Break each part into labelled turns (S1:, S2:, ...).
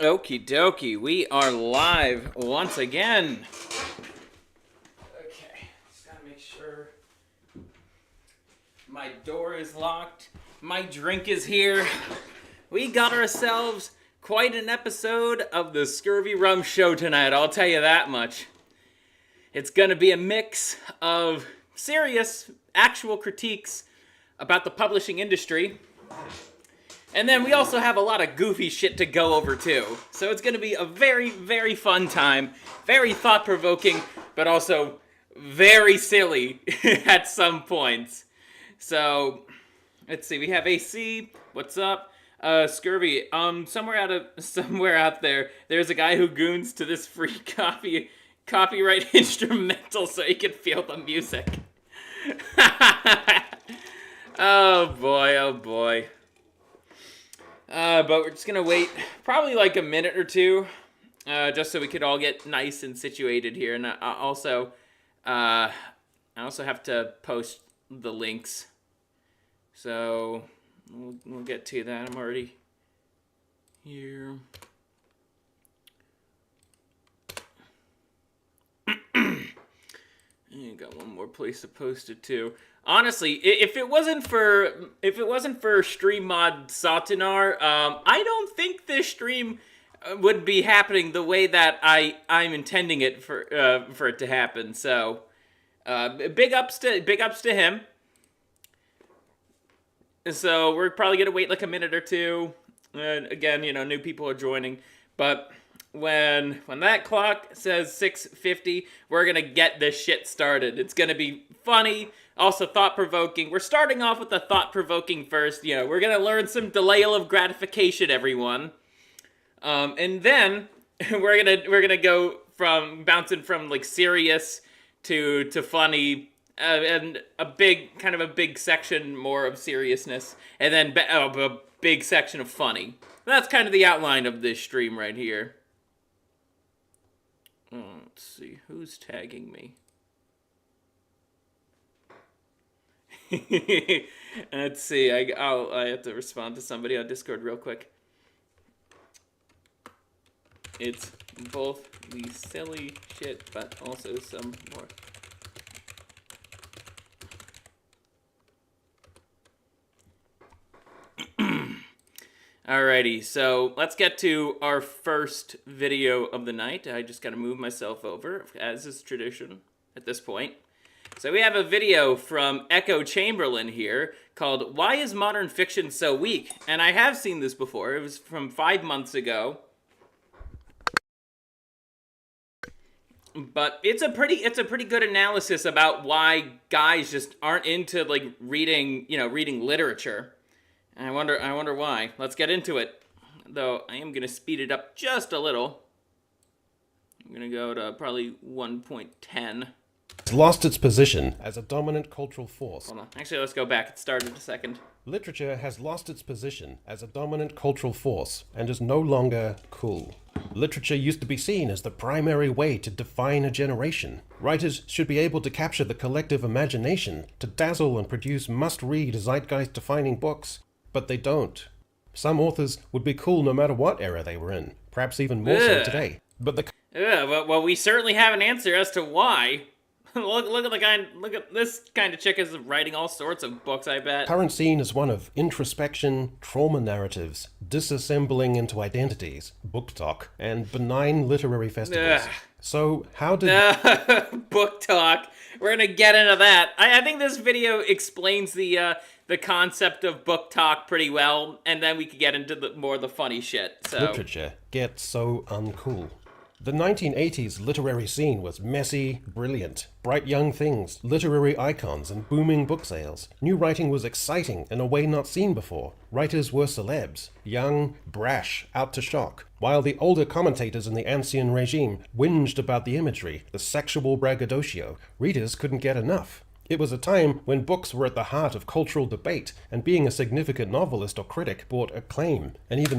S1: Okie dokie, we are live once again. Okay, just gotta make sure my door is locked. My drink is here. We got ourselves quite an episode of the ScurvyRum show tonight, I'll tell you that much. It's gonna be a mix of serious, actual critiques about the publishing industry. And then we also have a lot of goofy shit to go over too. So it's going to be a very, very fun time. Very thought-provoking, but also very silly at some points. So, let's see. We have AC. What's up? Scurvy. Somewhere out there, there's a guy who goons to this free copyright instrumental so he can feel the music. Oh boy, oh boy. But we're just gonna wait probably like a minute or two, just so we could all get nice and situated here. And I also have to post the links, so we'll get to that. I'm already here. You got one more place to post it to. Honestly, if it wasn't for stream mod Satinar, I don't think this stream would be happening the way that I'm intending it for it to happen. So, big ups to him. So we're probably gonna wait like a minute or two. And again, you know, new people are joining, but when that clock says 6:50, we're gonna get this shit started. It's gonna be funny, also thought-provoking. We're starting off with the thought-provoking first. You know, we're gonna learn some denial of gratification, everyone. And then we're gonna go from bouncing from like serious to funny, and a big section more of seriousness, and then a big section of funny. That's kind of the outline of this stream right here. Let's see, who's tagging me? Let's see, I have to respond to somebody on Discord real quick. It's both the silly shit, but also some more. Alrighty, so let's get to our first video of the night. I just gotta move myself over, as is tradition at this point. So we have a video from Echo Chamberlain here called "Why is Modern Fiction So Weak?" And I have seen this before. It was from 5 months ago. But it's a pretty good analysis about why guys just aren't into like reading literature. And I wonder why. Let's get into it. Though I am gonna speed it up just a little. I'm gonna go to probably 1.10.
S2: It's lost its position as a dominant cultural force.
S1: Hold on. Actually, let's go back. It started a second.
S2: Literature has lost its position as a dominant cultural force and is no longer cool. Literature used to be seen as the primary way to define a generation. Writers should be able to capture the collective imagination, to dazzle and produce must-read zeitgeist-defining books, but they don't. Some authors would be cool no matter what era they were in, perhaps even more so today. But
S1: well, we certainly have an answer as to why. Look at this kind of chick is writing all sorts of books, I bet.
S2: Current scene is one of introspection, trauma narratives, disassembling into identities, book talk, and benign literary festivals. So how did...
S1: Book talk. We're gonna get into that. I think this video explains the concept of book talk pretty well, and then we could get into the funny shit. So
S2: literature get so uncool. The 1980s literary scene was messy, brilliant, bright young things, literary icons, and booming book sales. New writing was exciting in a way not seen before. Writers were celebs, young, brash, out to shock, while the older commentators in the ancien regime whinged about the imagery, the sexual braggadocio. Readers couldn't get enough. It was a time when books were at the heart of cultural debate, and being a significant novelist or critic brought acclaim, and even...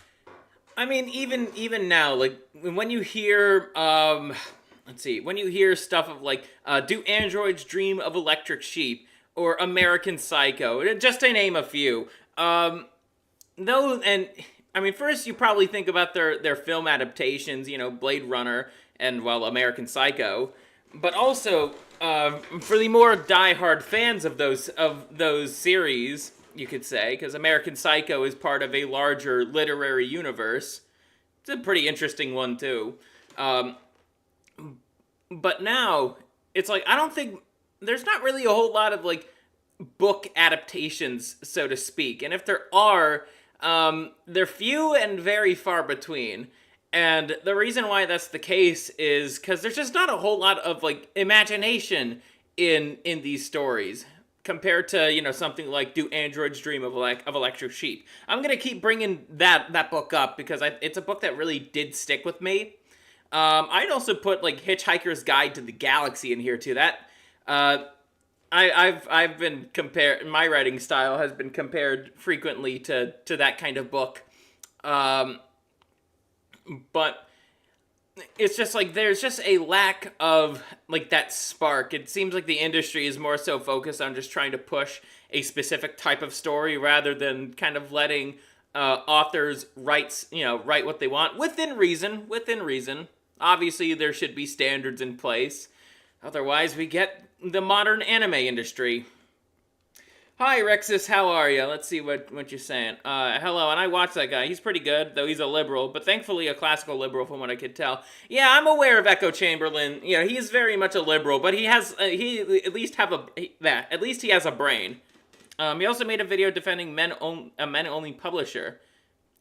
S1: I mean, even now, like, when you hear, when you hear stuff of, like, Do Androids Dream of Electric Sheep, or American Psycho, just to name a few, and I mean, first you probably think about their film adaptations, you know, Blade Runner and, well, American Psycho, but also for the more diehard fans of those series, you could say, because American Psycho is part of a larger literary universe. It's a pretty interesting one too. But now it's like I don't think there's not really a whole lot of like book adaptations, so to speak, and if there are, they're few and very far between. And the reason why that's the case is because there's just not a whole lot of like imagination in these stories compared to, you know, something like Do Androids Dream of Electric Sheep. I'm gonna keep bringing that book up because it's a book that really did stick with me. I'd also put like Hitchhiker's Guide to the Galaxy in here too. That I've been compared. My writing style has been compared frequently to that kind of book. But it's just like there's just a lack of like that spark. It seems like the industry is more so focused on just trying to push a specific type of story rather than kind of letting authors write what they want within reason. Within reason. Obviously, there should be standards in place. Otherwise, we get the modern anime industry. Hi, Rexus, how are you? Let's see what you're saying. Hello, and I watched that guy. He's pretty good, though he's a liberal, but thankfully a classical liberal from what I could tell. Yeah, I'm aware of Echo Chamberlain. You know, he's very much a liberal, but he has, he at least he has a brain. He also made a video defending a men-only publisher.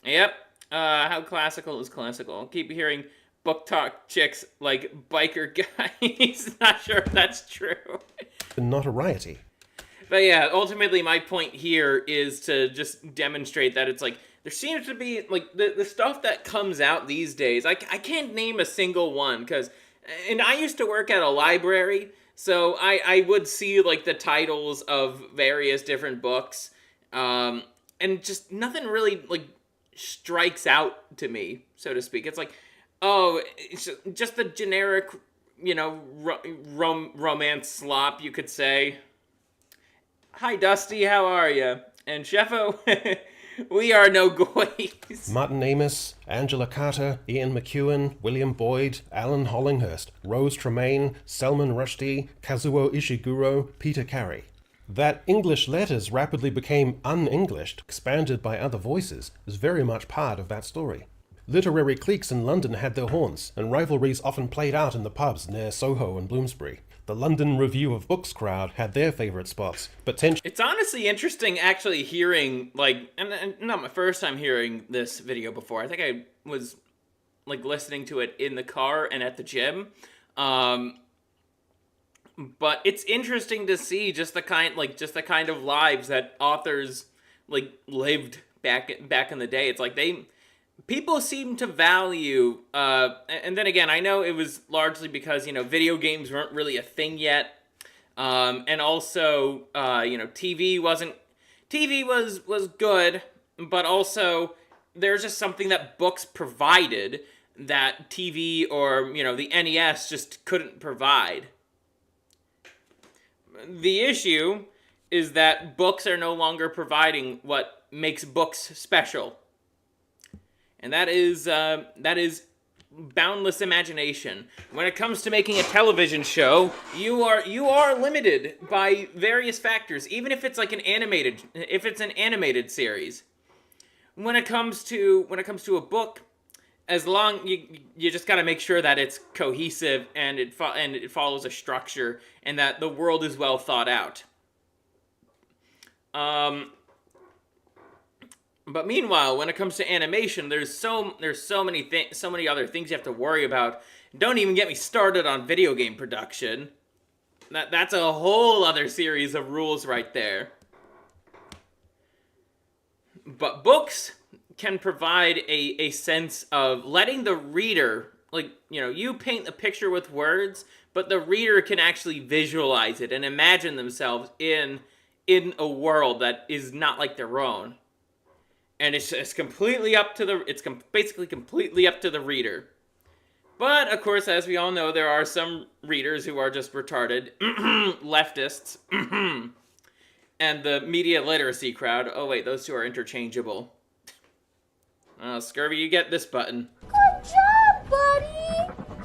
S1: Yep, how classical is classical? Keep hearing book talk chicks like biker guys. Not sure if that's true.
S2: Not a righty.
S1: But yeah, ultimately my point here is to just demonstrate that it's like, there seems to be, like, the stuff that comes out these days, I can't name a single one, and I used to work at a library, so I would see, like, the titles of various different books, and just nothing really, like, strikes out to me, so to speak. It's like, oh, it's just the generic, you know, romance slop, you could say. Hi, Dusty, how are you? And Sheffo, we are no goys.
S2: Martin Amis, Angela Carter, Ian McEwan, William Boyd, Alan Hollinghurst, Rose Tremaine, Salman Rushdie, Kazuo Ishiguro, Peter Carey. That English letters rapidly became un-Englished, expanded by other voices, is very much part of that story. Literary cliques in London had their haunts, and rivalries often played out in the pubs near Soho and Bloomsbury. The London Review of Books crowd had their favourite spots, but
S1: It's honestly interesting actually hearing, like, and not my first time hearing this video before. I think I was, like, listening to it in the car and at the gym. But it's interesting to see just the kind of lives that authors, like, lived back in the day. It's like people seem to value, and then again, I know it was largely because, you know, video games weren't really a thing yet, and also, you know, TV was good, but also there's just something that books provided that TV or, you know, the NES just couldn't provide. The issue is that books are no longer providing what makes books special. And that is boundless imagination. When it comes to making a television show, you are limited by various factors, even if it's like an animated series. When it comes to a book, as long you just got to make sure that it's cohesive and it follows a structure and that the world is well thought out. But meanwhile, when it comes to animation, there's so many other things you have to worry about. Don't even get me started on video game production. That's a whole other series of rules right there. But books can provide a sense of letting the reader, like, you know, you paint the picture with words, but the reader can actually visualize it and imagine themselves in a world that is not like their own. And it's completely up to basically completely up to the reader. But, of course, as we all know, there are some readers who are just retarded. Leftists. And the media literacy crowd. Oh, wait, those two are interchangeable. Scurvy, you get this button.
S3: Good job, buddy!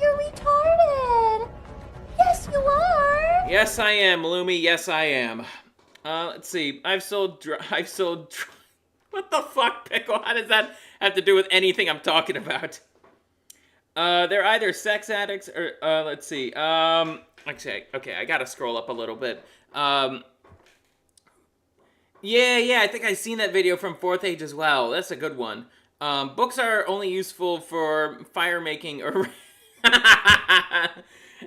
S3: You're retarded! Yes, you are!
S1: Yes, I am, Lumi. Yes, I am. Let's see. I've sold. What the fuck, Pickle? How does that have to do with anything I'm talking about? They're either sex addicts or, let's see. Okay, I gotta scroll up a little bit. Yeah, I think I've seen that video from 4th Age as well. That's a good one. Books are only useful for fire making or...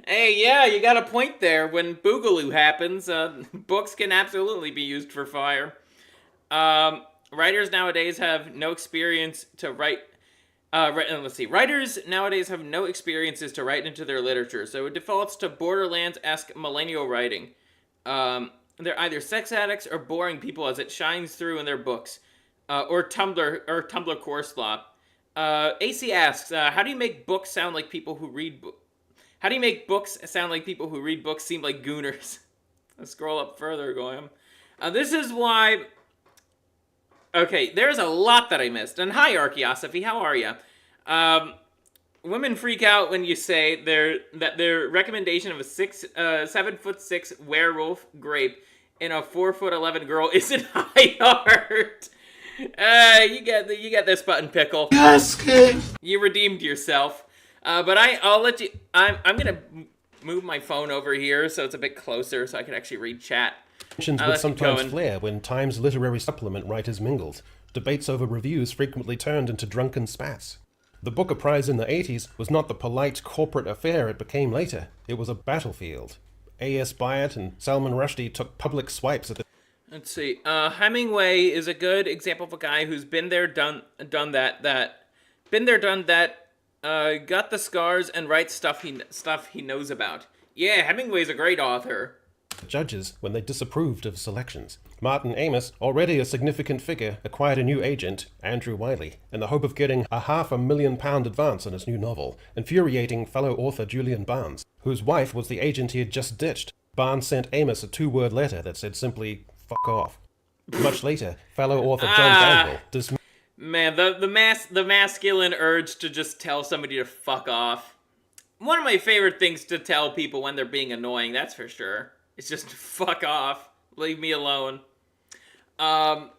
S1: Hey, yeah, you got a point there. When Boogaloo happens, books can absolutely be used for fire. Writers nowadays have no experience to write... let's see. Writers nowadays have no experiences to write into their literature, so it defaults to Borderlands-esque millennial writing. They're either sex addicts or boring people as it shines through in their books. Or Tumblr core slop. AC asks, how do you make books sound like people who read books? How do you make books sound like people who read books seem like gooners? Let's scroll up further, Goyam. This is why... Okay, there's a lot that I missed. And hi, Archaeosophy, how are ya? Women freak out when you say their recommendation of a 7'6" werewolf grape in a 4'11" girl isn't high art. You get this button, Pickle.
S4: Yes, kid.
S1: You redeemed yourself. But I'll let you. I'm gonna move my phone over here so it's a bit closer so I can actually read chat.
S2: Tensions would sometimes flare when Times literary supplement writers mingled. Debates over reviews frequently turned into drunken spats. The Booker Prize in the 80s was not the polite corporate affair it became later. It was a battlefield. A.S. Byatt and Salman Rushdie took public swipes at the...
S1: Let's see. Hemingway is a good example of a guy who's been there, done that, got the scars and writes stuff he knows about. Yeah, Hemingway's a great author.
S2: Judges when they disapproved of selections. Martin Amis, already a significant figure, acquired a new agent, Andrew Wiley, in the hope of getting a £500,000 advance on his new novel, infuriating fellow author Julian Barnes, whose wife was the agent he had just ditched. Barnes sent Amos a 2-word letter that said simply, "fuck off." Much later, fellow author John Danville dismissed...
S1: Man, the masculine urge to just tell somebody to fuck off. One of my favorite things to tell people when they're being annoying, that's for sure. It's just fuck off. Leave me alone. But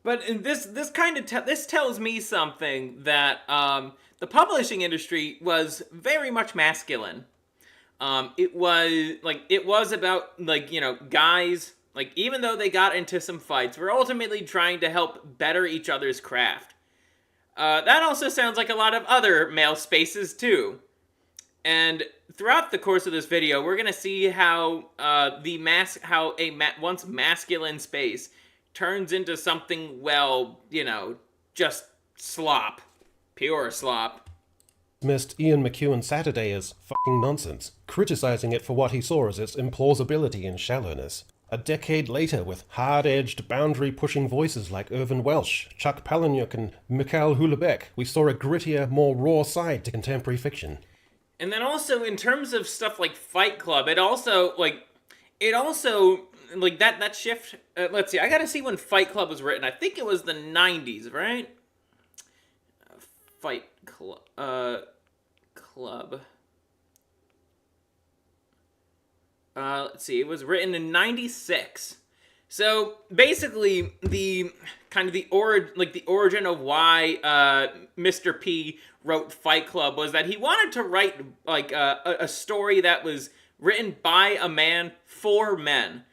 S1: this tells me something that the publishing industry was very much masculine. It was about guys, even though they got into some fights, were ultimately trying to help better each other's craft. That also sounds like a lot of other male spaces too. And throughout the course of this video, we're gonna see how once masculine space turns into something, just slop, pure slop.
S2: Dismissed Ian McEwan Saturday as fucking nonsense, criticizing it for what he saw as its implausibility and shallowness. A decade later, with hard-edged, boundary-pushing voices like Irvin Welsh, Chuck Palahniuk, and Mikhail Houellebecq, we saw a grittier, more raw side to contemporary fiction.
S1: And then also, in terms of stuff like Fight Club, that shift, let's see, I gotta see when Fight Club was written. I think it was the 90s, right? Fight Club, let's see, it was written in 96. So, basically, the origin of why, Mr. P wrote Fight Club was that he wanted to write a story that was written by a man for men,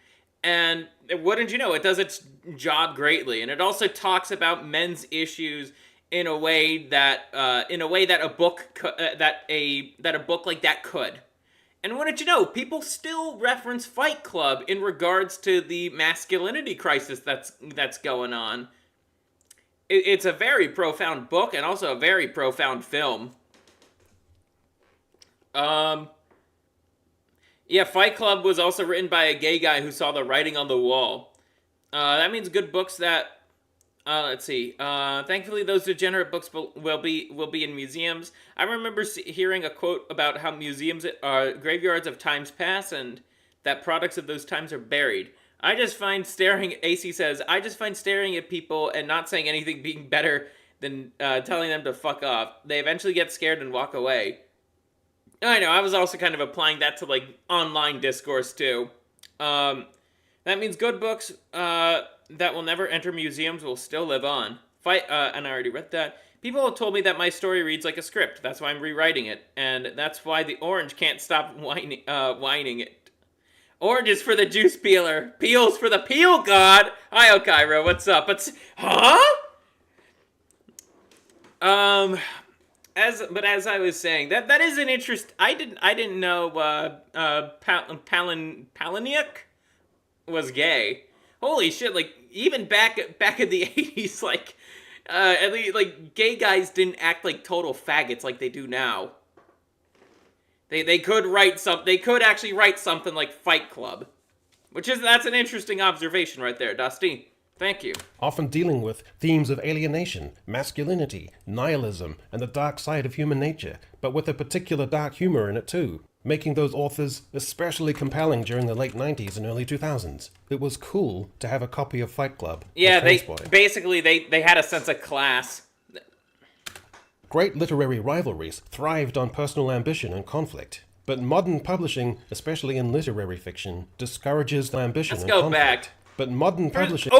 S1: and wouldn't you know, it does its job greatly. And it also talks about men's issues in a way that a book like that could. And wouldn't you know, people still reference Fight Club in regards to the masculinity crisis that's going on. It's a very profound book and also a very profound film. Yeah, Fight Club was also written by a gay guy who saw the writing on the wall. That means good books that... let's see. Thankfully, those degenerate books will be in museums. I remember hearing a quote about how museums are graveyards of times past and that products of those times are buried. AC says, I just find staring at people and not saying anything being better than telling them to fuck off. They eventually get scared and walk away. I know, I was also kind of applying that to, like, online discourse, too. That means good books that will never enter museums will still live on. And I already read that. People have told me that my story reads like a script. That's why I'm rewriting it. And that's why the orange can't stop whining it. Orange is for the juice peeler. Peels for the peel god. Hi, Okairo. What's up? Huh? As I was saying, that is an interest. I didn't know Palahniuk was gay. Holy shit! Like, even back in the 80s, like, at least, like, gay guys didn't act like total faggots like they do now. They could write some. They could actually write something like Fight Club, that's an interesting observation right there, Dusty. Thank you.
S2: Often dealing with themes of alienation, masculinity, nihilism, and the dark side of human nature, but with a particular dark humor in it too, making those authors especially compelling during the late 90s and early 2000s. It was cool to have a copy of Fight Club.
S1: Yeah, they had a sense of class.
S2: Great literary rivalries thrived on personal ambition and conflict. But modern publishing, especially in literary fiction, discourages the ambition and conflict.
S1: Let's go back.
S2: But modern publishing...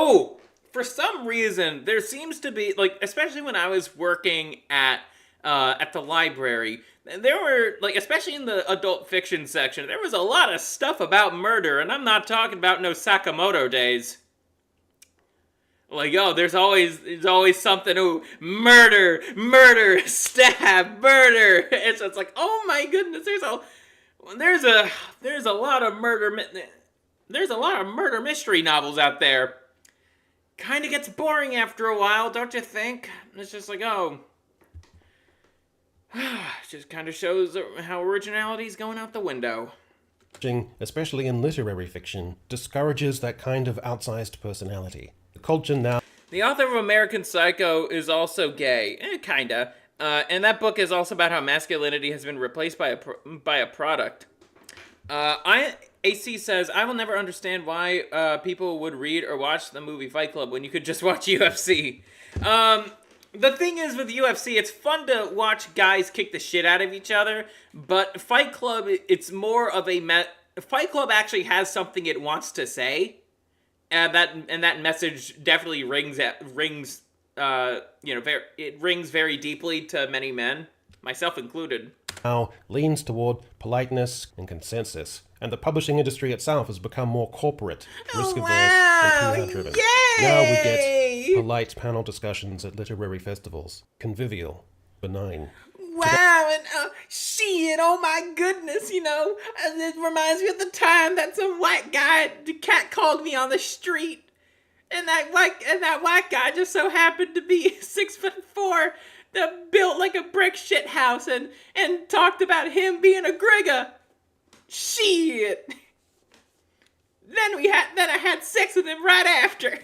S1: For some reason, there seems to be, like, especially when I was working at the library, there were, like, especially in the adult fiction section, there was a lot of stuff about murder, and I'm not talking about no Sakamoto days. Like, there's always something, murder, stab, murder. It's like, oh my goodness, there's a lot of murder. There's a lot of murder mystery novels out there. Kind of gets boring after a while, don't you think? It's just like, just kind of shows how originality's going out the window.
S2: Especially in literary fiction, discourages that kind of outsized personality. The culture now...
S1: The author of American Psycho is also gay. Kinda. And that book is also about how masculinity has been replaced by a product. AC says, I will never understand why people would read or watch the movie Fight Club when you could just watch UFC. The thing is with UFC, it's fun to watch guys kick the shit out of each other, but Fight Club, it's more of a... Fight Club actually has something it wants to say, and that message definitely rings very deeply to many men, myself included.
S2: Now leans toward politeness and consensus, and the publishing industry itself has become more corporate, risk-averse, and PR-driven.
S1: Yay!
S2: Now we get polite panel discussions at literary festivals, convivial, benign.
S1: Wow, and shit, oh my goodness, it reminds me of the time that some white guy, the cat called me on the street, and that white guy just so happened to be 6'4", that built like a brick shit house, and talked about him being a grigger. Shit. Then I had sex with him right after.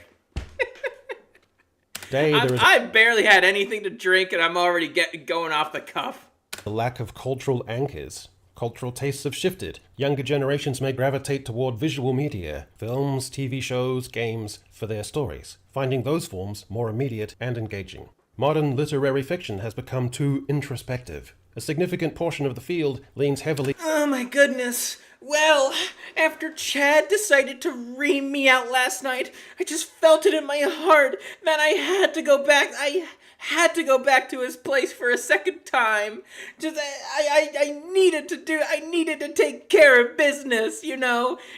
S1: I barely had anything to drink, and I'm already going off the cuff.
S2: The lack of cultural anchors. Cultural tastes have shifted. Younger generations may gravitate toward visual media, films, TV shows, games, for their stories, finding those forms more immediate and engaging. Modern literary fiction has become too introspective. A significant portion of the field leans heavily...
S1: Oh my goodness. Well, after Chad decided to ream me out last night, I just felt it in my heart that I had to go back. I had to go back to his place for a second time. I needed to take care of business,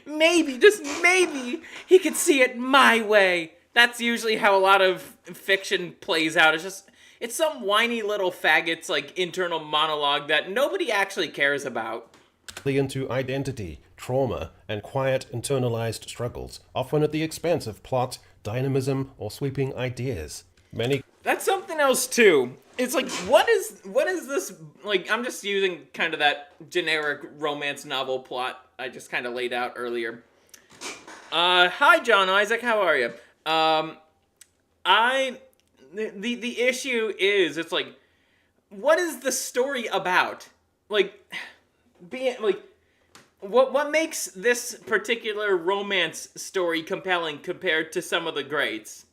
S1: Maybe, just maybe, he could see it my way. That's usually how a lot of fiction plays out. It's some whiny little faggot's, like, internal monologue that nobody actually cares about.
S2: Into identity, trauma, and quiet internalized struggles, often at the expense of plot, dynamism, or sweeping ideas.
S1: That's something else too. It's like, what is this, like, I'm just using kind of that generic romance novel plot I just kind of laid out earlier. Hi John Isaac, how are you? The issue is, it's like, what is the story about? Like, what makes this particular romance story compelling compared to some of the greats?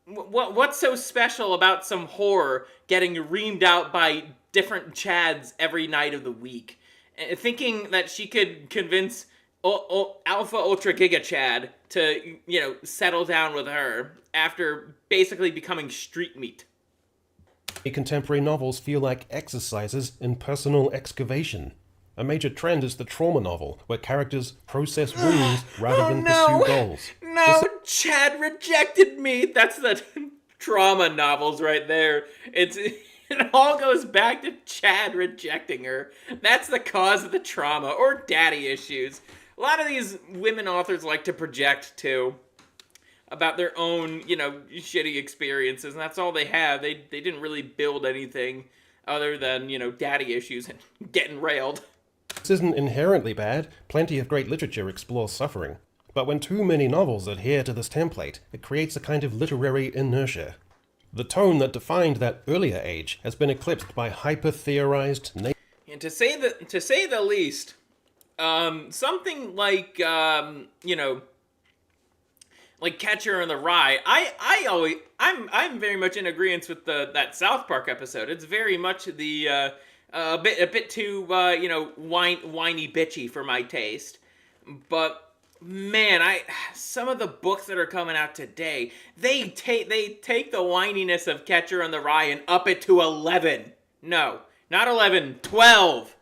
S1: what's so special about some whore getting reamed out by different chads every night of the week? Thinking that she could convince Alpha Ultra Giga Chad to, settle down with her after basically becoming street meat.
S2: Contemporary novels feel like exercises in personal excavation. A major trend is the trauma novel, where characters process wounds rather than pursue goals.
S1: No, Chad rejected me. That's the trauma novels right there. It all goes back to Chad rejecting her. That's the cause of the trauma, or daddy issues. A lot of these women authors like to project, too, about their own, shitty experiences, and that's all they have. They didn't really build anything other than, daddy issues and getting railed.
S2: This isn't inherently bad. Plenty of great literature explores suffering. But when too many novels adhere to this template, it creates a kind of literary inertia. The tone that defined that earlier age has been eclipsed by hyper-theorized...
S1: And to say the least, something like, like Catcher in the Rye, I'm very much in agreement with that South Park episode. It's very much the a bit too whiny bitchy for my taste. But man, some of the books that are coming out today, they take the whininess of Catcher in the Rye and up it to 11. No, not 11, 12.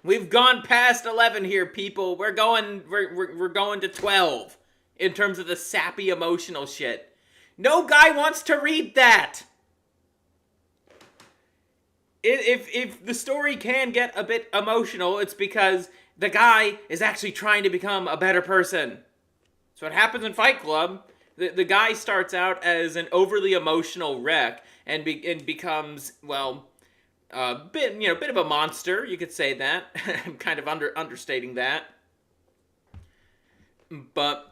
S1: We've gone past 11 here, people. We're going to 12 in terms of the sappy emotional shit. No guy wants to read that. If the story can get a bit emotional, it's because the guy is actually trying to become a better person. That's what happens in Fight Club. The guy starts out as an overly emotional wreck and becomes, well, a bit of a monster. You could say that. I'm kind of understating that. But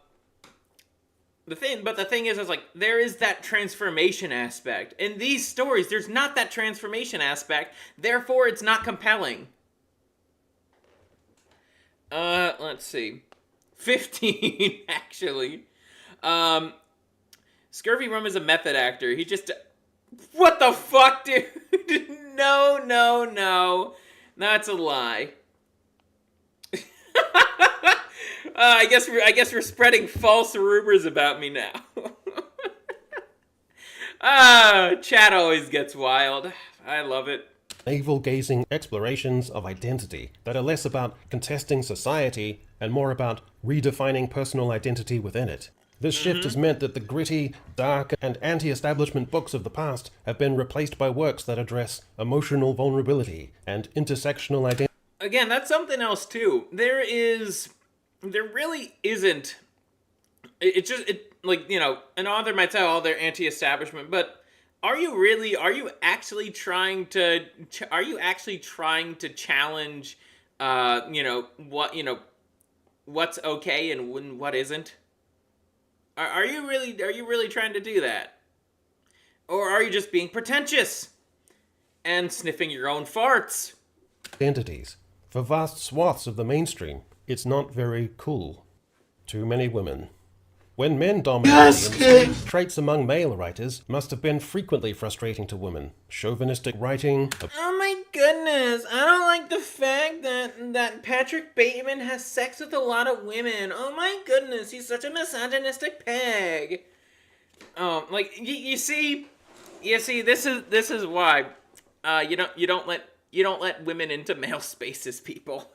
S1: the thing is like, there is that transformation aspect. In these stories, there's not that transformation aspect. Therefore, it's not compelling. Let's see. 15, actually. ScurvyRum is a method actor. He just... What the fuck, dude? No. That's a lie. I guess we're spreading false rumors about me now. Chat always gets wild. I love it.
S2: Navel-gazing explorations of identity that are less about contesting society and more about redefining personal identity within it. This shift has meant that the gritty, dark, and anti-establishment books of the past have been replaced by works that address emotional vulnerability and intersectional identity.
S1: Again, that's something else too. There really isn't. An author might say, oh, they're anti-establishment, but are you actually trying to challenge, what's okay and what isn't? Are you really trying to do that? Or are you just being pretentious and sniffing your own farts?
S2: Identities. For vast swaths of the mainstream, it's not very cool. Too many women. When men dominate the industry, traits among male writers must have been frequently frustrating to women. Chauvinistic writing...
S1: Oh my goodness, I don't like the fact that Patrick Bateman has sex with a lot of women. Oh my goodness, he's such a misogynistic pig. You see, this is why you don't let women into male spaces, people.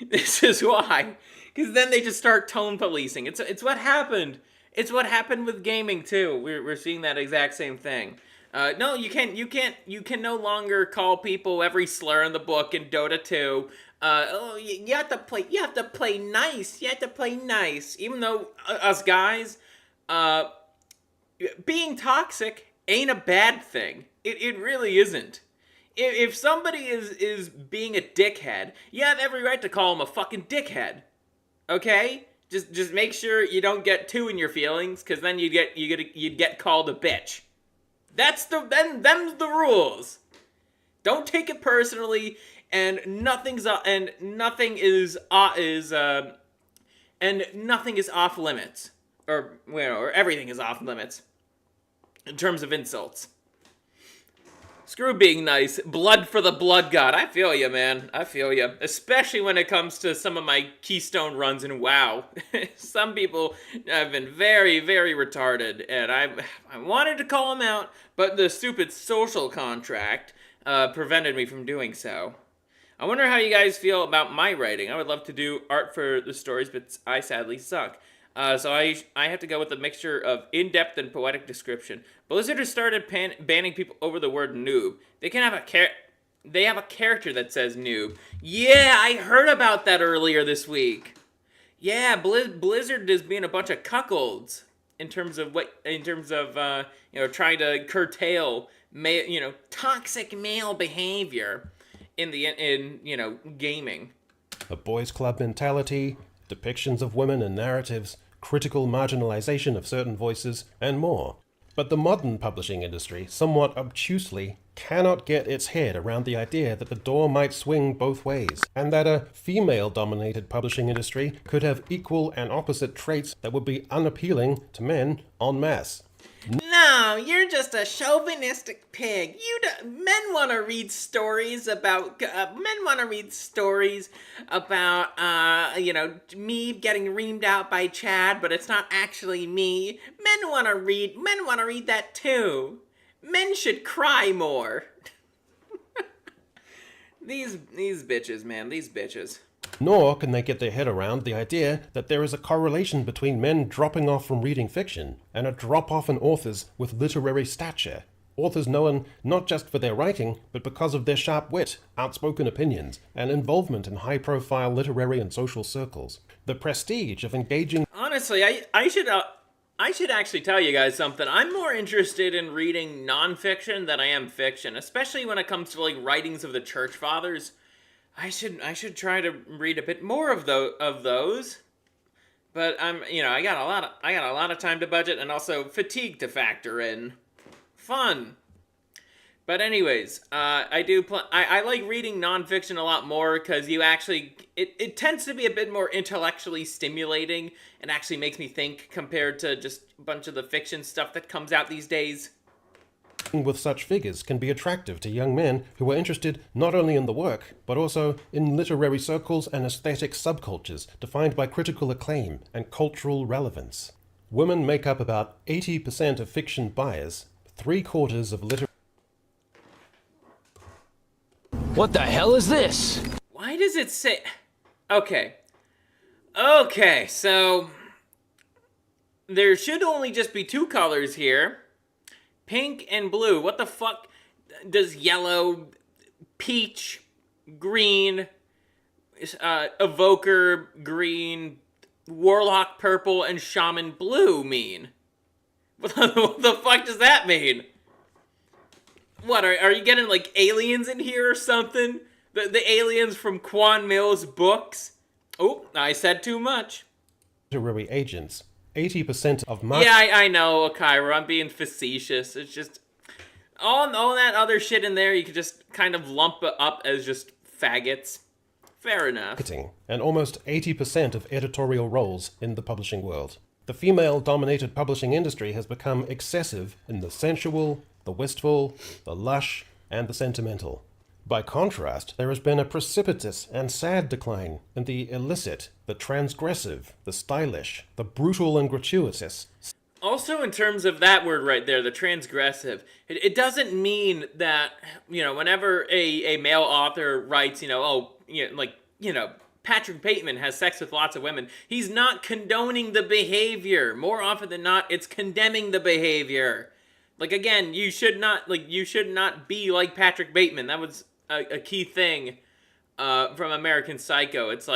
S1: This is why. Because then they just start tone policing. It's what happened. It's what happened with gaming too. We're seeing that exact same thing. No, you can no longer call people every slur in the book in Dota 2. You have to play nice. You have to play nice. Even though us guys, being toxic ain't a bad thing. It really isn't. If somebody is being a dickhead, you have every right to call them a fucking dickhead. Okay? Just make sure you don't get too in your feelings, because then you'd get called a bitch. Them's the rules. Don't take it personally, and nothing is off limits, or everything is off limits. in terms of insults. Screw being nice. Blood for the blood god. I feel you, man. I feel you. Especially when it comes to some of my keystone runs in WoW. Some people have been very, very retarded, and I wanted to call them out, but the stupid social contract prevented me from doing so. I wonder how you guys feel about my writing. I would love to do art for the stories, but I sadly suck. So I have to go with a mixture of in-depth and poetic description. Blizzard has started banning people over the word noob. They can have they have a character that says noob. Yeah, I heard about that earlier this week. Yeah, Blizzard is being a bunch of cuckolds in terms of trying to curtail toxic male behavior in gaming.
S2: A boys' club mentality, depictions of women and narratives, critical marginalization of certain voices, and more. But the modern publishing industry, somewhat obtusely, cannot get its head around the idea that the door might swing both ways, and that a female-dominated publishing industry could have equal and opposite traits that would be unappealing to men en masse.
S1: No, you're just a chauvinistic pig. Men want to read stories about me getting reamed out by Chad, but it's not actually me. Men want to read that too. Men should cry more. These bitches, man, these bitches.
S2: Nor can they get their head around the idea that there is a correlation between men dropping off from reading fiction and a drop-off in authors with literary stature. Authors known not just for their writing, but because of their sharp wit, outspoken opinions, and involvement in high-profile literary and social circles. The prestige of engaging...
S1: Honestly, I should actually tell you guys something. I'm more interested in reading nonfiction than I am fiction, especially when it comes to writings of the church fathers. I should try to read a bit more of those, but I got a lot of time to budget and also fatigue to factor in. Fun. But anyways, I like reading nonfiction a lot more because it tends to be a bit more intellectually stimulating and actually makes me think compared to just a bunch of the fiction stuff that comes out these days.
S2: With such figures can be attractive to young men who are interested not only in the work, but also in literary circles and aesthetic subcultures defined by critical acclaim and cultural relevance. Women make up about 80% of fiction buyers, 3/4 of literary...
S4: What the hell is this?
S1: Why does it say... Okay, so... There should only just be 2 colors here. Pink and blue. What the fuck does yellow, peach, green, evoker green, warlock purple, and shaman blue mean? What the fuck does that mean? What, are you getting aliens in here or something? The aliens from Quan Mill's books? Oh, I said too much.
S2: Literary agents. 80% of my...
S1: Yeah, I know, Kyra, I'm being facetious. It's just... All that other shit in there, you could just kind of lump it up as just faggots. Fair enough.
S2: Marketing, and almost 80% of editorial roles in the publishing world. The female-dominated publishing industry has become excessive in the sensual, the wistful, the lush, and the sentimental. By contrast, there has been a precipitous and sad decline in the illicit, the transgressive, the stylish, the brutal and gratuitous.
S1: Also, in terms of that word right there, the transgressive, it doesn't mean that, whenever a male author writes, Patrick Bateman has sex with lots of women, he's not condoning the behavior. More often than not, it's condemning the behavior. Again, you should not be like Patrick Bateman. That was a key thing from American Psycho. It's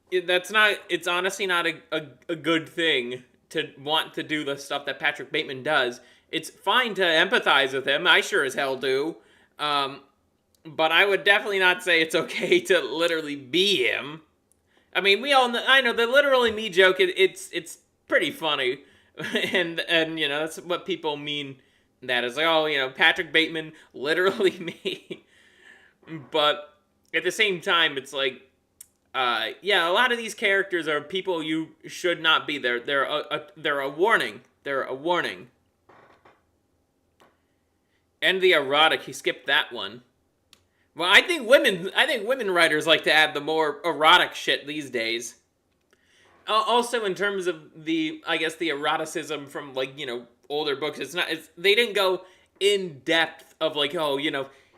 S1: it's honestly not a good thing to want to do the stuff that Patrick Bateman does. It's fine to empathize with him. I sure as hell do. But I would definitely not say it's okay to literally be him. I mean, I know the literally me joke, it's pretty funny. and that's what people mean. That is Patrick Bateman, literally me. But at the same time, it's yeah, a lot of these characters are people you should not be. They're a warning. They're a warning. And the erotic, he skipped that one. Well, I think women writers like to add the more erotic shit these days. Also, in terms of the eroticism from, like, older books, they didn't go in depth of, like,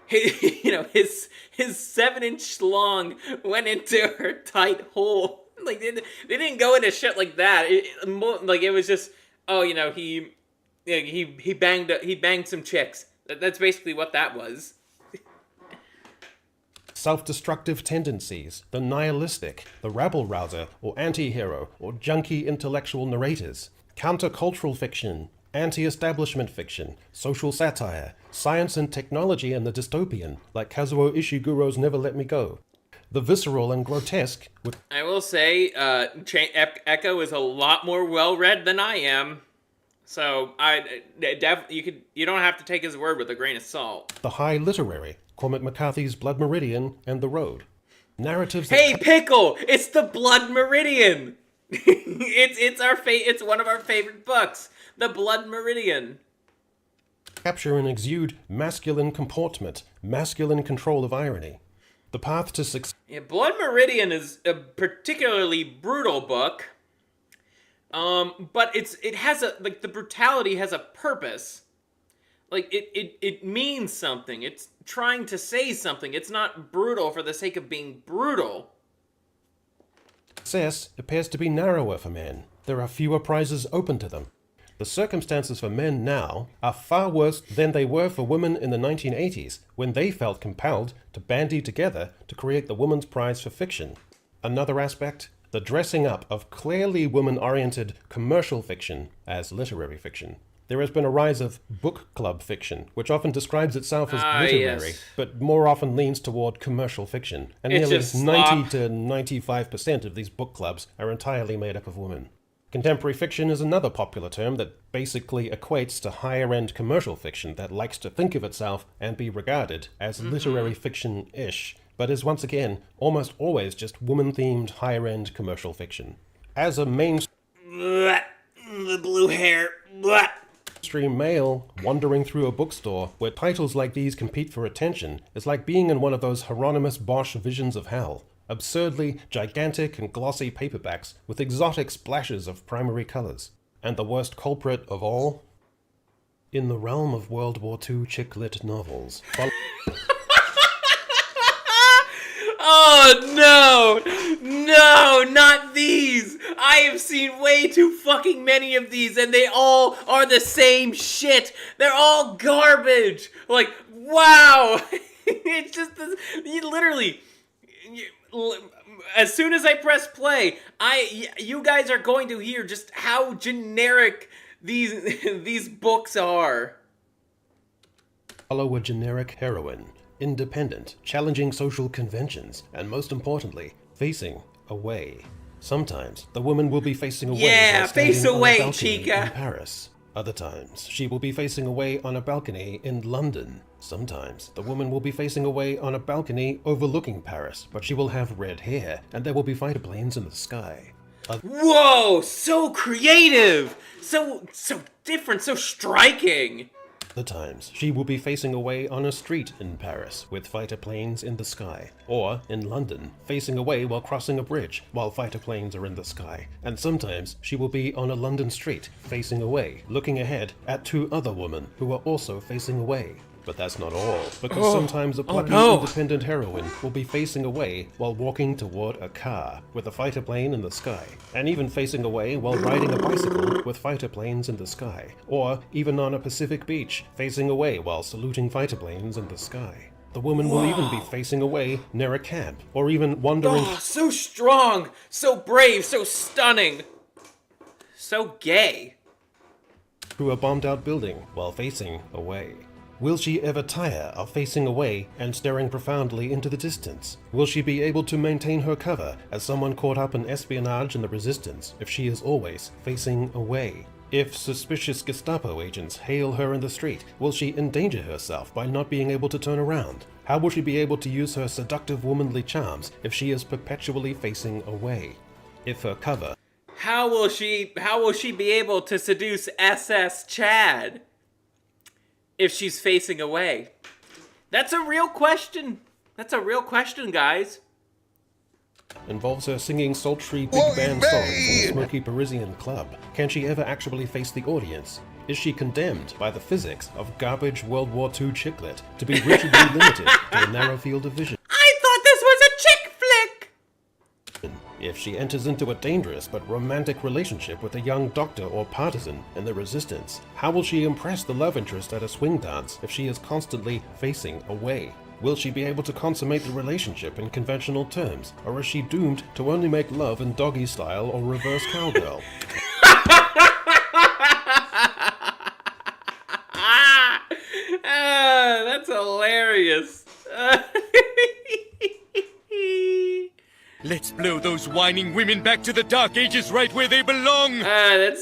S1: his 7-inch long went into her tight hole. Like, they didn't go into shit like that. It was just, he banged some chicks. That's basically what that was.
S2: Self-destructive tendencies, the nihilistic, the rabble-rouser or anti-hero or junkie intellectual narrators, countercultural fiction, anti-establishment fiction, social satire, science and technology and the dystopian, like Kazuo Ishiguro's Never Let Me Go. The visceral and grotesque with...
S1: I will say, Echo is a lot more well-read than I am. So, you don't have to take his word with a grain of salt.
S2: The high literary, Cormac McCarthy's Blood Meridian and The Road. Narratives...
S1: Hey, Pickle! It's the Blood Meridian! It's one of our favorite books. The Blood Meridian.
S2: Capture and exude masculine comportment, masculine control of irony. The path to success...
S1: Yeah, Blood Meridian is a particularly brutal book. But the brutality has a purpose. Like, it means something. It's trying to say something. It's not brutal for the sake of being brutal.
S2: Success appears to be narrower for men. There are fewer prizes open to them. The circumstances for men now are far worse than they were for women in the 1980s, when they felt compelled to bandy together to create the woman's prize for fiction. Another aspect, the dressing up of clearly woman-oriented commercial fiction as literary fiction. There has been a rise of book club fiction, which often describes itself as literary,
S1: yes.
S2: but more often leans toward commercial fiction. And
S1: It's
S2: nearly
S1: just
S2: 90 to 95% of these book clubs are entirely made up of women. Contemporary fiction is another popular term that basically equates to higher-end commercial fiction that likes to think of itself and be regarded as literary fiction-ish, but is once again almost always just woman-themed higher-end commercial fiction. As a mainstream
S1: The blue hair.
S2: male wandering through a bookstore where titles like these compete for attention is like being in one of those Hieronymus Bosch visions of hell. Absurdly gigantic and glossy paperbacks with exotic splashes of primary colors. And the worst culprit of all? In the realm of World War II chick-lit novels.
S1: Oh no! No, not these! I have seen way too fucking many of these and they all are the same shit! They're all garbage! Like, wow! It's just this, as soon as I press play, you guys are going to hear just how generic these books are.
S2: Follow a generic heroine. Independent, challenging social conventions, and most importantly, facing away. Sometimes the woman will be facing away.
S1: Yeah,
S2: while standing
S1: face
S2: on a
S1: away,
S2: balcony
S1: chica.
S2: in Paris. Other times, she will be facing away on a balcony in London. Sometimes, the woman will be facing away on a balcony overlooking Paris, but she will have red hair, and there will be fighter planes in the sky.
S1: Whoa, so creative! So different, so striking!
S2: Other times, she will be facing away on a street in Paris with fighter planes in the sky, or in London, facing away while crossing a bridge while fighter planes are in the sky. And sometimes she will be on a London street, facing away, looking ahead at two other women who are also facing away. But that's not all, because sometimes a plucky independent heroine will be facing away while walking toward a car with a fighter plane in the sky, and even facing away while riding a bicycle with fighter planes in the sky, or even on a Pacific beach, facing away while saluting fighter planes in the sky. The woman will even be facing away near a camp, or even wandering...
S1: Oh, so strong, so brave, so stunning, so gay.
S2: ...through a bombed-out building while facing away. Will she ever tire of facing away and staring profoundly into the distance? Will she be able to maintain her cover as someone caught up in espionage and the resistance if she is always facing away? If suspicious Gestapo agents hail her in the street, will she endanger herself by not being able to turn around? How will she be able to use her seductive womanly charms if she is perpetually facing away? If her cover...
S1: How will she be able to seduce SS Chad if she's facing away? That's a real question. That's a real question, guys.
S2: Involves her singing sultry big band songs in a smoky Parisian club. Can she ever actually face the audience? Is she condemned by the physics of garbage World War II chicklet to be rigidly limited to a narrow field of vision?
S1: I thought this was a chick flick!
S2: If she enters into a dangerous but romantic relationship with a young doctor or partisan in the resistance, how will she impress the love interest at a swing dance if she is constantly facing away? Will she be able to consummate the relationship in conventional terms, or is she doomed to only make love in doggy style or reverse cowgirl?
S1: That's hilarious.
S5: Let's blow those whining women back to the Dark Ages right where they belong!
S1: That's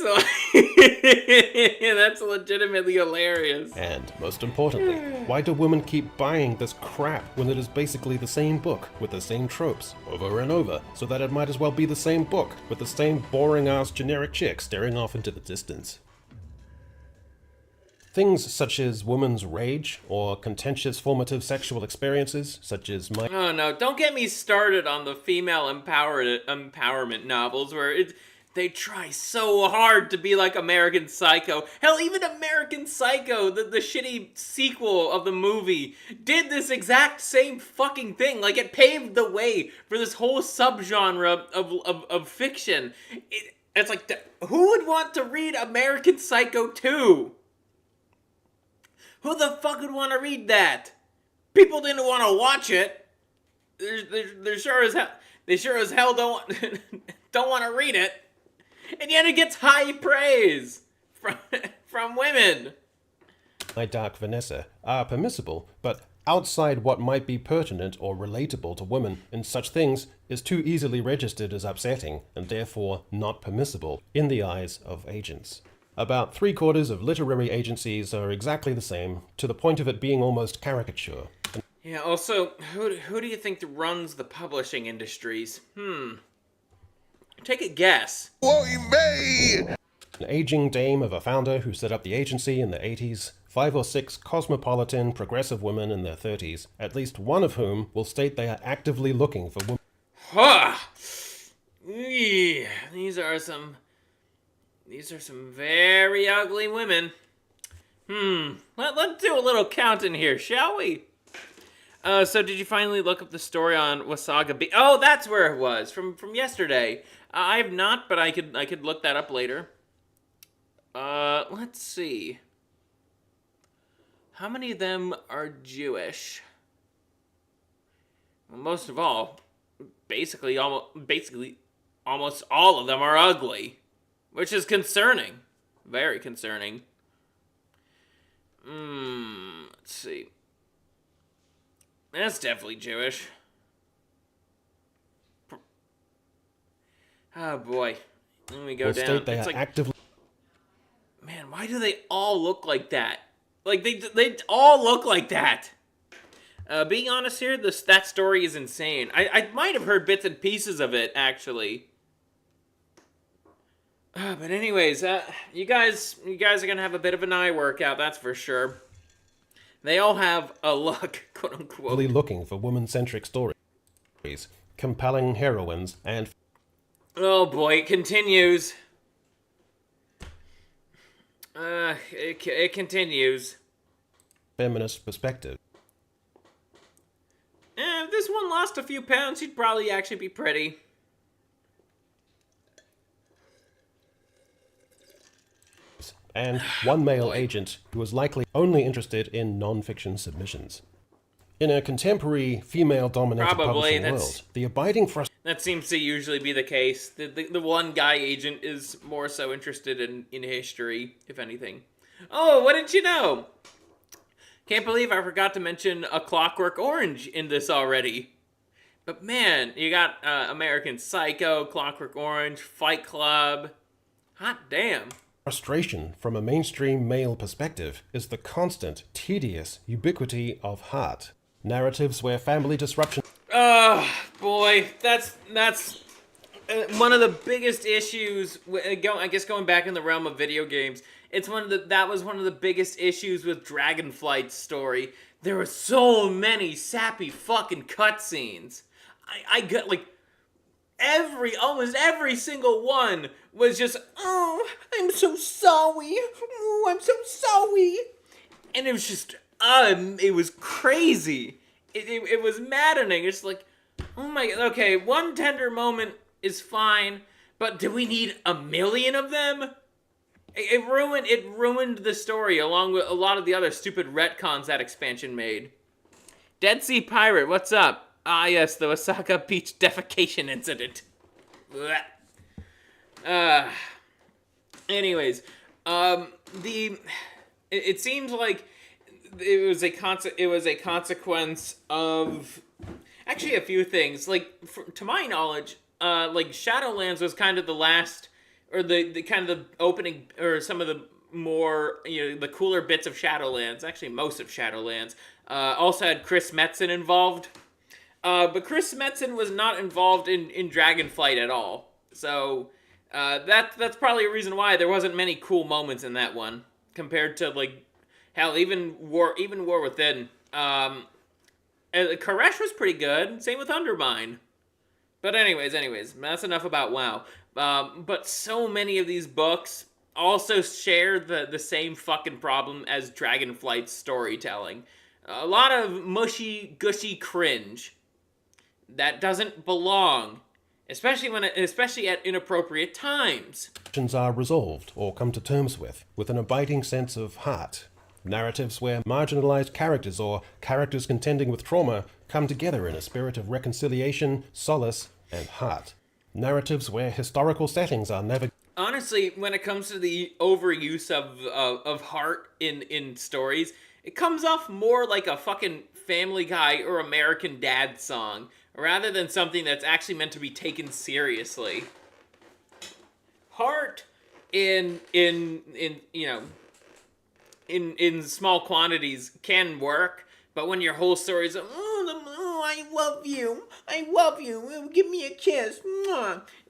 S1: legitimately hilarious.
S2: And, most importantly, why do women keep buying this crap when it is basically the same book with the same tropes over and over, so that it might as well be the same book with the same boring-ass generic chick staring off into the distance? Things such as woman's rage, or contentious formative sexual experiences, such as my...
S1: Oh no, don't get me started on the female empowerment novels where they try so hard to be like American Psycho. Hell, even American Psycho, the shitty sequel of the movie, did this exact same fucking thing. Like, it paved the way for this whole subgenre of fiction. It's like, who would want to read American Psycho 2? Who the fuck would want to read that? People didn't want to watch it. They sure as hell don't want to read it. And yet it gets high praise from women.
S2: My Dark Vanessa are permissible, but outside what might be pertinent or relatable to women in such things is too easily registered as upsetting and therefore not permissible in the eyes of agents. About 3/4 of literary agencies are exactly the same, to the point of it being almost caricature.
S1: Yeah, also, who do you think runs the publishing industries? Take a guess.
S2: An aging dame of a founder who set up the agency in the 80s, 5 or 6 cosmopolitan, progressive women in their 30s, at least one of whom will state they are actively looking for women.
S1: These are some very ugly women. Let's do a little counting here, shall we? So did you finally look up the story on Wasaga Beach? Oh, that's where it was, from yesterday. I have not, but I could look that up later. Let's see. How many of them are Jewish? Well, most of all, basically almost all of them are ugly. Which is concerning. Very concerning. Let's see. That's definitely Jewish. Oh boy. Let me go down.
S2: They are actively...
S1: Man, why do they all look like that? Like, they all look like that. Being honest here, that story is insane. I might have heard bits and pieces of it, actually. But anyways, you guys are gonna have a bit of an eye workout, that's for sure. They all have a look, quote unquote.
S2: Really looking for woman-centric stories, compelling heroines, and...
S1: Oh boy, it continues. It continues.
S2: Feminist perspective.
S1: If this one lost a few pounds, she'd probably actually be pretty.
S2: And one male agent who was likely only interested in non-fiction submissions. In a contemporary, female-dominated publishing world, the abiding frustration...
S1: That seems to usually be the case. The one guy agent is more so interested in history, if anything. Oh, what did you know? Can't believe I forgot to mention A Clockwork Orange in this already. But man, you got American Psycho, Clockwork Orange, Fight Club. Hot damn.
S2: Frustration from a mainstream male perspective is the constant, tedious ubiquity of heart. Narratives where family disruption.
S1: Oh boy, that's one of the biggest issues. I guess going back in the realm of video games, that was one of the biggest issues with Dragonflight's story. There were so many sappy fucking cutscenes. I got like almost every single one was just, oh, I'm so sorry. Oh, I'm so sorry. And it was just, it was crazy. It was maddening. It's like, oh my god, okay, one tender moment is fine, but do we need a million of them? It ruined the story along with a lot of the other stupid retcons that expansion made. Dead Sea Pirate, what's up? Ah yes, the Osaka Beach defecation incident. Anyways, it seems like it was a consequence of actually a few things. Like, to my knowledge, like Shadowlands was kind of the last, or the kind of the opening, or some of the more, the cooler bits of Shadowlands. Actually, most of Shadowlands also had Chris Metzen involved. But Chris Metzen was not involved in Dragonflight at all. So that's probably a reason why there wasn't many cool moments in that one compared to, like, hell, even War Within. Koresh was pretty good. Same with Undermine. But anyways, that's enough about WoW. But so many of these books also share the same fucking problem as Dragonflight's storytelling. A lot of mushy, gushy cringe that doesn't belong, especially at inappropriate times.
S2: Are resolved or come to terms with an abiding sense of heart. Narratives where marginalized characters or characters contending with trauma come together in a spirit of reconciliation, solace, and heart. Narratives where historical settings are never...
S1: Honestly, when it comes to the overuse of heart in stories, it comes off more like a fucking Family Guy or American Dad song, rather than something that's actually meant to be taken seriously. Heart in small quantities can work, but when your whole story is, oh, I love you, give me a kiss,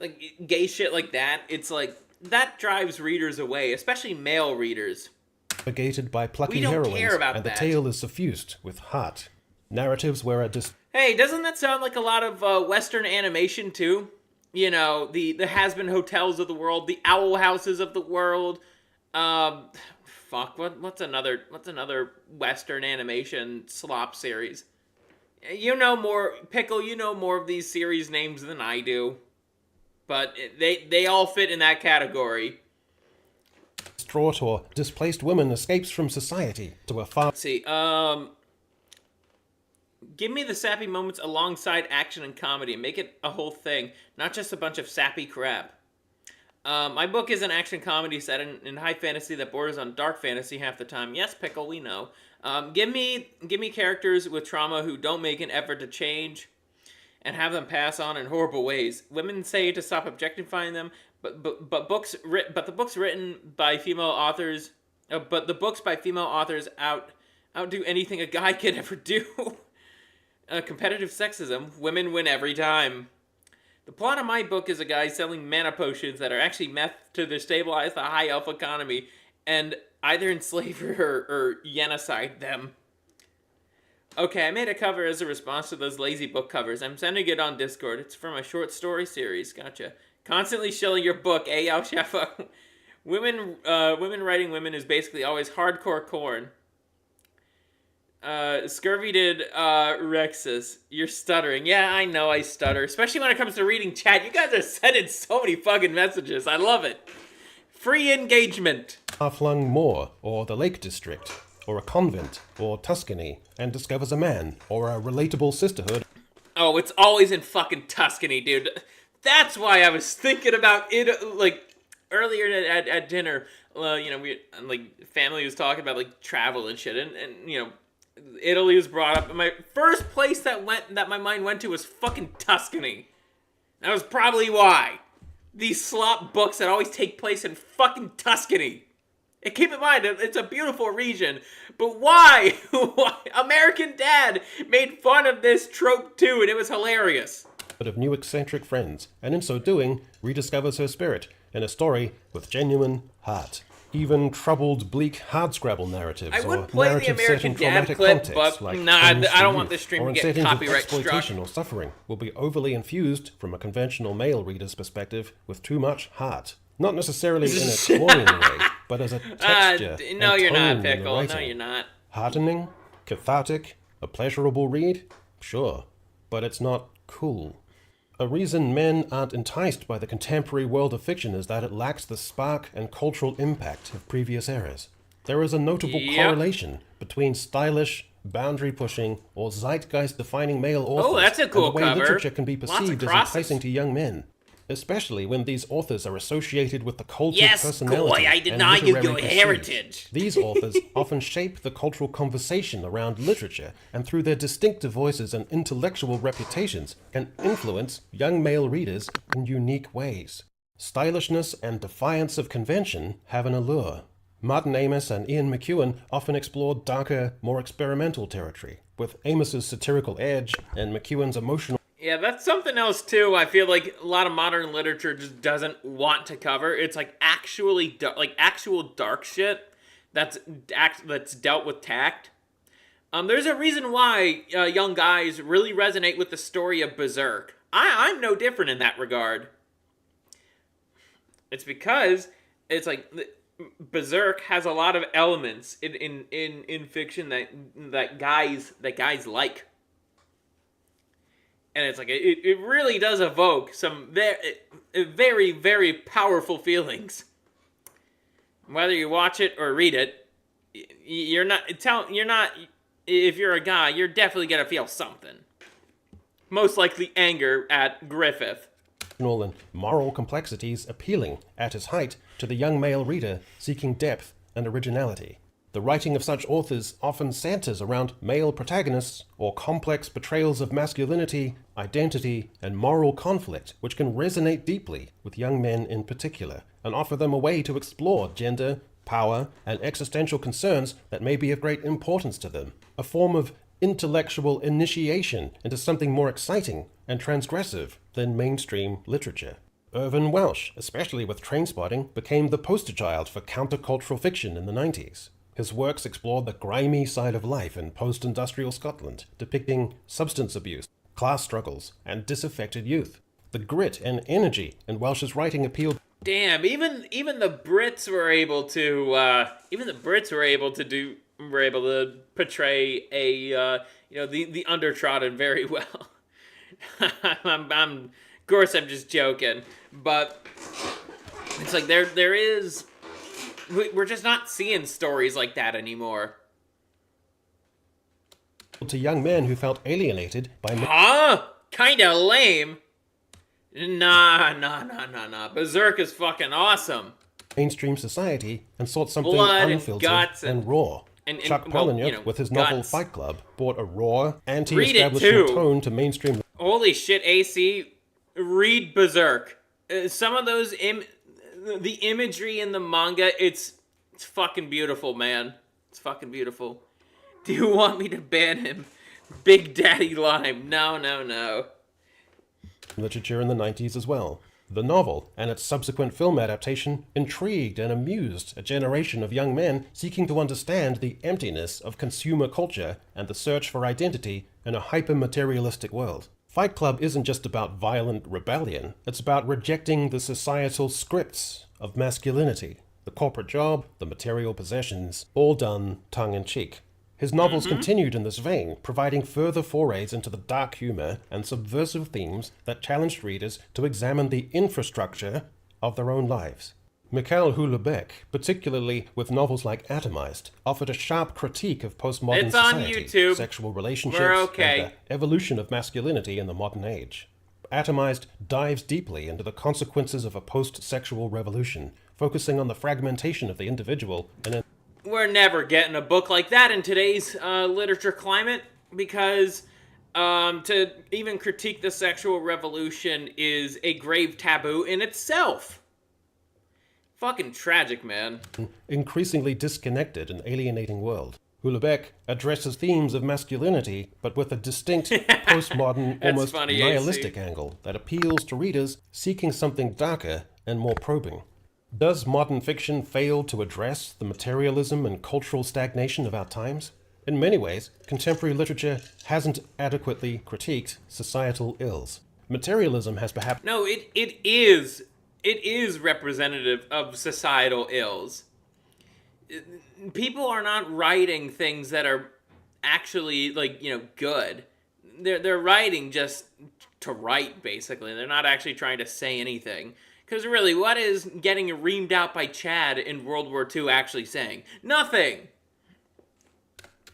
S1: like gay shit like that, it's like, that drives readers away, especially male readers.
S2: Navigated by plucky
S1: We don't
S2: heroines,
S1: care about
S2: and
S1: that.
S2: the tale is suffused with heart. Narratives where a
S1: Hey, doesn't that sound like a lot of Western animation too? The has-been hotels of the world, the owl houses of the world. What's another Western animation slop series? You know more, Pickle, you know more of these series names than I do. But they all fit in that category.
S2: distraught or displaced woman escapes from society to a far...
S1: Let's see, give me the sappy moments alongside action and comedy and make it a whole thing, not just a bunch of sappy crap. My book is an action comedy set in high fantasy that borders on dark fantasy half the time. Yes, Pickle, we know. Give me characters with trauma who don't make an effort to change and have them pass on in horrible ways. Women say to stop objectifying them, but the books written by female authors, outdo anything a guy could ever do. Competitive sexism, women win every time. The plot of my book is a guy selling mana potions that are actually meth to destabilize the high elf economy and either enslave or genocide them. Okay, I made a cover as a response to those lazy book covers. I'm sending it on Discord. It's from a short story series. Gotcha. Constantly shilling your book, Al Shafa. Women writing women is basically always hardcore corn. Scurvy did Rexus. You're stuttering. Yeah, I know I stutter. Especially when it comes to reading chat. You guys are sending so many fucking messages. I love it. Free engagement.
S2: Far-flung moor, or the Lake District, or a convent, or Tuscany, and discovers a man, or a relatable sisterhood.
S1: Oh, it's always in fucking Tuscany, dude. That's why I was thinking about it, like, earlier at dinner. We, like, family was talking about, like, travel and shit, and Italy was brought up, and my first place that my mind went to was fucking Tuscany. That was probably why. these slop books that always take place in fucking Tuscany. And keep in mind, it's a beautiful region, but why? Why? American Dad made fun of this trope too, and it was hilarious.
S2: Of new eccentric friends, and in so doing, rediscovers her spirit in a story with genuine heart. Even troubled, bleak hardscrabble narratives
S1: I would
S2: or
S1: play the
S2: narratives set in
S1: American Dad
S2: traumatic
S1: clip,
S2: contexts
S1: but
S2: like
S1: nah,
S2: Homes
S1: I
S2: for
S1: don't want
S2: Youth,
S1: this stream
S2: or
S1: to
S2: in
S1: get
S2: settings of
S1: copyright struck.
S2: exploitation or suffering will be overly infused from a conventional male reader's perspective with too much heart. Not necessarily in a cloying way, but as a texture
S1: no,
S2: and
S1: you're
S2: tone
S1: not,
S2: in the
S1: Pickle. No,
S2: writing.
S1: you're not.
S2: Heartening, cathartic, a pleasurable read? Sure, but it's not cool. A reason men aren't enticed by the contemporary world of fiction is that it lacks the spark and cultural impact of previous eras. There is a notable correlation between stylish, boundary-pushing, or zeitgeist-defining male authors
S1: that's a cool
S2: and the way
S1: cover.
S2: literature can be
S1: Lots of
S2: perceived as
S1: crosses.
S2: enticing to young men, especially when these authors are associated with the cultural
S1: Yes,
S2: personality
S1: Goy, I
S2: and
S1: deny you
S2: literary
S1: your
S2: prestige.
S1: heritage.
S2: These authors often shape the cultural conversation around literature, and through their distinctive voices and intellectual reputations, can influence young male readers in unique ways. Stylishness and defiance of convention have an allure. Martin Amis and Ian McEwan often explored darker, more experimental territory, with Amis's satirical edge and McEwan's emotional.
S1: Yeah, that's something else too. I feel like a lot of modern literature just doesn't want to cover. It's like actually actual dark shit that's dealt with tact. There's a reason why young guys really resonate with the story of Berserk. I'm no different in that regard. It's because it's like Berserk has a lot of elements in fiction that guys like. And it's like, it really does evoke some very, very powerful feelings. Whether you watch it or read it, if you're a guy, you're definitely gonna feel something. Most likely anger at Griffith.
S2: And moral complexities appealing at its height to the young male reader seeking depth and originality. The writing of such authors often centers around male protagonists or complex portrayals of masculinity, identity, and moral conflict, which can resonate deeply with young men in particular, and offer them a way to explore gender, power, and existential concerns that may be of great importance to them. A form of intellectual initiation into something more exciting and transgressive than mainstream literature. Irvin Welsh, especially with Trainspotting, became the poster child for countercultural fiction in the 90s. His works explored the grimy side of life in post-industrial Scotland, depicting substance abuse, class struggles, and disaffected youth. The grit and energy in Welsh's writing appealed.
S1: Damn, even the Brits were able to portray a the undertrodden very well. Of course I'm just joking, but it's like there is. We're just not seeing stories like that anymore.
S2: To young men who felt alienated by.
S1: Kinda lame. Nah. Berserk is fucking awesome.
S2: Mainstream society and sought something
S1: Blood
S2: unfiltered
S1: and guts
S2: and raw. Chuck Palahniuk, with his novel
S1: guts.
S2: Fight Club, brought a raw, anti-establishment
S1: Read it too.
S2: tone to mainstream.
S1: Holy shit, AC. Read Berserk. Some of those the imagery in the manga, it's fucking beautiful, man. It's fucking beautiful. Do you want me to ban him? Big Daddy Lime. No.
S2: Literature in the 90s as well. The novel and its subsequent film adaptation intrigued and amused a generation of young men seeking to understand the emptiness of consumer culture and the search for identity in a hyper-materialistic world. Fight Club isn't just about violent rebellion, it's about rejecting the societal scripts of masculinity, the corporate job, the material possessions, all done tongue-in-cheek. His novels continued in this vein, providing further forays into the dark humor and subversive themes that challenged readers to examine the infrastructure of their own lives. Mikhail Houellebecq, particularly with novels like Atomized, offered a sharp critique of postmodern
S1: It's on
S2: society,
S1: YouTube.
S2: sexual relationships,
S1: We're okay.
S2: and the evolution of masculinity in the modern age. Atomized dives deeply into the consequences of a post-sexual revolution, focusing on the fragmentation of the individual and
S1: We're never getting a book like that in today's literature climate because To even critique the sexual revolution is a grave taboo in itself. Fucking tragic, man.
S2: Increasingly disconnected and alienating world. Houellebecq addresses themes of masculinity, but with a distinct, postmodern, almost
S1: funny,
S2: nihilistic
S1: AC.
S2: angle that appeals to readers seeking something darker and more probing. Does modern fiction fail to address the materialism and cultural stagnation of our times? In many ways, contemporary literature hasn't adequately critiqued societal ills. Materialism has perhaps...
S1: No, it is representative of societal ills. People are not writing things that are actually, like, you know, good. They're writing just to write, basically. They're not actually trying to say anything. Because really, what is getting reamed out by Chad in World War II actually saying? Nothing!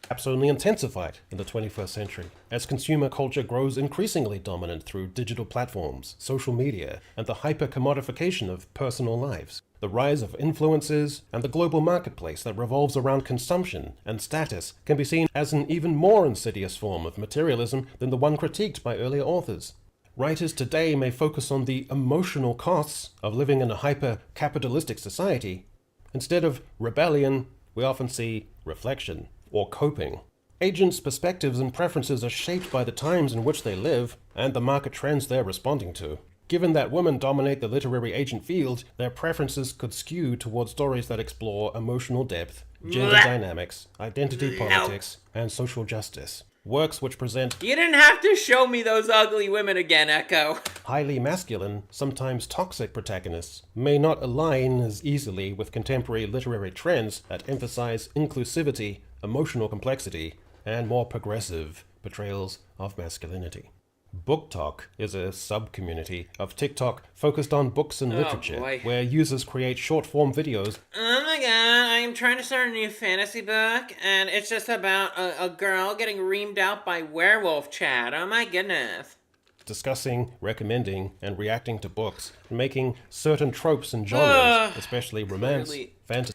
S2: perhaps only intensified in the 21st century, as consumer culture grows increasingly dominant through digital platforms, social media, and the hyper-commodification of personal lives. The rise of influences and the global marketplace that revolves around consumption and status can be seen as an even more insidious form of materialism than the one critiqued by earlier authors. Writers today may focus on the emotional costs of living in a hyper-capitalistic society. Instead of rebellion, we often see reflection or coping. Agents' perspectives and preferences are shaped by the times in which they live and the market trends they're responding to. Given that women dominate the literary agent field, their preferences could skew towards stories that explore emotional depth, gender dynamics, identity politics, and social justice. Works which present
S1: You didn't have to show me those ugly women again, Echo.
S2: highly masculine, sometimes toxic protagonists may not align as easily with contemporary literary trends that emphasize inclusivity, emotional complexity, and more progressive portrayals of masculinity. Book Talk is a sub-community of TikTok focused on books and literature,
S1: boy.
S2: where users create short-form videos
S1: Oh my god, I'm trying to start a new fantasy book, and it's just about a girl getting reamed out by werewolf Chad. Oh my goodness.
S2: discussing, recommending, and reacting to books, and making certain tropes and genres, especially romance,
S1: Clearly.
S2: fantasy,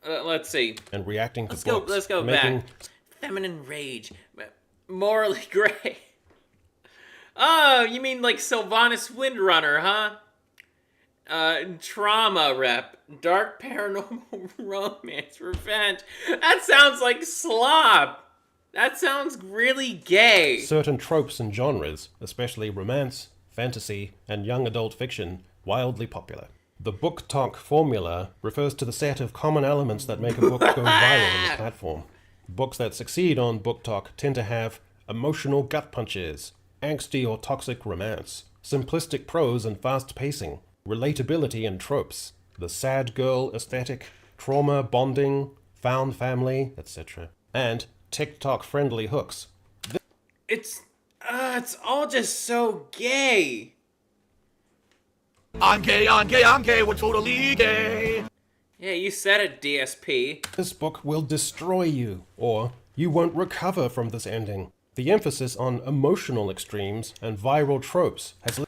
S1: Let's see.
S2: and reacting to
S1: Let's
S2: books.
S1: go
S2: making
S1: back. Feminine rage. Morally gray. Oh, you mean like Sylvanas Windrunner, huh? Trauma rep. Dark paranormal romance. Revenge. That sounds like slop. That sounds really gay.
S2: certain tropes and genres, especially romance, fantasy, and young adult fiction, wildly popular. The Book Talk formula refers to the set of common elements that make a book go viral on the platform. Books that succeed on Book Talk tend to have emotional gut punches, angsty or toxic romance, simplistic prose and fast pacing, relatability and tropes, the sad girl aesthetic, trauma bonding, found family, etc., and TikTok-friendly hooks.
S1: It's all just so gay.
S5: I'm gay, we're totally gay.
S1: Yeah, you said it, DSP.
S2: This book will destroy you, or you won't recover from this ending. The emphasis on emotional extremes and viral tropes has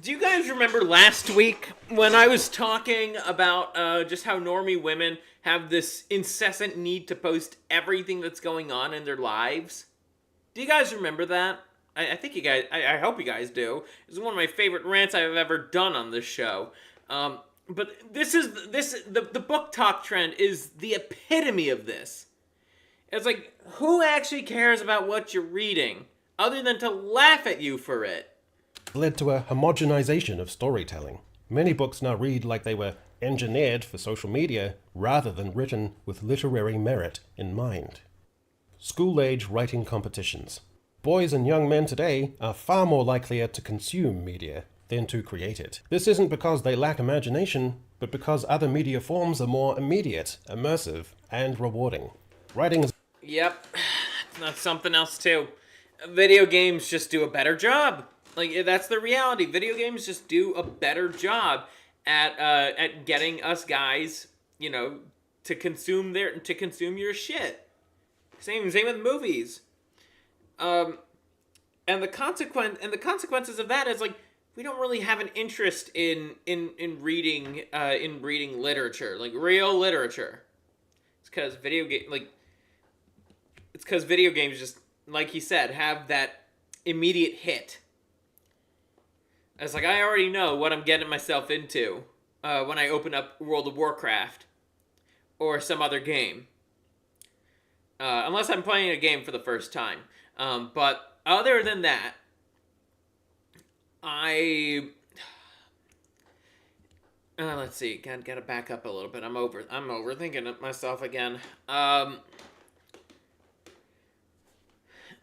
S1: Do you guys remember last week when I was talking about just how normie women have this incessant need to post everything that's going on in their lives? Do you guys remember that? I think you guys, I hope you guys do. It's one of my favorite rants I've ever done on this show. But the book talk trend is the epitome of this. It's like, who actually cares about what you're reading, other than to laugh at you for it?
S2: led to a homogenization of storytelling. Many books now read like they were engineered for social media rather than written with literary merit in mind. School-age writing competitions. Boys and young men today are far more likelier to consume media than to create it. This isn't because they lack imagination, but because other media forms are more immediate, immersive, and rewarding. Writing is
S1: Yep, that's something else too. Video games just do a better job. Like, that's the reality. Video games just do a better job at getting us guys, you know, to consume your shit. Same with movies. And the consequences of that is, like, we don't really have an interest in reading literature, like real literature. It's because video games just, like he said, have that immediate hit. It's like, I already know what I'm getting myself into when I open up World of Warcraft or some other game. Unless I'm playing a game for the first time. But other than that, let's see. Gotta back up a little bit. I'm overthinking it myself again.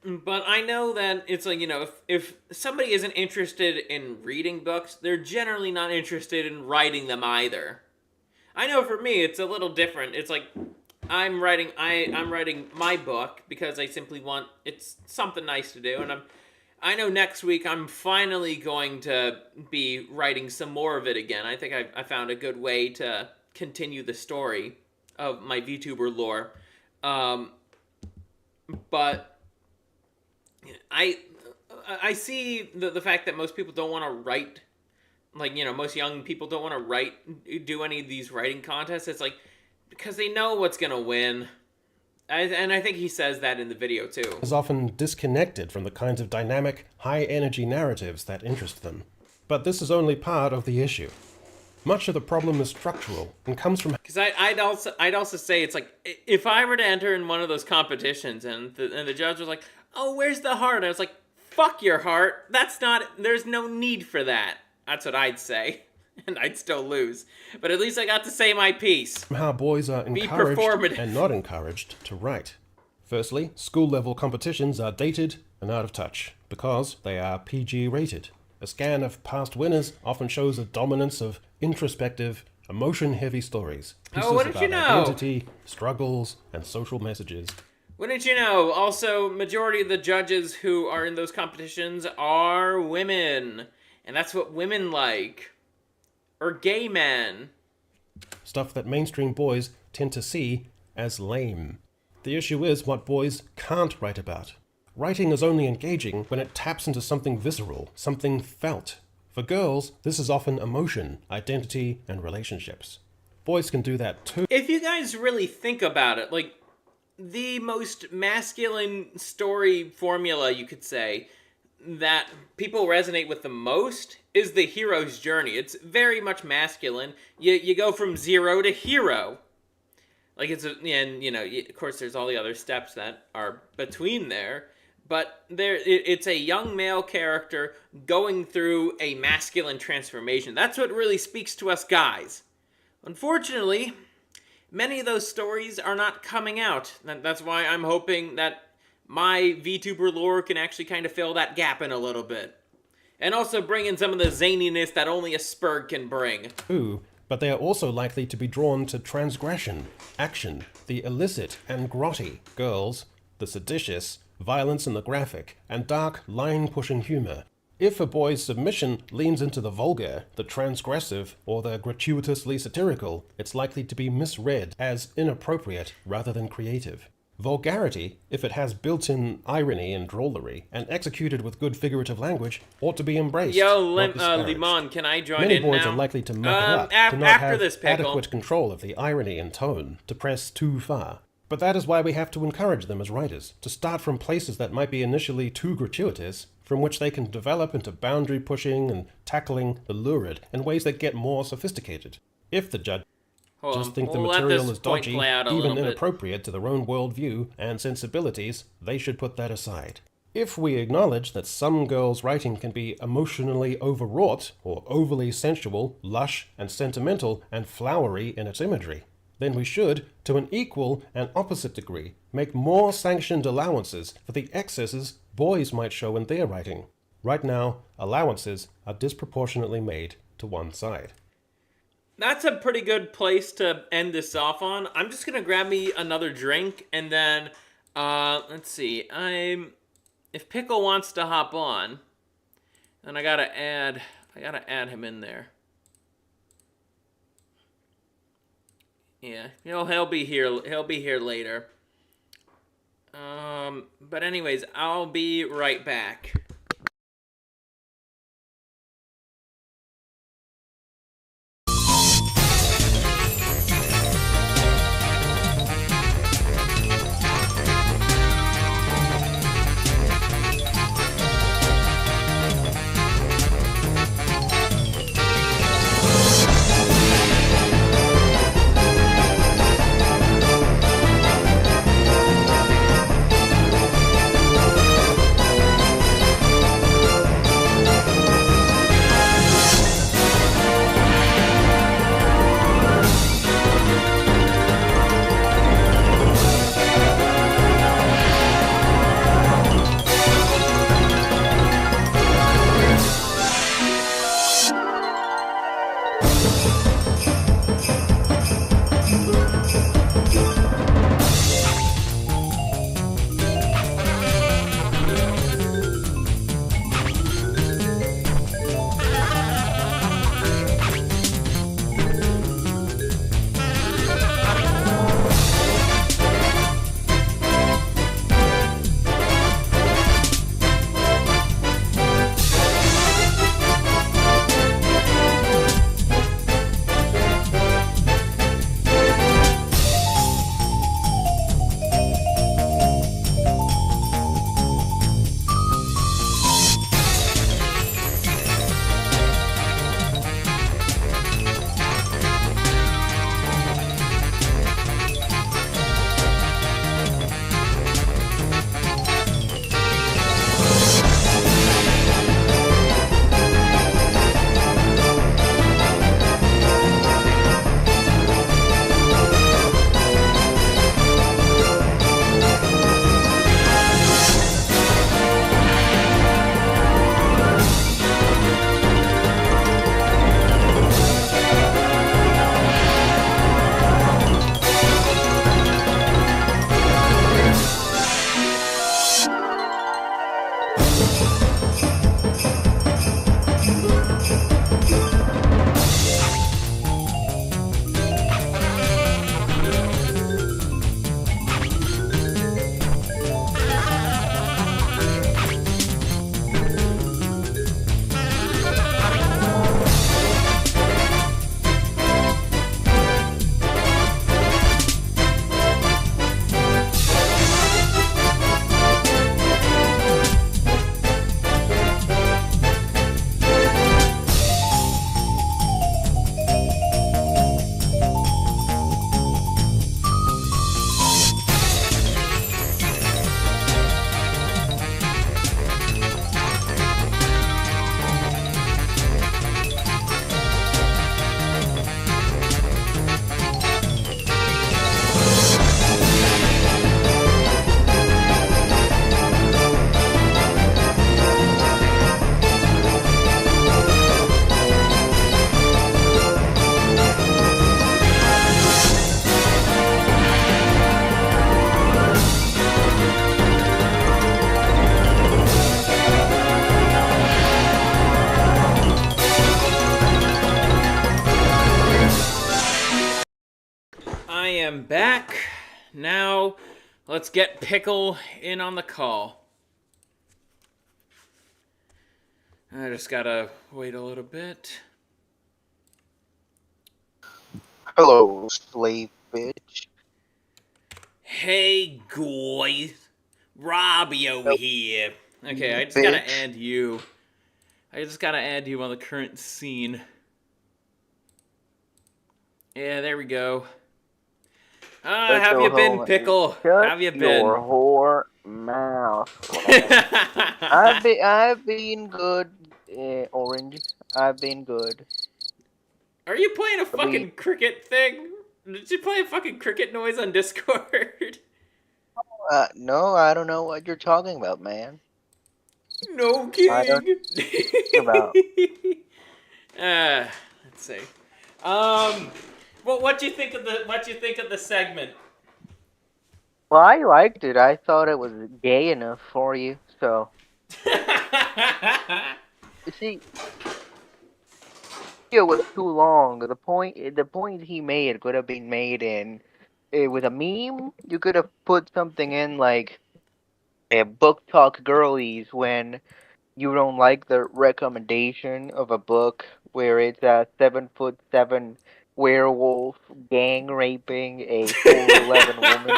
S1: But I know that it's like, if somebody isn't interested in reading books, they're generally not interested in writing them either. I know for me, it's a little different. It's like, I'm writing my book because I simply want, it's something nice to do, and I know next week I'm finally going to be writing some more of it again. I think I found a good way to continue the story of my VTuber lore. But I see the fact that most people don't want to write, like, most young people don't want to do any of these writing contests. It's like, because they know what's going to win. And I think he says that in the video too.
S2: Is often disconnected from the kinds of dynamic, high-energy narratives that interest them. But this is only part of the issue. Much of the problem is structural and comes from...
S1: Because I'd also say, it's like, if I were to enter in one of those competitions and the judge was like, oh, where's the heart? I was like, fuck your heart. There's no need for that. That's what I'd say. And I'd still lose. But at least I got to say my piece.
S2: How boys are encouraged and not encouraged to write. Firstly, school-level competitions are dated and out of touch because they are PG rated. A scan of past winners often shows a dominance of introspective, emotion-heavy stories. Pieces
S1: wouldn't you know?
S2: Identity, struggles, and social messages.
S1: Wouldn't you know? Also, majority of the judges who are in those competitions are women. And that's what women like. Or gay men.
S2: Stuff that mainstream boys tend to see as lame. The issue is what boys can't write about. Writing is only engaging when it taps into something visceral, something felt. For girls, this is often emotion, identity, and relationships. Boys can do that too.
S1: If you guys really think about it, like, the most masculine story formula, you could say, that people resonate with the most is the hero's journey. It's very much masculine. You go from zero to hero. Like, of course there's all the other steps that are between there, but it's a young male character going through a masculine transformation. That's what really speaks to us guys. Unfortunately, many of those stories are not coming out. That's why I'm hoping that my VTuber lore can actually kind of fill that gap in a little bit. And also bring in some of the zaniness that only a Spurg can bring.
S2: Ooh, but they are also likely to be drawn to transgression, action, the illicit and grotty, girls, the seditious, violence in the graphic, and dark, line-pushing humor. If a boy's submission leans into the vulgar, the transgressive, or the gratuitously satirical, it's likely to be misread as inappropriate rather than creative. Vulgarity, if it has built-in irony and drollery, and executed with good figurative language, ought to be embraced.
S1: Yo, Limon, can I join
S2: Many
S1: in
S2: boys
S1: now?
S2: are likely to muck it up, to not have
S1: this, Pickle.
S2: adequate control of the irony and tone, to press too far. But that is why we have to encourage them as writers, to start from places that might be initially too gratuitous, from which they can develop into boundary pushing and tackling the lurid in ways that get more sophisticated. If the judge think the material is dodgy, even inappropriate to their own worldview and sensibilities, they should put that aside. If we acknowledge that some girls' writing can be emotionally overwrought or overly sensual, lush and sentimental and flowery in its imagery, then we should, to an equal and opposite degree, make more sanctioned allowances for the excesses boys might show in their writing. Right now, allowances are disproportionately made to one side.
S1: That's a pretty good place to end this off on. I'm just gonna grab me another drink and then, let's see. If Pickle wants to hop on, then I gotta add him in there. Yeah, he'll be here. He'll be here later. But anyways, I'll be right back. am back. Now, let's get Pickle in on the call. I just gotta wait a little bit.
S6: Hello, slave bitch.
S1: Hey, guys. Robbie over here. Okay, I just gotta add you. I just gotta add you on the current scene. Yeah, there we go. How have you been, Pickle? How have you been?
S6: Your whore mouth. I've been good, Orange. I've been good.
S1: Are you playing a fucking cricket thing? Did you play a fucking cricket noise on Discord?
S6: No, I don't know what you're talking about, man.
S1: No king.
S6: I don't about.
S1: Let's see. Well, what do you think of the segment?
S6: Well, I liked it. I thought it was gay enough for you, so. You see, it was too long. The point he made could have been made in with a meme. You could have put something in like a book talk girlies when you don't like the recommendation of a book where it's a 7'7" werewolf gang raping a 4'11" woman.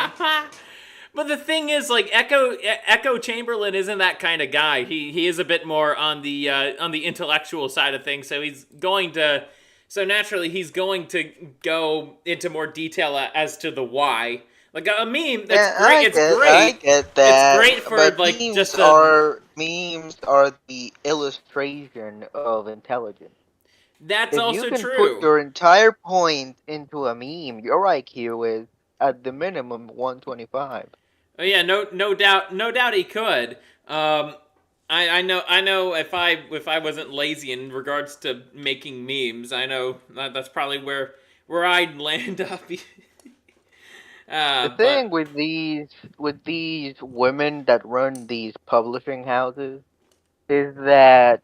S1: But the thing is, like, Echo Chamberlain isn't that kind of guy. He is a bit more on the intellectual side of things. So naturally he's going to go into more detail as to the why. Like a meme, that's great. It's great.
S6: I get that.
S1: It's great for
S6: but
S1: like
S6: memes
S1: just
S6: memes are the illustration of intelligence.
S1: That's
S6: if
S1: also
S6: you can
S1: true.
S6: Put your entire point into a meme, your IQ is at the minimum 125.
S1: Oh yeah, no doubt he could. I know if I wasn't lazy in regards to making memes, I know that's probably where I'd land up.
S6: The thing with these women that run these publishing houses is that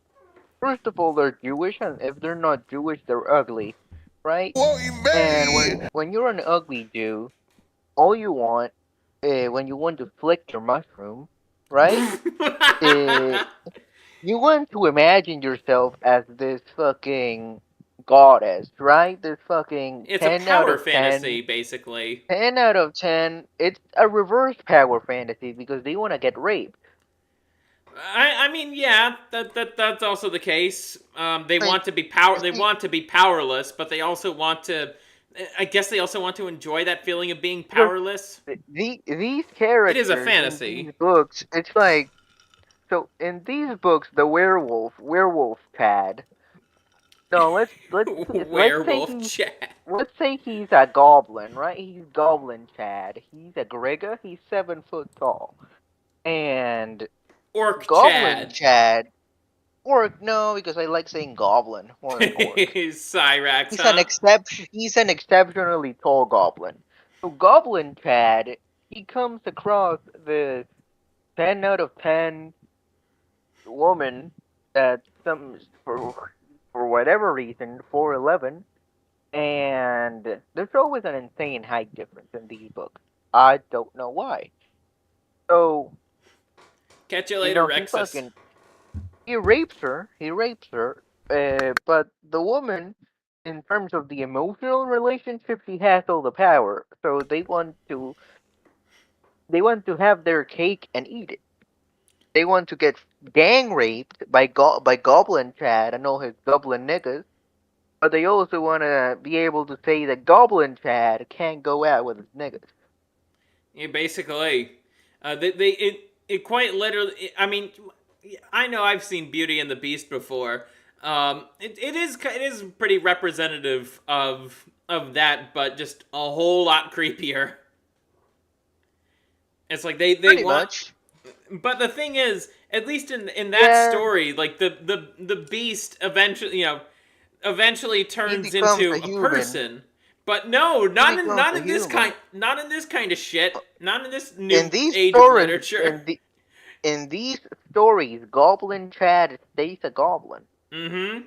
S6: first of all they're Jewish, and if they're not Jewish, they're ugly, right? And when you're an ugly Jew, all you want when you want to flick your mushroom, right? You want to imagine yourself as this fucking goddess, right? This fucking
S1: it's
S6: 10
S1: a power
S6: out of 10,
S1: fantasy, basically.
S6: 10 out of 10. It's a reverse power fantasy because they want to get raped.
S1: I mean, yeah, that's also the case. They want to be powerless, but they also want to. I guess they also want to enjoy that feeling of being powerless.
S6: These characters.
S1: It is a fantasy.
S6: In these books, it's like. So in these books, the werewolf Chad. No, let's say he's a goblin, right? He's Goblin Chad. He's a Grigga. He's 7 foot tall, and
S1: Orc
S6: Goblin Chad. Orc, no, because I like saying goblin more than orc.
S1: Cyrax,
S6: He's an exceptionally tall goblin. So Goblin Chad, he comes across the 10 out of 10 woman that for whatever reason 4'11", and there's always an insane height difference in these books. I don't know why. So
S1: catch you later, Rexus.
S6: He rapes her, but the woman, in terms of the emotional relationship, she has all the power. So they want to have their cake and eat it. They want to get gang raped by Goblin Chad and all his goblin niggas, but they also want to be able to say that Goblin Chad can't go out with his niggas.
S1: Yeah, basically, it quite literally. I mean, I know I've seen Beauty and the Beast before. It is pretty representative of that, but just a whole lot creepier. It's like they
S6: pretty
S1: want.
S6: Much.
S1: But the thing is, at least in that story, like the Beast eventually turns into a person. But no, not in this kind of shit. Not in this new age of literature.
S6: In these stories, Goblin Chad stays a goblin.
S1: Mm-hmm.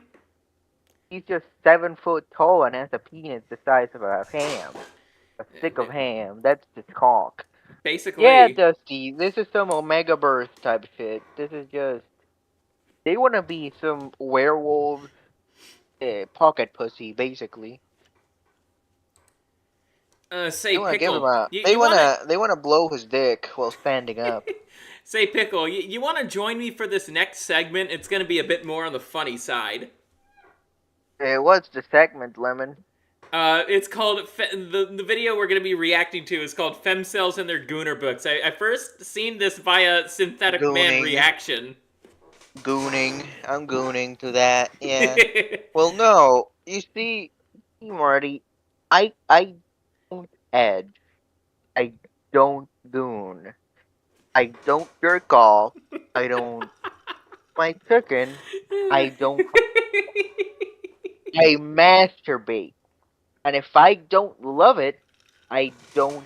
S6: He's just 7 foot tall and has a penis the size of a ham. A stick of ham. That's just cock.
S1: Basically.
S6: Yeah, Dusty. This is some Omega Burst type shit. This is just. They want to be some werewolf pocket pussy, basically.
S1: Say
S6: They want to give him
S1: Pickle.
S6: a.
S1: You,
S6: They
S1: you wanna
S6: want to blow his dick while standing up.
S1: say Pickle. You want to join me for this next segment? It's gonna be a bit more on the funny side.
S6: What's the segment, Lemon?
S1: It's called the video we're gonna be reacting to is called Femcells and Their Gooner Books. I first seen this via Synthetic Man
S6: Gooning.
S1: Reaction.
S6: Gooning. I'm gooning to that. Yeah. Well, no. You see, Marty, I don't edge. I don't goon. I don't jerk off. I don't my chicken. I don't. I masturbate. And if I don't love it, I don't.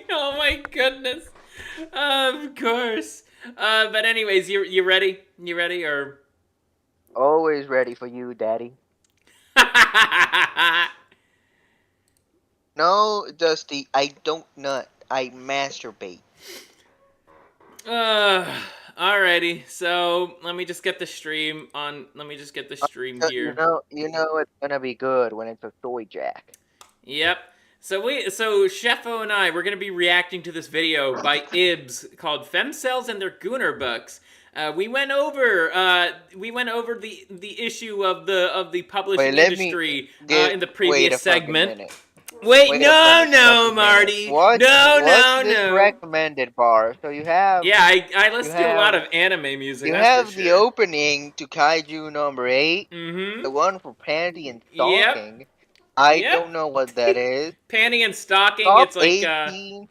S1: Oh my goodness. Of course. But anyways, you ready? You ready or?
S6: Always ready for you, Daddy. No, Dusty, I don't nut. I masturbate.
S1: Alrighty. So let me just get the stream on. Let me just get the stream here.
S6: You know it's gonna be good when it's a soy jack.
S1: Yep. So Sheffo and I, we're gonna be reacting to this video by Ibs called Femcells and Their Gooner Books. We went over the issue of the publishing industry in the previous segment. Wait, no, Marty.
S6: What's
S1: No.
S6: this recommended bar? So you have.
S1: Yeah, I listen to a lot of anime music.
S6: You
S1: that's
S6: have
S1: for
S6: the
S1: sure.
S6: opening to Kaiju number 8.
S1: Mm-hmm.
S6: The one for Panty and
S1: Yep.
S6: Stalking. I don't know what that is.
S1: Panty and Stocking.
S6: Top
S1: It's like
S6: 18.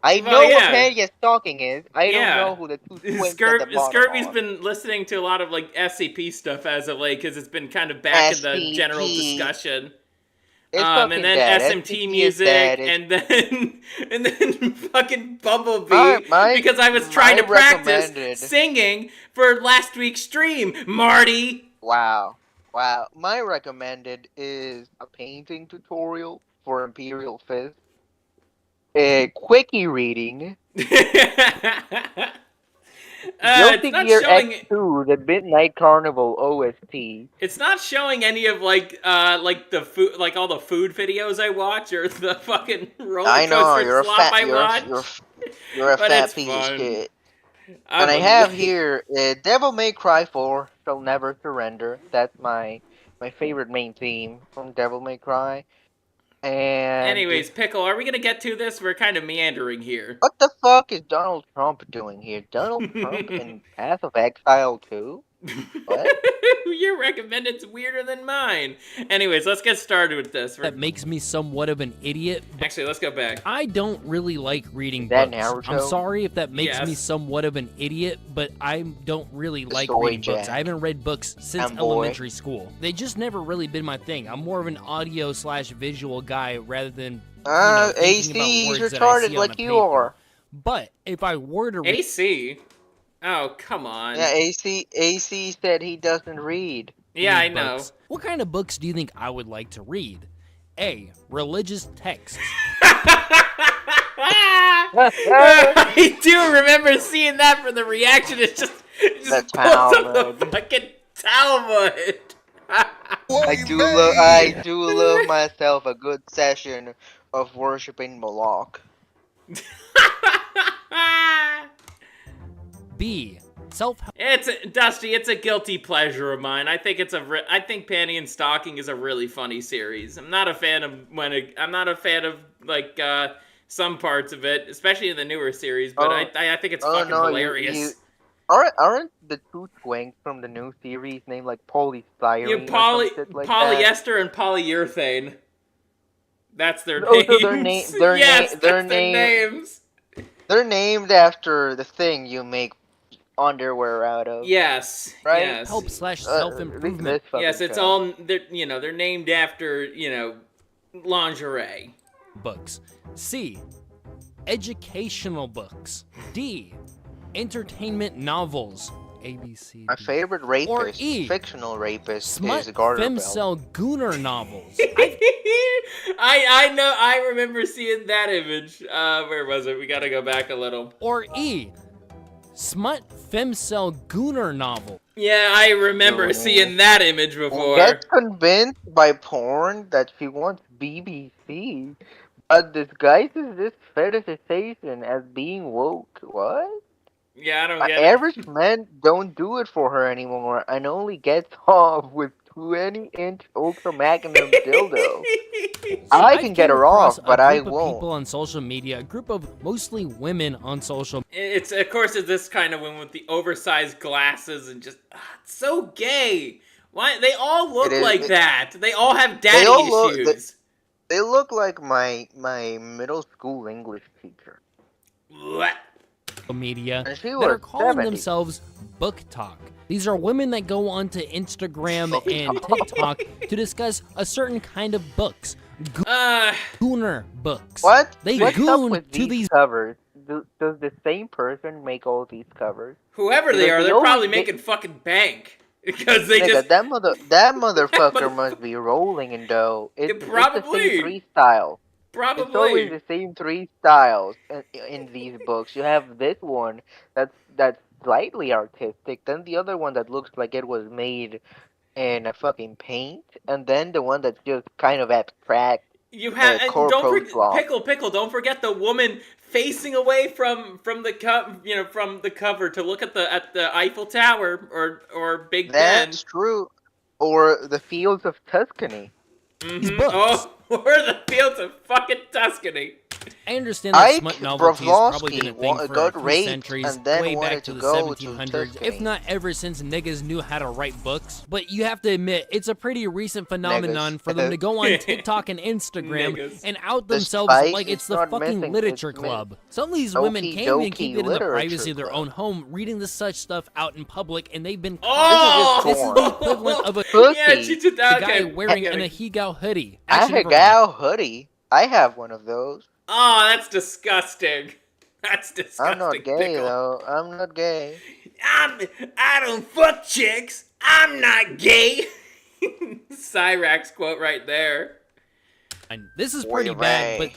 S6: I
S1: well,
S6: know what
S1: yeah.
S6: Panty and Stalking is. I
S1: Yeah.
S6: don't know who the two twins at the bottom
S1: Scurvy's
S6: are.
S1: been listening to a lot of like SCP stuff as of late because it's been kind of back in the general
S6: SCP.
S1: discussion.
S6: It's
S1: And
S6: fucking
S1: then
S6: dead.
S1: SMT
S6: SCP is
S1: music,
S6: dead.
S1: and then fucking Bumblebee because I was trying to practice
S6: recommended-
S1: singing for last week's stream, Marty.
S6: Wow. My recommended is a painting tutorial for Imperial Fist. A quickie reading.
S1: It's
S6: Guilty
S1: not
S6: Gear
S1: showing.
S6: X2, the Midnight Carnival OST.
S1: It's not showing any of like the food, like all the food videos I watch or the fucking roller
S6: I know,
S1: coaster
S6: you're a
S1: slop I watch.
S6: you're a
S1: But
S6: fat
S1: it's
S6: piece
S1: fun.
S6: of shit.
S1: I'm
S6: And I
S1: a-
S6: have here Devil May Cry 4, Shall Never Surrender. That's my favorite main theme from Devil May Cry. And
S1: Anyways, Pickle, are we gonna get to this? We're kind of meandering here.
S6: what the fuck is Donald Trump doing here? Donald Trump in Path of Exile 2? What?
S1: Your recommended's weirder than mine. Anyways, let's get started with this.
S4: That makes me somewhat of an idiot.
S1: Actually, let's go back.
S4: I don't really like reading
S6: That
S4: books.
S6: Naruto?
S4: I'm sorry if that makes me
S1: Yes.
S4: somewhat of an idiot, but I don't really like
S6: Soy
S4: reading books.
S6: Jack.
S4: I haven't read books since
S6: Boy.
S4: elementary school. They just never really been my thing. I'm more of an audio/visual guy rather than thinking
S6: AC,
S4: about
S6: he's
S4: words that I
S6: retarded
S4: see on
S6: like
S4: a
S6: you
S4: paper.
S6: are.
S4: But if I were to read
S1: AC. Oh, come on.
S6: Yeah, AC said he doesn't read.
S1: Yeah, I know.
S4: books, what kind of books do you think I would like to read? A. Religious texts.
S1: I do remember seeing that for the reaction. It's just
S6: The
S1: pulls up the
S6: Talmud.
S1: fucking Talmud.
S6: I do love myself a good session of worshiping Moloch.
S4: B. Self-help.
S1: Dusty. It's a guilty pleasure of mine. I think I think Panty and Stocking is a really funny series. I'm not a fan of I'm not a fan of like some parts of it, especially in the newer series. But I think it's fucking hilarious.
S6: Aren't the two twinks from the new series named like polystyrene?
S1: Yeah,
S6: or some shit like that?
S1: polyester and polyurethane. That's their
S6: Oh,
S1: names.
S6: so their name- their
S1: yes,
S6: name- their
S1: that's their
S6: name-
S1: names.
S6: They're named after the thing you make underwear out of.
S1: Yes.
S6: Right?
S1: Yes.
S4: Self-improvement.
S1: Yes, it's all they're named after, lingerie.
S4: Books. C. Educational books. D. Entertainment novels. A, B, C,
S6: My
S4: D.
S6: favorite
S4: Or
S6: rapist,
S4: E.
S6: fictional rapist,
S4: Smut
S6: is Garter Bell.
S4: femcel gooner novels.
S1: I know. I remember seeing that image. Where was it? We gotta go back a little.
S4: Or E. Smut femcel gooner novel.
S1: Yeah, I remember seeing that image
S6: Who
S1: before.
S6: gets convinced by porn that she wants BBC, but disguises this fetishization as being woke. What?
S1: Yeah, I don't get
S6: Average men don't do it for her anymore and only gets off with 20-inch Ultra Magnum dildo.
S1: it.
S6: I can get
S4: came
S6: her
S4: across
S6: off, but
S4: a
S6: I
S4: group of
S6: won't.
S4: people on social media, a group of mostly women on social.
S1: It's of course it's this kind of one with the oversized glasses and just it's so gay. Why they all look like that? They all have daddy issues.
S6: They look like my middle school English teacher.
S1: What?
S4: Media
S6: And she
S4: that
S6: was
S4: are calling
S6: 70.
S4: themselves book talk. These are women that go onto Instagram and TikTok to discuss a certain kind of books. Gooner books.
S6: What?
S4: They
S6: What's up
S4: goon
S6: with
S4: to
S6: these
S4: these.
S6: covers? Does the same person make all these covers?
S1: Whoever they
S6: Because
S1: are,
S6: they
S1: they're
S6: always
S1: probably
S6: get-
S1: making fucking bank because they
S6: Nigga,
S1: just
S6: that motherfucker must be rolling in dough. It's the
S1: Probably.
S6: same three styles. It's always
S1: probably.
S6: the same three styles in these books. You have this one that's slightly artistic, then the other one that looks like it was made in a fucking paint, and then the one that's just kind of abstract.
S1: You have and
S6: core
S1: don't
S6: code
S1: forget
S6: flaw.
S1: pickle. Don't forget the woman facing away from the from the cover to look at the Eiffel Tower or Big Ben.
S6: That's true. Or the fields of Tuscany.
S1: Mhm.
S4: books.
S1: Oh, or the fields of fucking Tuscany.
S4: I understand that
S6: Ike
S4: smut novelty has probably been a thing
S6: Broflovsky
S4: for
S6: got
S4: a few
S6: raped
S4: centuries,
S6: and then
S4: way
S6: wanted
S4: back to
S6: to
S4: the
S6: go to
S4: 1700s, if
S6: Tuscany.
S4: not ever since niggas knew how to write books. But you have to admit, it's a pretty recent phenomenon
S6: Niggas.
S4: for them to go on TikTok and Instagram
S1: Niggas.
S4: and out
S6: The
S4: themselves
S6: spice
S4: like
S6: is
S4: it's the
S6: not
S4: fucking
S6: missing,
S4: literature
S6: it's
S4: club. Some of these women
S6: Okey
S4: can't even
S6: dokey
S4: keep it in the
S6: literature
S4: privacy of their
S6: club.
S4: own home, reading this such stuff out in public, and they've been
S1: Oh,
S6: This
S4: This
S6: is
S4: is the equivalent of a
S6: Pussy.
S1: Yeah, she did that.
S4: the guy
S1: Okay.
S4: wearing
S1: Okay.
S4: an Ahegao hoodie.
S6: I
S4: Actually,
S6: have
S4: never mind.
S6: gal hoodie. I have one of those.
S1: Oh, that's disgusting. That's disgusting.
S6: I'm not gay
S1: Pickle.
S6: though. I'm not gay.
S1: I don't fuck chicks. I'm not gay. Cyrax quote right there.
S4: And this is
S6: Boy,
S4: pretty bad,
S6: Ray.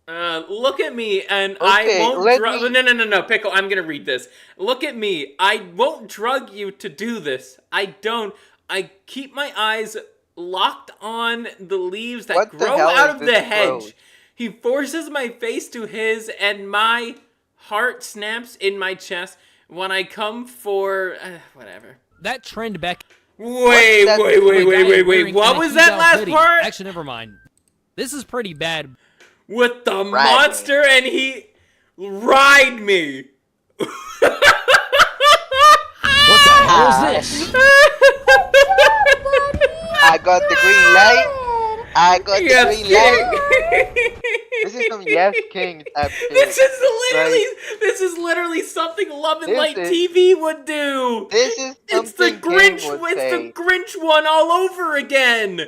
S4: but
S1: Look at me, and I
S6: Okay,
S1: won't
S6: let
S1: drug.
S6: me-
S1: No, Pickle. I'm gonna read this. Look at me. I won't drug you to do this. I don't. I keep my eyes locked on the leaves that
S6: What the
S1: grow
S6: hell
S1: out
S6: is
S1: of the
S6: this
S1: hedge.
S6: growth?
S1: He forces my face to his, and my heart snaps in my chest when I come for whatever.
S4: that trend back.
S1: Wait.
S6: that-
S4: of a guy wearing
S1: What
S4: an
S1: was that
S4: Ahegao
S1: last
S4: hoodie.
S1: part?
S4: Actually, never mind. This is pretty bad.
S1: With the
S6: Ride me.
S1: monster, and he ride me.
S4: What the hell is this?
S6: I got the green light. I got the
S1: Yes,
S6: green light.
S1: King.
S6: This is some Yes King type shit.
S1: This is literally something Love and
S6: This
S1: Light
S6: is-
S1: TV would do.
S6: This is
S1: It's the
S6: something
S1: Grinch.
S6: King would
S1: It's
S6: say.
S1: the Grinch one all over again.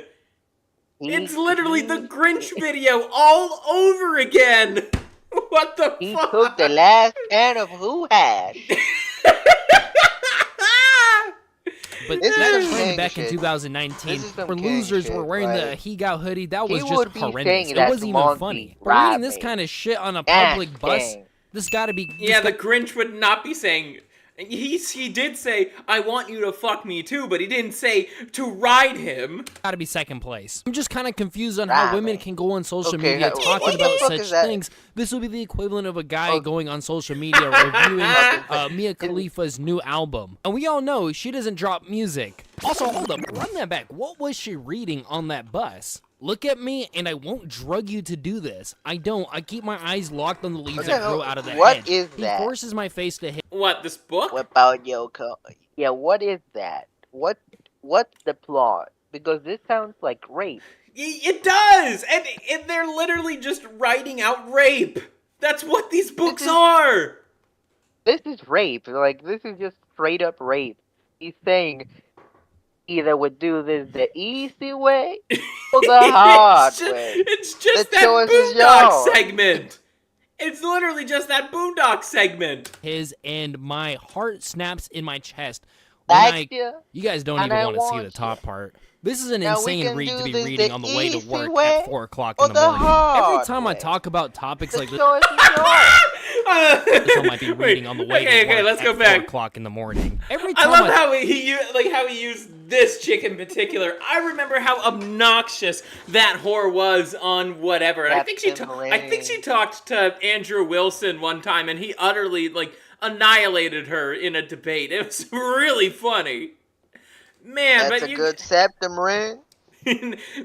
S6: He-
S1: It's literally the
S6: he-
S1: Grinch video all over again. What the
S6: He
S1: fuck?
S6: took the last can of Who Hash.
S4: But
S6: This is
S4: that
S6: some
S4: trend
S6: king
S4: back in
S6: shit.
S4: 2019,
S6: This is some
S4: where
S6: king
S4: losers
S6: shit,
S4: were wearing the
S6: like,
S4: Ahegao hoodie, that
S6: he
S4: was just
S6: would be
S4: horrendous.
S6: saying
S4: It
S6: that
S4: wasn't
S6: to
S4: even
S6: Monty,
S4: funny. But
S6: ride
S4: reading this
S6: me.
S4: kind of shit on a
S6: Yes,
S4: public bus,
S6: King.
S4: this gotta be.
S1: Yeah, the Grinch would not be saying. He did say, "I want you to fuck me too," but he didn't say to ride him.
S4: Gotta be second place. I'm just kind of confused on how
S6: Ride
S4: women
S6: me.
S4: can go on social
S6: Okay,
S4: media
S6: what
S4: talking
S6: the
S4: about
S6: fuck
S4: such
S6: is that?
S4: things. This would be the equivalent of a guy
S6: Oh.
S4: going on social media reviewing Mia Khalifa's new album. And we all know she doesn't drop music. Also, hold up, run that back. What was she reading on that bus? Look at me, and I won't drug you to do this. I don't. I keep my eyes locked on the leaves
S6: What
S4: that
S6: the hell-
S4: grow out of the
S6: what
S4: hedge.
S6: is
S4: He
S6: that?
S4: forces my face to hit.
S1: What, this book?
S6: What about Yoko? Yeah, what is that? What's the plot? Because this sounds like rape.
S1: It does, and they're literally just writing out rape. That's what these books are.
S6: This is rape. Like, this is just straight up rape. He's saying either would do this the easy way or the hard way.
S1: It's just
S6: The
S1: that
S6: choice is
S1: Boondock
S6: yours.
S1: segment. It's literally just that Boondock segment.
S4: his, and my heart snaps in my chest. When you guys don't even want to see the top part. This is an insane read to be reading on the way to work at 4 o'clock in the morning. Every time I talk about topics like this, I might be reading on the way to work
S1: let's go
S4: at
S1: back.
S4: 4 o'clock in the morning. Every
S1: I
S4: time
S1: love how he used this chick in particular. I remember how obnoxious that whore was on whatever. And I think she talked to Andrew Wilson one time, and he utterly annihilated her in a debate. It was really funny. Man,
S6: That's a good septum ring.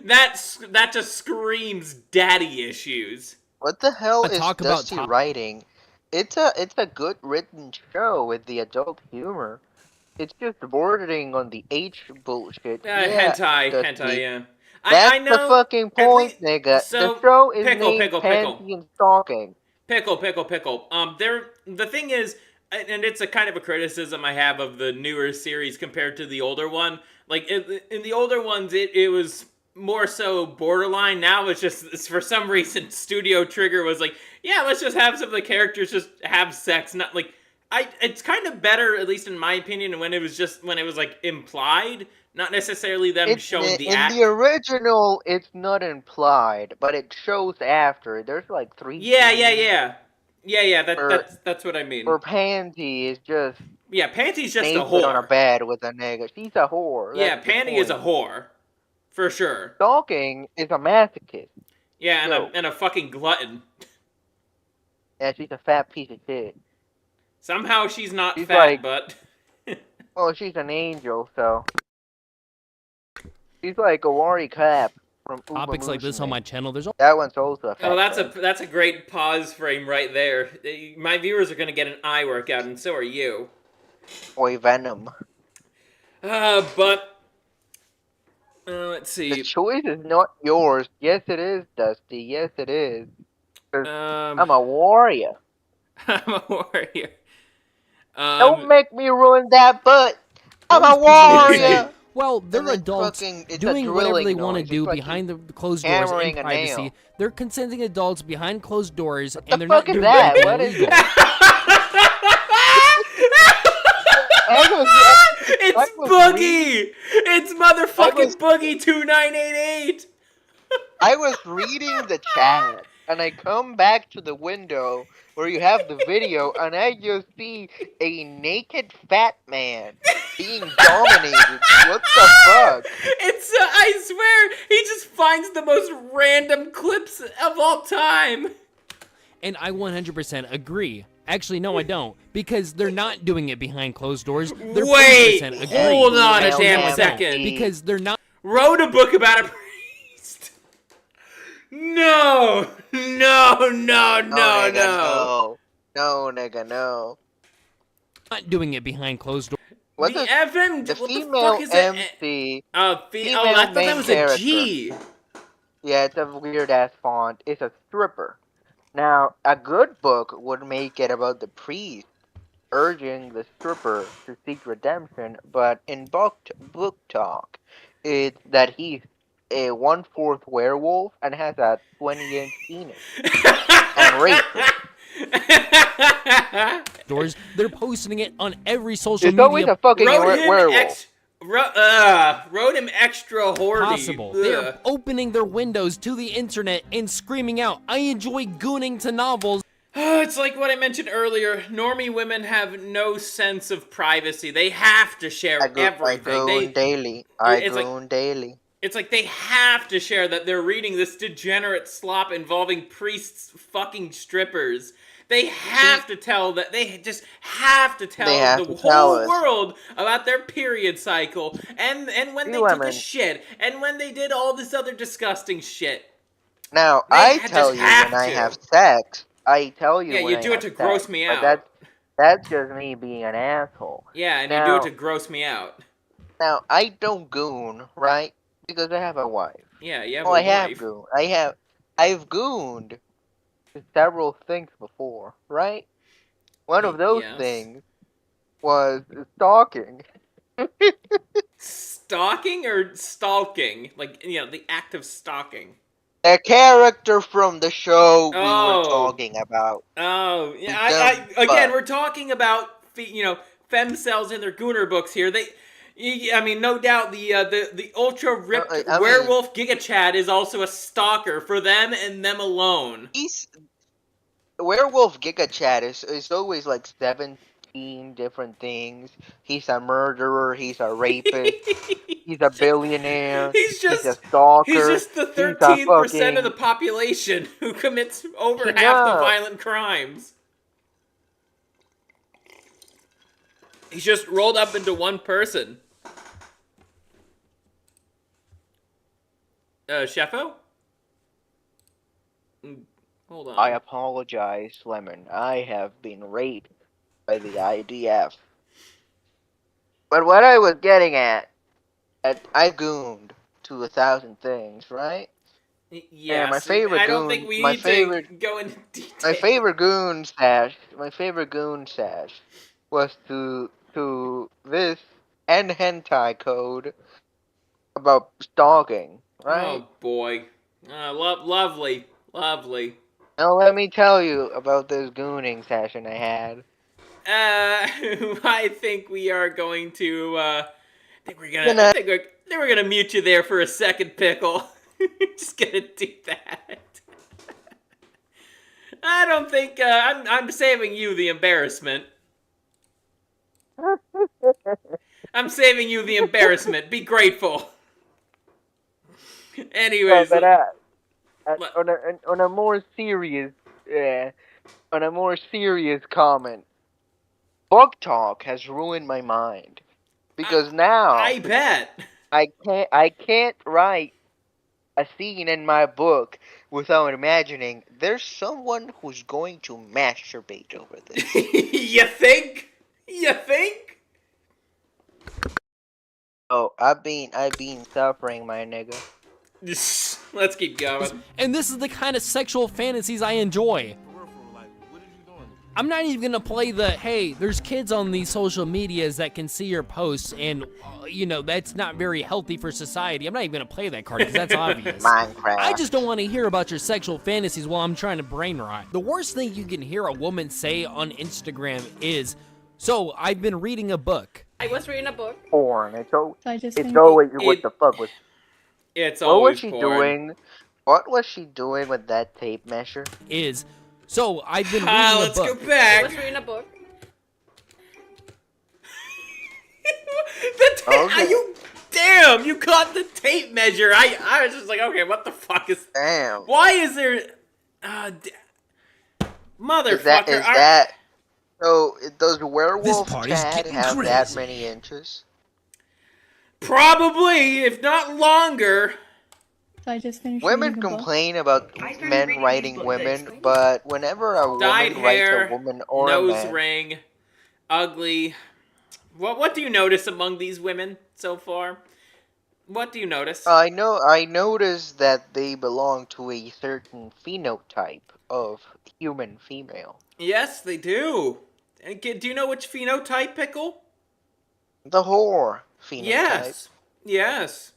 S1: that just screams daddy issues.
S6: What the hell is
S4: talk about
S6: Dusty writing? It's a good written show with the adult humor. It's just bordering on the H bullshit.
S1: Hentai, yeah.
S6: That's
S1: I know,
S6: the fucking point, nigga.
S1: So,
S6: the show is
S1: pickle,
S6: named
S1: pickle.
S6: Panty and Stalking.
S1: Pickle. The thing is, and it's a kind of a criticism I have of the newer series compared to the older one. Like, in the older ones, it was more so borderline. Now it's for some reason, Studio Trigger was like, yeah, let's just have some of the characters just have sex. Not like, it's kind of better, at least in my opinion, when it was implied, not necessarily them showing the act.
S6: In the original, it's not implied, but it shows after. There's like 3
S1: Yeah, that's what I mean.
S6: Or Panty is just...
S1: Yeah, Panty's just a
S6: naked
S1: whore.
S6: on a bed with a nigga. She's a whore.
S1: Yeah, Panty is a whore. For sure.
S6: Stalking is a masochist.
S1: Yeah, and a fucking glutton.
S6: Yeah, she's a fat piece of shit.
S1: Somehow she's not fat, but...
S6: Well, she's an angel, so... She's like a Wari Cap from Uma
S4: topics like this on my channel. There's
S6: that one's also a fat
S1: that's a great pause frame right there. My viewers are gonna get an eye workout, and so are you.
S6: Boy, Venom.
S1: But... let's see.
S6: The choice is not yours. Yes, it is, Dusty. Yes, it is. I'm a warrior.
S1: I'm a warrior.
S6: Don't make me ruin that butt. I'm a warrior.
S4: Well, they're adults doing whatever they want to do behind the closed doors in privacy. They're consenting adults behind closed doors, and they're not doing anything illegal.
S1: It's Boogie! It's motherfucking Boogie 2988!
S6: I was reading the chat, and I come back to the window where you have the video, and I just see a naked fat man being dominated. What the fuck?
S1: It's, I swear, he just finds the most random clips of all time.
S4: And I 100% agree. Actually, no, I don't. Because they're not doing it behind closed doors. They're
S1: Wait,
S4: 100% agree.
S1: hold on a damn second.
S4: Because they're not...
S1: Wrote a book about a priest. No,
S6: nigga, no.
S4: Not doing it behind closed doors.
S6: What
S1: the
S6: female
S1: fuck is
S6: MC?
S1: I thought that was a G.
S6: Yeah, it's a weird ass font. It's a stripper. Now, a good book would make it about the priest urging the stripper to seek redemption, but in book talk, it's that he's a 1/4 werewolf and has a 20-inch penis and racist.
S4: Doors. They're posting it on every social
S6: media.
S4: media.
S6: Always a fucking werewolf.
S1: Wrote him extra horny.
S4: Possible. They're opening their windows to the internet and screaming out, "I enjoy gooning to novels."
S1: It's like what I mentioned earlier. Normie women have no sense of privacy. They have to share everything.
S6: I goon daily.
S1: It's like they have to share that they're reading this degenerate slop involving priests fucking strippers. They have to tell that. They just have to tell the whole world about their period cycle and when they took a shit and when they did all this other disgusting shit.
S6: Now I tell you when I have sex. I tell you.
S1: Yeah,
S6: when
S1: you do it to gross me out.
S6: That's just me being an asshole.
S1: Yeah, and you do it to gross me out.
S6: Now I don't goon, right? Because I have a wife.
S1: Yeah, you have a wife.
S6: I've gooned several things before, right? One of those things was stalking.
S1: Stalking or stalking? Like, the act of stalking.
S6: A character from the show we were
S1: Oh.
S6: talking about.
S1: Oh, yeah.
S6: Dumb
S1: Again,
S6: fuck.
S1: we're talking about fem cells in their Gooner books here. I mean, no doubt the ultra ripped
S6: I mean,
S1: werewolf Giga Chad is also a stalker for them and them alone.
S6: he's Werewolf Giga Chad is always like 17 different things. He's a murderer. He's a rapist. He's a billionaire.
S1: He's
S6: He's a
S1: just
S6: stalker.
S1: the
S6: He's a
S1: 13% of the
S6: fucking
S1: population who commits over half the
S6: no.
S1: violent crimes. He's just rolled up into one person. Sheffo? Hold on.
S6: I apologize, Lemon. I have been raped by the IDF. But what I was getting at I gooned to 1,000 things, right?
S1: Yes.
S6: my favorite
S1: I don't
S6: goon-
S1: think we
S6: my
S1: need
S6: favorite-
S1: to go into detail.
S6: My favorite goon stash was to this and hentai code about stalking, right?
S1: Oh boy. Lovely.
S6: Now let me tell you about this gooning session I had.
S1: I think we are going to. I think we're gonna mute you there for a second, Pickle. Just gonna do that. I don't think I'm saving you the embarrassment. I'm saving you the embarrassment. Be grateful. Anyways,
S6: On a more serious comment, Bug Talk has ruined my mind because now
S1: I bet.
S6: I can't write a scene in my book without imagining there's someone who's going to masturbate over this.
S1: You think? You think?
S6: Oh, I've been suffering, my nigga.
S1: Let's keep going.
S4: And this is the kind of sexual fantasies I enjoy. I'm not even gonna play the, hey, there's kids on these social medias that can see your posts and, that's not very healthy for society. I'm not even gonna play that card because that's obvious.
S6: Minecraft.
S4: I just don't want to hear about your sexual fantasies while I'm trying to brain rot. The worst thing you can hear a woman say on Instagram is, so I've been reading a book.
S3: I was reading a book.
S6: Porn. It's
S3: It's
S6: always what the fuck was.
S1: It's
S6: What
S1: always
S6: was she
S1: porn.
S6: doing? What was she doing with that tape measure?
S4: Is, so I've been reading a
S1: Let's
S4: book.
S1: go back.
S3: I was reading a book.
S6: Okay.
S1: You caught the tape measure. I was just like, okay, what the fuck is?
S6: Damn.
S1: Why is there? Motherfucker.
S6: Is that? So does
S7: This
S6: werewolf
S7: part is
S6: Chad
S7: getting
S6: have that
S7: crazy.
S6: many inches?
S1: Probably, if not longer.
S3: So I just finished
S6: Women
S3: reading a book.
S6: complain about men writing women, but whenever a
S1: Dyed
S6: woman writes
S1: hair,
S6: a woman or a
S1: nose
S6: man,
S1: ring, ugly. What do you notice among these women so far? What do you notice?
S6: I noticed that they belong to a certain phenotype of human female.
S1: Yes, they do. And do you know which phenotype, Pickle?
S6: The whore phenotype.
S1: Yes.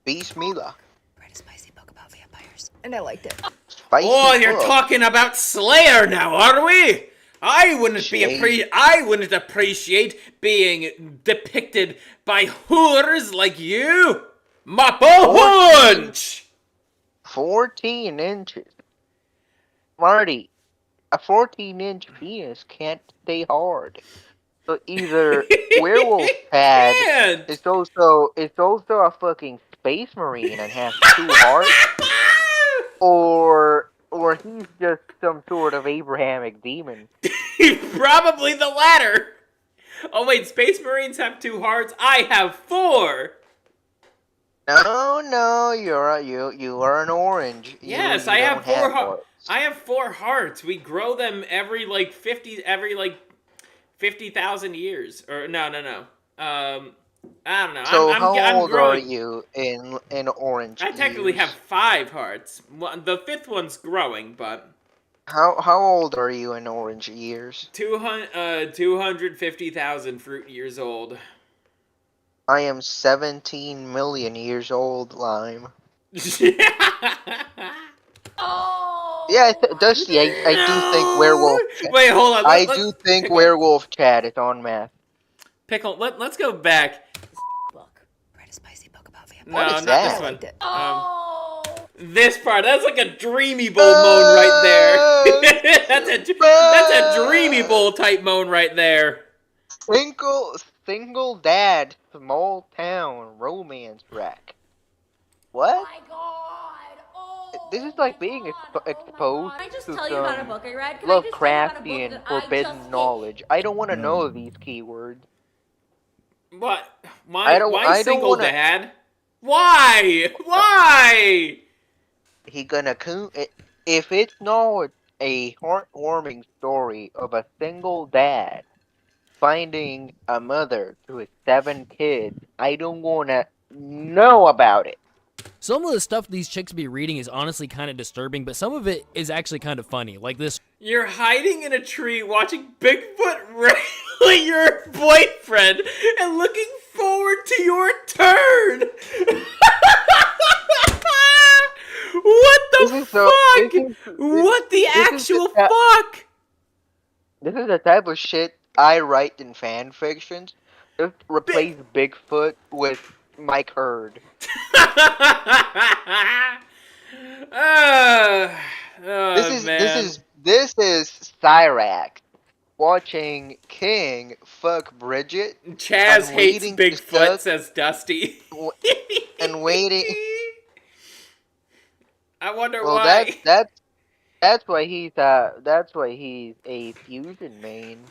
S6: Bismillah.
S8: Read a spicy book about vampires, and I liked it.
S6: Spicy
S1: Oh, you're
S6: book.
S1: talking about Slayer now, are we? I wouldn't
S6: Shade.
S1: I wouldn't appreciate being depicted by whores like you. Mapo hunch.
S6: 14 inches. Marty, a 14-inch penis can't stay hard. So either werewolf pad
S1: Man.
S6: is also a fucking space marine and has 2 hearts, or he's just some sort of Abrahamic demon.
S1: Probably the latter. Oh wait, Space Marines have 2 hearts. I have 4.
S6: No, you are an orange.
S1: Yes,
S6: you
S1: I
S6: don't
S1: have 4 hearts.
S6: hearts.
S1: I have 4 hearts. We grow them every 50,000 years. Or no. I don't know.
S6: So
S1: I'm
S6: how old
S1: growing.
S6: are you in orange?
S1: I technically
S6: years?
S1: have 5 hearts. The 5th one's growing, but
S6: How old are you in orange years?
S1: 250,000 fruit years old.
S6: I am 17 million years old, Lime. Yeah, Dusty, I do think werewolf.
S1: Wait, hold on.
S6: I do think
S1: Pickle.
S6: werewolf Chad is on meth.
S1: Pickle, let's go back.
S8: Book. Read a spicy book about vampires.
S1: No,
S6: is
S1: not
S6: that?
S1: this
S8: I
S1: one.
S8: liked it.
S1: This part, that's like a Dreamy Bowl moan right there. that's a Dreamy Bowl type moan right there.
S6: Single dad, small town romance wreck. What?
S7: My God! Oh,
S6: This is like being exposed
S7: Can I just
S6: to
S7: tell you about a
S6: some
S7: book I read? Can I just tell you about a book
S6: Lovecraftian
S7: that I
S6: forbidden
S7: just
S6: knowledge. I don't want to know these keywords.
S1: What?
S6: I don't
S1: single
S6: wanna-
S1: dad? Why? Why?
S6: He gonna if it's not a heartwarming story of a single dad finding a mother to his 7 kids, I don't wanna know about it.
S4: Some of the stuff these chicks be reading is honestly kind of disturbing, but some of it is actually kind of funny. Like this.
S1: You're hiding in a tree watching Bigfoot railing your boyfriend and looking forward to your turn. What
S6: This
S1: the
S6: is so-
S1: fuck?
S6: this is-
S1: What the
S6: this is
S1: actual
S6: the-
S1: fuck?
S6: This is the type of shit I write in fan fictions. Just replace Bigfoot with Mike Hurd. This is Cyrax watching King fuck Bridget
S1: Chaz
S6: I'm
S1: hates
S6: waiting to
S1: Bigfoot,
S6: suck-
S1: says Dusty.
S6: and waiting.
S1: I wonder
S6: Well,
S1: why.
S6: that's why he's a fusion main.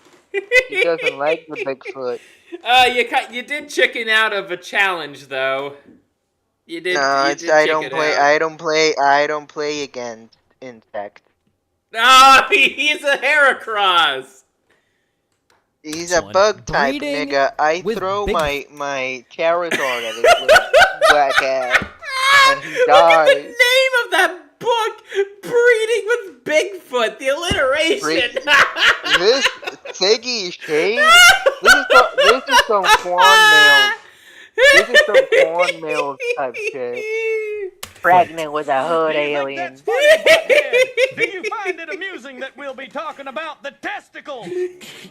S6: He doesn't like the Bigfoot.
S1: You did chicken out of a challenge though. You did.
S6: No,
S1: you
S6: it's,
S1: did
S6: I
S1: chicken
S6: don't play.
S1: out.
S6: I don't play against insects.
S1: Oh, he's a Heracross.
S6: He's
S4: This
S6: a
S4: one.
S6: bug type,
S4: Breeding
S6: nigga. I
S4: with
S6: throw
S4: big-
S6: my Charizard at his little black ass, and he
S1: Look at the
S6: dies.
S1: name of that book, Breeding with Bigfoot. The alliteration.
S6: This Siggy shade. This is some corn mail. This is some corn mail type shit. Pregnant with a hood alien.
S5: Do you find it amusing that we'll be talking about the testicles?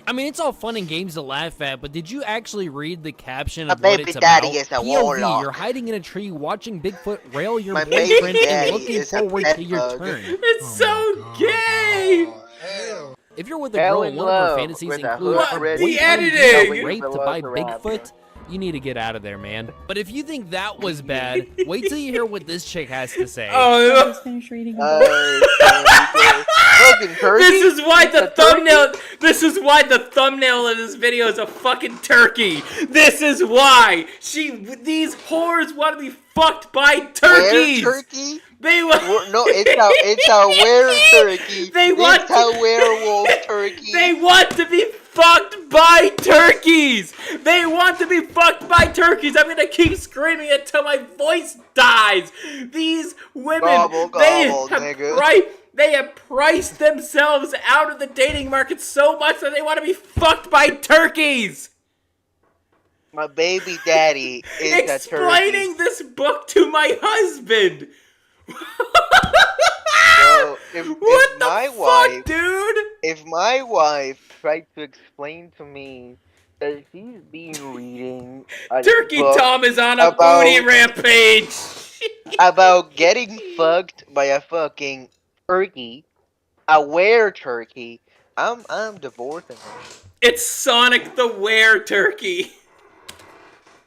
S4: I mean, it's all fun and games to laugh at, but did you actually read the caption
S6: My
S4: of what
S6: baby
S4: it's
S6: daddy
S4: about?
S6: is a
S4: POV,
S6: warlock.
S4: you're hiding in a tree watching Bigfoot rail your
S6: My baby
S4: boyfriend and
S6: daddy
S4: looking
S6: is a
S4: forward
S6: pet
S4: to your
S6: bug.
S4: turn.
S1: It's so gay.
S4: If you're with a
S6: Fell
S4: girl
S6: in
S4: and one of her
S6: love
S4: fantasies
S6: with a
S4: include
S1: What?
S4: her
S6: hood
S1: The
S4: boyfriend
S1: editing!
S4: being raped by
S6: Velociraptor.
S4: Bigfoot, you need to get out of there, man. But if you think that was bad, wait till you hear what this chick has to say.
S3: I
S1: Oh,
S3: just finished reading a book.
S6: Fucking turkey.
S1: this is why the
S6: A turkey?
S1: thumbnail. This is why the thumbnail of this video is a fucking turkey. This is why these whores want to be fucked by turkeys.
S6: Were turkey?
S1: They want.
S6: No, it's a were turkey.
S1: They want
S6: It's a werewolf turkey.
S1: They want to be fucked by turkeys! They want to be fucked by turkeys! I'm gonna keep screaming it till my voice dies! These women,
S6: Gobble, gobble, nigga.
S1: They have priced themselves out of the dating market so much that they want to be fucked by turkeys!
S6: My baby daddy is a turkey.
S1: Explaining this book to my husband!
S6: So,
S1: What the fuck, dude?
S6: If my wife tried to explain to me that she's been reading a
S1: Turkey
S6: book
S1: Tom is on a
S6: about-
S1: booty rampage!
S6: about getting fucked by a fucking turkey, a were turkey, I'm divorcing her.
S1: It's Sonic the Were Turkey.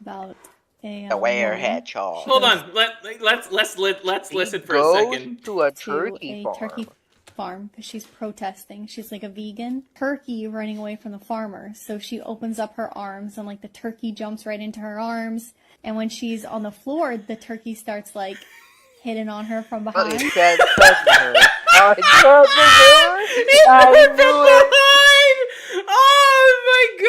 S3: About a
S6: A were
S3: woman.
S6: hedgehog.
S1: Hold on, let's listen for a
S6: Goes
S1: second.
S6: to a
S3: To
S6: turkey
S3: a
S6: farm.
S3: turkey farm because she's protesting. She's like a vegan. Turkey running away from the farmer. So she opens up her arms and like the turkey jumps right into her arms. And when she's on the floor, the turkey starts like hitting on her from
S6: Oh,
S3: behind.
S6: he said touching her. I touched her. I
S1: From
S6: knew it.
S1: behind! Oh my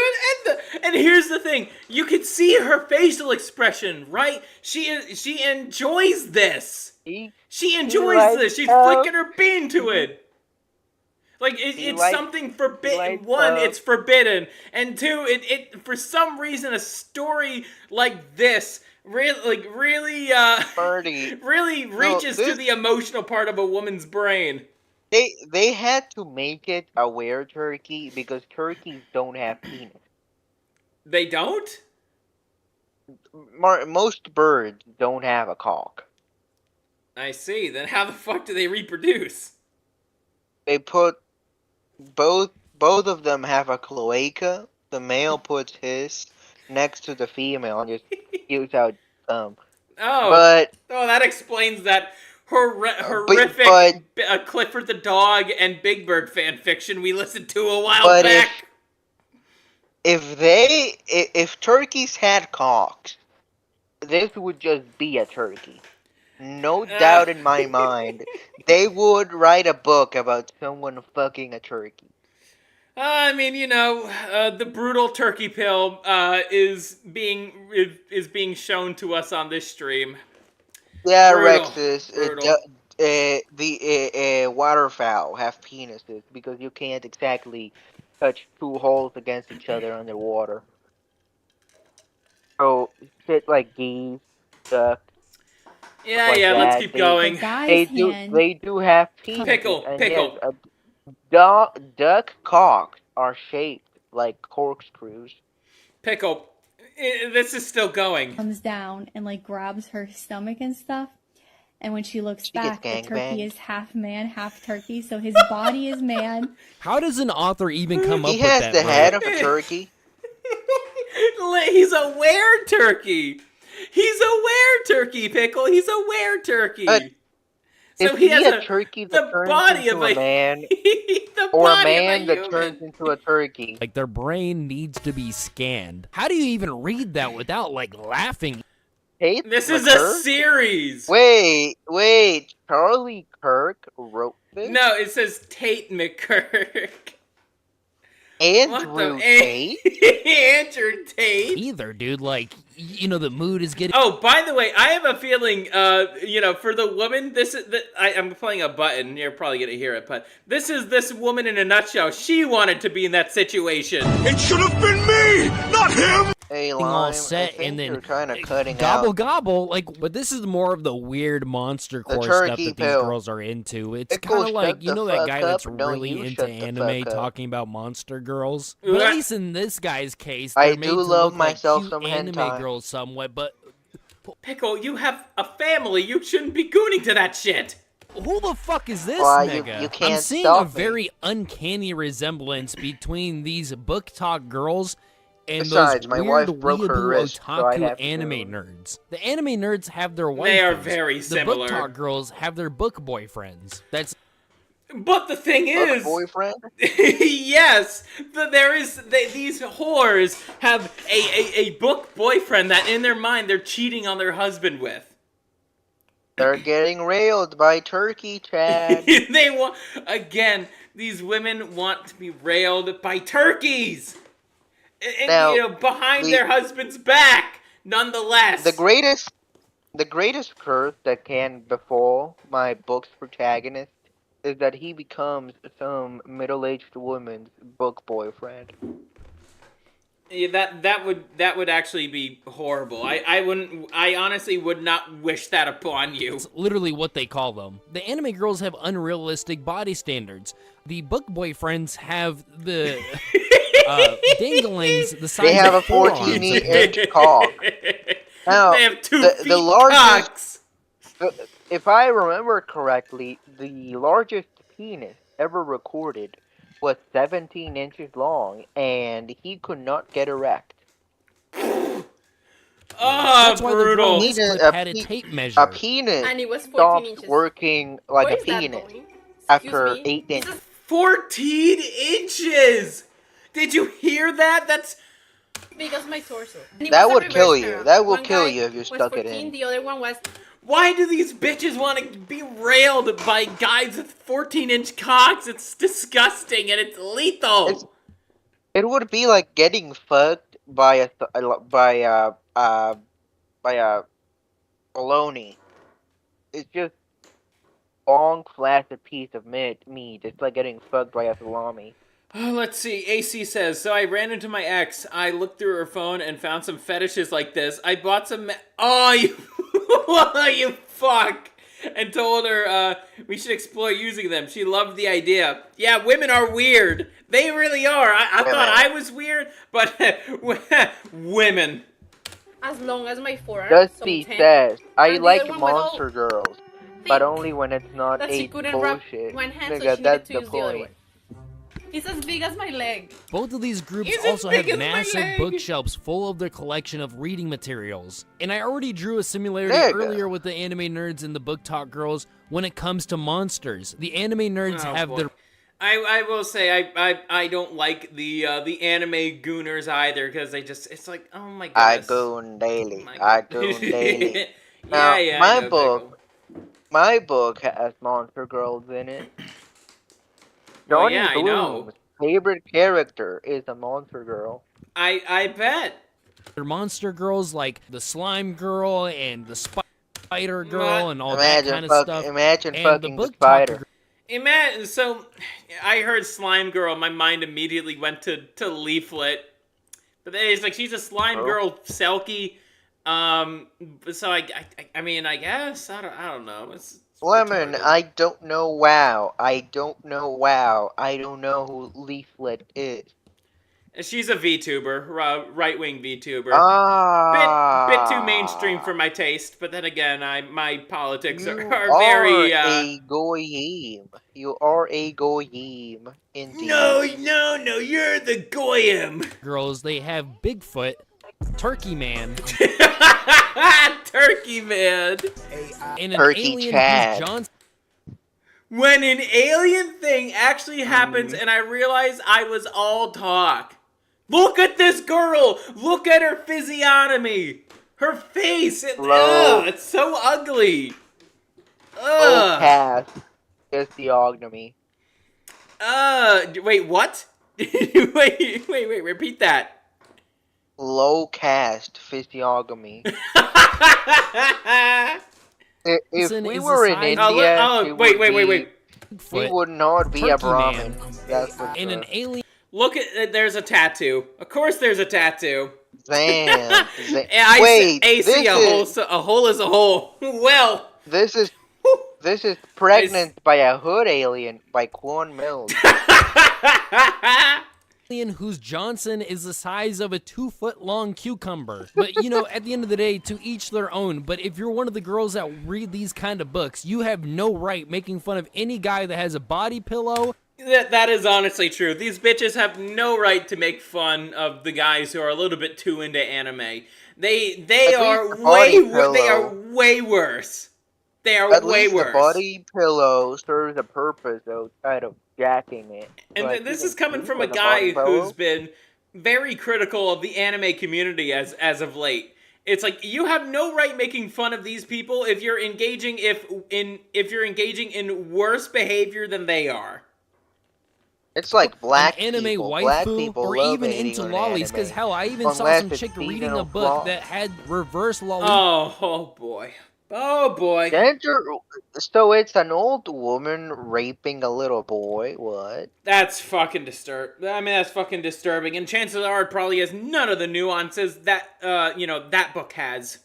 S1: god! And here's the thing: you can see her facial expression, right? She enjoys this. She enjoys
S6: likes
S1: this. She's
S6: how-
S1: flicking her bean to it. Like it's something forbidden. One,
S6: likes,
S1: it's forbidden, and two, it for some reason a story like this really really reaches to the emotional part of a woman's brain.
S6: They had to make it a were turkey because turkeys don't have penis.
S1: They don't?
S6: Most birds don't have a cock.
S1: I see. Then how the fuck do they reproduce?
S6: They put both of them have a cloaca. The male puts his next to the female and just spews out
S1: Oh,
S6: But
S1: that explains that horrific Clifford the Dog and Big Bird fan fiction we listened to a while back.
S6: If turkeys had cocks, this would just be a turkey. No doubt in my mind, they would write a book about someone fucking a turkey.
S1: I mean, the brutal turkey pill is being shown to us on this stream.
S6: Yeah,
S1: Brutal.
S6: Rexus.
S1: Brutal.
S6: The waterfowl have penises because you can't exactly touch two holes against each other underwater. So shit like geese, duck.
S1: Yeah, let's keep going.
S6: They do have penises.
S1: Pickle.
S6: Yes, duck cocks are shaped like corkscrews.
S1: Pickle. This is still going.
S3: Comes down and like grabs her stomach and stuff. And when she looks back, the turkey is half man, half turkey, so his body is man.
S4: How does an author even come up with
S6: that?
S4: He
S6: has the head of a turkey.
S1: He's a were-turkey. He's a were-turkey, Pickle. He's a were-turkey.
S6: So he has a turkey that turns into a man, or a man that turns into a turkey.
S4: Like, their brain needs to be scanned. How do you even read that without, like, laughing?
S1: This is a series.
S6: Wait. Charlie Kirk wrote this?
S1: No, it says Tate McKirk.
S6: Andrew Tate?
S1: Andrew Tate?
S4: Either, dude. Like, the mood is getting...
S1: Oh, by the way, I have a feeling, for the woman, I'm playing a button. You're probably going to hear it, but this is this woman in a nutshell. She wanted to be in that situation.
S5: It should have been me, not him!
S6: Hey,
S4: all
S6: Lime,
S4: set, and then
S6: you're kind of cutting
S4: gobble
S6: out.
S4: gobble, but this is more of the weird monster core stuff that these girls are into. It's kind of like, that guy that's really into anime talking about monster girls. But at least in this guy's case, they're made to look like cute anime girls somewhat, but...
S1: Pickle, you have a family. You shouldn't be gooning to that shit.
S4: Who the fuck is this nigga?
S6: You can't
S4: I'm seeing a very uncanny resemblance between these book talk girls and
S6: Besides,
S4: those
S6: my
S4: weird
S6: wife broke her wrist, so I
S4: otaku
S6: have to
S4: anime nerds. The anime nerds have their wives.
S1: They are very similar.
S4: The book talk girls have their book boyfriends.
S1: But the thing is,
S6: boyfriend?
S1: Yes, these whores have a book boyfriend that in their mind they're cheating on their husband with.
S6: They're getting railed by turkey, Chad.
S1: These women want to be railed by turkeys. And,
S6: now,
S1: behind their husband's back, nonetheless.
S6: The greatest curse that can befall my book's protagonist is that he becomes some middle-aged woman's book boyfriend.
S1: Yeah, that would actually be horrible. I honestly would not wish that upon you.
S4: It's literally what they call them. The anime girls have unrealistic body standards. The book boyfriends have the dinglings the size
S6: they have
S4: of
S6: a 14-inch cock. Now,
S1: they have two
S6: the largest,
S1: cocks.
S6: If I remember correctly, the largest penis ever recorded was 17 inches long, and he could not get erect.
S4: That's why
S1: brutal.
S4: The clip had a tape measure.
S6: A penis
S7: And it was 14
S6: stopped
S7: inches.
S6: working like
S7: Where
S6: a
S7: is that
S6: penis
S7: going?
S6: after
S7: Excuse me?
S6: 8 inches.
S1: 14 inches! Did you hear that? That's...
S7: Because my torso.
S6: That would kill you. That will kill you if you stuck it in.
S7: The other one was...
S1: Why do these bitches want to be railed by guys with 14-inch cocks? It's disgusting and it's lethal.
S6: It would be like getting fucked by a baloney. It's just long, flaccid piece of meat. It's like getting fucked by a salami.
S1: Let's see. AC says, so I ran into my ex. I looked through her phone and found some fetishes like this. I bought some... Oh, you... you fuck! And told her we should explore using them. She loved the idea. Yeah, women are weird. They really are. I thought I was weird, but women.
S7: As long as my forearm.
S6: Dusty says, I
S7: And the
S6: like
S7: other one was all
S6: monster girls, but only when it's not
S7: that
S6: a
S7: she couldn't wrap
S6: bullshit.
S7: one hand, so
S6: Nigga,
S7: she
S6: that's
S7: needed to
S6: the
S7: use the other one.
S6: point.
S7: It's as big as my leg.
S4: Both of these groups
S7: It's as
S4: also have
S7: big as my
S4: massive
S7: leg.
S4: bookshelves full of their collection of reading materials. And I already drew a similarity
S6: Nigga.
S4: earlier with the anime nerds and the book talk girls when it comes to monsters. The anime nerds
S1: Oh,
S4: have
S1: boy.
S4: their
S1: I will say I don't like the anime gooners either because they just it's like oh my
S6: I
S1: goodness.
S6: goon daily.
S1: My
S6: I
S1: God.
S6: goon daily.
S1: yeah,
S6: Now,
S1: yeah. I
S6: my
S1: know,
S6: book,
S1: Pickle.
S6: my book has monster girls in it.
S1: Well,
S6: Johnny
S1: yeah, I know.
S6: Bloom's favorite character is a monster girl.
S1: I bet.
S4: monster girls like the slime girl and the spider girl
S1: What?
S4: and all that kind of stuff.
S6: Imagine
S4: And
S6: fucking
S4: the
S6: the
S4: book talk
S6: spider.
S1: Imagine so. I heard slime girl. My mind immediately went to Leaflet, but then it's like she's a slime
S6: Oh.
S1: girl, Selkie. So I mean, I guess I don't know. It's
S6: Lemon,
S1: retarded.
S6: I don't know wow. I don't know wow. I don't know who Leaflet is.
S1: She's a VTuber, right wing VTuber.
S6: Ah.
S1: Bit too mainstream for my taste, but then again, my politics
S6: You
S1: are very.
S6: a goyim. You are a goyim. Indeed.
S1: No, you're the goyim.
S4: girls, they have Bigfoot, Turkey Man,
S1: Turkey man.
S4: and an
S6: Turkey
S4: alien
S6: Chad.
S4: who's John
S1: When an alien thing actually happens and I realize I was all talk. Look at this girl! Look at her physiognomy! Her face!
S6: Hello?
S1: It's so ugly!
S6: Oh,
S1: Ugh!
S6: cast physiognomy.
S1: Wait, what? wait, repeat that.
S6: Low cast physiognomy. If
S4: Johnson
S6: we
S4: is
S6: were
S4: the
S6: in
S4: size-
S6: India,
S1: wait.
S6: we
S4: Bigfoot
S6: would not be a
S4: Turkey
S6: Brahmin.
S4: Man.
S6: That's for
S4: and an
S6: sure.
S4: alien
S1: Look at, there's a tattoo. Of course there's a tattoo.
S6: Damn.
S1: Yeah,
S6: Wait,
S1: AC, a hole is a hole. Well.
S6: this is Pregnant by a Hood Alien by Quan Mills.
S4: whose Johnson is the size of a 2-foot-long cucumber. But, you know, at the end of the day, to each their own. But if you're one of the girls that read these kind of books, you have no right making fun of any guy that has a body pillow.
S1: That is honestly true. These bitches have no right to make fun of the guys who are a little bit too into anime. They
S6: At
S1: are
S6: least the body
S1: they are
S6: pillow-
S1: way worse. They are
S6: At
S1: way
S6: least
S1: worse.
S6: the body pillow serves a purpose outside of jacking it.
S1: And
S6: Like,
S1: this
S6: you
S1: is
S6: can
S1: coming
S6: sleep
S1: from a
S6: with
S1: guy
S6: body pillow.
S1: who's been very critical of the anime community as of late. It's like you have no right making fun of these people if you're engaging in worse behavior than they are.
S6: It's like black
S4: an anime
S6: people. Black
S4: waifu,
S6: people
S4: or
S6: love
S4: even
S6: hating
S4: into
S6: on
S4: lollies. Because
S6: anime.
S4: hell, I even saw
S6: Unless
S4: some
S6: it's
S4: chick reading a
S6: seasonal
S4: book
S6: flaw.
S4: that had reverse lolly.
S1: Oh boy. Oh boy.
S6: So it's an old woman raping a little boy. What?
S1: That's fucking that's fucking disturbing. And chances are it probably has none of the nuances that that book has.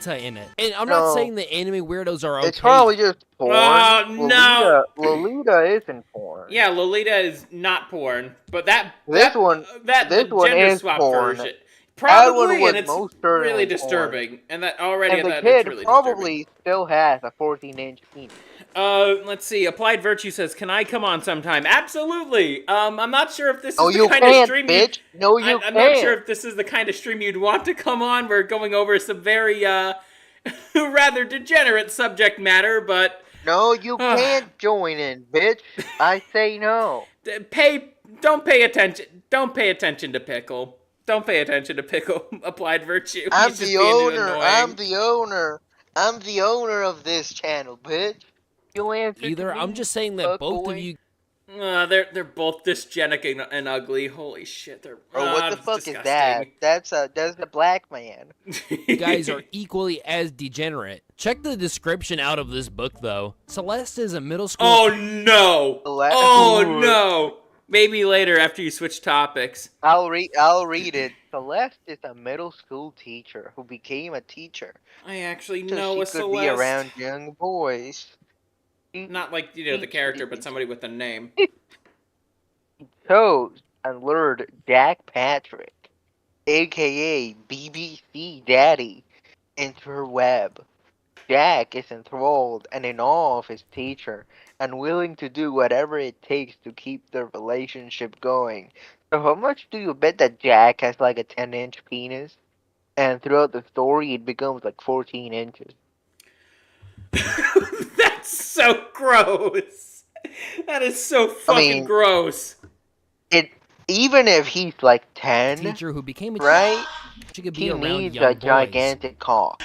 S4: In it. And I'm
S6: No.
S4: not saying the anime weirdos are okay.
S6: It's probably just porn.
S1: Oh, no.
S6: Lolita isn't porn.
S1: Yeah, Lolita is not porn, but
S6: This one
S1: gender
S6: is
S1: swap
S6: porn.
S1: version.
S6: That one
S1: Probably,
S6: was
S1: and it's
S6: most certainly
S1: really
S6: porn.
S1: disturbing. And that already
S6: And the
S1: that
S6: kid
S1: it's really
S6: probably still has a 14-inch penis.
S1: disturbing. Let's see. Applied Virtue says, "Can I come on sometime?" Absolutely. I'm not sure if this is
S6: Oh,
S1: the
S6: you
S1: kind of
S6: can't,
S1: stream
S6: bitch. No, you
S1: I'm
S6: can't.
S1: not sure if this is the kind of stream you'd want to come on. We're going over some very rather degenerate subject matter, but
S6: No, you can't join in, bitch. I say no.
S1: don't pay attention. Don't pay attention to Pickle. Don't pay attention to Pickle. Applied Virtue.
S6: I'm
S1: He's just
S6: the
S1: being
S6: owner.
S1: annoying.
S6: I'm the owner of this channel, bitch. You answer to
S4: Either I'm
S6: me,
S4: just saying that both of
S6: fuckboy.
S4: you
S1: They're both dysgenic and ugly. Holy shit, they're.
S6: Bro, what the
S1: it's
S6: fuck is that?
S1: disgusting.
S6: That's a black man.
S4: You guys are equally as degenerate. Check the description out of this book, though. Celeste is a middle school.
S1: Oh no! Oh no! Maybe later after you switch topics.
S6: I'll read it. Celeste is a middle school teacher who became a teacher
S1: I actually
S6: so
S1: know
S6: she
S1: a
S6: could
S1: Celeste.
S6: be around young boys.
S1: Not like the character, but somebody with a name.
S6: Chose and lured Jack Patrick, aka BBC Daddy, into her web. Jack is enthralled and in awe of his teacher, and willing to do whatever it takes to keep their relationship going. So how much do you bet that Jack has like a 10-inch penis? And throughout the story it becomes like 14 inches.
S1: That's so gross. That is so fucking gross.
S6: Even if he's like 10,
S4: Teacher who became a
S6: right?
S4: She could be
S6: He
S4: around
S6: needs
S4: young
S6: a
S4: boys.
S6: gigantic cock.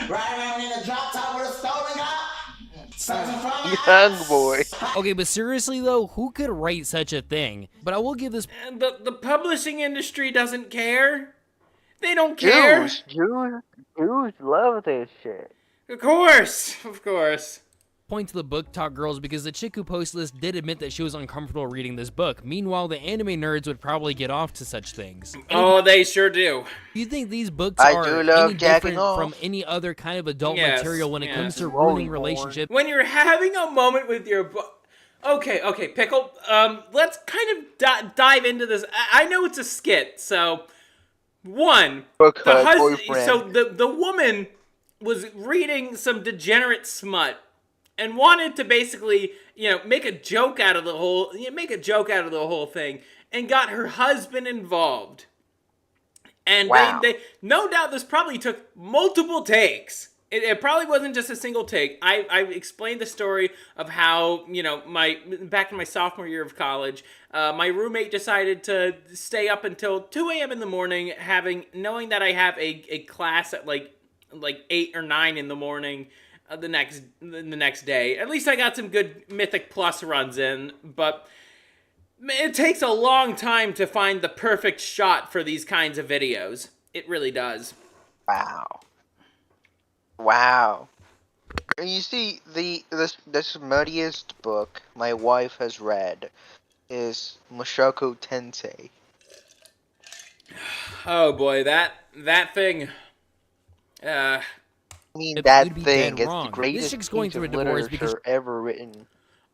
S6: Young boy.
S4: Okay, but seriously though, who could write such a thing? But I will give this.
S1: And the publishing industry doesn't care. They don't care.
S6: Jews love this shit.
S1: Of course.
S4: Point to the book talk girls because the chick who posted this did admit that she was uncomfortable reading this book. Meanwhile, the anime nerds would probably get off to such things.
S1: Oh, they sure do.
S4: Do you think these books
S6: I
S4: are
S6: do love
S4: any
S6: jacking
S4: different
S6: off.
S4: from any other kind of adult
S1: Yes,
S4: material when it
S1: yes.
S4: comes to
S6: Rolling
S4: ruining
S6: more.
S4: relationships?
S1: When you're having a moment with your Okay, Pickle, let's kind of dive into this. I know it's a skit, so... One,
S6: Book
S1: the
S6: her
S1: husband...
S6: boyfriend.
S1: So the woman was reading some degenerate smut and wanted to basically, make a joke out of the whole thing, and got her husband involved. And
S6: Wow.
S1: they no doubt this probably took multiple takes. It probably wasn't just a single take. I explained the story of how, back in my sophomore year of college, my roommate decided to stay up until 2 a.m. in the morning, knowing that I have a class at like 8 or 9 in the morning the next day. At least I got some good Mythic Plus runs in, but it takes a long time to find the perfect shot for these kinds of videos. It really does.
S6: Wow. You see, the smuttiest book my wife has read is Mushoku Tensei.
S1: Oh boy, that thing.
S6: I mean,
S4: You'd
S6: that
S4: be
S6: thing
S4: dead
S6: is
S4: wrong.
S6: the
S4: This
S6: greatest
S4: chick's going
S6: piece
S4: through
S6: of
S4: a divorce
S6: literature
S4: because-
S6: ever written.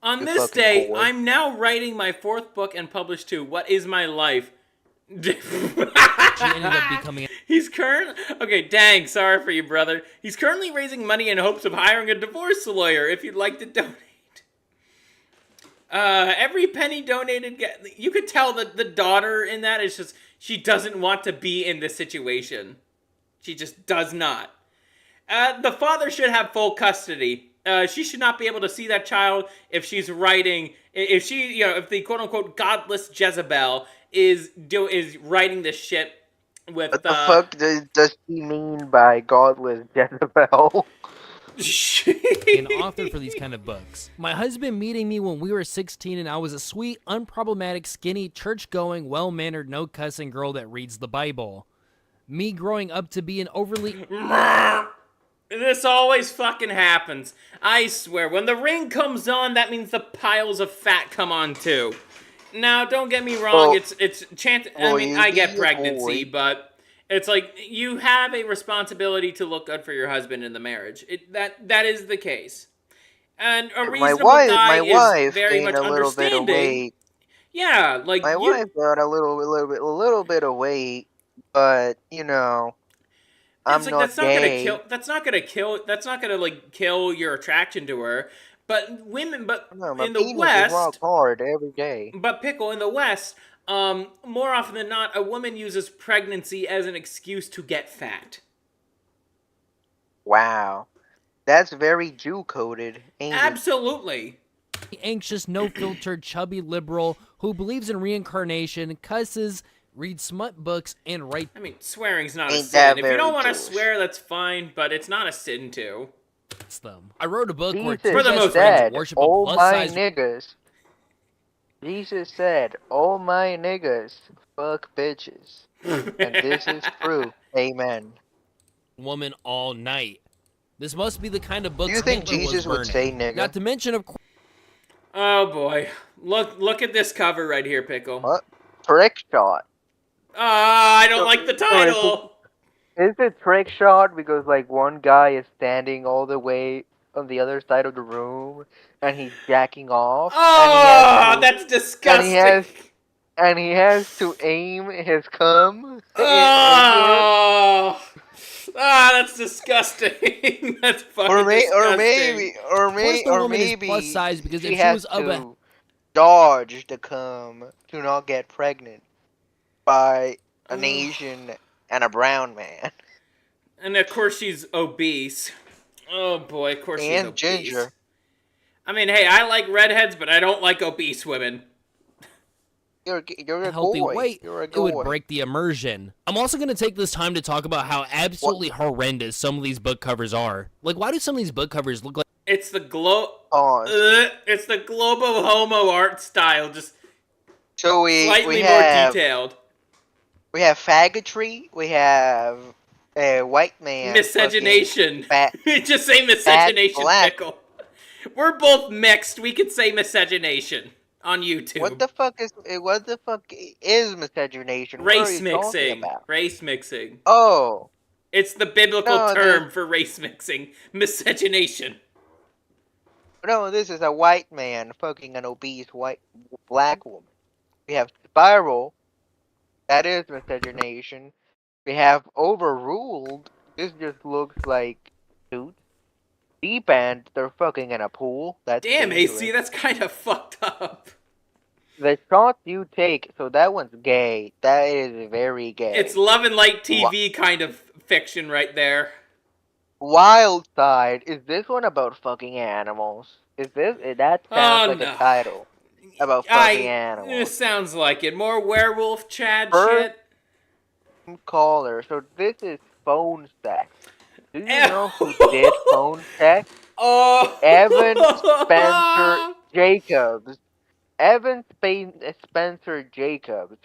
S1: On
S6: The
S1: this
S6: fucking
S1: day,
S6: boy.
S1: I'm now writing my 4th book and published 2. What is my life?
S4: She ended up becoming.
S1: He's Okay, dang, sorry for you, brother. He's currently raising money in hopes of hiring a divorce lawyer if you'd like to donate. Every penny donated, you could tell that the daughter in that is just, she doesn't want to be in this situation. She just does not. The father should have full custody. She should not be able to see that child if she's writing, if the quote-unquote godless Jezebel is writing this shit with,
S6: What the fuck does he mean by godless Jezebel?
S4: An author for these kind of books. My husband meeting me when we were 16 and I was a sweet, unproblematic, skinny, church-going, well-mannered, no-cussing girl that reads the Bible. Me growing up to be an overly...
S1: This always fucking happens. I swear, when the ring comes on, that means the piles of fat come on too. Now, don't get me wrong, it's chance. I mean, I get pregnancy, but it's like you have a responsibility to look good for your husband in the marriage. That is the case, and a reasonable guy is very much understanding. Yeah, like
S6: my wife got a little bit of weight, but I'm
S1: it's like,
S6: not gay.
S1: That's not gonna like kill your attraction to her. But women,
S6: No, my
S1: in the
S6: penis
S1: West,
S6: is hard every day.
S1: But Pickle, in the West, more often than not, a woman uses pregnancy as an excuse to get fat.
S6: Wow, that's very Jew-coded, ain't it?
S1: Absolutely.
S4: Anxious, no-filtered, chubby liberal who believes in reincarnation, cusses, reads smut books, and writes...
S1: I mean, swearing's not a
S6: Ain't
S1: sin.
S6: that
S1: If you
S6: very
S1: don't want to
S6: Jewish.
S1: swear, that's fine, but it's not a sin to.
S4: them. I wrote a book where
S6: Jesus
S4: two
S1: the
S4: best
S1: most
S4: friends
S6: said,
S4: worship a
S6: "Oh my
S4: plus-size...
S6: niggas." Jesus said, "All my niggas fuck bitches," and this is true. Amen.
S4: Woman all night. This must be the kind of
S6: Do
S4: books
S6: you think
S4: Hitler was
S6: Jesus would say
S4: burning.
S6: nigga?
S4: Not to mention, of course.
S1: Oh boy. Look at this cover right here, Pickle.
S6: What? Trick shot.
S1: I don't like the
S6: So
S1: title.
S6: is it trick shot because like one guy is standing all the way on the other side of the room and he's jacking off
S1: Oh, that's
S6: and
S1: disgusting.
S6: he has to aim his cum into it?
S1: Oh, that's disgusting. That's fucking disgusting.
S4: Of course, the
S6: Or
S4: woman is plus
S6: maybe
S4: size because
S6: she
S4: if she
S6: has
S4: was of a
S6: to dodge the cum to not get pregnant by an Asian and a brown man.
S1: And of course she's obese. Oh boy, of course she's
S6: And
S1: obese.
S6: ginger.
S1: I mean, hey, I like redheads, but I don't like obese women.
S6: You're a
S4: healthy
S6: goy.
S4: weight,
S6: You're a
S4: it would
S6: goy.
S4: break the immersion. I'm also going to take this time to talk about how absolutely horrendous some of these book covers are. Like, why do some of these book covers look like...
S1: It's the
S6: Pause.
S1: it's the globo homo art style, just
S6: So
S1: slightly more detailed.
S6: We have faggotry. We have a white man.
S1: Miscegenation.
S6: Fat,
S1: Just say miscegenation,
S6: black.
S1: Pickle. We're both mixed. We could say miscegenation on YouTube.
S6: What the fuck is miscegenation? What are
S1: Race
S6: you talking
S1: mixing.
S6: about?
S1: Race mixing.
S6: Oh.
S1: It's the biblical
S6: No,
S1: term for race mixing. Miscegenation.
S6: No, this is a white man fucking an obese black woman. We have spiral. That is miscegenation. We have overruled. This just looks like dude. Deep end. They're fucking in a pool. That's
S1: Damn,
S6: dangerous.
S1: AC, that's kind of fucked up.
S6: The shots you take. So that one's gay. That is very gay.
S1: It's Love and Light TV kind of fiction right there.
S6: Wild Side. Is this one about fucking animals? That sounds like
S1: no.
S6: a title about fucking animals.
S1: It sounds like it. More werewolf Chad
S6: First
S1: shit.
S6: caller. So this is phone sex. Do you know who did phone sex?
S1: Oh.
S6: Evan Spencer Jacobs. Evan Spencer Jacobs,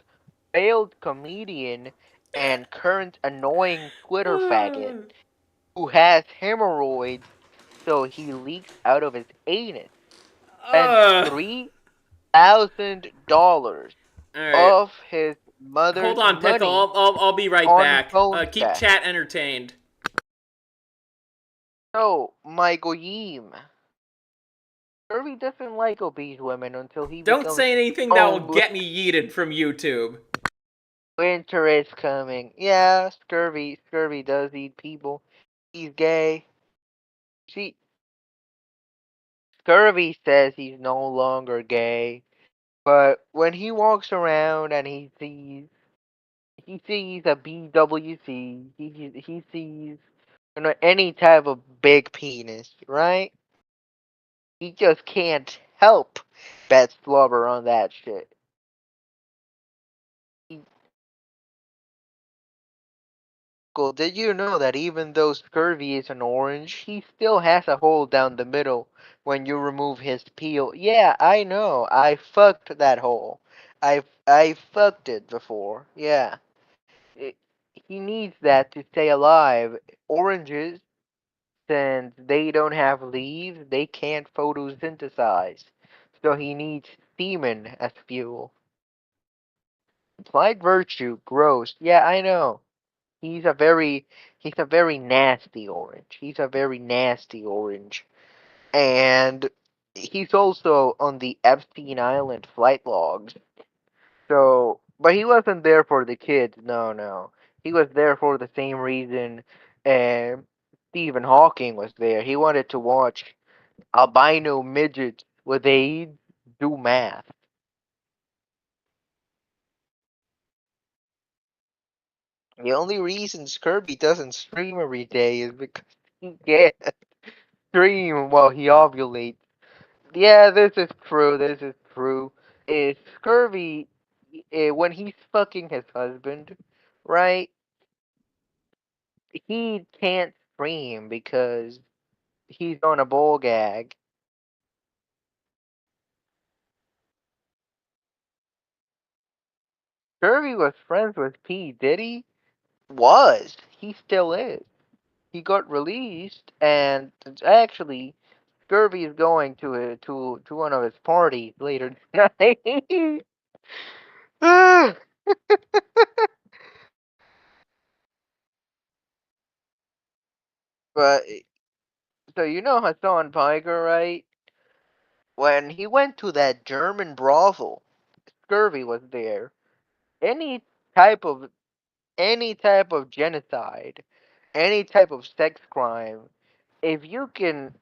S6: failed comedian and current annoying Twitter faggot who has hemorrhoids, so he leaks out of his anus. Spent $3,000 of his mother's
S1: Hold on,
S6: money.
S1: Pickle. I'll be right back. Keep chat entertained.
S6: So, my goyim. Scurvy doesn't like obese women until he
S1: Don't
S6: becomes
S1: say anything that will get me yeeted from YouTube.
S6: Winter is coming. Yeah, Scurvy does eat people. He's gay. Scurvy says he's no longer gay, but when he walks around and he sees a BWC, he sees any type of big penis, right? He just can't help but slobber on that shit. Did you know that even though Scurvy is an orange, he still has a hole down the middle when you remove his peel? Yeah, I know. I fucked that hole. I fucked it before. Yeah. He needs that to stay alive. Oranges, since they don't have leaves, they can't photosynthesize. So he needs semen as fuel. Applied virtue, gross. Yeah, I know. He's a very nasty orange. He's a very nasty orange. And he's also on the Epstein Island flight logs. So, but he wasn't there for the kids. No. He was there for the same reason Stephen Hawking was there. He wanted to watch albino midgets with AIDS do math. The only reason Scurvy doesn't stream every day is because he can't stream while he ovulates. Yeah, this is true. Scurvy, when he's fucking his husband, right? He can't stream because he's on a ball gag. Scurvy was friends with P. Diddy? Was. He still is. He got released, and actually, Scurvy is going to one of his parties later tonight. But so you know Hassan Piker, right? When he went to that German brothel, Scurvy was there. Any type of any type of genocide, any type of sex crime, if you can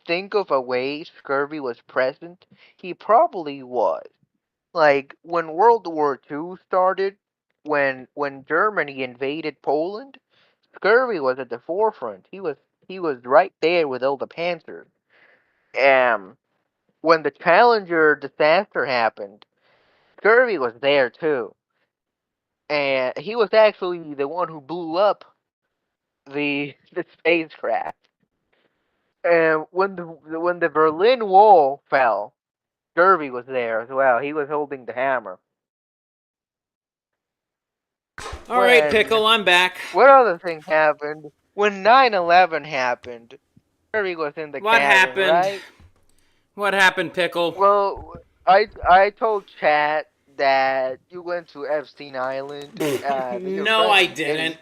S6: think of a way Scurvy was present, he probably was. Like when World War II started, when Germany invaded Poland, Scurvy was at the forefront. He was right there with all the Panzers. Um, when the Challenger disaster happened, Scurvy was there too, and he was actually the one who blew up the spacecraft. And when the Berlin Wall fell, Scurvy was there as well. He was holding the hammer.
S1: All right,
S6: When
S1: Pickle, I'm back.
S6: what other thing happened? When 9/11 happened, Scurvy was in the
S1: What
S6: cabin,
S1: happened?
S6: right?
S1: What happened, Pickle?
S6: Well, I told Chat that you went to Epstein Island. That you're
S1: No,
S6: friends
S1: I
S6: with Diddy,
S1: didn't.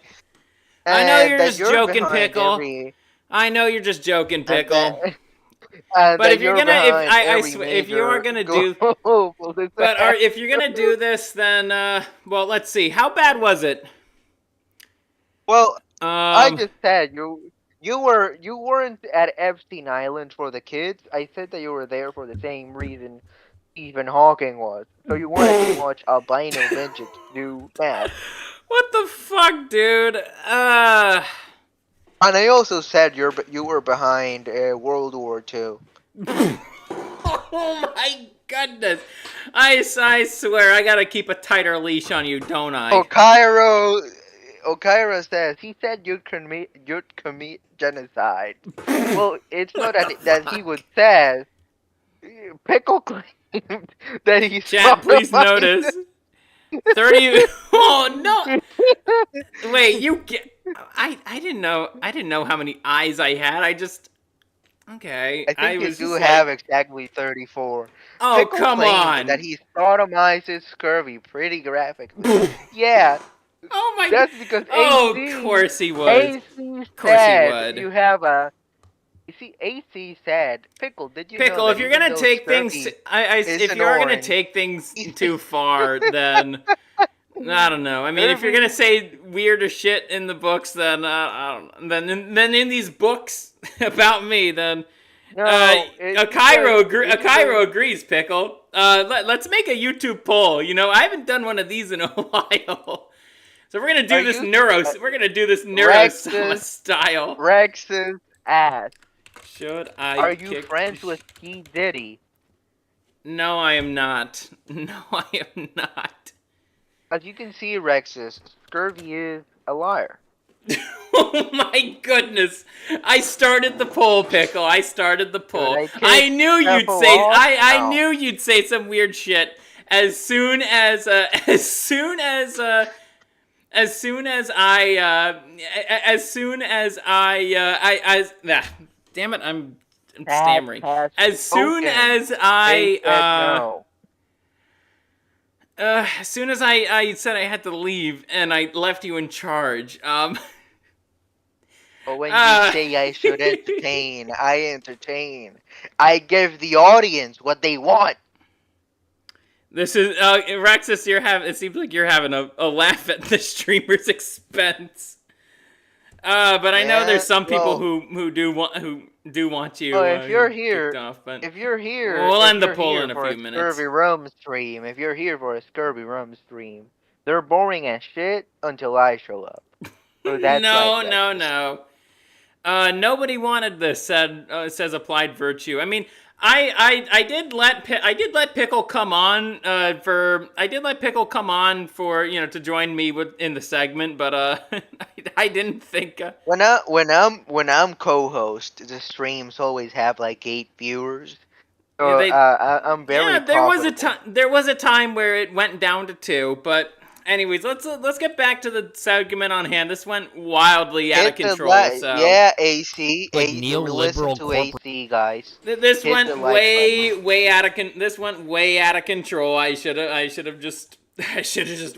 S1: I know you're
S6: that
S1: just
S6: you're
S1: joking,
S6: behind
S1: Pickle.
S6: every
S1: I know you're just joking,
S6: and
S1: Pickle.
S6: that
S1: But
S6: that
S1: if you're
S6: you're
S1: gonna, if
S6: behind every
S1: if you are
S6: major
S1: gonna do,
S6: global disaster.
S1: if you're gonna do this, then well, let's see. How bad was it?
S6: Well, I
S1: Um,
S6: just said you weren't at Epstein Island for the kids. I said that you were there for the same reason Stephen Hawking was. So you wanted to watch albino midgets do math.
S1: what the fuck, dude?
S6: And I also said you were behind World War II.
S1: Oh my goodness! I swear I gotta keep a tighter leash on you, don't I?
S6: Okairo says he said you'd commit genocide. Well, it's not that he would say. Pickle claimed that he
S1: Chat, please
S6: sodomized.
S1: notice. 30. Oh no! Wait, you get. I didn't know. I didn't know how many eyes I had. I just. Okay.
S6: I
S1: I
S6: think you
S1: was
S6: do
S1: just
S6: have
S1: like.
S6: exactly 34.
S1: Oh
S6: Pickle
S1: come
S6: claimed that
S1: on!
S6: he sodomizes Scurvy pretty graphically. Yeah,
S1: Oh my.
S6: that's because
S1: Oh, of
S6: AC
S1: course he would.
S6: AC
S1: Of course he
S6: said
S1: would.
S6: you have a. You see, AC said, Pickle, did you know
S1: Pickle,
S6: that
S1: if you're
S6: even
S1: gonna
S6: though
S1: take things,
S6: Scurvy is
S1: if
S6: an
S1: you are gonna
S6: orange,
S1: take things too far, then I don't know. I mean, if you're
S6: Scurvy
S1: gonna say weirder shit in the books, then I don't. Then in these books about me, then
S6: no, it's
S1: Cairo
S6: because
S1: agrees. Pickle. Let's make a YouTube poll. You know, I haven't done one of these in a while, so we're gonna
S6: are
S1: do this
S6: you
S1: We're gonna do this
S6: Rex's
S1: style.
S6: Rex's ass?
S1: Should I
S6: Are you
S1: kick?
S6: friends with P Diddy?
S1: No, I am not. No, I am not.
S6: As you can see, Rex's Scurvy is a liar.
S1: Oh my goodness! I started the poll, Pickle. I started the
S6: Should
S1: poll.
S6: I kick
S1: I knew you'd
S6: Pepper
S1: say.
S6: off?
S1: I
S6: No.
S1: knew you'd say some weird shit as soon as as soon as as soon as as soon as damn it, I'm
S6: That
S1: stammering.
S6: has
S1: As soon
S6: spoken.
S1: as
S6: They said no.
S1: as soon as I said I had to leave and I left you in charge,
S6: But when you say I should entertain, I entertain. I give the audience what they want.
S1: this is Rexus. It seems like you're having a laugh at the streamer's expense. But I know there's some people who do want you
S6: if you're
S1: kicked
S6: here,
S1: off. But
S6: if you're here,
S1: we'll
S6: if
S1: end the
S6: you're
S1: poll
S6: here
S1: in a
S6: for
S1: few
S6: a
S1: minutes.
S6: ScurvyRum stream, if you're here for a ScurvyRum stream, they're boring as shit until I show up. So that's
S1: No. Nobody wanted this. Says applied virtue. I mean, I did let Pickle come on for to join me in the segment, but I didn't think.
S6: When I'm co-host, the streams always have like 8 viewers. So
S1: They-
S6: I'm very
S1: yeah, there was a
S6: profitable.
S1: time. There was a time where it went down to 2, but anyways, let's get back to the segment on hand. This went wildly out of
S6: Hit the
S1: control. So
S6: yeah, AC,
S4: Like
S6: listen
S4: neoliberal
S6: to
S4: corporate-
S6: AC, guys.
S1: this
S6: Hit
S1: went
S6: the like
S1: way out of this went way out of control. I should have just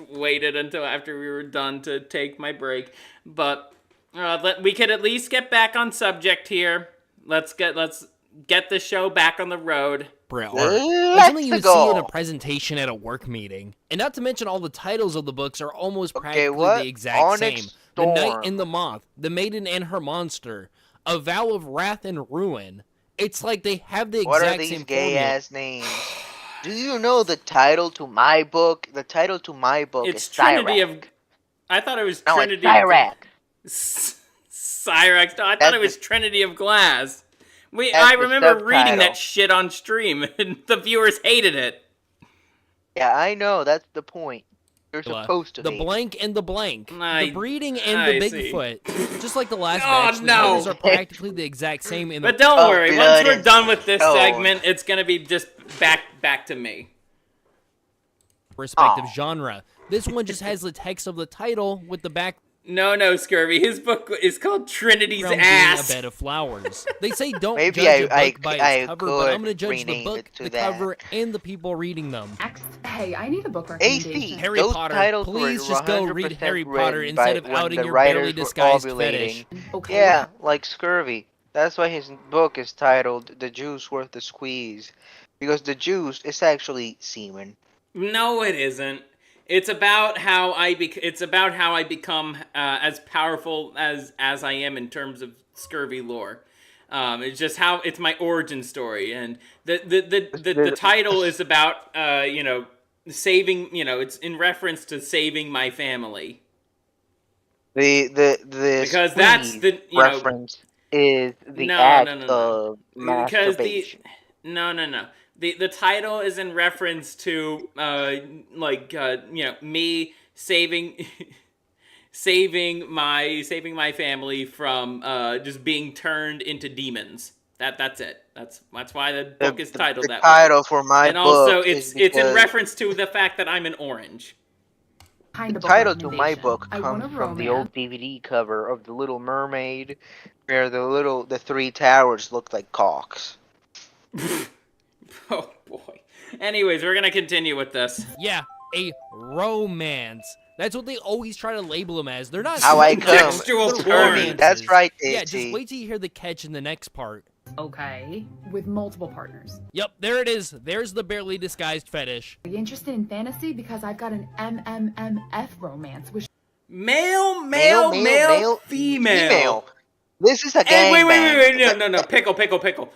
S1: waited until after we were done to take my break. But we could at least get back on subject here. Let's get the show back on the road.
S4: art.
S6: Let's
S4: It's something you would see in
S6: go.
S4: a presentation at a work meeting. And not to mention all the titles of the books are almost
S6: Okay,
S4: practically
S6: what?
S4: the exact
S6: Onyx
S4: same. The Knight
S6: Storm.
S4: and the Moth, The Maiden and Her Monster, A Vow of Wrath and Ruin. It's like they have the
S6: What are
S4: exact
S6: these
S4: same
S6: gay
S4: formula.
S6: ass names? Do you know the title to my book? The title to my book
S1: It's
S6: is
S1: Trinity
S6: Cyrax.
S1: of. I thought it was
S6: No,
S1: Trinity
S6: it's Cyrax.
S1: Cyrax. No, I thought
S6: That's
S1: it was Trinity of Glass.
S6: That's
S1: I
S6: the
S1: remember reading
S6: subtitle.
S1: that shit on stream, and the viewers hated it.
S6: Yeah, I know. That's the point. You're supposed to
S4: The
S6: be.
S4: blank and the blank. The breeding and
S1: I
S4: the
S1: see.
S4: Bigfoot. Just like the last
S1: Oh,
S4: batch, the
S1: no.
S4: titles are practically the exact same in
S1: But
S4: the
S1: don't
S6: Oh,
S1: worry,
S6: blood
S1: once we're
S6: and
S1: done with this
S6: stone.
S1: segment, it's gonna be just back to me.
S4: respective
S6: Aw.
S4: genre. This one just has the text of the title with the background
S1: No, Scurvy. His book is called Trinity's
S4: being
S1: Ass.
S4: a bed of flowers. They say don't
S6: Maybe
S4: judge a
S6: I
S4: book by
S6: I
S4: its cover, but I'm
S6: could
S4: gonna judge the
S6: rename
S4: book,
S6: it to
S4: the
S6: that.
S4: cover, and the people reading them.
S9: Hey, I need a book
S6: AC.
S9: recommendation.
S4: Harry
S6: Those
S4: Potter,
S6: titles
S4: please
S6: were
S4: just go read
S6: 100%
S4: Harry Potter
S6: written
S4: instead of
S6: by when
S4: outing
S6: the
S4: your
S6: writers
S4: barely
S6: were
S4: disguised
S6: ovulating.
S4: fetish.
S9: Okay.
S6: Yeah, like Scurvy. That's why his book is titled "The Juice Worth the Squeeze," because the juice is actually semen.
S1: No, it isn't. It's about how I become as powerful as I am in terms of scurvy lore. It's just how it's my origin story, and the title is about saving. It's in reference to saving my family.
S6: The
S1: Because that's
S6: squeeze
S1: the
S6: reference is the
S1: No,
S6: act
S1: no, no, no.
S6: of
S1: Because
S6: masturbation.
S1: no. The title is in reference to me saving saving my family from just being turned into demons. That's it. That's why the book is titled
S6: the
S1: that
S6: title
S1: way.
S6: for my
S1: And also
S6: book
S1: it's
S6: is
S1: in
S6: because
S1: reference to the fact that I'm an orange.
S9: Kind
S6: the
S9: of book
S6: title to my
S9: recommendation.
S6: book
S9: I want
S6: comes
S9: a
S6: from the
S9: romance.
S6: old DVD cover of The Little Mermaid, where the three towers look like cocks.
S1: Oh boy. Anyways, we're gonna continue with this.
S4: Yeah, a romance. That's what they always try to label them as. They're not
S6: How I come.
S1: Textual
S4: they're
S1: porn.
S4: romances.
S6: That's right,
S4: Yeah,
S6: AC.
S4: just wait till you hear the catch in the next part.
S9: Okay. With multiple partners.
S4: Yep, there it is. There's the barely disguised fetish.
S9: Are you interested in fantasy? Because I've got an MMMF romance, which
S1: Male, female.
S6: This is a
S1: And
S6: gangbang.
S1: wait, no, pickle.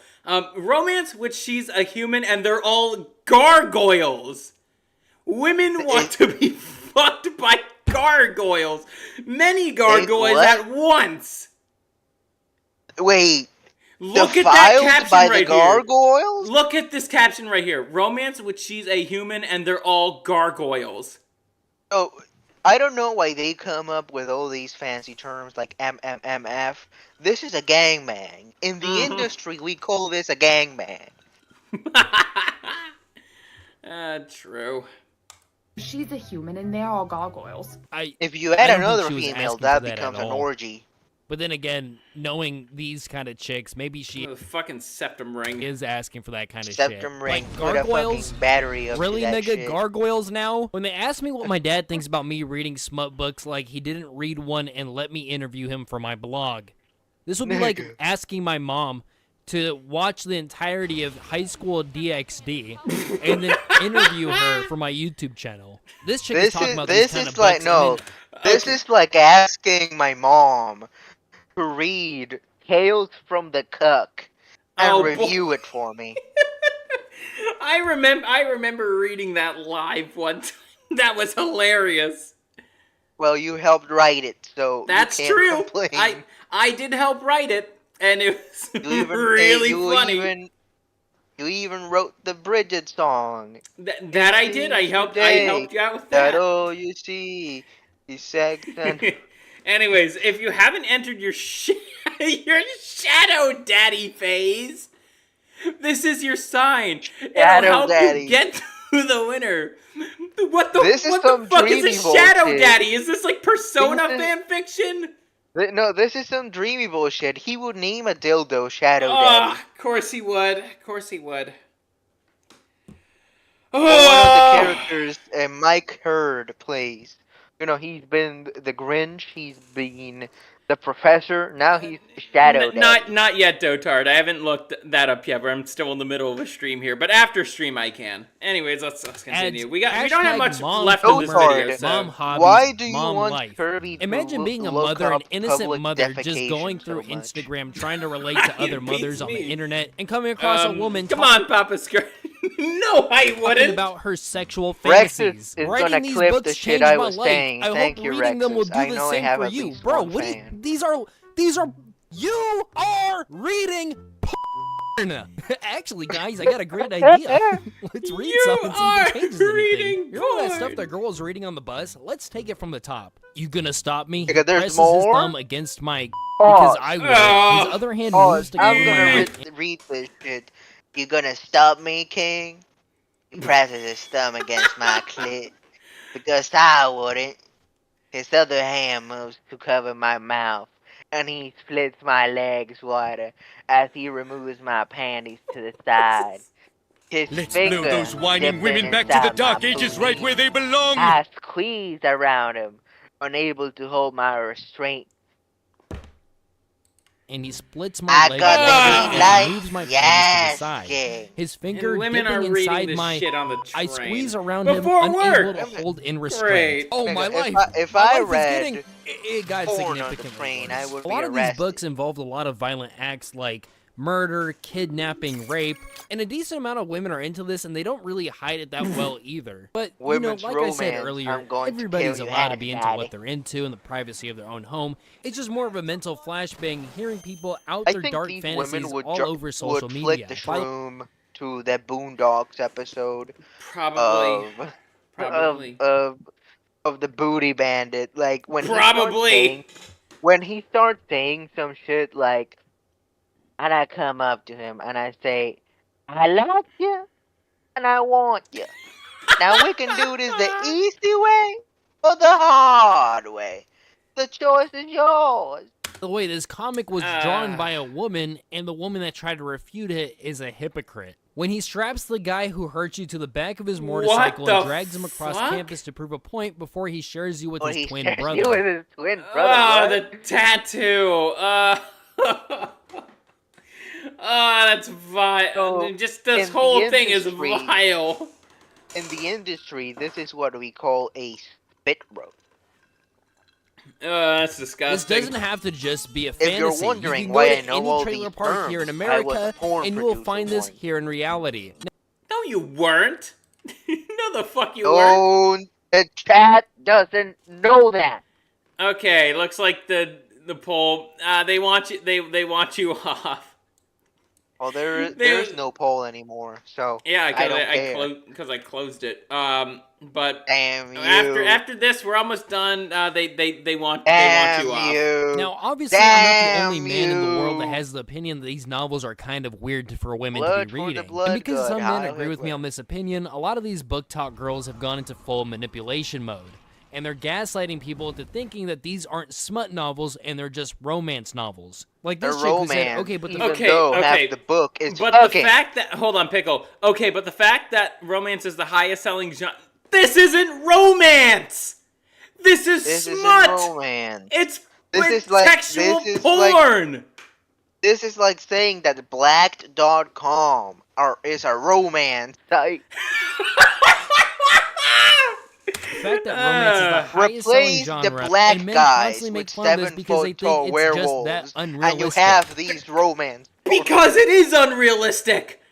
S1: Romance, which she's a human, and they're all gargoyles. Women want to be fucked by gargoyles. Many gargoyles
S6: what?
S1: at once.
S6: Wait,
S1: Look at that
S6: defiled
S1: caption
S6: by
S1: right
S6: the
S1: here.
S6: gargoyles?
S1: Look at this caption right here. Romance, which she's a human, and they're all gargoyles.
S6: Oh, I don't know why they come up with all these fancy terms like MMMF. This is a gangbang. In the industry, we call this a gangbang.
S1: True.
S9: she's a human and they're all gargoyles.
S6: If you
S4: I
S6: add
S4: don't think
S6: another
S4: she was
S6: female,
S4: asking
S6: that
S4: for that
S6: becomes
S4: at
S6: an
S4: all.
S6: orgy.
S4: But then again, knowing these kind of chicks, maybe she
S1: The fucking septum ring.
S4: is asking for that kind of
S6: Septum
S4: shit.
S6: ring,
S4: Like
S6: put a
S4: gargoyles?
S6: fucking battery up
S4: Really,
S6: to that
S4: nigga?
S6: shit.
S4: Gargoyles now? When they ask me what my dad thinks about me reading smut books, like he didn't read one and let me interview him for my blog. This would be like
S6: Nigga.
S4: asking my mom to watch the entirety of High School DxD and then interview her for my YouTube channel. This chick is talking about these kind of
S6: like
S4: books.
S6: no.
S4: And then,
S6: This is like asking my mom to read Tales from the Cuck and
S1: Oh, boy.
S6: review it for me.
S1: I remember reading that live one time. That was hilarious.
S6: Well, you helped write it, so
S1: That's
S6: you can't
S1: true.
S6: complain.
S1: I did help write it, and it was
S6: You even,
S1: really
S6: you
S1: funny.
S6: You even wrote the Bridget song.
S1: That I did. I helped you out with
S6: That
S1: that.
S6: all you see is sex and...
S1: Anyways, if you haven't entered your your shadow daddy phase, This is your sign. It'll
S6: Shadow
S1: help
S6: Daddy.
S1: you get to the winner. What the
S6: This is
S1: what
S6: some
S1: the fuck is a
S6: dreamy
S1: Shadow
S6: bullshit.
S1: Daddy? Is this like Persona
S6: This is-
S1: fan fiction?
S6: No, this is some dreamy bullshit. He would name a dildo Shadow
S1: Oh,
S6: Daddy.
S1: of course he would. Of course he would.
S6: One of the characters Mike Hurd plays. You know, he's been the Grinch, he's been the Professor, now he's the Shadow Daddy.
S1: Not yet, Dotard. I haven't looked that up yet, but I'm still in the middle of a stream here. But after stream, I can. Anyways, let's continue. We don't have much left of this video. So.
S4: Mom hobbies,
S6: Why do you
S4: mom
S6: want
S4: life.
S6: Scurvy to
S4: Imagine being a
S6: look
S4: mother, an
S6: up
S4: innocent
S6: public
S4: mother, just
S6: defecation
S4: going
S6: so
S4: through
S6: much?
S4: Instagram, trying to relate to other mothers on the internet, and coming across a woman
S1: Come on, Papa Scurvy. No, I
S4: talking
S1: wouldn't.
S4: about her sexual
S6: Rex
S4: fantasies.
S6: is
S4: Writing
S6: gonna
S4: these
S6: clip
S4: books
S6: the shit
S4: changed
S6: I
S4: my
S6: was
S4: life.
S6: saying.
S4: I
S6: Thank
S4: hope
S6: you,
S4: reading them will
S6: Rexus.
S4: do
S6: I
S4: the
S6: know I
S4: same
S6: have
S4: for
S6: at
S4: you,
S6: least
S4: bro.
S6: one
S4: What?
S6: fan.
S4: These are reading. Porn. Actually, guys, I got a great idea. Let's read
S1: You
S4: something see
S1: are
S4: if it changes
S1: reading
S4: anything. You know all that
S1: porn.
S4: stuff that girl was reading on the bus? Let's take it from the top. You gonna stop me?
S6: Okay, there's
S4: Presses his
S6: more?
S4: thumb against my because I would.
S1: Oh.
S4: His other hand
S6: Oh,
S4: moves to go
S6: I'm
S4: to my
S6: gonna
S4: mouth.
S6: read this shit. You gonna stop me, King? He presses his thumb against my clit. Because I wouldn't. His other hand moves to cover my mouth. And he splits my legs wider as he removes my panties to the side. His
S5: Let's
S6: finger
S5: blow those whining
S6: dipping
S5: women back to the
S6: inside my
S5: dark ages right
S6: booty.
S5: where they belong.
S6: I squeeze around him, unable to hold my restraint.
S4: And he splits my
S6: I
S4: leg
S6: got
S4: wide
S6: the
S4: and
S6: green
S4: moves my
S6: light.
S4: penis to the
S6: Yes,
S4: side.
S6: King.
S4: His
S1: And
S4: finger
S1: women are
S4: dipping
S1: reading
S4: inside
S1: this
S4: my.
S1: shit on the
S4: I
S1: train.
S4: squeeze around
S1: Before
S4: him,
S1: work.
S4: unable to hold in restraint.
S1: Great.
S4: Oh, my
S6: If
S4: life!
S6: if
S4: my
S6: I
S4: life
S6: read
S4: is getting, it got
S6: porn on the
S4: significantly
S6: train,
S4: worse.
S6: I would
S4: A
S6: be
S4: lot of these
S6: arrested.
S4: books involved a lot of violent acts like murder, kidnapping, rape, and a decent amount of women are into this, and they don't really hide it that well either. But
S6: Women's
S4: like I said
S6: romance,
S4: earlier,
S6: I'm going to
S4: everybody's
S6: kill you,
S4: allowed to be into
S6: Daddy.
S4: what they're into in the privacy of their own home. It's just more of a mental flashbang, hearing people out
S6: I
S4: their
S6: think
S4: dark
S6: these
S4: fantasies
S6: women would,
S4: all over social
S6: would
S4: media.
S6: flick the shroom to that Boondocks episode
S1: Probably.
S6: of
S1: Probably.
S6: of the Booty Bandit. Like when
S1: Probably.
S6: when he starts saying some shit like, and I come up to him and I say, I like you and I want you. Now we can do this the easy way or the hard way. The choice is yours.
S4: By the way, this comic was drawn by a woman, and the woman that tried to refute it is a hypocrite. When he straps the guy who hurt you to the back of his motorcycle
S1: the
S4: and drags him across
S1: fuck?
S4: campus to prove a point before he shares you with
S6: When
S4: his
S6: he
S4: twin
S6: shares
S4: brother.
S6: you with his twin brother.
S1: Oh,
S6: what?
S1: the tattoo. That's vile.
S6: So,
S1: Just this
S6: in
S1: whole
S6: the
S1: thing is
S6: industry-
S1: vile.
S6: In the industry, this is what we call a spit roast.
S1: That's
S4: This
S1: disgusting.
S4: doesn't have to just be a
S6: If
S4: fantasy.
S6: you're
S4: you
S6: wondering
S4: can
S6: why
S4: go
S6: I
S4: to
S6: know
S4: any
S6: all
S4: trailer
S6: these
S4: park here in
S6: terms, I was a
S4: America,
S6: porn
S4: and you will
S6: producer
S4: find this
S6: once.
S4: here in reality.
S1: No, you weren't. No, the fuck you weren't.
S6: Oh, the chat doesn't know that.
S1: Okay, looks like the poll. They want you. They want you off.
S6: Well, there's
S1: There's-
S6: no poll anymore, so
S1: Yeah,
S6: I don't care.
S1: because I closed it. But
S6: Damn you.
S1: after this, we're almost done. They want
S6: Damn
S1: you off.
S6: you.
S4: Now, obviously, I'm not the
S6: Damn
S4: only man in the world that
S6: you.
S4: has the opinion that these novels are kind of weird for women
S6: Blood
S4: to be
S6: for the
S4: reading.
S6: blood
S4: And because
S6: good,
S4: some men
S6: Heil
S4: agree with me
S6: Hitler.
S4: on this opinion, a lot of these book talk girls have gone into full manipulation mode. And they're gaslighting people into thinking that these aren't smut novels and they're just romance novels. Like
S6: The
S4: this chick who said,
S6: romance,
S4: okay, but the
S6: even
S1: Okay,
S6: though
S1: okay.
S6: half the book is
S1: But
S6: okay.
S1: the fact that hold on, Pickle. Okay, but the fact that romance is the highest selling genre. This isn't romance. This is
S6: this
S1: smut.
S6: isn't romance.
S1: It's
S6: This
S1: it's
S6: is like-
S1: sexual
S6: this is like-
S1: porn.
S6: This is like saying that Blacked.com is a romance site.
S4: The fact that romance is the highest selling
S6: Replace
S4: genre,
S6: the black
S4: and men
S6: guys
S4: constantly make
S6: with
S4: fun of this because they
S6: 7 foot tall
S4: think it's just
S6: werewolves,
S4: that
S6: and you
S4: unrealistic.
S6: have these romance.
S1: Because it is unrealistic.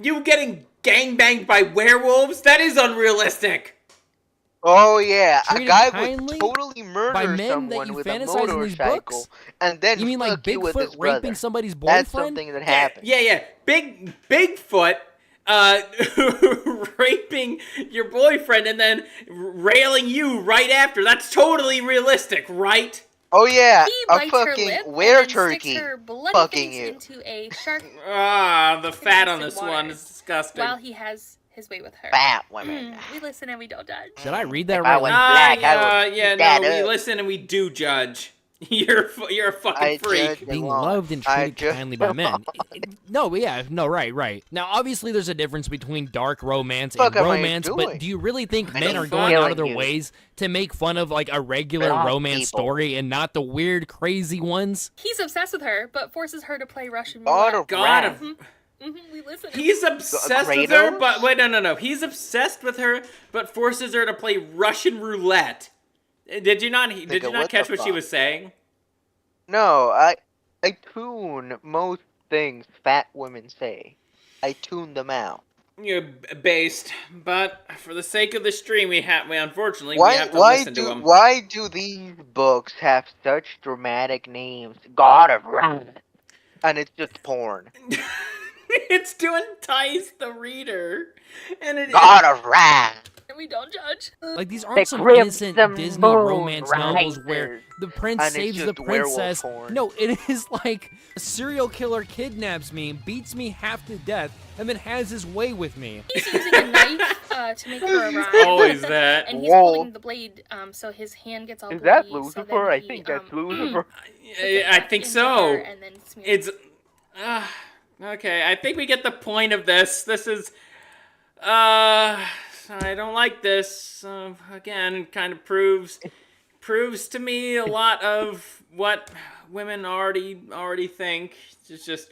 S1: You getting gangbanged by werewolves? That is unrealistic.
S6: Oh yeah, a
S4: Treated
S6: guy would
S4: kindly
S6: totally
S4: by
S6: murder
S4: men that
S6: someone
S4: you
S6: with a
S4: fantasize in these
S6: motorcycle
S4: books?
S6: and then
S4: You mean like
S6: fuck you with his
S4: Bigfoot
S6: brother.
S4: raping somebody's
S6: That's
S4: boyfriend?
S6: something that happened.
S1: Yeah. Bigfoot raping your boyfriend and then railing you right after. That's totally realistic, right?
S6: Oh yeah,
S10: He
S6: a
S10: bites her
S6: fucking
S10: lip
S6: were
S10: and then sticks
S6: turkey
S10: her bloody
S6: fucking
S10: face
S6: you.
S10: into a shark
S1: Ah, the fat on
S10: Congested
S1: this one
S10: water.
S1: is disgusting.
S10: while he has his way with her.
S6: Fat women.
S10: We listen and we don't judge.
S4: Did I read that
S6: If I
S4: right?
S6: was black, I would
S1: yeah,
S6: eat that
S1: no, we
S6: up.
S1: listen and we do judge. You're a fucking
S6: I
S1: freak.
S6: judge a
S4: Being
S6: lot.
S4: loved and
S6: I
S4: treated
S6: judge
S4: kindly
S6: a
S4: by men.
S6: lot.
S4: Right. Now, obviously, there's a difference between dark romance
S6: Fuck
S4: and
S6: am I
S4: romance, but
S6: doing?
S4: do you really think
S6: I
S4: men
S6: know
S4: are
S6: I'm
S4: going out of their
S6: killing you.
S4: ways to make fun of, like, a regular
S6: Black
S4: romance
S6: people.
S4: story and not the weird, crazy ones?
S10: He's obsessed with her, but forces her to play Russian
S6: God
S10: roulette.
S6: of
S1: God
S6: wrath.
S1: of...
S10: We listen.
S1: He's obsessed with her,
S6: Kratos?
S1: but... Wait, no. He's obsessed with her, but forces her to play Russian roulette. Did you not
S6: what
S1: catch
S6: the
S1: what she
S6: fuck?
S1: was saying?
S6: No, I tune most things fat women say. I tune them out.
S1: You're based, but for the sake of the stream, we unfortunately we have to listen to him.
S6: Why do these books have such dramatic names? God of Wrath. And it's just porn.
S1: It's to entice the reader, and it
S6: God of Wrath.
S10: And we don't judge.
S4: Like, these
S6: The
S4: aren't some
S6: Crimson
S4: innocent Disney
S6: Moon
S4: romance novels where
S6: rises.
S4: the prince
S6: And it's
S4: saves the
S6: just werewolf
S4: princess.
S6: porn.
S4: No, it is like a serial killer kidnaps me, beats me half to death, and then has his way with me.
S10: He's using a knife to make her arrive.
S1: Always that.
S10: And he's
S6: Whoa.
S10: holding the blade, so his hand gets all
S6: Is
S10: bloody.
S6: that
S10: So
S6: Lucifer?
S10: then
S6: I
S10: he,
S6: think that's Lucifer.
S1: I think so.
S10: And then smears
S1: It's okay. I think we get the point of this. This is I don't like this. Again, kind of proves to me a lot of what women already think. It's just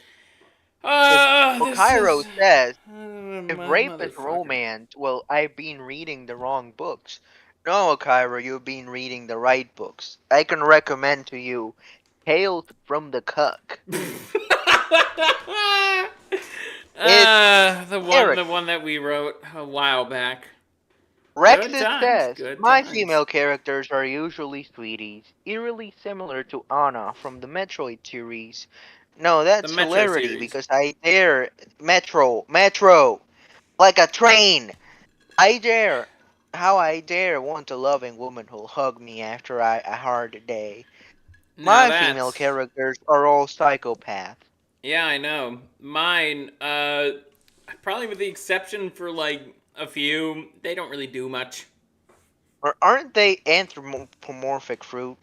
S6: Well, Cairo says, if
S1: my
S6: rape is
S1: motherfucker.
S6: romance, well, I've been reading the wrong books. No, Cairo, you've been reading the right books. I can recommend to you Tales from the Cuck.
S1: The one that we wrote a while back.
S6: Rexus
S1: Good times,
S6: says,
S1: good
S6: my
S1: times."
S6: female characters are usually sweeties, eerily similar to Anna from the Metroid series. No, that's
S1: The Metro
S6: hilarity
S1: series.
S6: because I dare Metro, like a train. I dare want a loving woman who'll hug me after a hard day.
S1: Now
S6: My
S1: that's-
S6: female characters are all psychopaths.
S1: Yeah, I know. Mine, probably with the exception for like a few, they don't really do much.
S6: Or aren't they anthropomorphic fruit?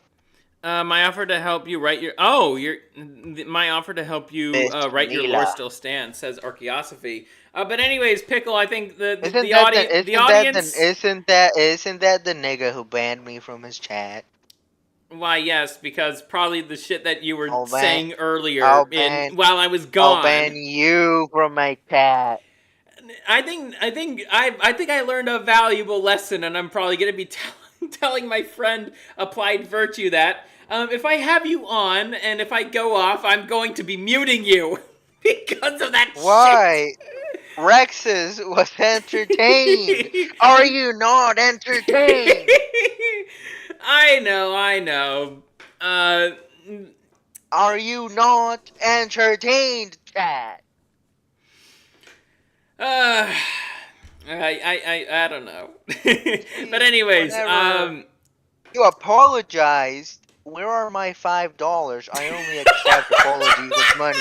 S1: My offer to help you write your my offer to help you
S6: Miss
S1: write your
S6: Mila.
S1: lore still stands, says Archaeosophy. But anyways, Pickle, I think the
S6: Isn't
S1: audience
S6: that the nigga who banned me from his chat?
S1: Why, yes, because probably the shit that you were
S6: I'll ban-
S1: saying earlier
S6: I'll ban-
S1: while I was gone.
S6: I'll ban you from my chat.
S1: I think I learned a valuable lesson, and I'm probably gonna be telling my friend Applied Virtue that if I have you on and if I go off, I'm going to be muting you because of that
S6: Why? Rexus was entertained. Are you not entertained?
S1: shit. I know.
S6: Are you not entertained, chat?
S1: I don't know. But anyways,
S6: Whatever. You apologized. Where are my $5? I only accept apologies with money.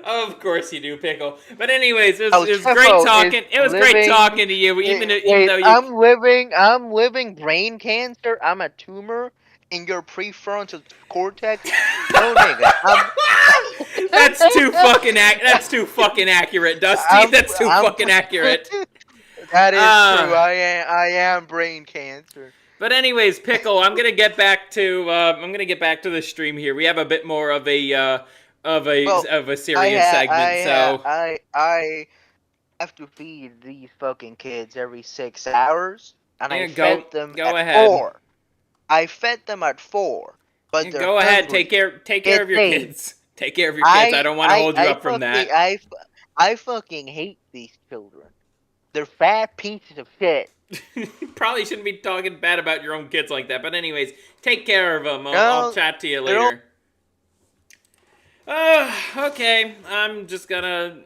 S1: Of course you do, Pickle. But anyways, it
S6: Oh,
S1: was
S6: Tefo
S1: great
S6: is
S1: talking. It was great
S6: living-
S1: talking to you, even though you.
S6: I'm living brain cancer. I'm a tumor in your prefrontal cortex. No, nigga.
S1: That's too fucking accurate, Dusty. That's too fucking accurate.
S6: That is true. I am brain cancer.
S1: But anyways, Pickle, I'm gonna get back to the stream here. We have a bit more of a serious segment, so
S6: I have to feed these fucking kids every 6 hours, and I
S1: Yeah,
S6: fed them
S1: go
S6: at
S1: ahead.
S6: 4. I fed them at 4. But they're
S1: go ahead.
S6: hungry.
S1: Take care of your
S6: It's
S1: kids. Take care of your kids. I don't want to hold you up from that.
S6: I fucking hate these children. They're fat pieces of shit.
S1: Probably shouldn't be talking bad about your own kids like that. But anyways, take care of them. I'll chat to you later. Okay. I'm just gonna.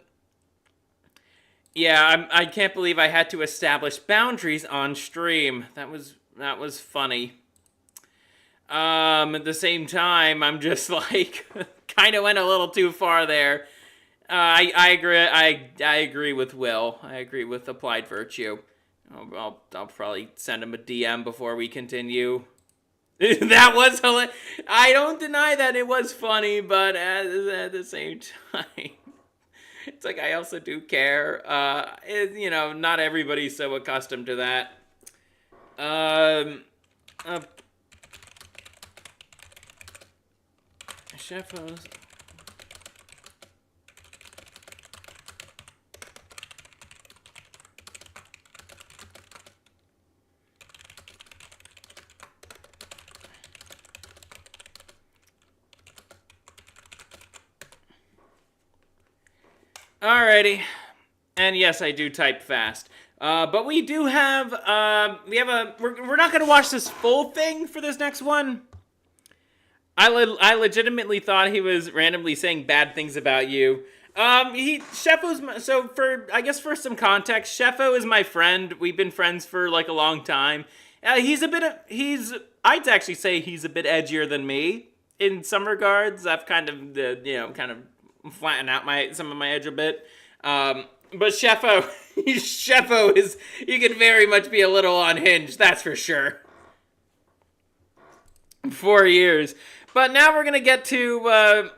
S1: Yeah, I can't believe I had to establish boundaries on stream. That was funny. At the same time, I'm just like, kind of went a little too far there. I agree. I agree with Will. I agree with Applied Virtue. I'll probably send him a DM before we continue. That was hilarious. I don't deny that it was funny, but at the same time, it's like I also do care. Not everybody's so accustomed to that. Chefos. Alrighty. And yes, I do type fast. But we do have, we're not going to watch this full thing for this next one. I legitimately thought he was randomly saying bad things about you. For some context, Sheffo is my friend. We've been friends for like a long time. I'd actually say he's a bit edgier than me in some regards. I've kind of flattened out some of my edge a bit. But Sheffo, he can very much be a little unhinged, that's for sure. 4 years. But now we're gonna get to,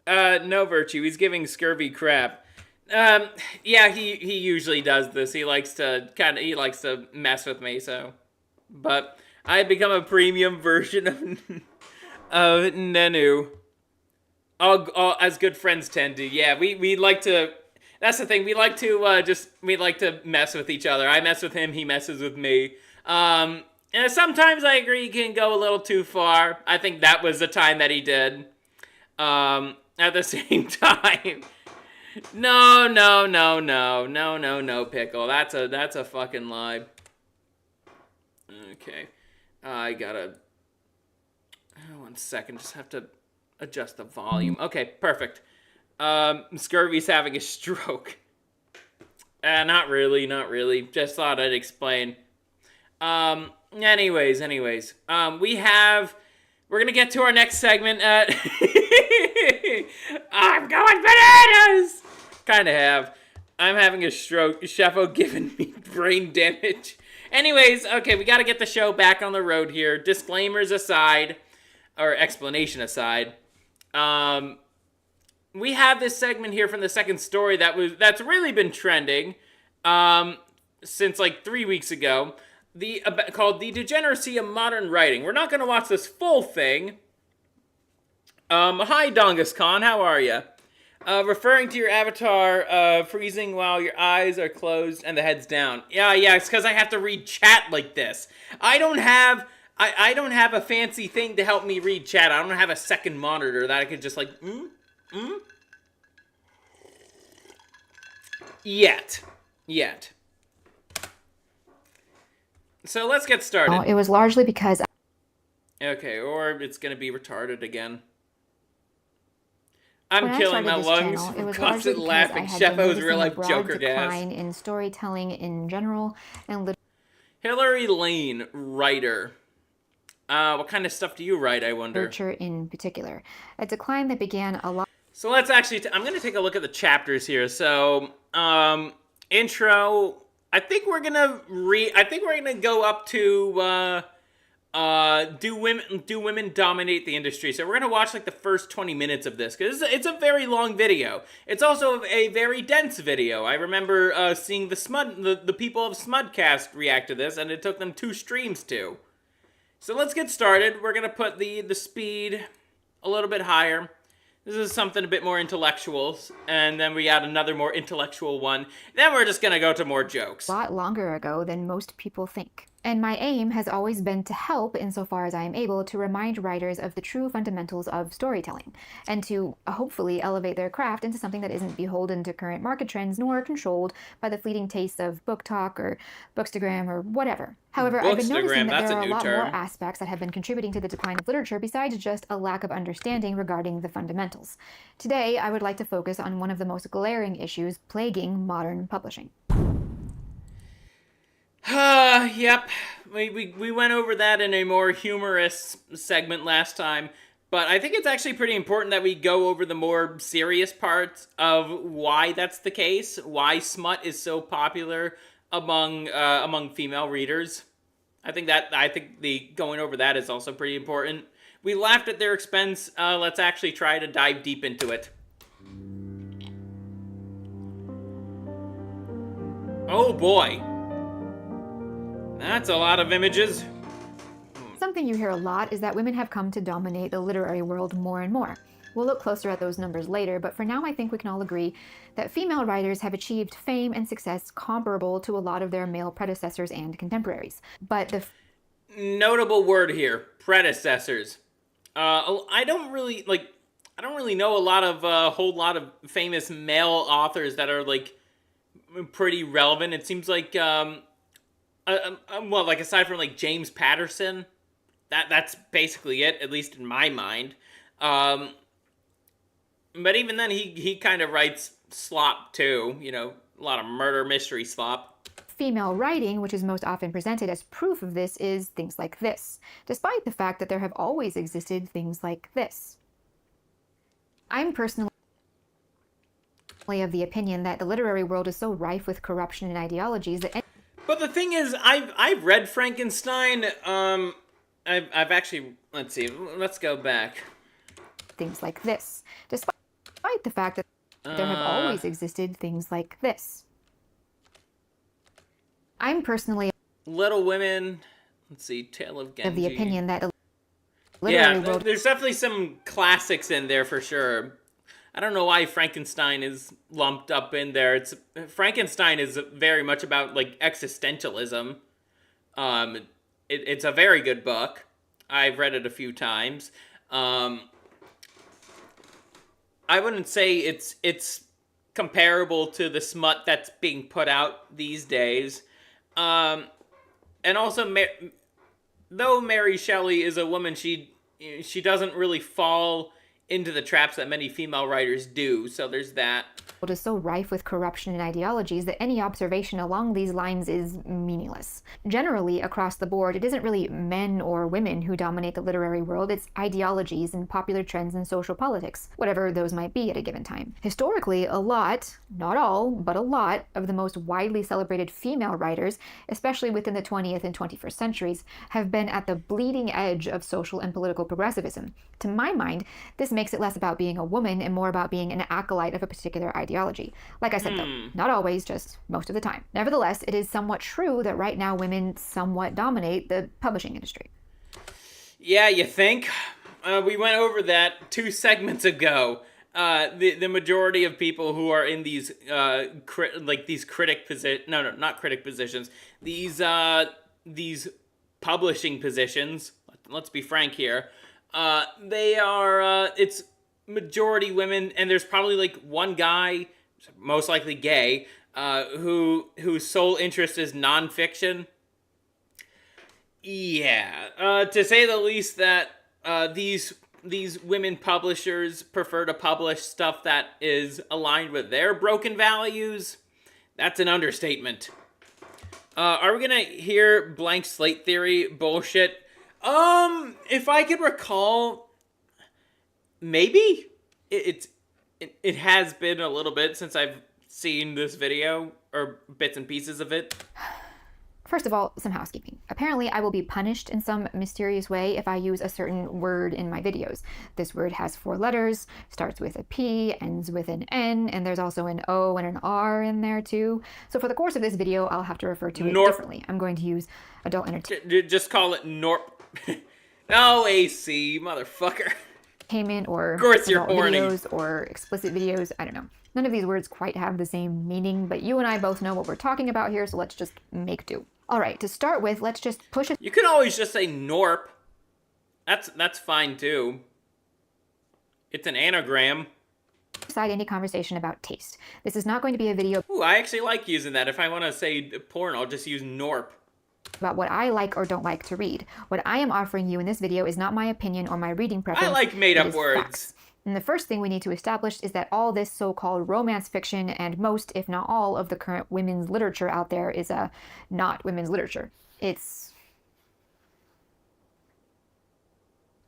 S1: no Virtue. He's giving Scurvy crap. Yeah, he usually does this. He likes to mess with me, so. But I've become a premium version of Nenu. All as good friends tend to. Yeah, we like to. That's the thing. We like to mess with each other. I mess with him. He messes with me. And sometimes I agree he can go a little too far. I think that was the time that he did. At the same time, no, Pickle. That's a fucking lie. Okay, I gotta. 1 second. Just have to adjust the volume. Okay, perfect. Scurvy's having a stroke. Not really. Just thought I'd explain. Anyways. We're gonna get to our next segment. I'm going bananas! Kinda have. I'm having a stroke. Sheffo giving me brain damage. Anyways, okay, we gotta get the show back on the road here. Disclaimers aside, or explanation aside. We have this segment here from the second story that's really been trending since like 3 weeks ago. Called The Degeneracy of Modern Writing. We're not going to watch this full thing. Hi, Dongus Khan, how are you? Referring to your avatar freezing while your eyes are closed and the head's down. Yeah, it's because I have to read chat like this. I don't have a fancy thing to help me read chat. I don't have a second monitor that I could just like, Yet. So let's get started.
S8: It was largely because...
S1: Okay, or it's going to be retarded again. I'm killing my lungs from constant laughing. Sheffo's real-life Joker gas.
S8: In storytelling in general and...
S1: Hillary Lane, writer. What kind of stuff do you write, I wonder?
S8: Literature in particular. A decline that began a lot...
S1: So let's actually... I'm going to take a look at the chapters here. So, intro... I think we're gonna go up to do women dominate the industry. So we're gonna watch like the first 20 minutes of this because it's a very long video. It's also a very dense video. I remember seeing the people of Smudcast react to this, and it took them 2 streams to. So let's get started. We're gonna put the speed a little bit higher. This is something a bit more intellectual, and then we add another more intellectual one. Then we're just gonna go to more jokes.
S8: A lot longer ago than most people think. And my aim has always been to help, insofar as I am able, to remind writers of the true fundamentals of storytelling, and to hopefully elevate their craft into something that isn't beholden to current market trends, nor controlled by the fleeting tastes of book talk or bookstagram or whatever. However, I've been noticing that there are a lot more aspects that have been contributing to the decline of literature besides just a lack of understanding regarding the fundamentals. Today, I would like to focus on one of the most glaring issues plaguing modern publishing.
S1: Yep. we went over that in a more humorous segment last time, but I think it's actually pretty important that we go over the more serious parts of why that's the case, why smut is so popular among female readers. I think the going over that is also pretty important. We laughed at their expense. Let's actually try to dive deep into it. Oh boy. That's a lot of images.
S8: Something you hear a lot is that women have come to dominate the literary world more and more. We'll look closer at those numbers later, but for now I think we can all agree that female writers have achieved fame and success comparable to a lot of their male predecessors and contemporaries. But the
S1: notable word here, predecessors. I don't really know a whole lot of famous male authors that are like pretty relevant. It seems like well, like aside from like James Patterson, that's basically it, at least in my mind. But even then, he kind of writes slop too. You know, a lot of murder mystery slop.
S8: female writing, which is most often presented as proof of this, is things like this, despite the fact that there have always existed things like this. I'm personally of the opinion that the literary world is so rife with corruption and ideologies that...
S1: But the thing is, I've read Frankenstein. I've actually, let's see, let's go back.
S8: Things like this, despite the fact that there have always existed things like this. I'm personally
S1: Little Women, let's see, Tale of Genji.
S8: of the opinion that the literary world...
S1: there's definitely some classics in there for sure. I don't know why Frankenstein is lumped up in there. Frankenstein is very much about like existentialism. It's a very good book. I've read it a few times. I wouldn't say it's comparable to the smut that's being put out these days. And also, though Mary Shelley is a woman, she doesn't really fall into the traps that many female writers do, so there's that.
S8: It is so rife with corruption and ideologies that any observation along these lines is meaningless. Generally, across the board, it isn't really men or women who dominate the literary world, it's ideologies and popular trends in social politics, whatever those might be at a given time. Historically, a lot, not all, but a lot, of the most widely celebrated female writers, especially within the 20th and 21st centuries, have been at the bleeding edge of social and political progressivism. To my mind, this makes it less about being a woman and more about being an acolyte of a particular ideology. Like I said, though, not always, just most of the time. Nevertheless, it is somewhat true that right now women somewhat dominate the publishing industry.
S1: Yeah, you think? We went over that 2 segments ago. The majority of people who are in these critic positions, not critic positions, these publishing positions, let's be frank here, they are, it's majority women, and there's probably like one guy, most likely gay, whose sole interest is nonfiction. Yeah, to say the least, that these women publishers prefer to publish stuff that is aligned with their broken values. That's an understatement. Are we gonna hear blank slate theory bullshit? If I could recall, maybe it has been a little bit since I've seen this video or bits and pieces of it.
S8: First of all, some housekeeping. Apparently, I will be punished in some mysterious way if I use a certain word in my videos. This word has 4 letters, starts with a P, ends with an N, and there's also an O and an R in there too. So for the course of this video, I'll have to refer to it differently. I'm going to use adult entertainment.
S1: Just call it Norp. No, AC, motherfucker.
S8: Or
S1: of course you're
S8: adult
S1: horny.
S8: videos or explicit videos. I don't know. None of these words quite have the same meaning, but you and I both know what we're talking about here, so let's just make do. All right, to start with, let's just push it.
S1: You can always just say Norp. That's fine too. It's an anagram.
S8: Aside any conversation about taste. This is not going to be a video.
S1: Ooh, I actually like using that. If I want to say porn, I'll just use Norp.
S8: About what I like or don't like to read. What I am offering you in this video is not my opinion or my reading preference.
S1: I like made-up words.
S8: Facts. And the first thing we need to establish is that all this so-called romance fiction and most, if not all, of the current women's literature out there is not women's literature. It's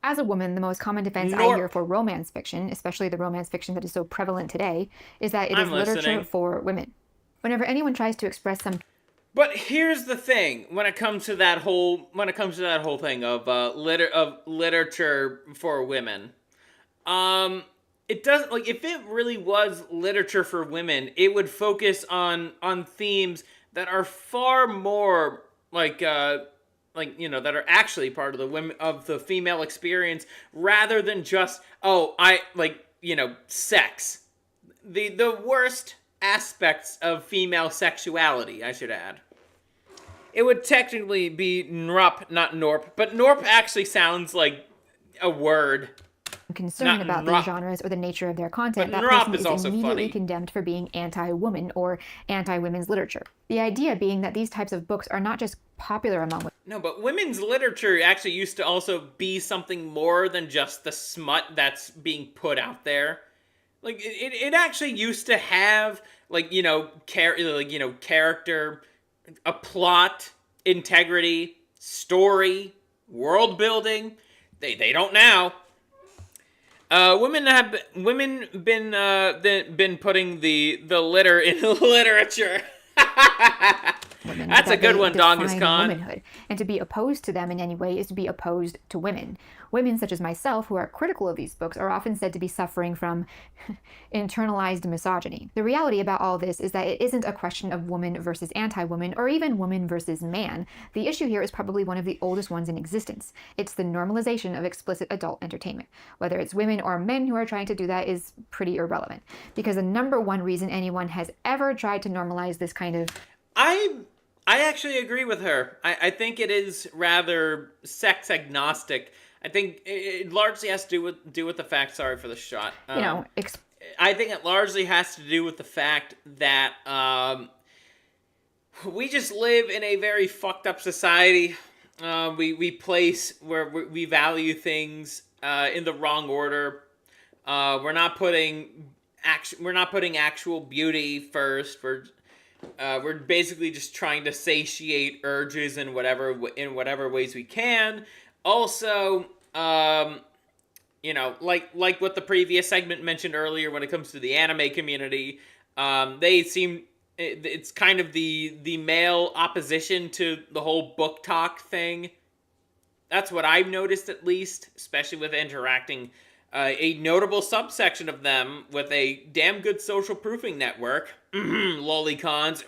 S8: As a woman, the most common defense I hear for romance fiction, especially the romance fiction that is so prevalent today, is that it is literature for women. Whenever anyone tries to express some...
S1: But here's the thing: when it comes to that whole thing of literature for women, it doesn't, like, if it really was literature for women, it would focus on themes that are far more like you know, that are actually part of the female experience, rather than just sex. The worst aspects of female sexuality, I should add. It would technically be NRUP, not NORP, but NORP actually sounds like a word.
S8: Concerned about these genres or the nature of their content, that person is immediately condemned for being anti-woman or anti-women's literature. The idea being that these types of books are not just popular among women.
S1: No, but women's literature actually used to also be something more than just the smut that's being put out there. Like, it actually used to have, like, you know, character, a plot, integrity, story, world building. They don't now. Women been putting the litter in literature. That's a good one, Dongus Khan.
S8: Womanhood. And to be opposed to them in any way is to be opposed to women. Women such as myself who are critical of these books are often said to be suffering from internalized misogyny. The reality about all this is that it isn't a question of woman versus anti-woman or even woman versus man. The issue here is probably one of the oldest ones in existence. It's the normalization of explicit adult entertainment. Whether it's women or men who are trying to do that is pretty irrelevant, because the number one reason anyone has ever tried to normalize this kind of...
S1: I actually agree with her. I think it is rather sex agnostic. I think it largely has to do with the fact. Sorry for the shot. I think it largely has to do with the fact that we just live in a very fucked up society. We place where we value things in the wrong order. We're not putting actual beauty first. We're basically just trying to satiate urges in whatever ways we can. Also, you know, like what the previous segment mentioned earlier, when it comes to the anime community, it's kind of the male opposition to the whole book talk thing. That's what I've noticed, at least, especially with interacting a notable subsection of them with a damn good social proofing network. Lolicons.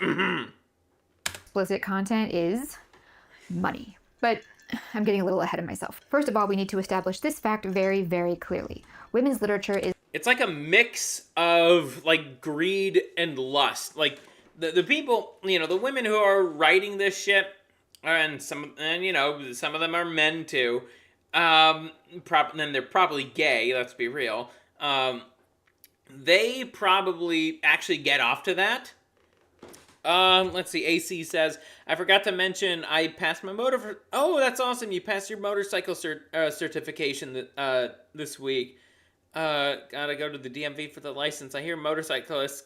S8: Explicit content is money. But I'm getting a little ahead of myself. First of all, we need to establish this fact very, very clearly. Women's literature is...
S1: It's like a mix of, like, greed and lust. Like, the people, you know, the women who are writing this shit, and you know, some of them are men too. Then they're probably gay, let's be real. They probably actually get off to that. Let's see, AC says, I forgot to mention I passed my oh, that's awesome, you passed your motorcycle certification this week. Gotta go to the DMV for the license. I hear motorcyclists...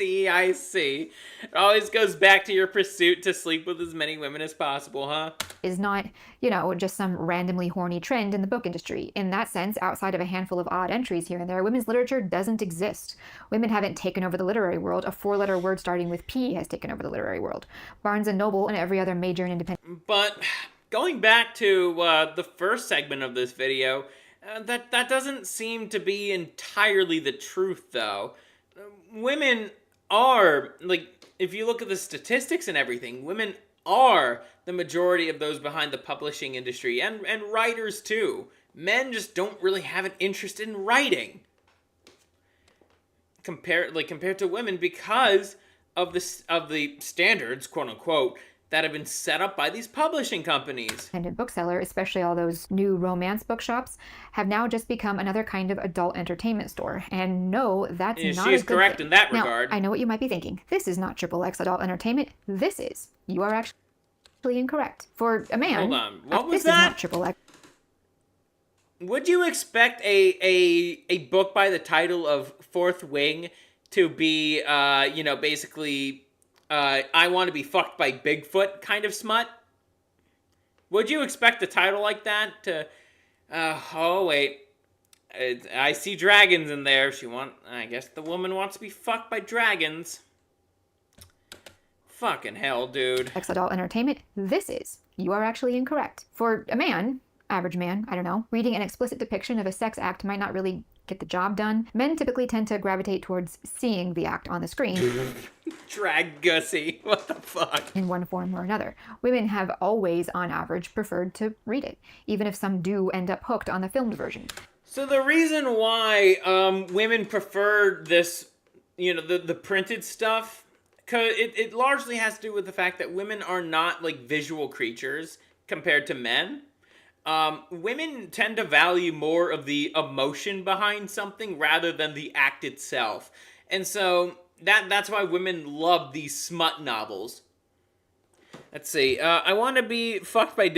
S1: I see. It always goes back to your pursuit to sleep with as many women as possible, huh?
S8: Is not, you know, just some randomly horny trend in the book industry. In that sense, outside of a handful of odd entries here and there, women's literature doesn't exist. Women haven't taken over the literary world. A four-letter word starting with P has taken over the literary world. Barnes & Noble and every other major and independent...
S1: But going back to the first segment of this video, that doesn't seem to be entirely the truth, though. Women are, like, if you look at the statistics and everything, women are the majority of those behind the publishing industry, and writers too. Men just don't really have an interest in writing compared to women, because of the standards, quote unquote, that have been set up by these publishing companies.
S8: Independent bookseller, especially all those new romance bookshops, have now just become another kind of adult entertainment store. And no, that's not a good thing.
S1: She's correct in that regard.
S8: Now, I know what you might be thinking. This is not XXX adult entertainment. This is. You are actually incorrect. For a man,
S1: hold on. What was
S8: this
S1: that?
S8: Is not XXX.
S1: Would you expect a book by the title of Fourth Wing to be, you know, basically... I want to be fucked by Bigfoot kind of smut? Would you expect a title like that to... oh, wait. I see dragons in there. I guess the woman wants to be fucked by dragons. Fucking hell, dude.
S8: Sex adult entertainment? This is. You are actually incorrect. For a man, average man, I don't know, reading an explicit depiction of a sex act might not really get the job done. Men typically tend to gravitate towards seeing the act on the screen.
S1: Drag Gussie. What the fuck?
S8: In one form or another. Women have always, on average, preferred to read it, even if some do end up hooked on the filmed version.
S1: So the reason why women prefer this, the printed stuff, because it largely has to do with the fact that women are not, like, visual creatures compared to men. Women tend to value more of the emotion behind something rather than the act itself. And so that's why women love these smut novels. Let's see. I want to be fucked by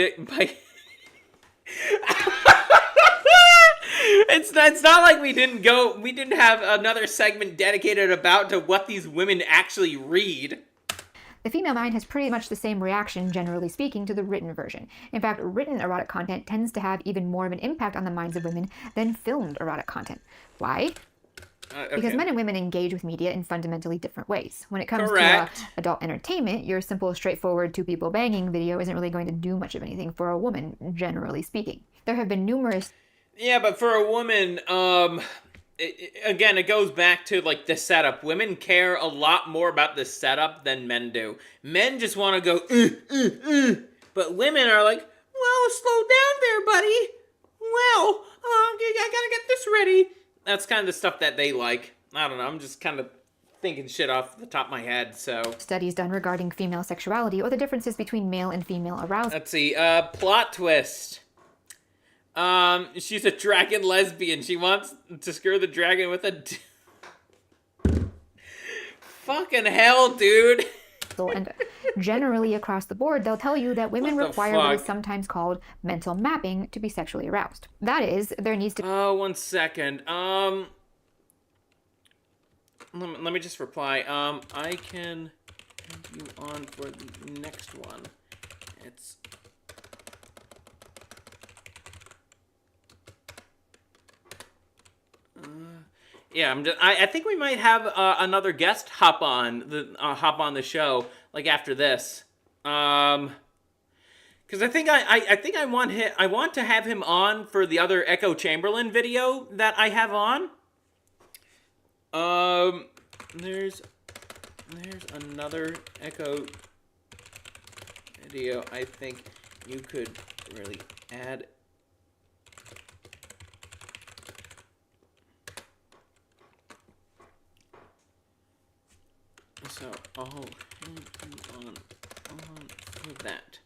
S1: It's not like we didn't have another segment dedicated to what these women actually read.
S8: The female mind has pretty much the same reaction, generally speaking, to the written version. In fact, written erotic content tends to have even more of an impact on the minds of women than filmed erotic content. Why?
S1: Okay.
S8: Because men and women engage with media in fundamentally different ways. When it comes
S1: Correct.
S8: to adult entertainment, your simple, straightforward two people banging video isn't really going to do much of anything for a woman, generally speaking. There have been numerous...
S1: Yeah, but for a woman, it goes back to, like, the setup. Women care a lot more about the setup than men do. Men just want to go, But women are like, well, slow down there, buddy. Well, I gotta get this ready. That's kind of the stuff that they like. I don't know, I'm just kind of thinking shit off the top of my head, so...
S8: Studies done regarding female sexuality or the differences between male and female arousal.
S1: Let's see, plot twist. She's a dragon lesbian. She wants to screw the dragon with a... Fucking hell, dude.
S8: And generally across the board, they'll tell you that women require what is sometimes called mental mapping to be sexually aroused. That is, there needs to...
S1: Oh, 1 second. Let me just reply. I can have you on for the next one. It's... yeah, I think we might have another guest hop on the show, like, after this. Because I think I want to have him on for the other Echo Chamberlain video that I have on. There's another Echo video I think you could really add. So I'll hang on for that.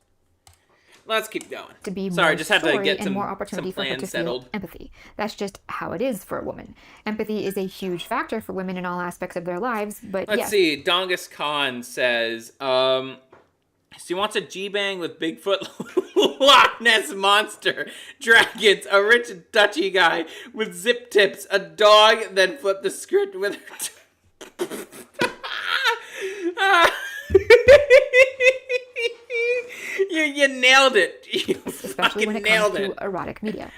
S1: Let's keep going.
S8: To be
S1: Sorry,
S8: more
S1: just have to get some
S8: more opportunity for her to
S1: settled.
S8: feel empathy. That's just how it is for a woman. Empathy is a huge factor for women in all aspects of their lives, but
S1: Let's see. Dongus Khan says, she wants a G-bang with Bigfoot, Loch Ness Monster, dragons, a rich Dutchy guy with zip tips, a dog, then flip the script with her... You nailed it. You
S8: especially when it
S1: nailed
S8: comes to erotic media.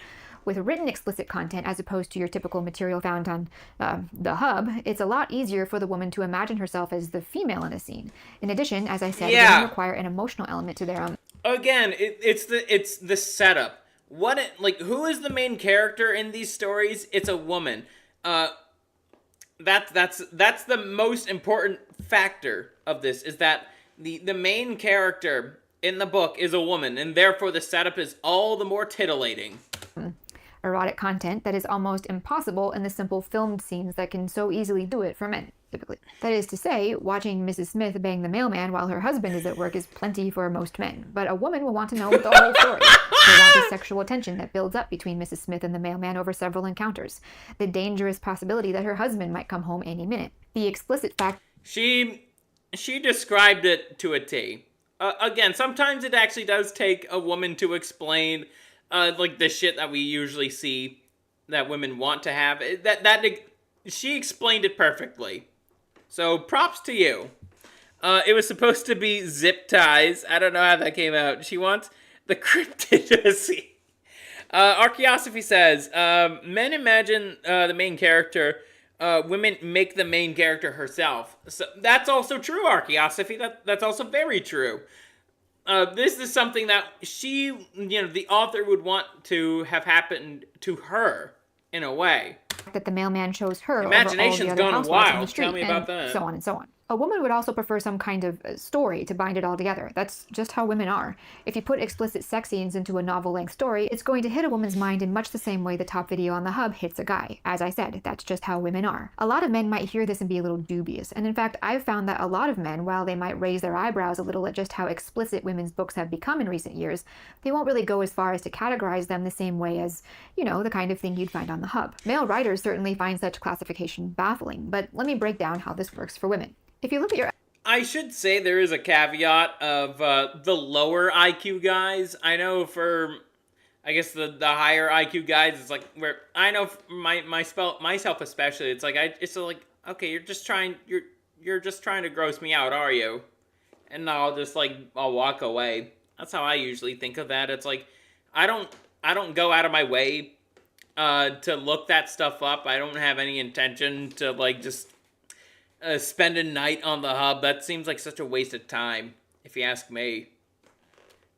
S8: With written explicit content, as opposed to your typical material found on the hub, it's a lot easier for the woman to imagine herself as the female in a scene. In addition, as I said, women require an emotional element to their own.
S1: Again, it's the setup. Who is the main character in these stories? It's a woman. That's the most important factor of this, is that the main character in the book is a woman, and therefore the setup is all the more titillating.
S8: Erotic content that is almost impossible in the simple filmed scenes that can so easily do it for men, typically. That is to say, watching Mrs. Smith bang the mailman while her husband is at work is plenty for most men, but a woman will want to know the whole story. They want the sexual tension that builds up between Mrs. Smith and the mailman over several encounters, the dangerous possibility that her husband might come home any minute, the explicit fact...
S1: She described it to a T. Again, sometimes it actually does take a woman to explain, the shit that we usually see that women want to have. She explained it perfectly. So, props to you. It was supposed to be zip ties. I don't know how that came out. She wants The cryptidity. Archaeosophy says, men imagine the main character. Women make the main character herself. So that's also true, Archaeosophy. That's also very true. This is something that she, the author would want to have happened to her, in a way.
S8: That the mailman chose her
S1: Imagination's
S8: over all the other
S1: gone
S8: housewives on the
S1: wild.
S8: street,
S1: Tell me about
S8: and
S1: that.
S8: so on and so on. A woman would also prefer some kind of story to bind it all together. That's just how women are. If you put explicit sex scenes into a novel-length story, it's going to hit a woman's mind in much the same way the top video on the hub hits a guy. As I said, that's just how women are. A lot of men might hear this and be a little dubious, and in fact, I've found that a lot of men, while they might raise their eyebrows a little at just how explicit women's books have become in recent years, they won't really go as far as to categorize them the same way as, the kind of thing you'd find on the hub. Male writers certainly find such classification baffling, but let me break down how this works for women. If you look at your
S1: I should say there is a caveat of the lower IQ guys. I know for, I guess the higher IQ guys, it's like where I know myself especially. It's like okay, you're just trying to gross me out, are you? And I'll walk away. That's how I usually think of that. It's like I don't go out of my way to look that stuff up. I don't have any intention to just spend a night on the hub. That seems like such a waste of time, if you ask me.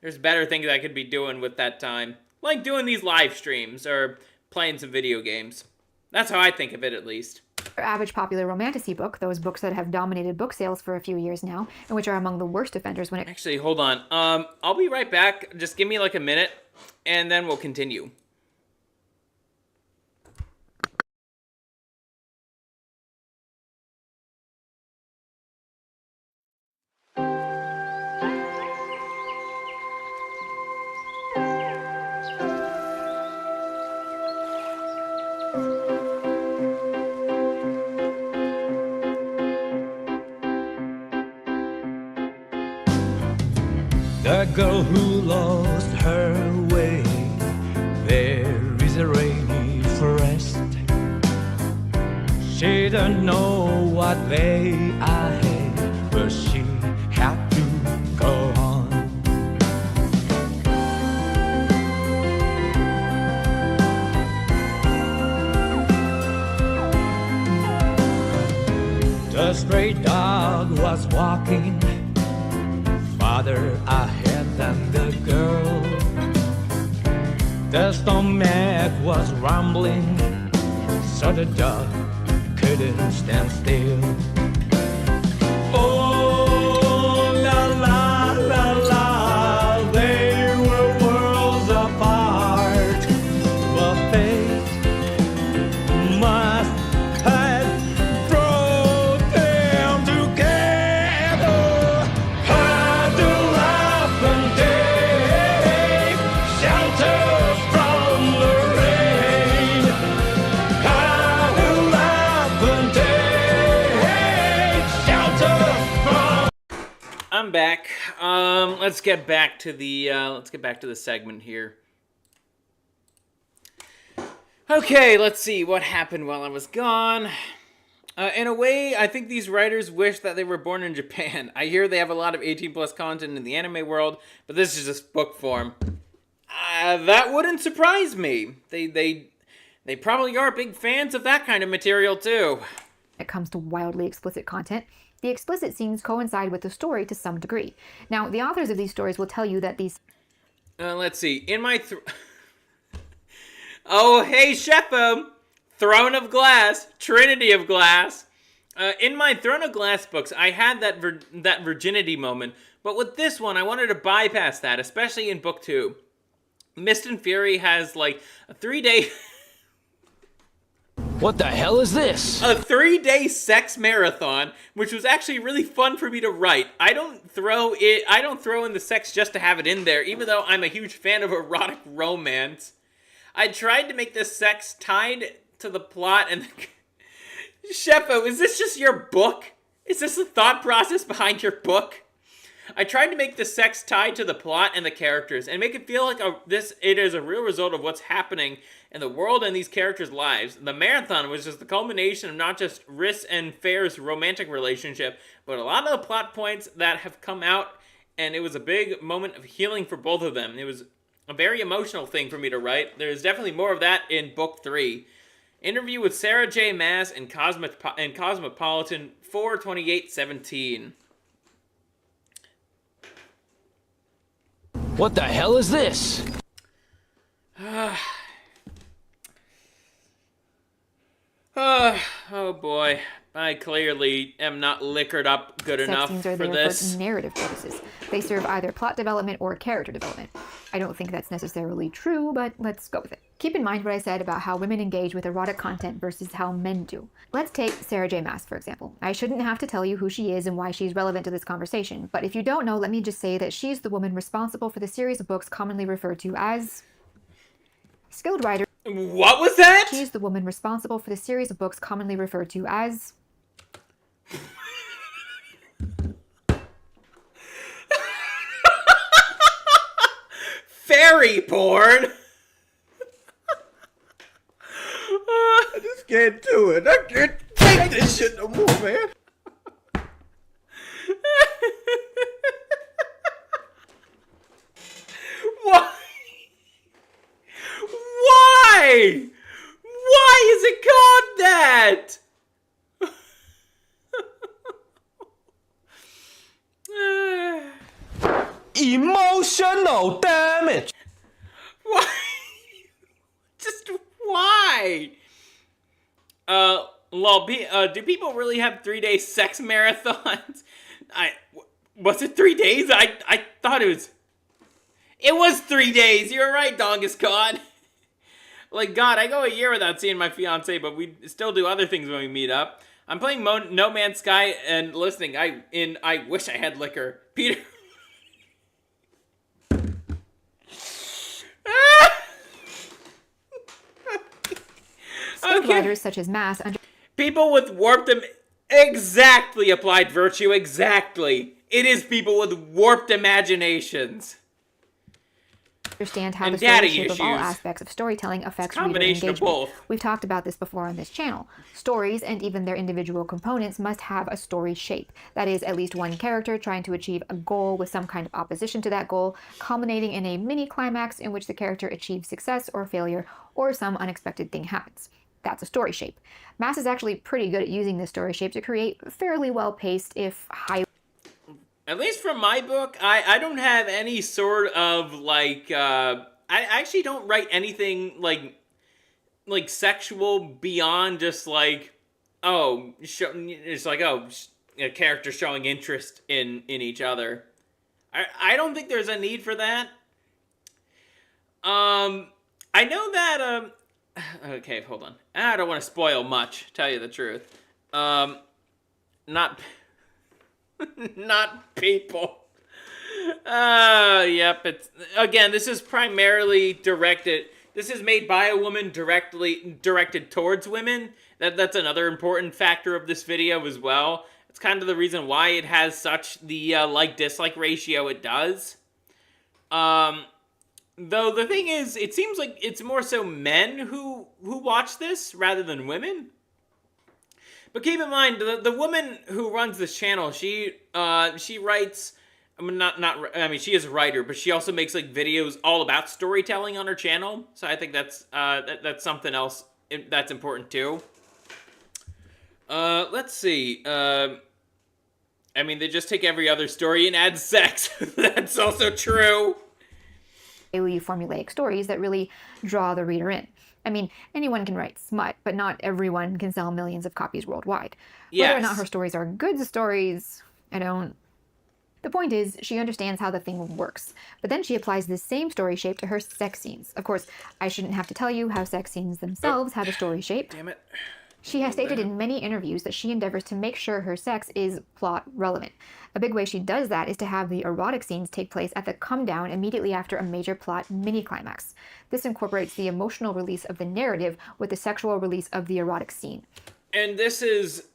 S1: There's better things I could be doing with that time. Like doing these live streams or playing some video games. That's how I think of it, at least.
S8: Average popular romantasy book, those books that have dominated book sales for a few years now, and which are among the worst offenders when it...
S1: Actually, hold on. I'll be right back. Just give me a minute, and then we'll continue.
S11: The girl who lost her way, there is a rainy forest. She don't know what they are ahead, but she had to go on. The stray dog was walking farther ahead than the girl. The stomach was rumbling, so the dog couldn't stand still. Oh, la la la la, they were worlds apart, but fate must have brought them together. Huddle up and take shelter from the rain. Huddle up and take shelter from.
S1: I'm back. Let's get back to the segment here. Okay, let's see what happened while I was gone. In a way, I think these writers wish that they were born in Japan. I hear they have a lot of 18+ content in the anime world, but this is just book form. That wouldn't surprise me. They probably are big fans of that kind of material too.
S8: It comes to wildly explicit content. The explicit scenes coincide with the story to some degree. Now, the authors of these stories will tell you that these...
S1: Let's see. In my... Oh, hey, Shephem! Throne of Glass, Trinity of Glass. In my Throne of Glass books, I had that virginity moment, but with this one, I wanted to bypass that, especially in book 2. Mist and Fury has a 3-day...
S4: What the hell is this?
S1: A 3-day sex marathon, which was actually really fun for me to write. I don't throw in the sex just to have it in there, even though I'm a huge fan of erotic romance. I tried to make the sex tied to the plot and... Shepho, is this just your book? Is this the thought process behind your book? I tried to make the sex tied to the plot and the characters and make it feel like it is a real result of what's happening in the world and these characters' lives. The marathon was just the culmination of not just Riss and Fair's romantic relationship, but a lot of the plot points that have come out and it was a big moment of healing for both of them. It was a very emotional thing for me to write. There's definitely more of that in book 3. Interview with Sarah J. Maas and Cosmopolitan 4/28/17.
S11: What the hell is this?
S1: Oh boy. I clearly am not liquored up good
S8: Sex
S1: enough
S8: scenes are
S1: for
S8: there
S1: this.
S8: for narrative purposes. They serve either plot development or character development. I don't think that's necessarily true, but let's go with it. Keep in mind what I said about how women engage with erotic content versus how men do. Let's take Sarah J. Maas, for example. I shouldn't have to tell you who she is and why she's relevant to this conversation, but if you don't know, let me just say that she's the woman responsible for the series of books commonly referred to as Skilled Writer.
S1: What was that?
S8: She's the woman responsible for the series of books commonly referred to as
S1: fairy porn.
S12: I just can't do it. I can't take this shit no more, man.
S1: Why? Why? Why is it called that?
S11: Emotional damage.
S1: Why? Just why? Lol, do people really have 3-day sex marathons? Was it 3 days? I thought it was... It was 3 days. You're right, Dongus God. Like, God, I go a year without seeing my fiance, but we still do other things when we meet up. I'm playing No Man's Sky and listening. I wish I had liquor. Peter...
S8: skilled writers such as Maas
S1: people with exactly applied virtue, exactly. It is people with warped imaginations.
S8: Understand how
S1: And
S8: the story
S1: daddy
S8: shape of all
S1: issues.
S8: aspects of storytelling affects reader
S1: Combination of
S8: engagement.
S1: both.
S8: We've talked about this before on this channel. Stories and even their individual components must have a story shape. That is, at least one character trying to achieve a goal with some kind of opposition to that goal, culminating in a mini climax in which the character achieves success or failure, or some unexpected thing happens. That's a story shape. Maas is actually pretty good at using this story shape to create fairly well-paced, if high...
S1: At least from my book, I don't have any sort of, like, I actually don't write anything, like sexual beyond just, like, it's like, a character showing interest in each other. I don't think there's a need for that. I know that, okay, hold on. I don't want to spoil much, tell you the truth. Not people. Yep, again, this is primarily this is made by a woman directed towards women. That's another important factor of this video as well. It's kind of the reason why it has such the like-dislike ratio it does. Though the thing is, it seems like it's more so men who watch this rather than women. But keep in mind, the woman who runs this channel, she writes. I mean, she is a writer, but she also makes like videos all about storytelling on her channel. So I think that's something else that's important too. Let's see. I mean, they just take every other story and add sex. That's also true.
S8: Formulaic stories that really draw the reader in. I mean, anyone can write smut, but not everyone can sell millions of copies worldwide.
S1: Yes.
S8: Whether or not her stories are good stories, I don't... The point is, she understands how the thing works, but then she applies this same story shape to her sex scenes. Of course, I shouldn't have to tell you how sex scenes themselves have a story shape.
S1: Damn it.
S8: She has stated in many interviews that she endeavors to make sure her sex is plot relevant. A big way she does that is to have the erotic scenes take place at the come down immediately after a major plot mini-climax. This incorporates the emotional release of the narrative with the sexual release of the erotic scene.
S1: And this is...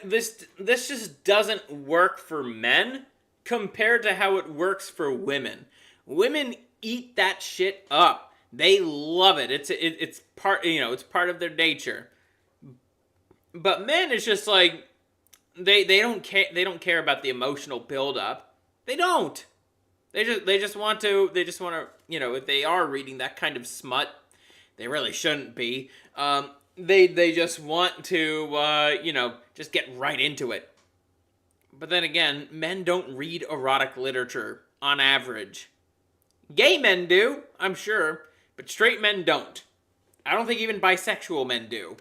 S1: this just doesn't work for men compared to how it works for women. Women eat that shit up. They love it. It's part, it's part of their nature. But men, it's just like they don't care about the emotional buildup. They don't. They just want to, if they are reading that kind of smut, they really shouldn't be. They just want to, just get right into it. But then again, men don't read erotic literature on average. Gay men do, I'm sure, but straight men don't. I don't think even bisexual men do.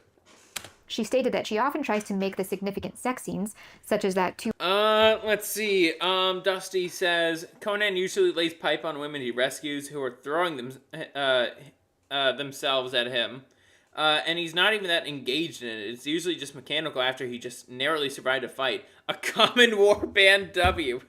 S8: She stated that she often tries to make the significant sex scenes, such as that two.
S1: Let's see. Dusty says Conan usually lays pipe on women he rescues who are throwing themselves at him. And he's not even that engaged in it. It's usually just mechanical after he just narrowly survived a fight. A common warband W.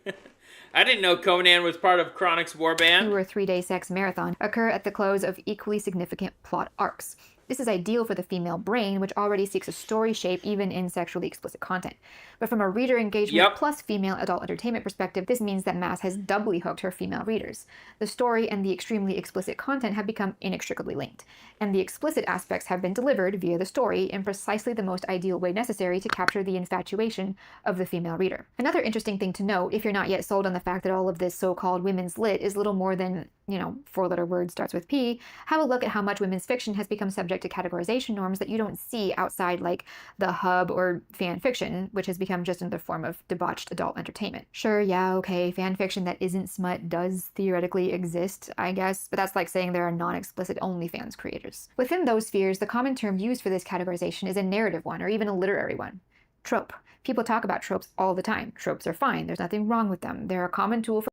S1: I didn't know Conan was part of Chronic's warband.
S8: 2 or 3 day sex marathon occur at the close of equally significant plot arcs. This is ideal for the female brain, which already seeks a story shape even in sexually explicit content. But from a reader engagement plus female adult entertainment perspective, this means that Mass has doubly hooked her female readers. The story and the extremely explicit content have become inextricably linked, and the explicit aspects have been delivered via the story in precisely the most ideal way necessary to capture the infatuation of the female reader. Another interesting thing to note, if you're not yet sold on the fact that all of this so-called women's lit is little more than, 4-letter word starts with P, have a look at how much women's fiction has become subject to categorization norms that you don't see outside like the hub or fan fiction, which has become just another form of debauched adult entertainment. Sure, yeah, okay, fan fiction that isn't smut does theoretically exist, I guess, but that's like saying there are non-explicit OnlyFans creators. Within those spheres, the common term used for this categorization is a narrative one or even a literary one. Trope. People talk about tropes all the time. Tropes are fine. There's nothing wrong with them. They're a common tool for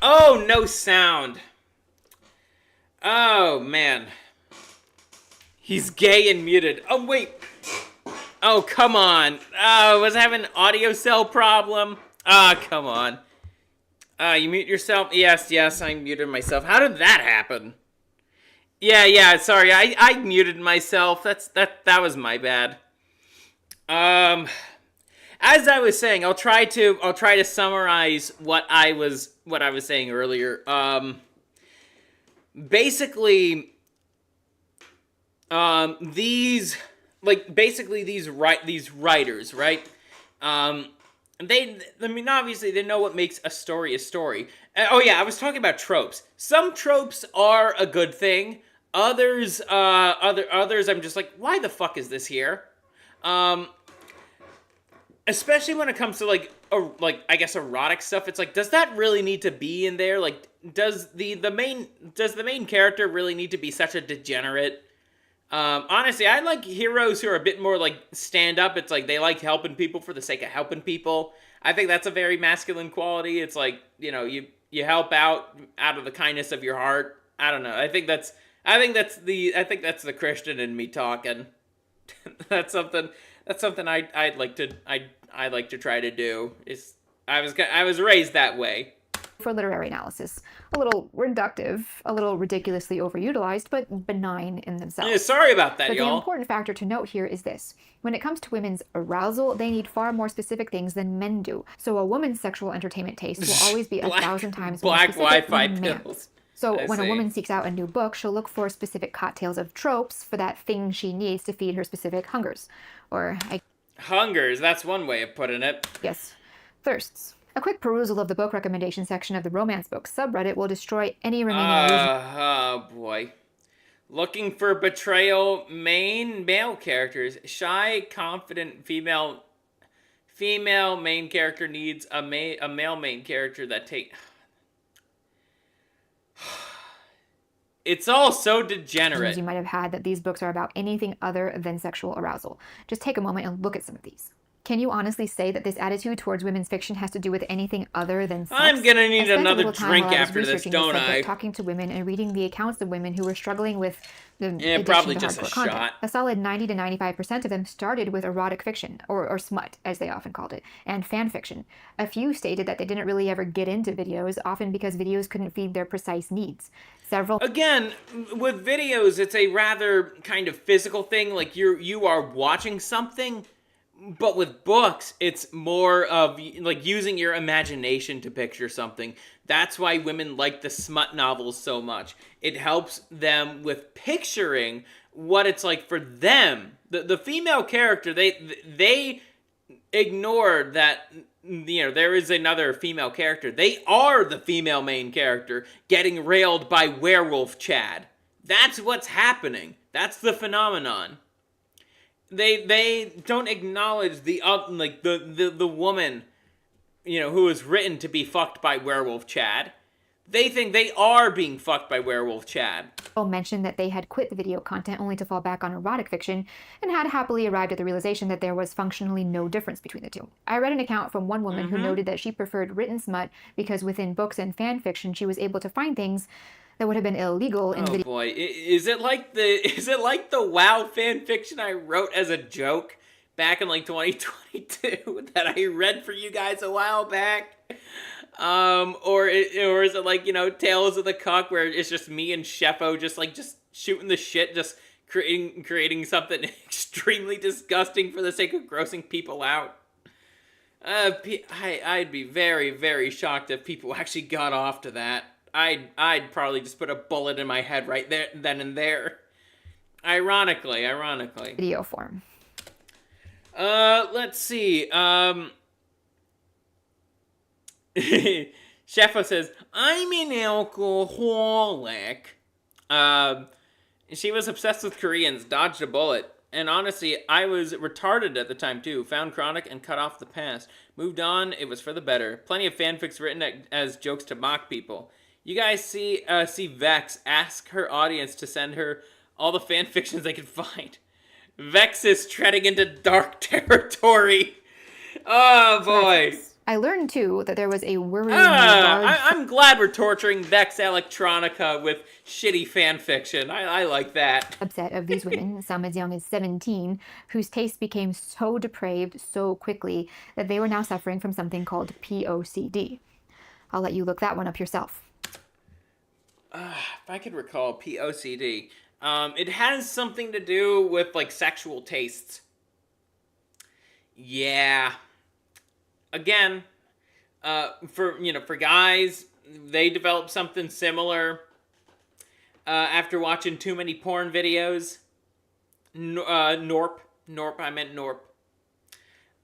S1: Oh, no sound. Oh, man. He's gay and muted. Oh, wait. Oh, come on. Was I having an audio cell problem? Come on. You mute yourself? Yes, I muted myself. How did that happen? Yeah, sorry. I muted myself. That was my bad. As I was saying, I'll try to summarize what I was saying earlier. Basically, these writers, right? Obviously they know what makes a story a story. Oh yeah, I was talking about tropes. Some tropes are a good thing. Others, I'm just like, why the fuck is this here? Especially when it comes to I guess erotic stuff. It's like, does that really need to be in there? Like, does the main character really need to be such a degenerate? Honestly, I like heroes who are a bit more like stand up. It's like they like helping people for the sake of helping people. I think that's a very masculine quality. It's like, you help out of the kindness of your heart. I don't know. I think that's the Christian in me talking. That's something I'd like to try to do. I was raised that way.
S8: For literary analysis. A little reductive, a little ridiculously overutilized, but benign in themselves.
S1: Yeah, sorry about that,
S8: but
S1: y'all.
S8: The important factor to note here is this. When it comes to women's arousal, they need far more specific things than men do. So a woman's sexual entertainment taste will always be 1,000 times more specific
S1: Wi-Fi
S8: than man's.
S1: pills.
S8: So when a woman seeks out a new book, she'll look for specific cocktails of tropes for that thing she needs to feed her specific hungers.
S1: Hungers, that's one way of putting it.
S8: Yes. Thirsts. A quick perusal of the book recommendation section of the romance books subreddit will destroy any remaining illusion.
S1: Oh boy. Looking for betrayal male characters. Shy, confident female main character needs a male main character that It's all so degenerate.
S8: You might have had that these books are about anything other than sexual arousal. Just take a moment and look at some of these. Can you honestly say that this attitude towards women's fiction has to do with anything other than sex?
S1: I'm gonna need
S8: I spent a
S1: another
S8: little time
S1: drink
S8: while I was
S1: after this,
S8: researching
S1: don't
S8: subject,
S1: I?
S8: talking to women and reading the accounts of women who were struggling with the addiction
S1: probably
S8: to
S1: just a
S8: hardcore content.
S1: shot.
S8: A solid 90 to 95% of them started with erotic fiction, or smut, as they often called it, and fan fiction. A few stated that they didn't really ever get into videos, often because videos couldn't feed their precise needs. Several
S1: Again, with videos, it's a rather kind of physical thing, like you are watching something, but with books, it's more of like using your imagination to picture something. That's why women like the smut novels so much. It helps them with picturing what it's like for them. The female character, they ignored that, you know, there is another female character. They are the female main character getting railed by werewolf Chad. That's what's happening. That's the phenomenon. They don't acknowledge the woman, you know, who is written to be fucked by werewolf Chad. They think they are being fucked by werewolf Chad.
S8: Mentioned that they had quit the video content only to fall back on erotic fiction and had happily arrived at the realization that there was functionally no difference between the two. I read an account from one woman who noted that she preferred written smut because within books and fan fiction she was able to find things that would have been illegal in video.
S1: Oh boy, is it like the WoW fan fiction I wrote as a joke back in like 2022 that I read for you guys a while back? Or is it like, you know, Tales of the Cuck, where it's just me and Sheffo just shooting the shit, just creating something extremely disgusting for the sake of grossing people out? I'd be very, very shocked if people actually got off to that. I'd probably just put a bullet in my head right there, then and there. Ironically.
S8: Video form.
S1: Let's see. Sheffa says, I'm an alcoholic. She was obsessed with Koreans, dodged a bullet. And honestly, I was retarded at the time too. Found Chronic and cut off the past. Moved on, it was for the better. Plenty of fanfics written as jokes to mock people. You guys see Vex ask her audience to send her all the fanfictions they could find. Vex is treading into dark territory. Oh boy.
S8: I learned too that there was a worrying
S1: I'm glad we're torturing Vex Electronica with shitty fanfiction. I like that.
S8: Subset of these women, some as young as 17, whose tastes became so depraved so quickly that they were now suffering from something called POCD. I'll let you look that one up yourself.
S1: If I could recall POCD, it has something to do with like sexual tastes. Yeah. Again, for guys, they develop something similar after watching too many porn videos. Norp, I meant Norp.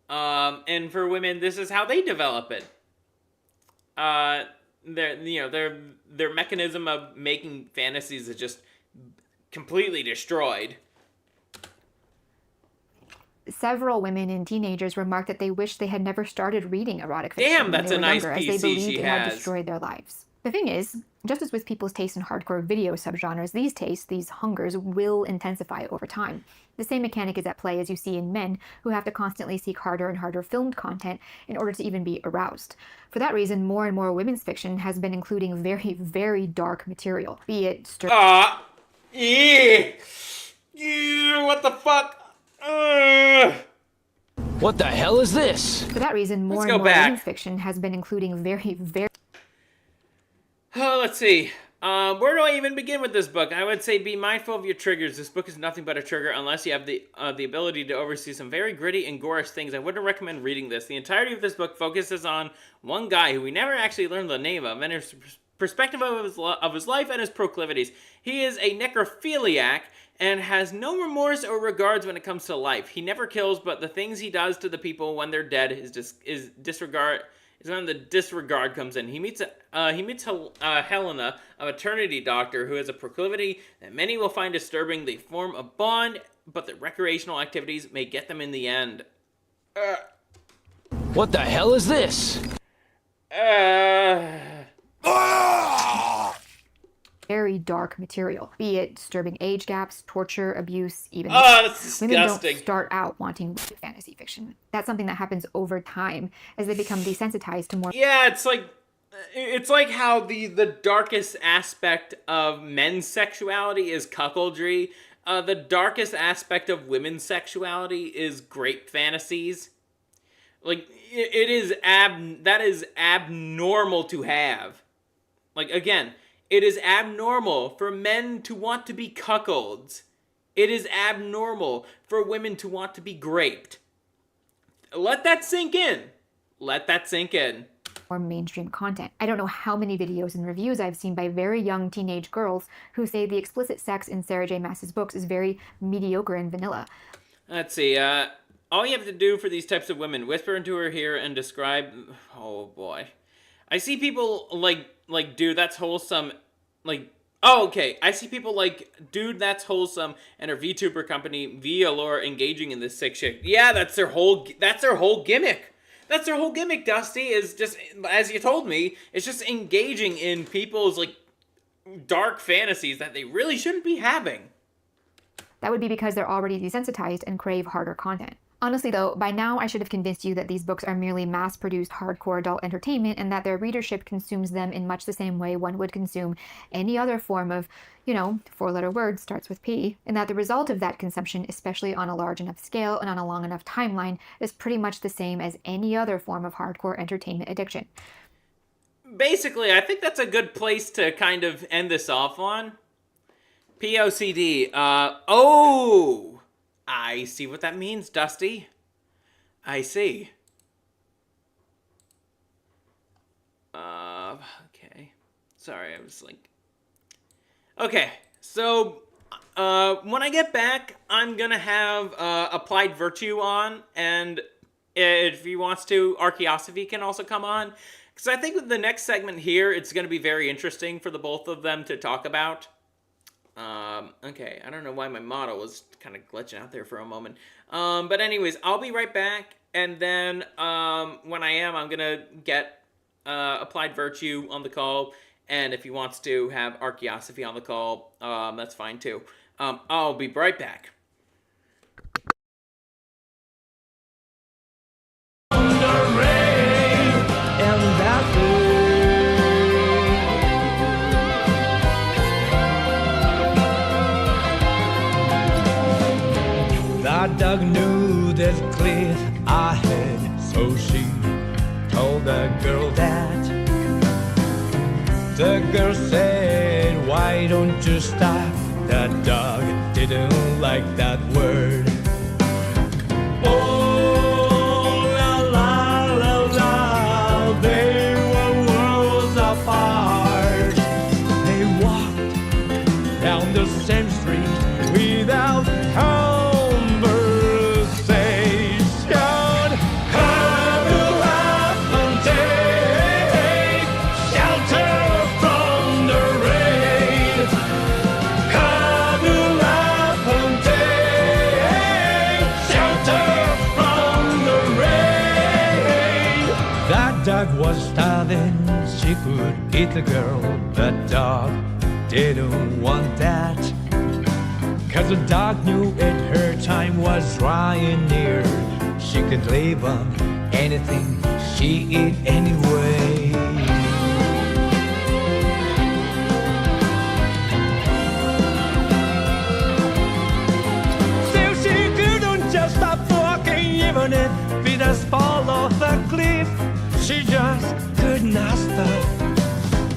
S1: And for women, this is how they develop it. Their mechanism of making fantasies is just completely destroyed.
S8: Several women and teenagers remarked that they wished they had never started reading erotic fiction.
S1: Damn, that's a nice
S8: younger,
S1: PC
S8: as they believed
S1: she
S8: it
S1: has.
S8: had destroyed their lives. The thing is, just as with people's taste in hardcore video subgenres, these tastes, these hungers, will intensify over time. The same mechanic is at play as you see in men who have to constantly seek harder and harder filmed content in order to even be aroused. For that reason, more and more women's fiction has been including very, very dark material, be it...
S1: What the fuck?
S11: What the hell is this?
S8: For that reason, more and more women's fiction has been including very, very...
S1: Let's see. Where do I even begin with this book? I would say be mindful of your triggers. This book is nothing but a trigger unless you have the ability to oversee some very gritty and gorish things. I wouldn't recommend reading this. The entirety of this book focuses on one guy who we never actually learned the name of and his perspective of his life and his proclivities. He is a necrophiliac and has no remorse or regards when it comes to life. He never kills, but the things he does to the people when they're dead is disregard. Is when the disregard comes in. He meets Helena, a maternity doctor who has a proclivity that many will find disturbing. They form a bond, but the recreational activities may get them in the end.
S11: What the hell is this?
S8: very dark material, be it disturbing age gaps, torture, abuse, even
S1: that's
S8: women
S1: disgusting.
S8: don't start out wanting fantasy fiction. That's something that happens over time as they become desensitized to more.
S1: Yeah, it's like how the darkest aspect of men's sexuality is cuckoldry. The darkest aspect of women's sexuality is grape fantasies. Like, that is abnormal to have. Like, again, it is abnormal for men to want to be cuckolds. It is abnormal for women to want to be graped. Let that sink in. Let that sink in.
S8: More mainstream content. I don't know how many videos and reviews I've seen by very young teenage girls who say the explicit sex in Sarah J. Maas's books is very mediocre and vanilla.
S1: Let's see, all you have to do for these types of women, whisper into her ear and describe... Oh, boy. I see people like, dude, that's wholesome. Like, oh, okay. I see people like, dude, that's wholesome, and her VTuber company, Allure, engaging in this sick shit. Yeah, that's their whole gimmick. That's their whole gimmick, Dusty, is just, as you told me, it's just engaging in people's, like, dark fantasies that they really shouldn't be having.
S8: That would be because they're already desensitized and crave harder content. Honestly though, by now I should have convinced you that these books are merely mass-produced hardcore adult entertainment and that their readership consumes them in much the same way one would consume any other form of, four-letter word starts with P, and that the result of that consumption, especially on a large enough scale and on a long enough timeline, is pretty much the same as any other form of hardcore entertainment addiction.
S1: Basically, I think that's a good place to kind of end this off on. POCD. Oh! I see what that means, Dusty. I see. Okay. Sorry, I was like... Okay, so, when I get back, I'm gonna have, Applied Virtue on, and if he wants to, Archaeosophy can also come on. Because I think with the next segment here, it's gonna be very interesting for the both of them to talk about. Okay, I don't know why my model was kind of glitching out there for a moment. But anyways, I'll be right back, and then, when I am, I'm gonna get, Applied Virtue on the call, and if he wants to have Archaeosophy on the call, that's fine too. I'll be right back.
S11: The dog knew this cliff ahead, so she told the girl that. The girl said, why don't you stop? The dog didn't like that word. Oh, la la la la, they were worlds apart. They walked down the same street without conversation. Cuddle up and take shelter from the rain. Cuddle up and take shelter from the rain. That dog was starving, she could eat the girl. The dog didn't want that. Cause the dog knew it, her time was drawing near. She could live on anything she eat anyway. Still she couldn't just stop walking, even if it has fall off a cliff. She just could not stop.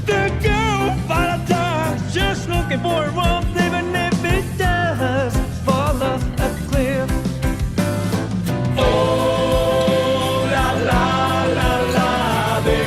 S11: The girl by the dog, just looking for warmth, even if it does fall off a cliff. Oh, la la la la, they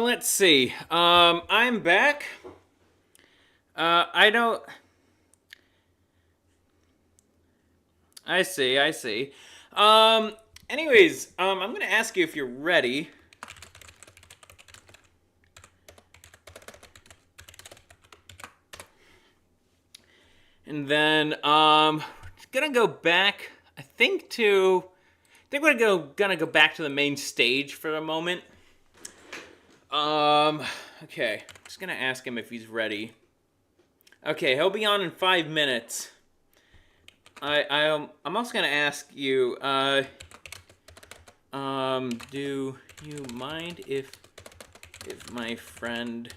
S1: let's see. I'm back. I don't... I see. Anyways, I'm gonna ask you if you're ready. And then, gonna go back, I think we're gonna go back to the main stage for a moment. Okay, just gonna ask him if he's ready. Okay, he'll be on in 5 minutes. I'm also gonna ask you, do you mind if my friend,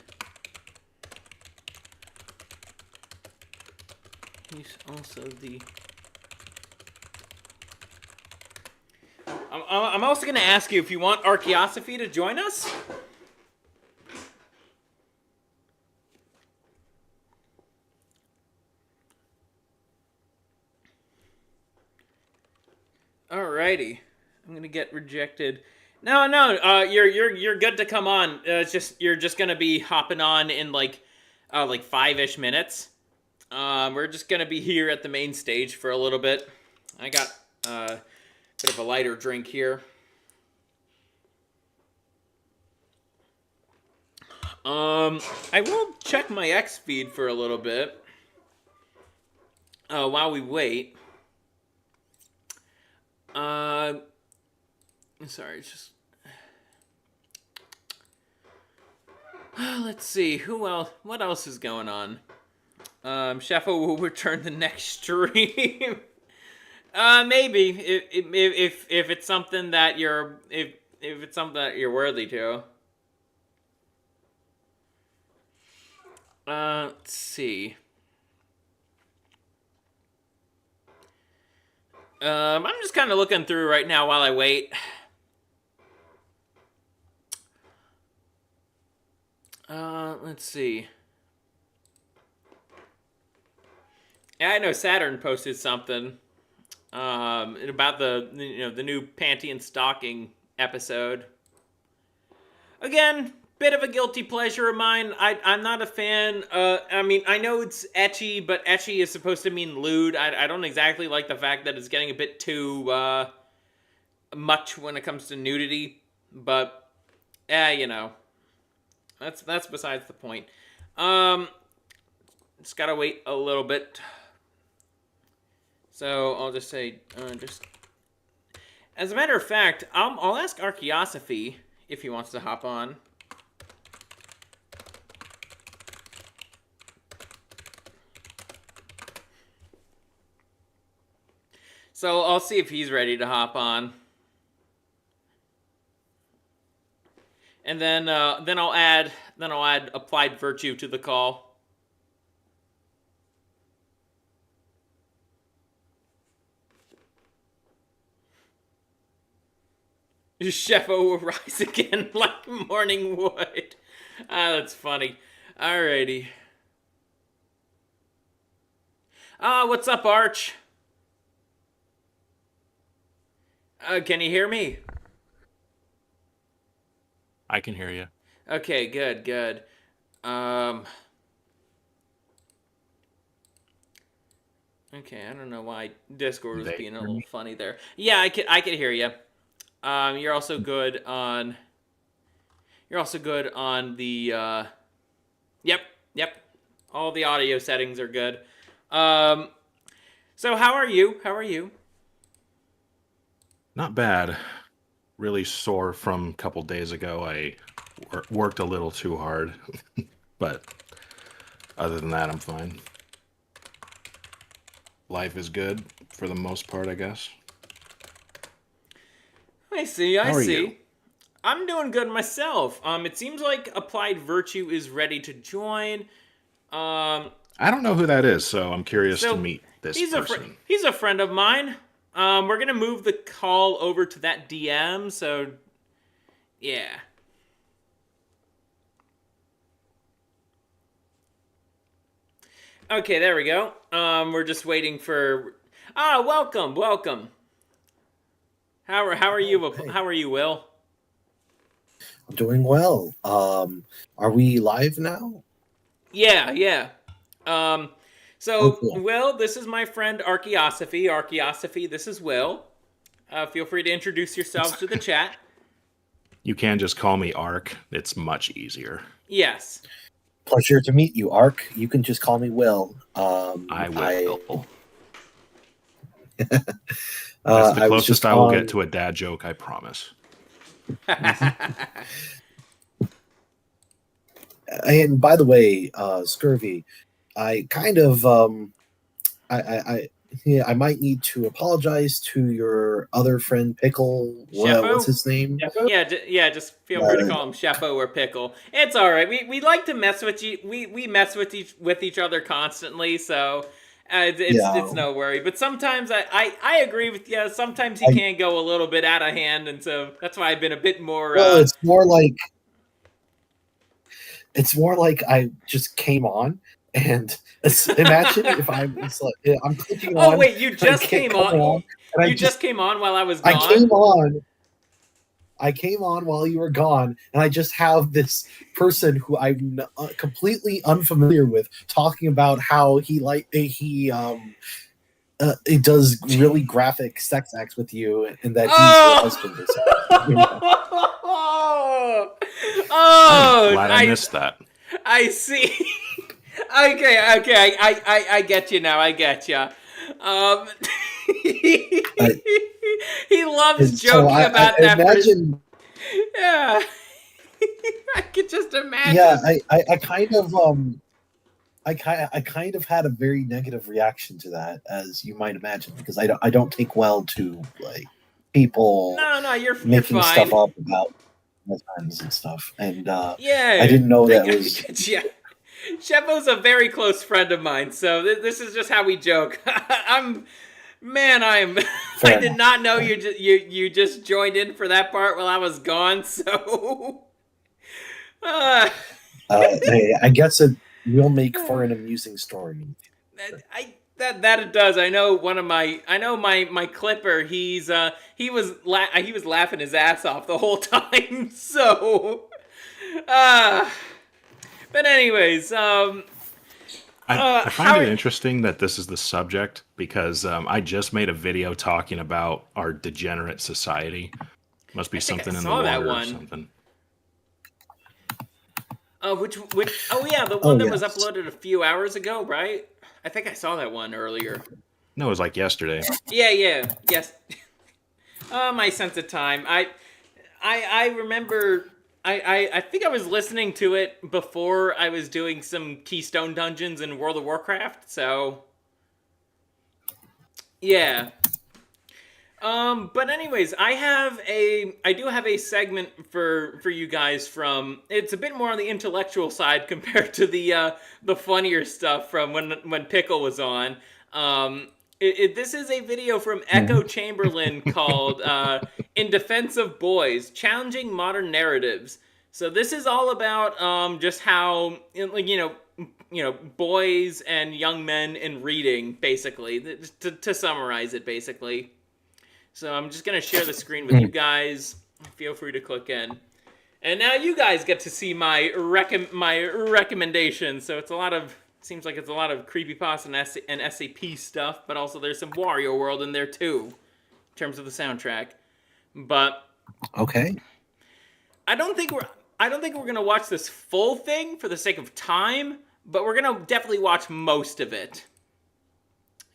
S1: he's also the, I'm also gonna ask you if you want Archaeosophy to join us. Alrighty, I'm gonna get rejected. No, you're good to come on. It's just you're just gonna be hopping on in like 5-ish minutes. We're just gonna be here at the main stage for a little bit. I got a bit of a lighter drink here. I will check my X feed for a little bit while we wait. Sorry, it's just... Let's see, who else? What else is going on? Sheffa will return the next stream. Maybe if it's something that if it's something that you're worthy to. Let's see. I'm just kind of looking through right now while I wait. Let's see. Yeah, I know Saturn posted something about the new panty and stocking episode. Again, bit of a guilty pleasure of mine. I'm not a fan. I mean, I know it's ecchi, but ecchi is supposed to mean lewd. I don't exactly like the fact that it's getting a bit too much when it comes to nudity. But, that's besides the point. Just gotta wait a little bit. So I'll just say, as a matter of fact, I'll ask Archaeosophy if he wants to hop on. So I'll see if he's ready to hop on. And then I'll add Applied Virtue to the call. Sheffa will rise again like morning wood. Ah, that's funny. Alrighty. What's up, Arch? Can you hear me?
S13: I can hear you.
S1: Okay, good. Okay, I don't know why Discord was being a little funny there. Yeah, I could hear you. You're also good on the Yep. All the audio settings are good. So how are you?
S13: Not bad. Really sore from a couple days ago. I worked a little too hard. But other than that, I'm fine. Life is good for the most part, I guess.
S1: I see.
S13: How are you?
S1: I'm doing good myself. It seems like Applied Virtue is ready to join.
S13: I don't know who that is, so I'm curious to meet this person.
S1: He's a friend of mine. We're gonna move the call over to that DM, so yeah. Okay, there we go. We're just waiting for... welcome. How are you, Will?
S14: Doing well. Are we live now?
S1: Yeah. So,
S14: Okay.
S1: Will, this is my friend Archaeosophy. Archaeosophy, this is Will. Feel free to introduce yourselves to the chat.
S13: You can just call me Ark. It's much easier.
S1: Yes.
S14: Pleasure to meet you, Ark. You can just call me Will.
S13: I will.
S14: That's
S13: That's the closest I will get to a dad joke, I promise.
S14: And by the way, Scurvy, I kind of I might need to apologize to your other friend Pickle. What's his name?
S1: Yeah, just feel free to call him Sheppo or Pickle. It's all right. We like to mess with you. We mess with each other constantly, so it's no worry. But sometimes I agree with you. Sometimes he can go a little bit out of hand, and so that's why I've been a bit more.
S14: Well, it's more like I just came on, and imagine if I'm clicking on.
S1: Oh wait, you just came on. You just came on while I was gone.
S14: I came on while you were gone, and I just have this person who I'm completely unfamiliar with talking about how he does really graphic sex acts with you, and that he's your husband.
S1: Oh,
S13: I'm glad I missed that.
S1: I see. Okay, I get you now. I get you. He loves joking about that.
S14: Imagine,
S1: yeah, I could just imagine.
S14: Yeah, I kind of had a very negative reaction to that, as you might imagine, because I don't take well to like people
S1: you're
S14: making
S1: fine.
S14: stuff up about my friends and stuff, and
S1: yeah,
S14: I didn't know that was.
S1: Yeah. Sheppo's a very close friend of mine, so this is just how we joke. I did not know you just joined in for that part while I was gone, so.
S14: Hey, I guess it will make for an amusing story.
S1: That it does. I know my clipper. He was laughing his ass off the whole time. So, but anyways,
S13: I find it interesting that this is the subject because I just made a video talking about our degenerate society. Must be something in the water or something.
S1: Which oh yeah, the one that was uploaded a few hours ago, right? I think I saw that one earlier.
S13: No, it was like yesterday.
S1: Yes. My sense of time. I remember. I think I was listening to it before I was doing some Keystone Dungeons in World of Warcraft. So yeah. But anyways, I do have a segment for you guys from. It's a bit more on the intellectual side compared to the funnier stuff from when Pickle was on. This is a video from Echo Chamberlain called "In Defense of Boys: Challenging Modern Narratives." So this is all about just how boys and young men in reading, basically, to summarize it, basically. So I'm just gonna share the screen with you guys. Feel free to click in. And now you guys get to see my recommendations. So seems like it's a lot of creepypasta and SAP stuff, but also there's some Wario World in there too, in terms of the soundtrack. But
S14: okay,
S1: I don't think we're gonna watch this full thing for the sake of time, but we're gonna definitely watch most of it.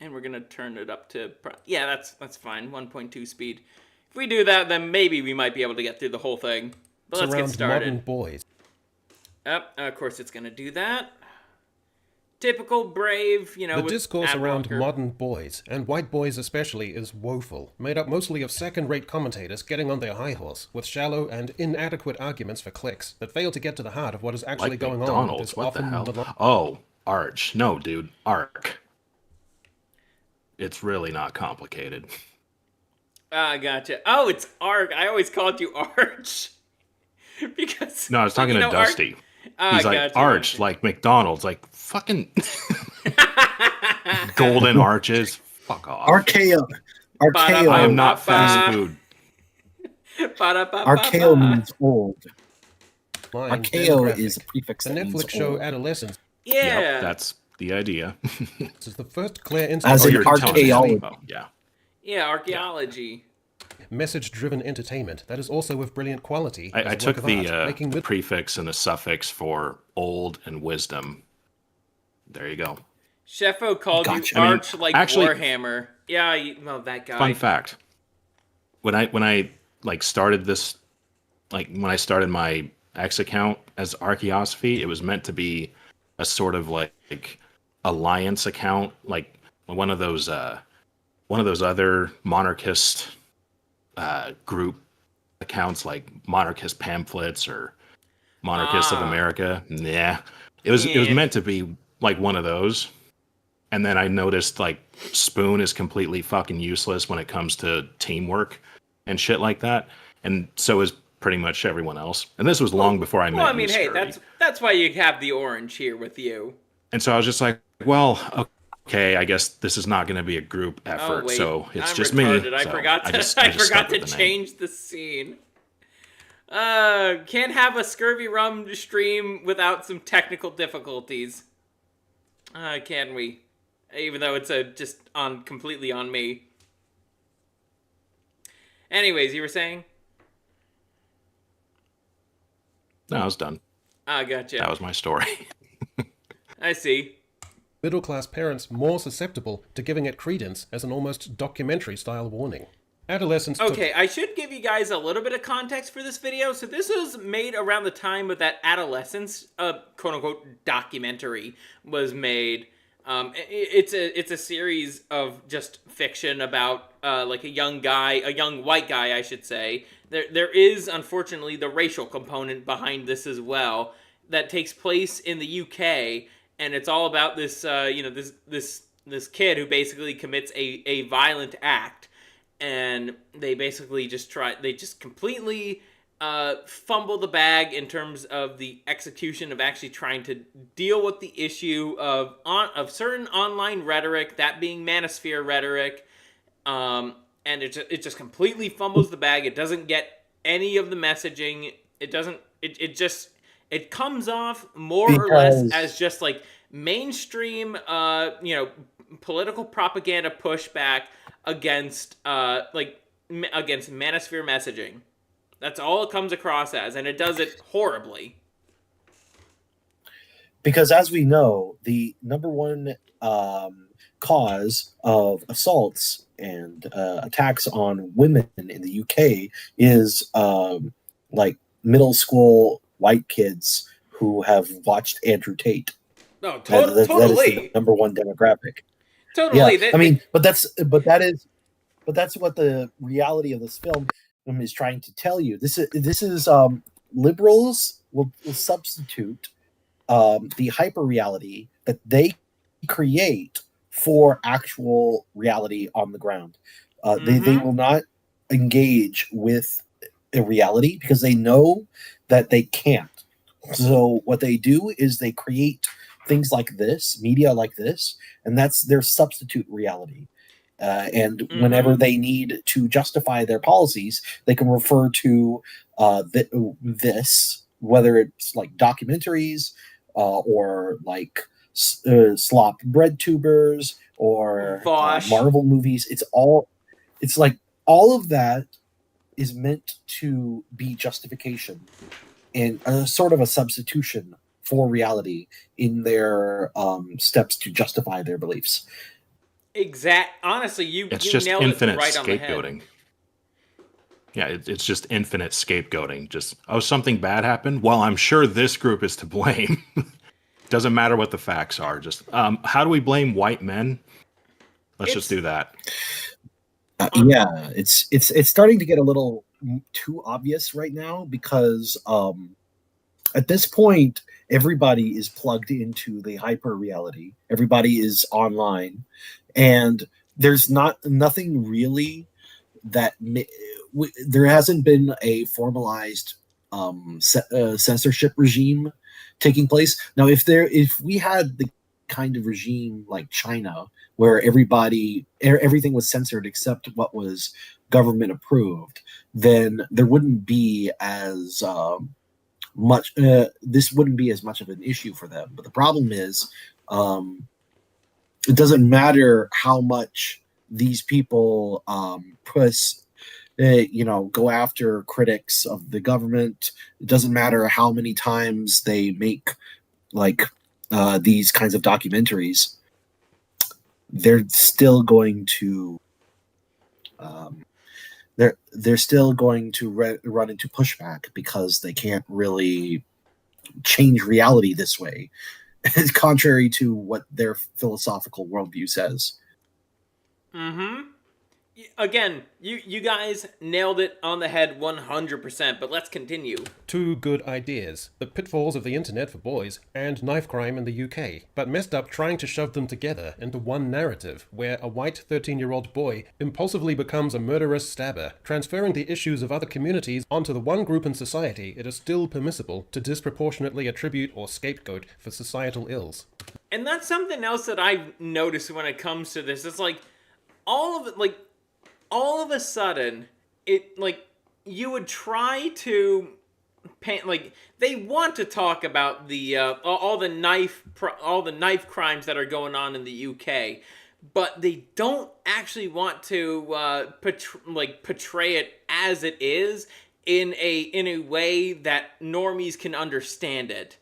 S1: And we're gonna turn it up to that's fine, 1.2 speed. If we do that, then maybe we might be able to get through the whole thing. But let's get started.
S2: Modern boys.
S1: Of course, it's gonna do that. Typical Brave,
S2: The discourse around modern boys, and white boys especially, is woeful, made up mostly of second-rate commentators getting on their high horse, with shallow and inadequate arguments for clicks that fail to get to the heart of what is actually going on.
S13: What the hell? Oh, Arch. No, dude. Ark. It's really not complicated.
S1: Gotcha. Oh, it's Ark. I always called you Arch. Because...
S13: No, I was talking to Dusty. He's like, Arch, like McDonald's, like fucking golden arches. Fuck off.
S14: RKO.
S13: I am not fast food.
S14: RKO means old. Archaeo is a prefix
S2: The
S14: that means
S2: Netflix show
S14: old.
S2: Adolescence
S1: Yeah.
S13: Yep, that's the idea.
S2: is the first clear instance
S14: As in
S13: you're telling me.
S14: archaeology.
S13: Oh, yeah.
S1: Yeah, archaeology.
S2: message-driven entertainment that is also of brilliant quality. as a
S13: I
S2: work
S13: took
S2: of
S13: the
S2: art, making
S13: the prefix and the suffix for old and wisdom. There you go.
S1: Sheffo called
S14: Gotcha.
S1: you
S14: I mean,
S1: Arch like
S13: actually-
S1: Warhammer. Yeah, well, that guy.
S13: Fun fact. When I like started this, like when I started my X account as Archaeosophy, it was meant to be a sort of like alliance account, like one of those other monarchist group accounts, like monarchist pamphlets or monarchists of America. Yeah, it was meant to be like one of those. And then I noticed like Spoon is completely fucking useless when it comes to teamwork and shit like that, and so is pretty much everyone else. And this was long before I met.
S1: Well, I mean,
S13: you,
S1: hey,
S13: Scurvy.
S1: that's why you have the orange here with you.
S13: And so I was just like, well, okay, I guess this is not going to be a group effort,
S1: Oh wait,
S13: so it's
S1: I'm
S13: just
S1: retarded.
S13: me.
S1: I
S13: So
S1: forgot to
S13: I just
S1: I forgot
S13: stuck
S1: to
S13: with the name.
S1: change the scene. Can't have a ScurvyRum stream without some technical difficulties. Can we? Even though it's just completely on me. Anyways, you were saying?
S13: No, I was done.
S1: Gotcha.
S13: That was my story.
S1: I see.
S2: middle-class parents more susceptible to giving it credence as an almost documentary-style warning. Adolescents took-
S1: Okay, I should give you guys a little bit of context for this video. So this was made around the time of that Adolescence, quote-unquote, documentary was made. It's a series of just fiction about like a young white guy, I should say. There is unfortunately the racial component behind this as well that takes place in the UK, and it's all about this this kid who basically commits a violent act, and they basically just completely fumble the bag in terms of the execution of actually trying to deal with the issue of certain online rhetoric, that being manosphere rhetoric, and it just completely fumbles the bag. It doesn't get any of the messaging. It comes off more or less as just like mainstream political propaganda pushback against against manosphere messaging. That's all it comes across as, and it does it horribly.
S14: Because as we know, the number one cause of assaults and attacks on women in the UK is like middle school white kids who have watched Andrew Tate.
S1: No,
S14: That is
S1: totally.
S14: the number one demographic.
S1: Totally.
S14: Yeah, I mean, but that's what the reality of this film is trying to tell you. This is liberals will substitute the hyper reality that they create for actual reality on the ground. They will not engage with a reality because they know that they can't. So what they do is they create things like this, media like this, and that's their substitute reality. And whenever they need to justify their policies, they can refer to this, whether it's like documentaries or like slop bread tubers or Marvel movies. It's like all of that is meant to be justification and a sort of a substitution for reality in their steps to justify their beliefs.
S1: Honestly,
S13: It's
S1: you
S13: just
S1: nailed
S13: infinite
S1: it right on the head.
S13: scapegoating. Yeah, it's just infinite scapegoating. Just, something bad happened? Well, I'm sure this group is to blame. Doesn't matter what the facts are. Just, how do we blame white men? Let's just do that.
S14: Yeah, it's starting to get a little too obvious right now because at this point, everybody is plugged into the hyper reality. Everybody is online, and there's nothing really that there hasn't been a formalized censorship regime taking place. Now, if we had the kind of regime like China, where everything was censored except what was government approved, then there wouldn't be as much. This wouldn't be as much of an issue for them. But the problem is, it doesn't matter how much these people go after critics of the government. It doesn't matter how many times they make these kinds of documentaries. They're still going to they're still going to run into pushback because they can't really change reality this way, contrary to what their philosophical worldview says.
S1: Mm-hmm. Again, you guys nailed it on the head 100%, but let's continue.
S2: 2 good ideas: the pitfalls of the internet for boys and knife crime in the UK, but messed up trying to shove them together into one narrative where a white 13-year-old boy impulsively becomes a murderous stabber, transferring the issues of other communities onto the one group in society it is still permissible to disproportionately attribute or scapegoat for societal ills.
S1: And that's something else that I've noticed when it comes to this. It's like, all of a sudden, you would try to paint, they want to talk about the all the knife crimes that are going on in the UK, but they don't actually want to portray it as it is in a way that normies can understand it.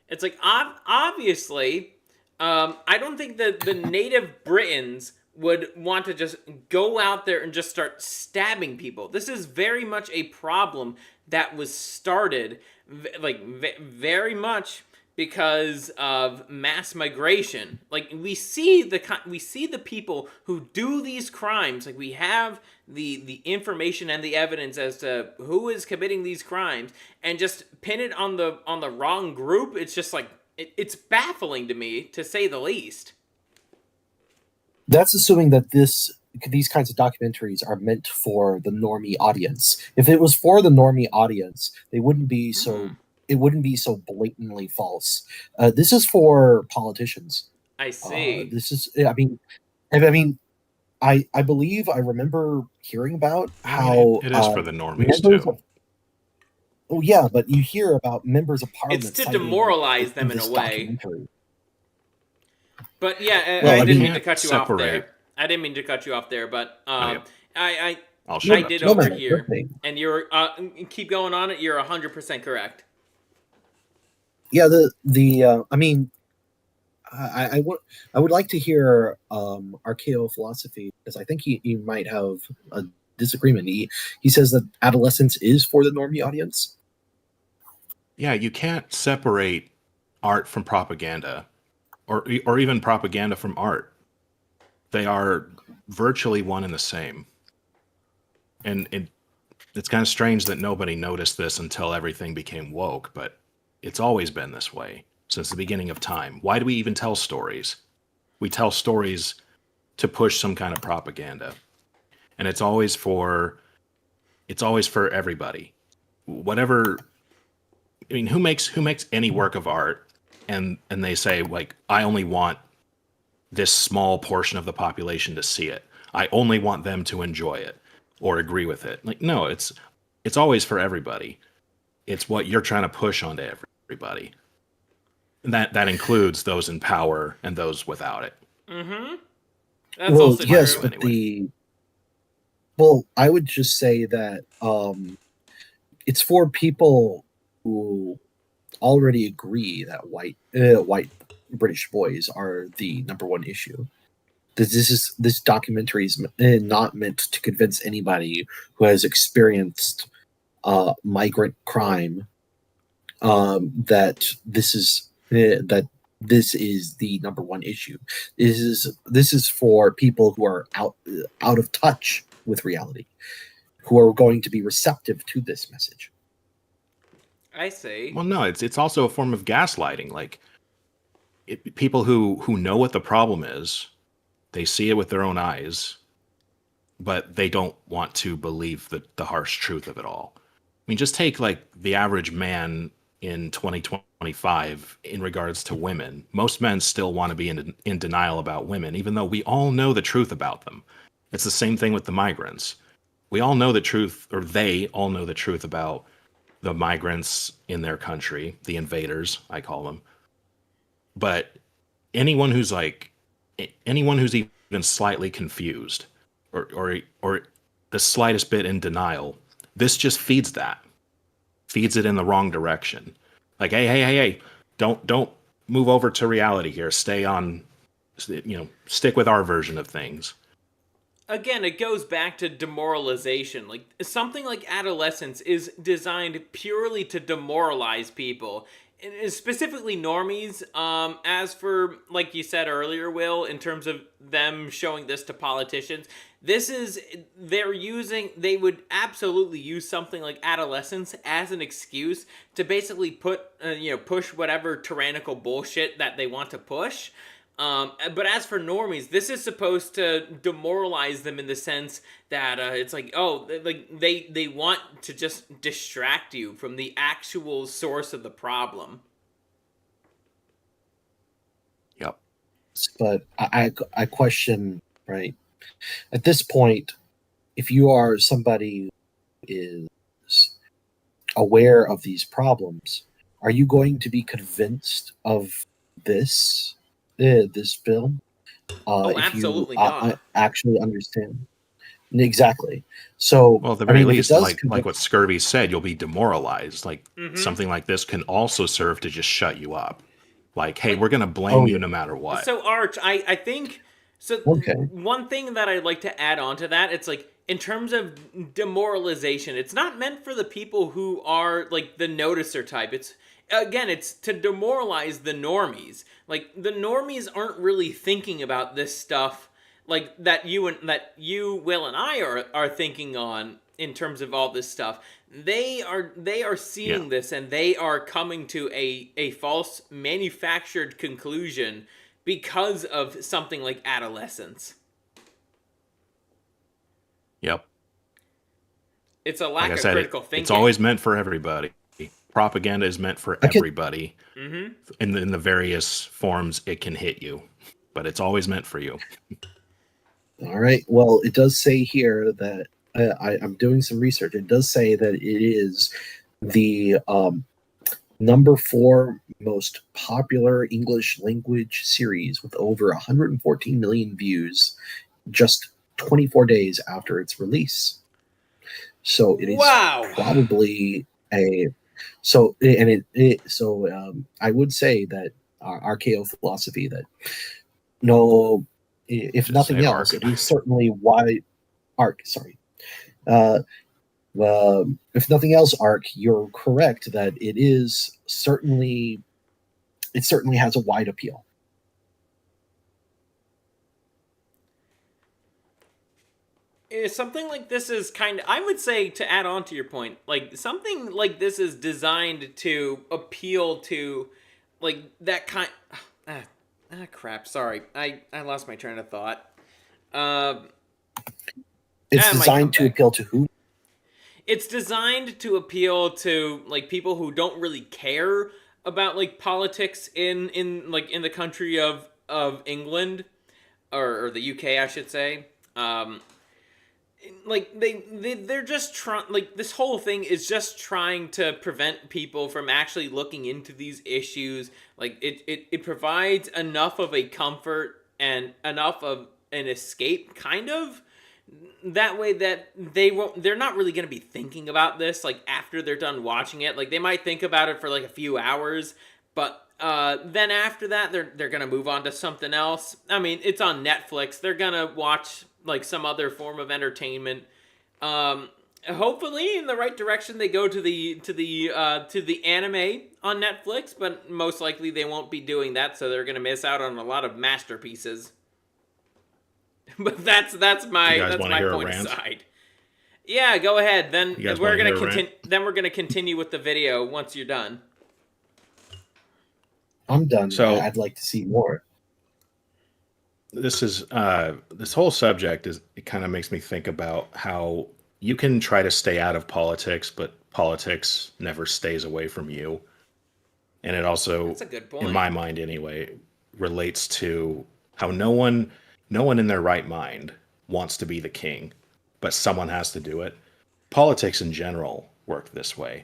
S1: It's like, obviously, I don't think that the native Britons would want to just go out there and just start stabbing people. This is very much a problem that was started very much because of mass migration. We see the people who do these crimes. We have the information and the evidence as to who is committing these crimes, and just pin it on the wrong group. It's just it's baffling to me, to say the least.
S14: That's assuming that these kinds of documentaries are meant for the normie audience. If it was for the normie audience, they wouldn't be so. It wouldn't be so blatantly false. This is for politicians.
S1: I see.
S14: This is. I believe I remember hearing about how
S13: it is for the normies too.
S14: Oh yeah, but you hear about members of parliament.
S1: It's to demoralize them in a way. But yeah,
S14: Well,
S1: I didn't mean to cut you off
S13: separate.
S1: there. I didn't mean to cut you off there, but I did
S14: No,
S1: over
S14: man,
S1: here,
S14: okay.
S1: and you're keep going on it. You're 100% correct.
S14: Yeah, I would like to hear Archaeo philosophy, because I think he might have a disagreement. He says that adolescence is for the normie audience.
S13: Yeah, you can't separate art from propaganda, or even propaganda from art. They are virtually one and the same. And it's kind of strange that nobody noticed this until everything became woke, but it's always been this way since the beginning of time. Why do we even tell stories? We tell stories to push some kind of propaganda. And it's always for everybody. Whatever, I mean, who makes any work of art and they say, I only want this small portion of the population to see it. I only want them to enjoy it or agree with it. No, it's always for everybody. It's what you're trying to push onto everybody. And that includes those in power and those without it.
S1: Mm-hmm. That's also
S14: yes,
S1: true.
S14: but well, I would just say that it's for people who already agree that white British boys are the number one issue. This documentary is not meant to convince anybody who has experienced migrant crime that this is the number one issue. This is for people who are out of touch with reality, who are going to be receptive to this message.
S1: I see.
S13: Well, no, it's also a form of gaslighting. People who know what the problem is, they see it with their own eyes, but they don't want to believe the harsh truth of it all. I mean, just take the average man in 2025 in regards to women. Most men still want to be in denial about women, even though we all know the truth about them. It's the same thing with the migrants. We all know the truth, or they all know the truth about the migrants in their country, the invaders, I call them. But anyone who's even slightly confused or the slightest bit in denial, this just feeds it in the wrong direction. Like, hey, don't move over to reality here. Stay on, stick with our version of things.
S1: Again, it goes back to demoralization. Like, something like adolescence is designed purely to demoralize people, and specifically normies. As for, like you said earlier, Will, in terms of them showing this to politicians, they would absolutely use something like adolescence as an excuse to basically push whatever tyrannical bullshit that they want to push. But as for normies, this is supposed to demoralize them in the sense that it's like, they want to just distract you from the actual source of the problem.
S13: Yep.
S14: But I question, right? At this point, if you are somebody who is aware of these problems, are you going to be convinced of this film?
S1: Absolutely
S14: if you
S1: not.
S14: actually understand. Exactly. So,
S13: well, at the very least, like what Scurvy said, you'll be demoralized. Like, something like this can also serve to just shut you up. Like, hey, we're going to blame you no matter what.
S1: So, Arch, I think... So, one thing that I'd like to add on to that, it's like, in terms of demoralization, it's not meant for the people who are, like, the noticer type. It's to demoralize the normies. Like, the normies aren't really thinking about this stuff like that you, Will, and I are thinking on in terms of all this stuff. They are seeing this, and they are coming to a false manufactured conclusion because of something like adolescence.
S13: Yep.
S1: It's a lack of critical thinking.
S13: It's always meant for everybody. Propaganda is meant for everybody. In the various forms it can hit you. But it's always meant for you.
S14: All right. Well, it does say here that I'm doing some research. It does say that it is the number 4 most popular English language series with over 114 million views just 24 days after its release. So it is probably I would say that our RKO philosophy that if nothing else, it is certainly why if nothing else, Ark, you're correct that it certainly has a wide appeal.
S1: Something like this is I would say, to add on to your point, like, something like this is designed to appeal to, like, that kind... crap, sorry. I lost my train of thought.
S14: It's designed to appeal to who?
S1: It's designed to appeal to, like, people who don't really care about, like, politics in the country of England, or the UK, I should say. Like, they're just trying, like, this whole thing is just trying to prevent people from actually looking into these issues. Like, it provides enough of a comfort and enough of an escape, kind of, that way that they're not really going to be thinking about this, like, after they're done watching it. Like, they might think about it for, like, a few hours, but then after that, they're going to move on to something else. I mean, it's on Netflix. They're going to watch, like, some other form of entertainment. Hopefully, in the right direction, they go to the anime on Netflix, but most likely they won't be doing that, so they're going to miss out on a lot of masterpieces. But that's my point aside. Yeah, go ahead. Then we're gonna continue with the video once you're done.
S14: I'm done. So I'd like to see more.
S13: This whole subject it kind of makes me think about how you can try to stay out of politics, but politics never stays away from you. And it also, that's a good point, in my mind anyway, relates to how no one in their right mind wants to be the king, but someone has to do it. Politics in general work this way.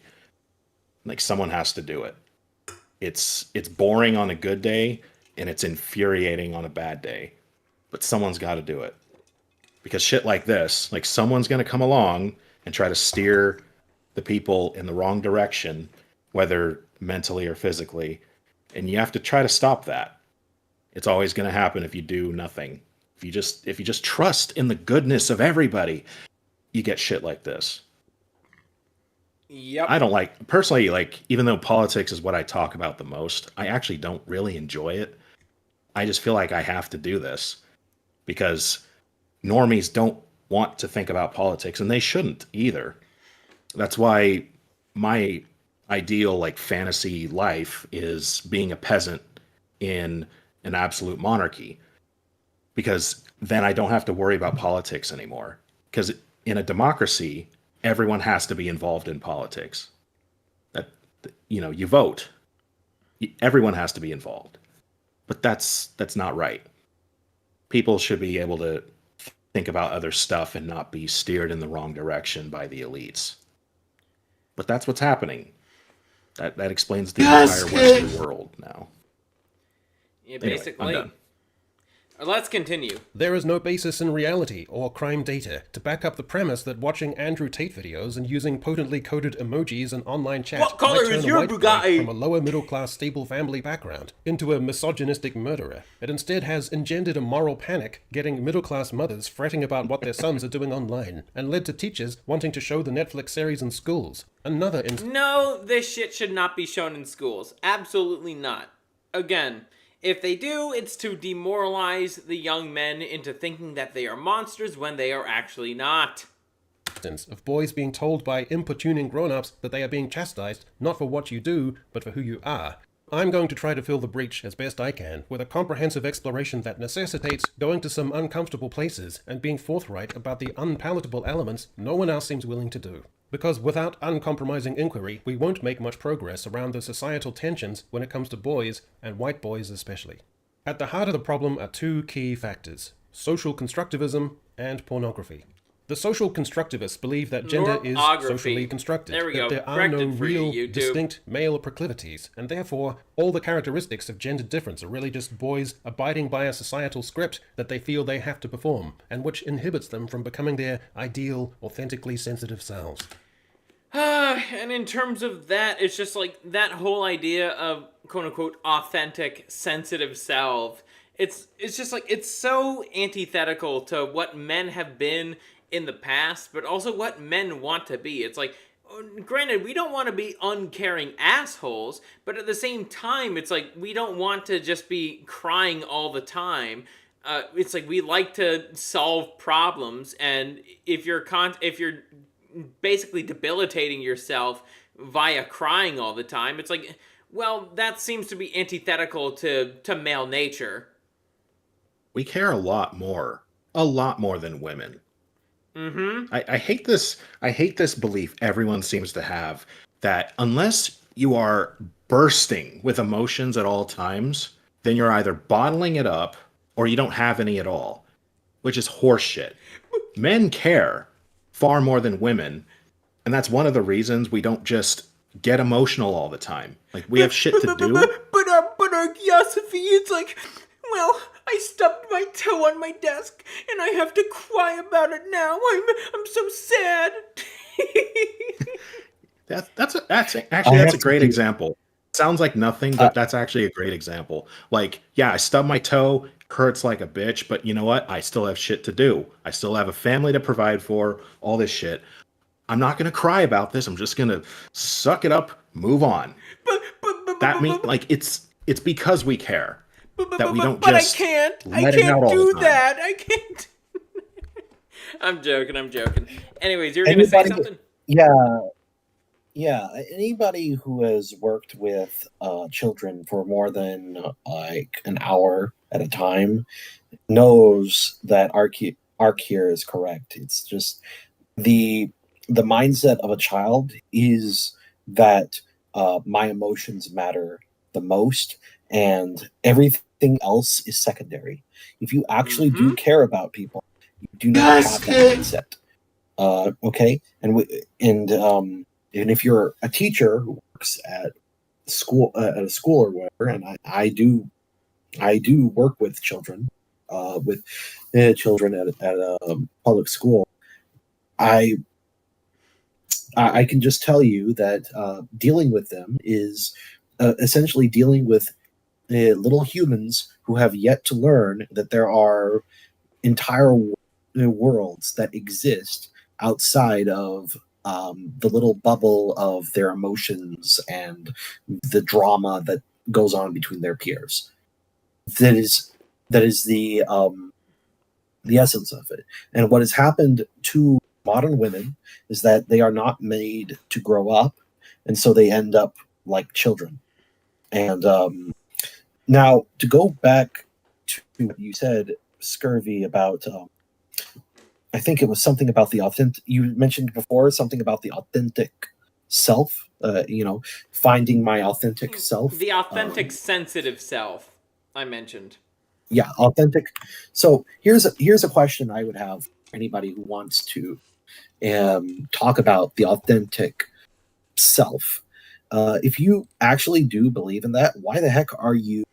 S13: Like someone has to do it. It's boring on a good day and it's infuriating on a bad day. But someone's got to do it. Because shit like this, like someone's going to come along and try to steer the people in the wrong direction, whether mentally or physically, and you have to try to stop that. It's always going to happen if you do nothing. If you just trust in the goodness of everybody, you get shit like this.
S1: Yep.
S13: I don't personally, even though politics is what I talk about the most, I actually don't really enjoy it. I just feel like I have to do this because normies don't want to think about politics, and they shouldn't either. That's why my ideal fantasy life is being a peasant in an absolute monarchy, because then I don't have to worry about politics anymore. Because in a democracy, everyone has to be involved in politics. You vote. Everyone has to be involved. But that's not right. People should be able to think about other stuff and not be steered in the wrong direction by the elites. But that's what's happening. That explains the entire Western world now.
S1: Yeah,
S13: Anyway,
S1: basically.
S13: I'm done.
S1: Let's continue.
S2: There is no basis in reality or crime data to back up the premise that watching Andrew Tate videos and using potently coded emojis and online chat
S1: What colour
S2: might turn
S1: is
S2: a
S1: your
S2: white boy
S1: Bugatti?
S2: from a lower middle class stable family background into a misogynistic murderer. It instead has engendered a moral panic, getting middle class mothers fretting about what their sons are doing online, and led to teachers wanting to show the Netflix series in schools. Another
S1: No, this shit should not be shown in schools. Absolutely not. Again, if they do, it's to demoralize the young men into thinking that they are monsters when they are actually not.
S2: Of boys being told by importuning grown-ups that they are being chastised not for what you do, but for who you are. I'm going to try to fill the breach as best I can with a comprehensive exploration that necessitates going to some uncomfortable places and being forthright about the unpalatable elements no one else seems willing to do. Because without uncompromising inquiry, we won't make much progress around the societal tensions when it comes to boys, and white boys especially. At the heart of the problem are two key factors: social constructivism and pornography. The social constructivists believe that gender is socially constructed,
S1: There we
S2: that
S1: go.
S2: there are no
S1: Corrected for you,
S2: real,
S1: YouTube.
S2: distinct male proclivities, and therefore all the characteristics of gender difference are really just boys abiding by a societal script that they feel they have to perform, and which inhibits them from becoming their ideal, authentically sensitive selves.
S1: And in terms of that, it's just like that whole idea of quote-unquote authentic, sensitive self. It's just like, it's so antithetical to what men have been in the past, but also what men want to be. It's like, granted, we don't want to be uncaring assholes, but at the same time, it's like, we don't want to just be crying all the time. It's like, we like to solve problems, and if you're basically debilitating yourself via crying all the time, it's like, well, that seems to be antithetical to male nature.
S13: We care a lot more than women.
S1: Mm-hmm.
S13: I hate this belief everyone seems to have, that unless you are bursting with emotions at all times, then you're either bottling it up or you don't have any at all, which is horseshit. Men care far more than women, and that's one of the reasons we don't just get emotional all the time. Like, we have shit to do.
S1: But Archaeosophy, it's like, well, I stubbed my toe on my desk, and I have to cry about it now. I'm so sad.
S13: That's a great example. Sounds like nothing, but that's actually a great example. Like, yeah, I stubbed my toe, hurts like a bitch, but you know what? I still have shit to do. I still have a family to provide for, all this shit. I'm not going to cry about this. I'm just going to suck it up, move on. That means, like, it's because we care. That we don't
S1: but
S13: just
S1: I can't do that. I can't. I'm joking. Anyways, you're going to say something?
S14: Yeah, anybody who has worked with children for more than like an hour at a time knows that Ark here is correct. It's just the mindset of a child is that my emotions matter the most, and everything else is secondary. If you actually do care about people, you do not have that mindset. Okay, and if you're a teacher who works at a school or whatever, and I do work with children, children at a public school. I can just tell you that dealing with them is essentially dealing with little humans who have yet to learn that there are entire worlds that exist outside of the little bubble of their emotions and the drama that goes on between their peers. That is the essence of it. And what has happened to modern women is that they are not made to grow up, and so they end up like children. And now, to go back to what you said, Scurvy, about I think it was something about the authentic. You mentioned before something about the authentic self. Finding my authentic self.
S1: The authentic, sensitive self. I mentioned.
S14: Yeah, authentic. So here's a question I would have for anybody who wants to talk about the authentic self. If you actually do believe in that, why the heck are you?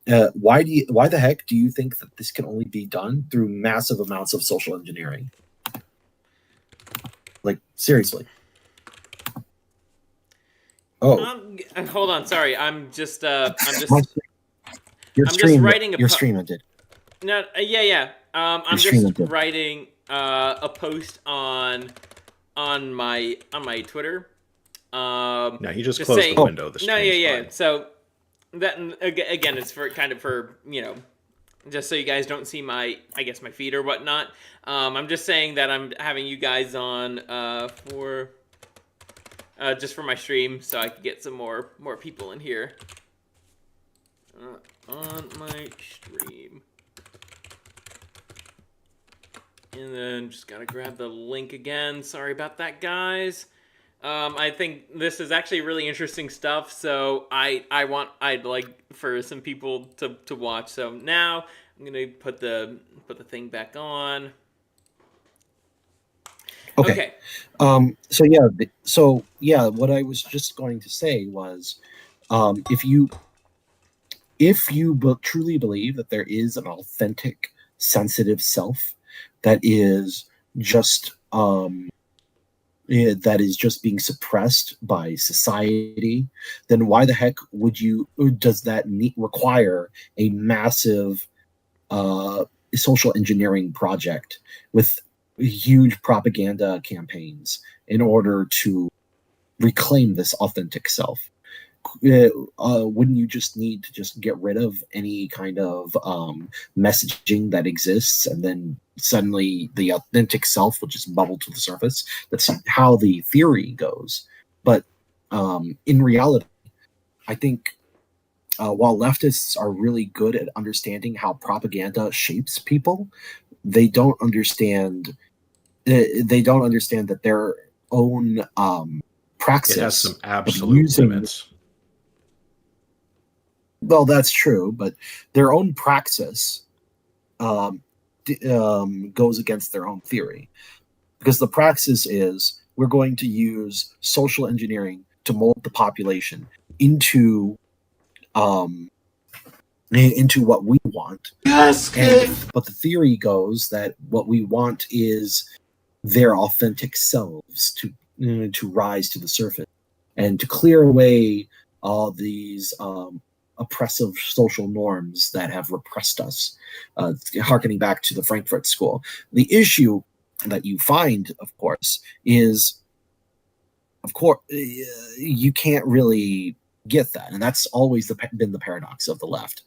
S14: Why the heck do you think that this can only be done through massive amounts of social engineering? Like, seriously. Oh,
S1: hold on. Sorry, I'm just
S14: Your
S1: I'm
S14: stream,
S1: just writing
S14: your stream ended.
S1: No, yeah. I'm just writing a post on my Twitter.
S13: No, he just
S1: Just
S13: closed
S1: saying,
S13: the window. The
S1: no, yeah.
S13: fine.
S1: So that again, it's for just so you guys don't see my feed or whatnot. I'm just saying that I'm having you guys on for just for my stream, so I can get some more people in here on my stream. And then just gotta grab the link again. Sorry about that, guys. I think this is actually really interesting stuff, so I'd like for some people to watch. So now I'm gonna put the thing back on.
S14: Okay. So what I was just going to say was, if you truly believe that there is an authentic, sensitive self that is just being suppressed by society, then why the heck does that require a massive social engineering project with huge propaganda campaigns in order to reclaim this authentic self? Wouldn't you just need to just get rid of any kind of messaging that exists, and then suddenly the authentic self will just bubble to the surface? That's how the theory goes. But in reality, I think while leftists are really good at understanding how propaganda shapes people, they don't understand that their own praxis
S13: It has some absolute limits.
S14: Well, that's true, but their own praxis goes against their own theory, because the praxis is we're going to use social engineering to mold the population into what we want.
S12: Yes,
S14: but the theory goes that what we want is their authentic selves to rise to the surface and to clear away all these oppressive social norms that have repressed us, harkening back to the Frankfurt School. The issue that you find, of course, is, you can't really get that. And that's always been the paradox of the left,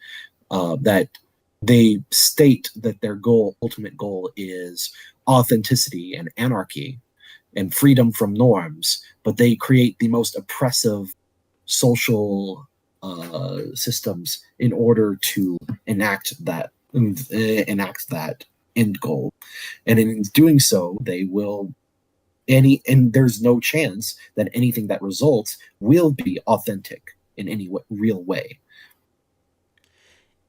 S14: that they state that their ultimate goal is authenticity and anarchy and freedom from norms, but they create the most oppressive social systems in order to enact that end goal. And in doing so, they will and there's no chance that anything that results will be authentic in any real way.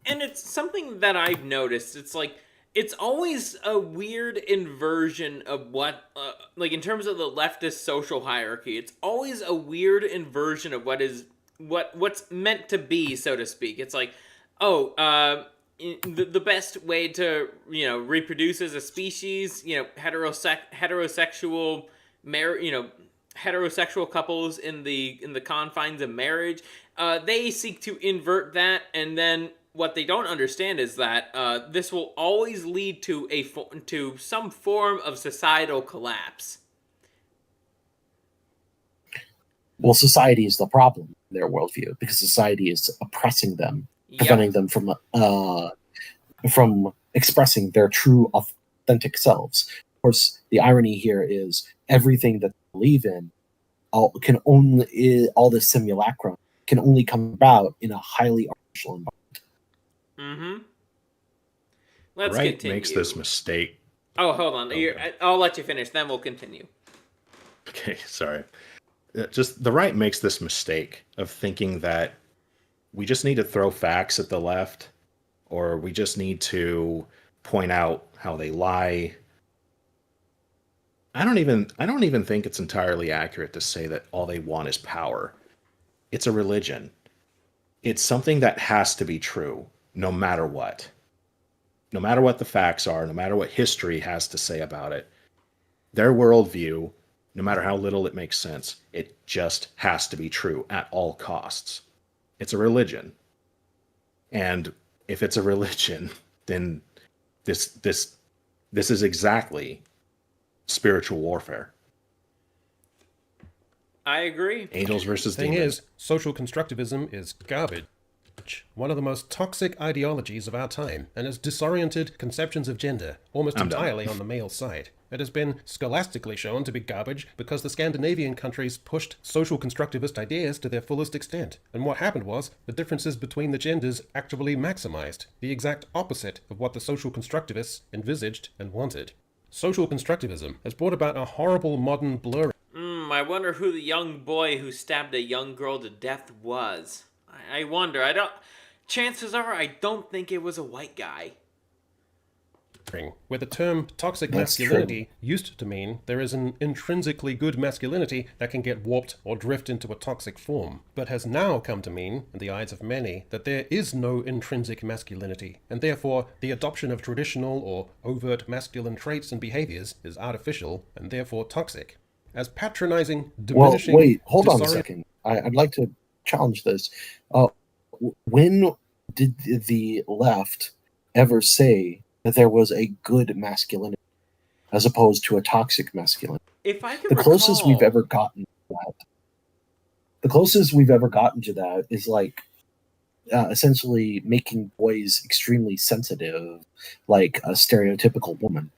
S1: And it's something that I've noticed. It's like it's always a weird inversion of what, like in terms of the leftist social hierarchy, it's always a weird inversion of what's meant to be, so to speak. It's like, the best way to reproduce as a species, heterosexual heterosexual couples in the confines of marriage, they seek to invert that, and then what they don't understand is that this will always lead to some form of societal collapse.
S14: Well, society is the problem in their worldview because society is oppressing them, preventing them from expressing their true, authentic selves. Of course, the irony here is everything that they believe in, all the simulacrum can only come about in a highly artificial environment.
S1: Mm-hmm. Let's
S13: Right
S1: continue.
S13: makes this mistake.
S1: Oh, hold on. I'll let you finish, then we'll continue.
S13: Okay, sorry. Just the right makes this mistake of thinking that we just need to throw facts at the left, or we just need to point out how they lie. I don't even think it's entirely accurate to say that all they want is power. It's a religion. It's something that has to be true, no matter what. No matter what the facts are, no matter what history has to say about it, their worldview, no matter how little it makes sense, it just has to be true at all costs. It's a religion. And if it's a religion, then this is exactly spiritual warfare.
S1: I agree.
S13: Angels versus
S2: The thing
S13: demons.
S2: is, social constructivism is garbage. One of the most toxic ideologies of our time, and has disoriented conceptions of gender almost
S13: I'm done.
S2: entirely on the male side. It has been scholastically shown to be garbage because the Scandinavian countries pushed social constructivist ideas to their fullest extent. And what happened was, the differences between the genders actually maximized, the exact opposite of what the social constructivists envisaged and wanted. Social constructivism has brought about a horrible modern blurring.
S1: I wonder who the young boy who stabbed a young girl to death was. I wonder. Chances are, I don't think it was a white guy.
S2: Where the term toxic masculinity used to mean there is an intrinsically good masculinity that can get warped or drift into a toxic form, but has now come to mean, in the eyes of many, that there is no intrinsic masculinity, and therefore the adoption of traditional or overt masculine traits and behaviors is artificial and therefore toxic. As patronizing, diminishing...
S14: Well, wait, hold on a second. I'd like to challenge this. When did the left ever say that there was a good masculinity as opposed to a toxic masculinity?
S1: If I can
S14: the closest
S1: recall...
S14: we've ever gotten to that is like essentially making boys extremely sensitive, like a stereotypical woman.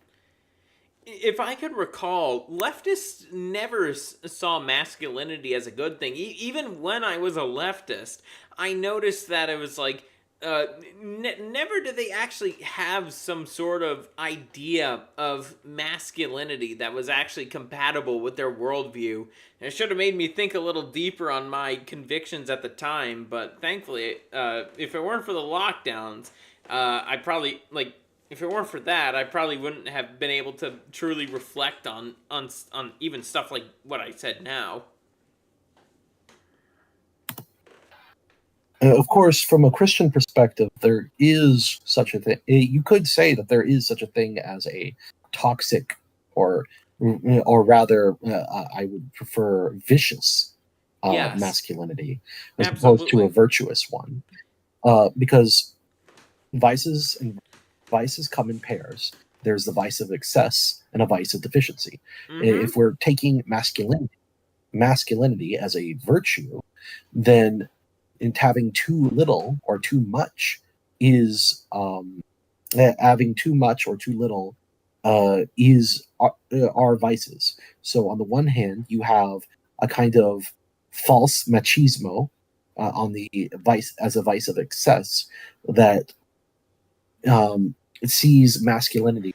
S1: If I could recall, leftists never saw masculinity as a good thing. Even when I was a leftist, I noticed that it was like, never did they actually have some sort of idea of masculinity that was actually compatible with their worldview. And it should have made me think a little deeper on my convictions at the time, but thankfully, if it weren't for the lockdowns, if it weren't for that, I probably wouldn't have been able to truly reflect on even stuff like what I said now.
S14: Of course, from a Christian perspective, there is such a thing. You could say that there is such a thing as a toxic, or rather, I would prefer vicious masculinity as opposed to a virtuous one, because vices come in pairs. There's the vice of excess and a vice of deficiency.
S1: Mm-hmm.
S14: If we're taking masculinity as a virtue, then having too little or too much is having too much or too little is our vices. So on the one hand, you have a kind of false machismo on the vice as a vice of excess that sees masculinity,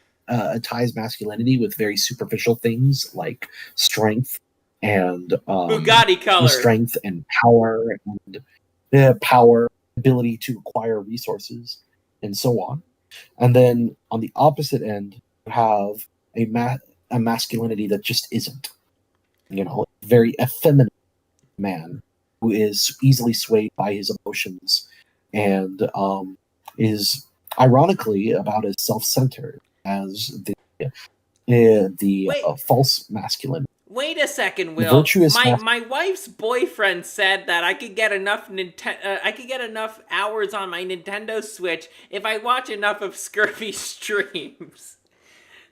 S14: ties masculinity with very superficial things like strength and
S1: Bugatti color,
S14: strength and power, ability to acquire resources, and so on. And then on the opposite end, you have a masculinity that just isn't. Very effeminate man who is easily swayed by his emotions and is ironically about as self-centered as the false masculine.
S1: Wait a second,
S14: The
S1: Will.
S14: virtuous
S1: My wife's boyfriend said that I could get enough hours on my Nintendo Switch if I watch enough of Scurvy streams.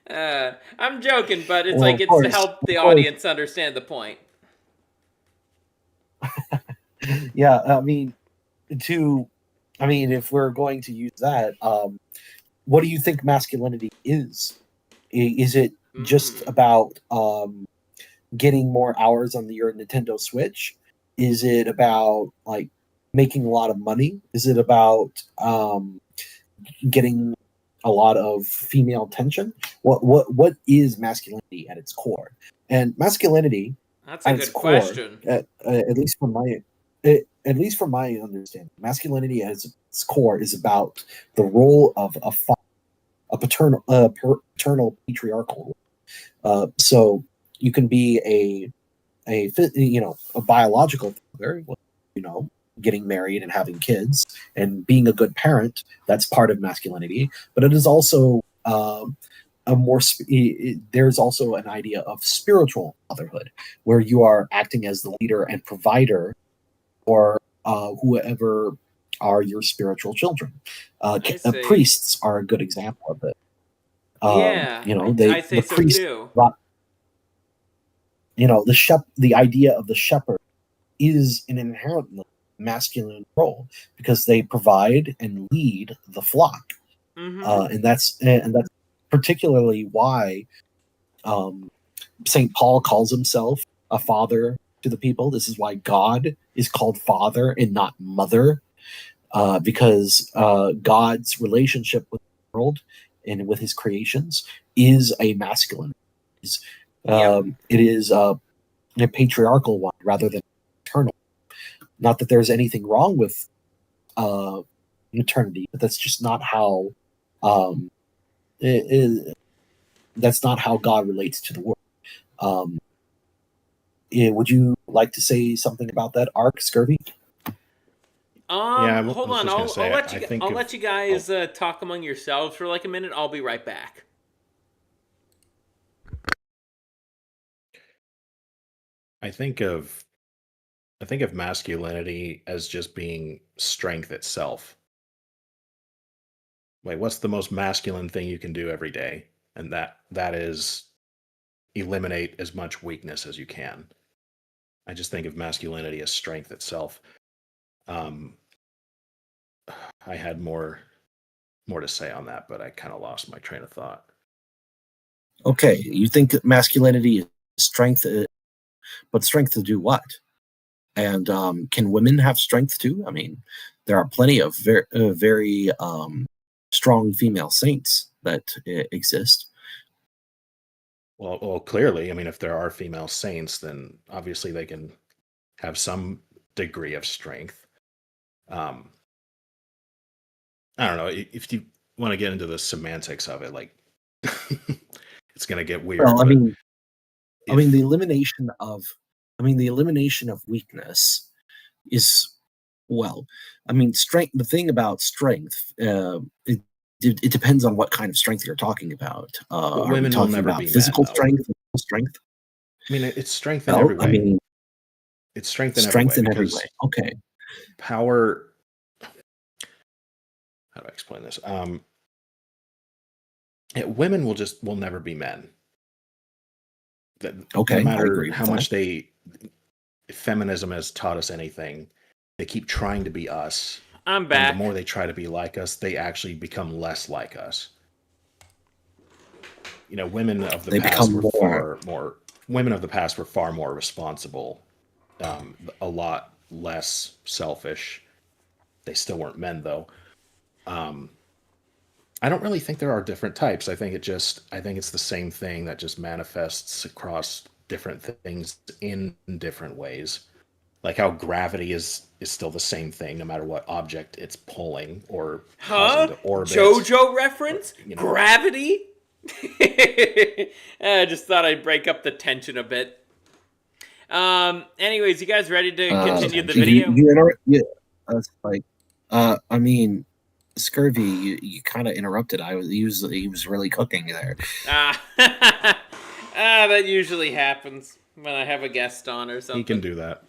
S1: I'm joking, but it's to help the audience understand the point.
S14: Yeah, if we're going to use that, what do you think masculinity is? Is it just about getting more hours on your Nintendo Switch? Is it about like making a lot of money? Is it about getting a lot of female attention? What is masculinity at its core? And masculinity,
S1: that's a good question.
S14: At least from my understanding, masculinity at its core is about the role of a paternal patriarchal. So you can be a biological father, getting married and having kids and being a good parent. That's part of masculinity, but it is also there's also an idea of spiritual fatherhood, where you are acting as the leader and provider for whoever are your spiritual children. Priests are a good example of it.
S1: I'd say so too.
S14: The idea of the shepherd is an inherently masculine role because they provide and lead the flock, and that's particularly why St. Paul calls himself a father to the people. This is why God is called Father and not Mother, because God's relationship with the world and with his creations is a masculine. It is a patriarchal one rather than maternal. Not that there's anything wrong with maternity, but that's just not how that's not how God relates to the world. Would you like to say something about that arc, Scurvy?
S1: Hold on. I'll let you guys talk among yourselves for like a minute. I'll be right back.
S13: I think of masculinity as just being strength itself. Like, what's the most masculine thing you can do every day? And that is eliminate as much weakness as you can. I just think of masculinity as strength itself. I had more to say on that, but I kind of lost my train of thought.
S14: Okay, you think masculinity is strength, but strength to do what? And can women have strength too? I mean, there are plenty of very strong female saints that exist.
S13: Well, clearly, I mean, if there are female saints, then obviously they can have some degree of strength. I don't know if you want to get into the semantics of it, like it's going to get weird.
S14: Well, the elimination of weakness is strength. The thing about strength, it depends on what kind of strength you're talking about. Are we talking about physical strength, mental strength?
S13: I mean, it's strength in every way. It's strength in every way.
S14: Okay.
S13: Power. How do I explain this? Women will never be men.
S14: Okay.
S13: No matter how much feminism has taught us anything, they keep trying to be us.
S1: I'm back.
S13: And the more they try to be like us, they actually become less like us. Women of the past were far more responsible, a lot less selfish. They still weren't men, though. I don't really think there are different types. I think it's the same thing that just manifests across different things in different ways. like how gravity is still the same thing no matter what object it's pulling or
S1: Huh?
S13: causing to orbit.
S1: JoJo reference?
S13: You know.
S1: Gravity? I just thought I'd break up the tension a bit. Anyways, you guys ready to continue the video?
S14: I mean, Scurvy, you kind of interrupted. He was really cooking there.
S1: That usually happens when I have a guest on or something.
S13: He can do that.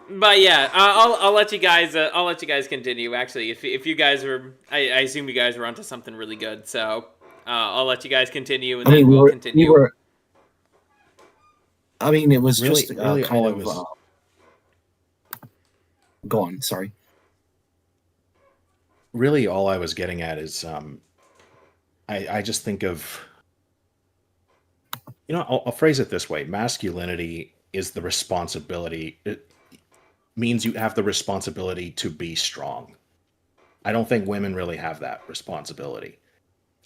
S1: But yeah, I'll let you guys. I'll let you guys continue. Actually, if you guys were, I assume you guys were onto something really good. So I'll let you guys continue, and then we'll continue.
S14: It was
S13: Really-
S14: just
S13: really
S14: kind
S13: all
S14: of.
S13: it was-
S14: Go on. Sorry.
S13: Really, all I was getting at is, I just think of, I'll phrase it this way: masculinity is the responsibility. It means you have the responsibility to be strong. I don't think women really have that responsibility.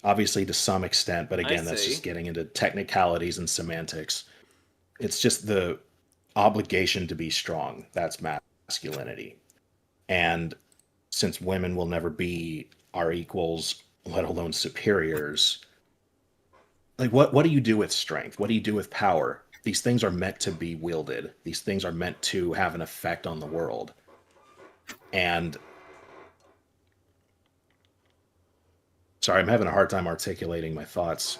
S13: Obviously, to some extent, but again, that's just getting into technicalities and semantics. It's just the obligation to be strong. That's masculinity. And since women will never be our equals, let alone superiors, like what do you do with strength? What do you do with power? These things are meant to be wielded. These things are meant to have an effect on the world. And sorry, I'm having a hard time articulating my thoughts.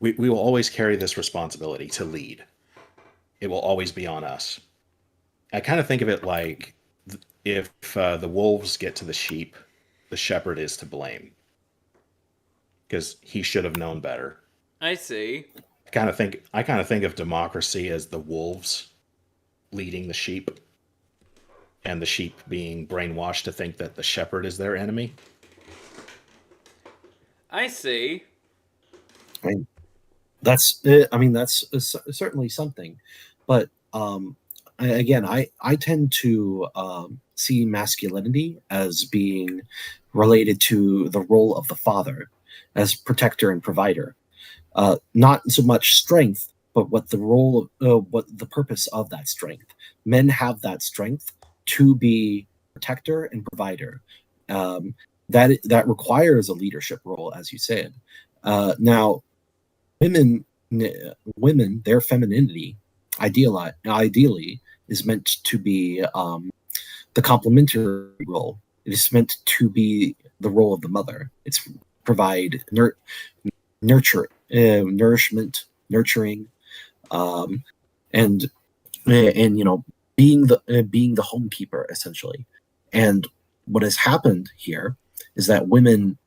S13: We will always carry this responsibility to lead. It will always be on us. I kind of think of it like if the wolves get to the sheep, the shepherd is to blame because he should have known better.
S1: I see.
S13: I kind of think of democracy as the wolves leading the sheep, and the sheep being brainwashed to think that the shepherd is their enemy.
S1: I see.
S14: That's certainly something, but I tend to see masculinity as being related to the role of the father as protector and provider, not so much strength, but what the purpose of that strength. Men have that strength to be protector and provider. That requires a leadership role, as you said. Now, women, their femininity, ideally, is meant to be the complementary role. It is meant to be the role of the mother. It's provide nourishment, nurturing, and being the homekeeper essentially. And what has happened here is that women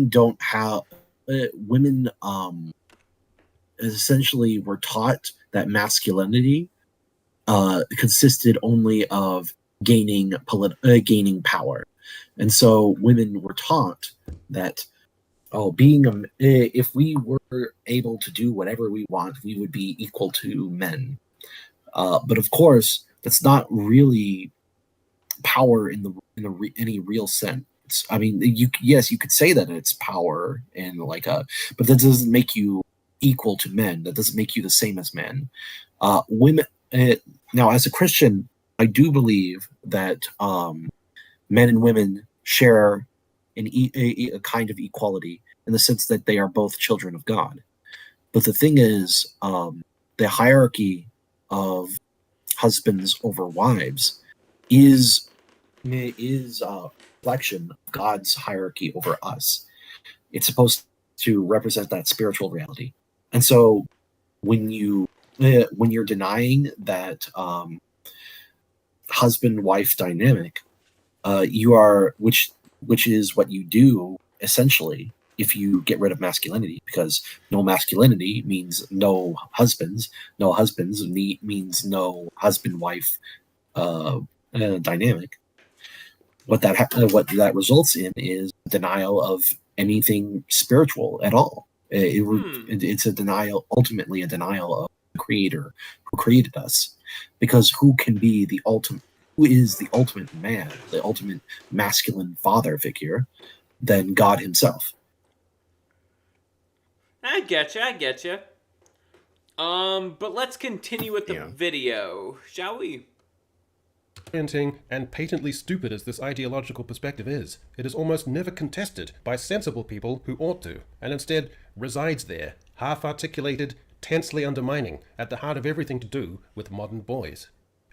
S14: don't have women essentially were taught that masculinity consisted only of gaining power, and so women were taught that if we were able to do whatever we want, we would be equal to men. But of course, that's not really power in any real sense. I mean, you could say that it's power and but that doesn't make you equal to men. That doesn't make you the same as men. Women. Now, as a Christian, I do believe that men and women share a kind of equality in the sense that they are both children of God. But the thing is, the hierarchy of husbands over wives is a reflection of God's hierarchy over us. It's supposed to represent that spiritual reality. And so when you're denying that husband-wife dynamic, you are, which is what you do essentially if you get rid of masculinity, because no masculinity means no husbands. No husbands means no husband-wife dynamic. What that results in is denial of anything spiritual at all. It's ultimately a denial of the Creator who created us, because who is the ultimate man, the ultimate masculine father figure, than God Himself?
S1: I get you. But let's continue with the video, shall we?
S2: Orienting and patently stupid as this ideological perspective is, it is almost never contested by sensible people who ought to, and instead resides there, half-articulated, tensely undermining, at the heart of everything to do with modern boys.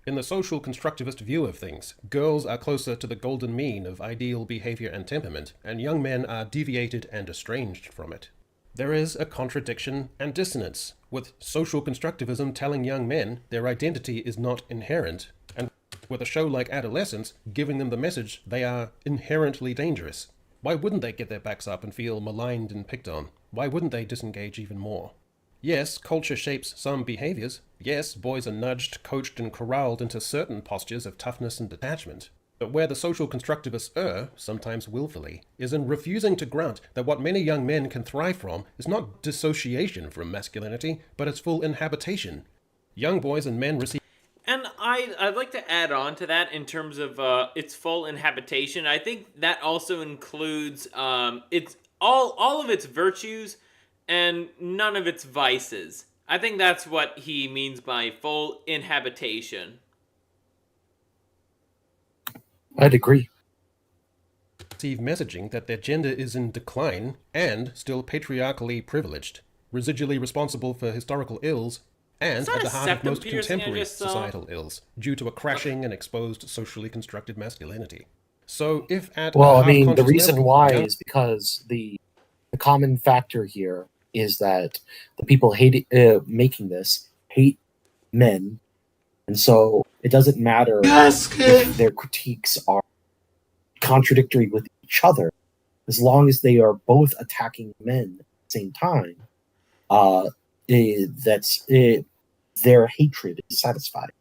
S2: In the social constructivist view of things, girls are closer to the golden mean of ideal behavior and temperament, and young men are deviated and estranged from it. There is a contradiction and dissonance, with social constructivism telling young men their identity is not inherent, and with a show like Adolescence giving them the message they are inherently dangerous. Why wouldn't they get their backs up and feel maligned and picked on? Why wouldn't they disengage even more? Yes, culture shapes some behaviors. Yes, boys are nudged, coached, and corralled into certain postures of toughness and detachment. But where the social constructivists err, sometimes willfully, is in refusing to grant that what many young men can thrive from is not dissociation from masculinity, but its full inhabitation. Young boys and men receive...
S1: And I'd like to add on to that in terms of its full inhabitation. I think that also includes its all of its virtues and none of its vices. I think that's what he means by full inhabitation.
S14: I'd agree.
S2: Receive messaging that their gender is in decline and still patriarchally privileged, residually responsible for historical ills, and at the heart of most contemporary societal ills, due to a crashing and exposed socially constructed masculinity. So if at
S14: the reason why is because the common factor here is that the people making this hate men, and so it doesn't matter if their critiques are contradictory with each other, as long as they are both attacking men at the same time. Their hatred is satisfied.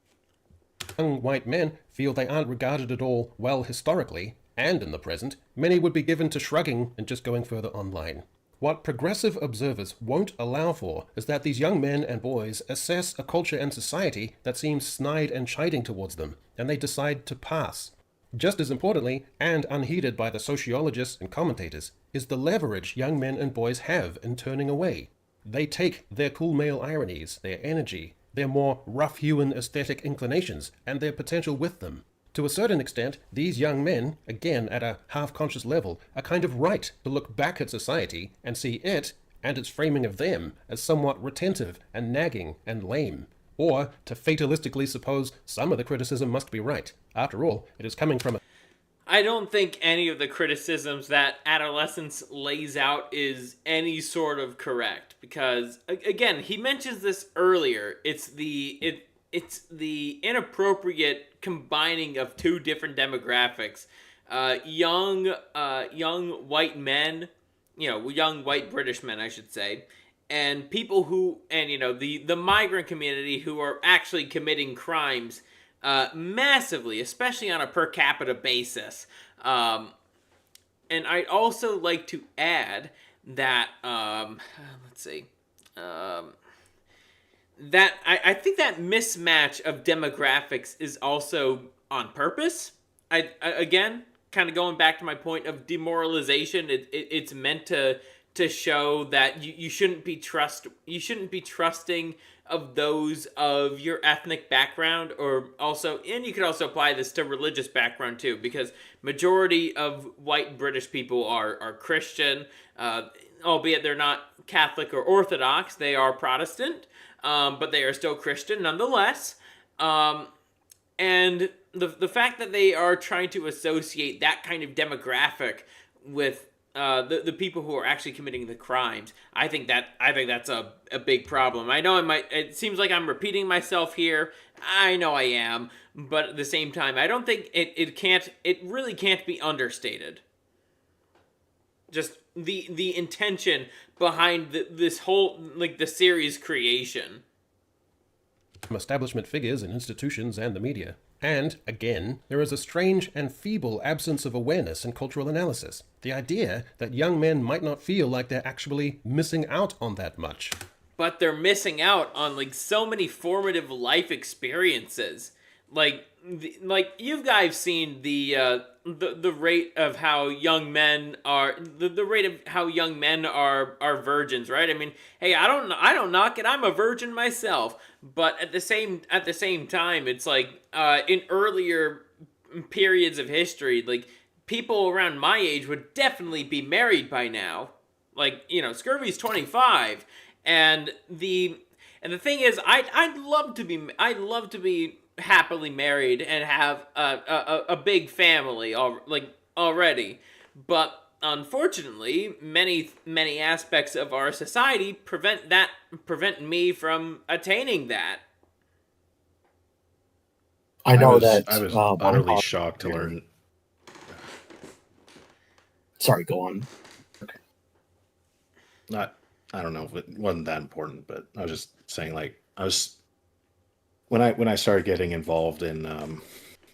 S2: Young white men feel they aren't regarded at all well historically, and in the present, many would be given to shrugging and just going further online. What progressive observers won't allow for is that these young men and boys assess a culture and society that seems snide and chiding towards them, and they decide to pass. Just as importantly, and unheeded by the sociologists and commentators, is the leverage young men and boys have in turning away. They take their cool male ironies, their energy, their more rough-hewn aesthetic inclinations, and their potential with them. To a certain extent, these young men, again at a half-conscious level, are kind of right to look back at society and see it, and its framing of them, as somewhat retentive and nagging and lame. Or to fatalistically suppose some of the criticism must be right. After all, it is coming from a...
S1: I don't think any of the criticisms that Adolescence lays out is any sort of correct, because again, he mentions this earlier. It's the inappropriate combining of two different demographics, young white men, young white British men, I should say, and people who, and the migrant community who are actually committing crimes. Massively, especially on a per capita basis. And I'd also like to add that, that I think that mismatch of demographics is also on purpose. I again, kind of going back to my point of demoralization, it's meant to show that you shouldn't be trusting of those of your ethnic background, or also, and you could also apply this to religious background too, because majority of white British people are Christian, albeit they're not Catholic or Orthodox. They are Protestant, but they are still Christian nonetheless. And the fact that they are trying to associate that kind of demographic with the people who are actually committing the crimes, I think that's a big problem. I know it seems like I'm repeating myself here. I know I am, but at the same time, I don't think it really can't be understated. Just the intention behind this whole, the series creation.
S2: From establishment figures in institutions and the media. And, again, there is a strange and feeble absence of awareness and cultural analysis. The idea that young men might not feel like they're actually missing out on that much.
S1: But they're missing out on, so many formative life experiences. You guys seen the the rate of how young men are the rate of how young men are virgins, right? I mean, hey, I don't knock it. I'm a virgin myself, but at the same time, it's like in earlier periods of history, like people around my age would definitely be married by now. Like, you know, Scurvy's 25, and the thing is, I'd love to be happily married and have a big family already, but unfortunately, many aspects of our society prevent me from attaining that.
S14: I know
S13: I was utterly shocked to learn.
S14: Sorry, go on.
S13: I don't know if it wasn't that important, but I was just saying, like, when I started getting involved in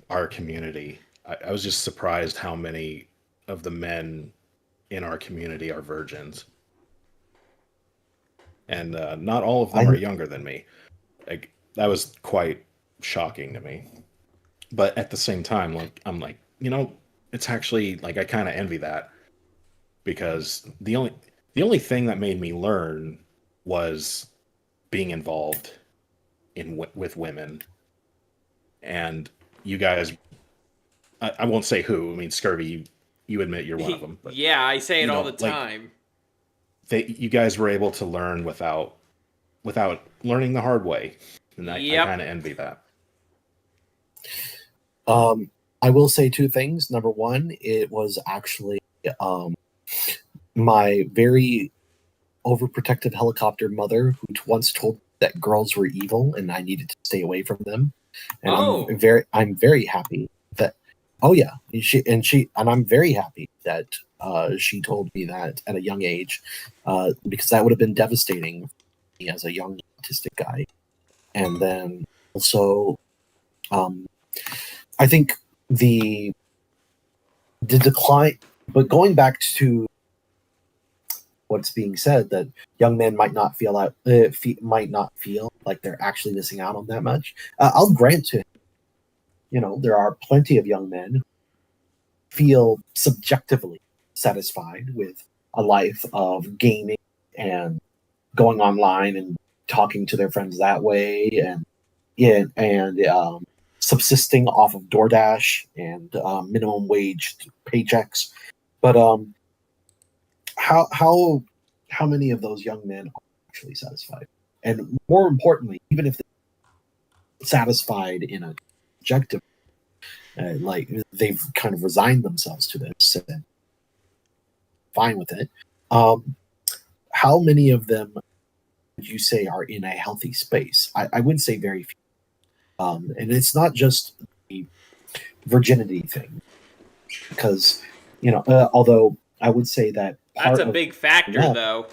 S13: our community, I was just surprised how many of the men in our community are virgins, and not all of them are younger than me. Like, that was quite shocking to me. But at the same time, like, I'm like, you know, it's actually like I kind of envy that, because the only thing that made me learn was being involved with women. And you guys, I won't say who. I mean, Scurvy, you admit you're one of them. But,
S1: yeah, I say it all the
S13: like,
S1: time.
S13: You guys were able to learn without learning the hard way, and I kind of envy that.
S14: I will say two things. Number one, it was actually my very overprotective helicopter mother who once told me that girls were evil and I needed to stay away from them. And I'm very happy that I'm very happy that she told me that at a young age, because that would have been devastating for me as a young autistic guy. And then also, I think the decline, but going back to what's being said, that young men might not feel like they're actually missing out on that much. I'll grant to him, you know, there are plenty of young men who feel subjectively satisfied with a life of gaming and going online and talking to their friends that way, and subsisting off of DoorDash and minimum wage paychecks. But how many of those young men are actually satisfied? And more importantly, even if they're satisfied in a objective, like they've kind of resigned themselves to this and fine with it, how many of them would you say are in a healthy space? I would say very few. And it's not just the virginity thing, because, you know, although I would say that
S1: that's a big factor, though.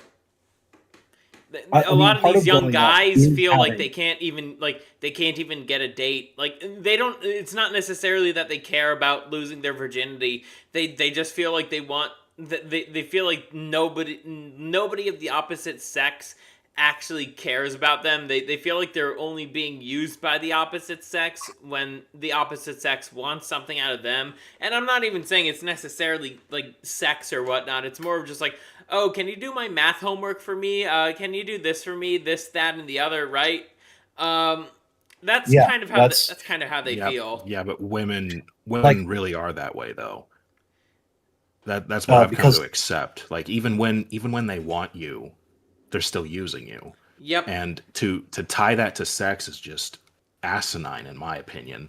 S1: A lot of these young guys feel like they can't even get a date. Like, they don't. It's not necessarily that they care about losing their virginity. They just feel like they want. They feel like nobody of the opposite sex actually cares about them. They feel like they're only being used by the opposite sex when the opposite sex wants something out of them. And I'm not even saying it's necessarily like sex or whatnot. It's more of just like, oh, can you do my math homework for me? Can you do this for me? This, that, and the other, right? That's kind of how they feel.
S13: Yeah, but women really are that way, though. That's what I've come to accept. Like, even when they want you, they're still using you.
S1: Yep.
S13: And to tie that to sex is just asinine, in my opinion.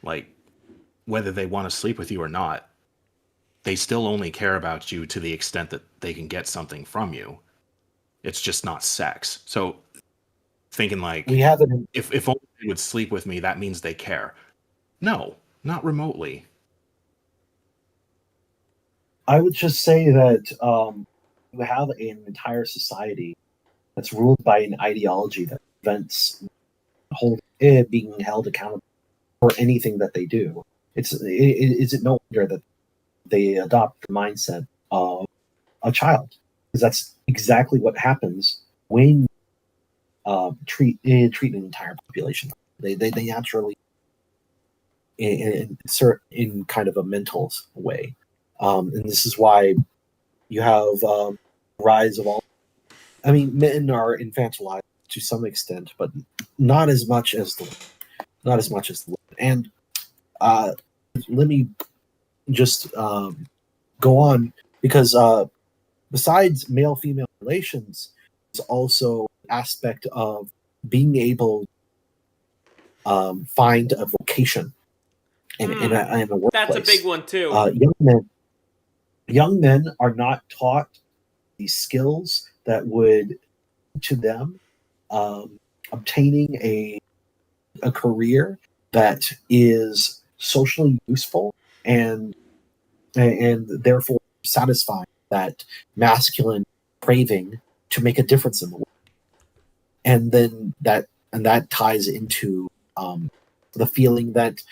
S13: Like, whether they want to sleep with you or not, they still only care about you to the extent that they can get something from you. It's just not sex. So thinking like, if only they would sleep with me, that means they care. No, not remotely.
S14: I would just say that you have an entire society that's ruled by an ideology that prevents being held accountable for anything that they do. Is it no wonder that they adopt the mindset of a child? Because that's exactly what happens when treat an entire population. They naturally in kind of a mental way. And this is why you have rise of all. I mean, men are infantilized to some extent, but not as much as the women. And let me just go on, because besides male-female relations, there's also aspect of being able find a vocation in a workplace.
S1: That's a big one too.
S14: Young men are not taught these skills that would to them obtaining a career that is socially useful and therefore satisfying that masculine craving to make a difference in the world. And then that ties into the feeling that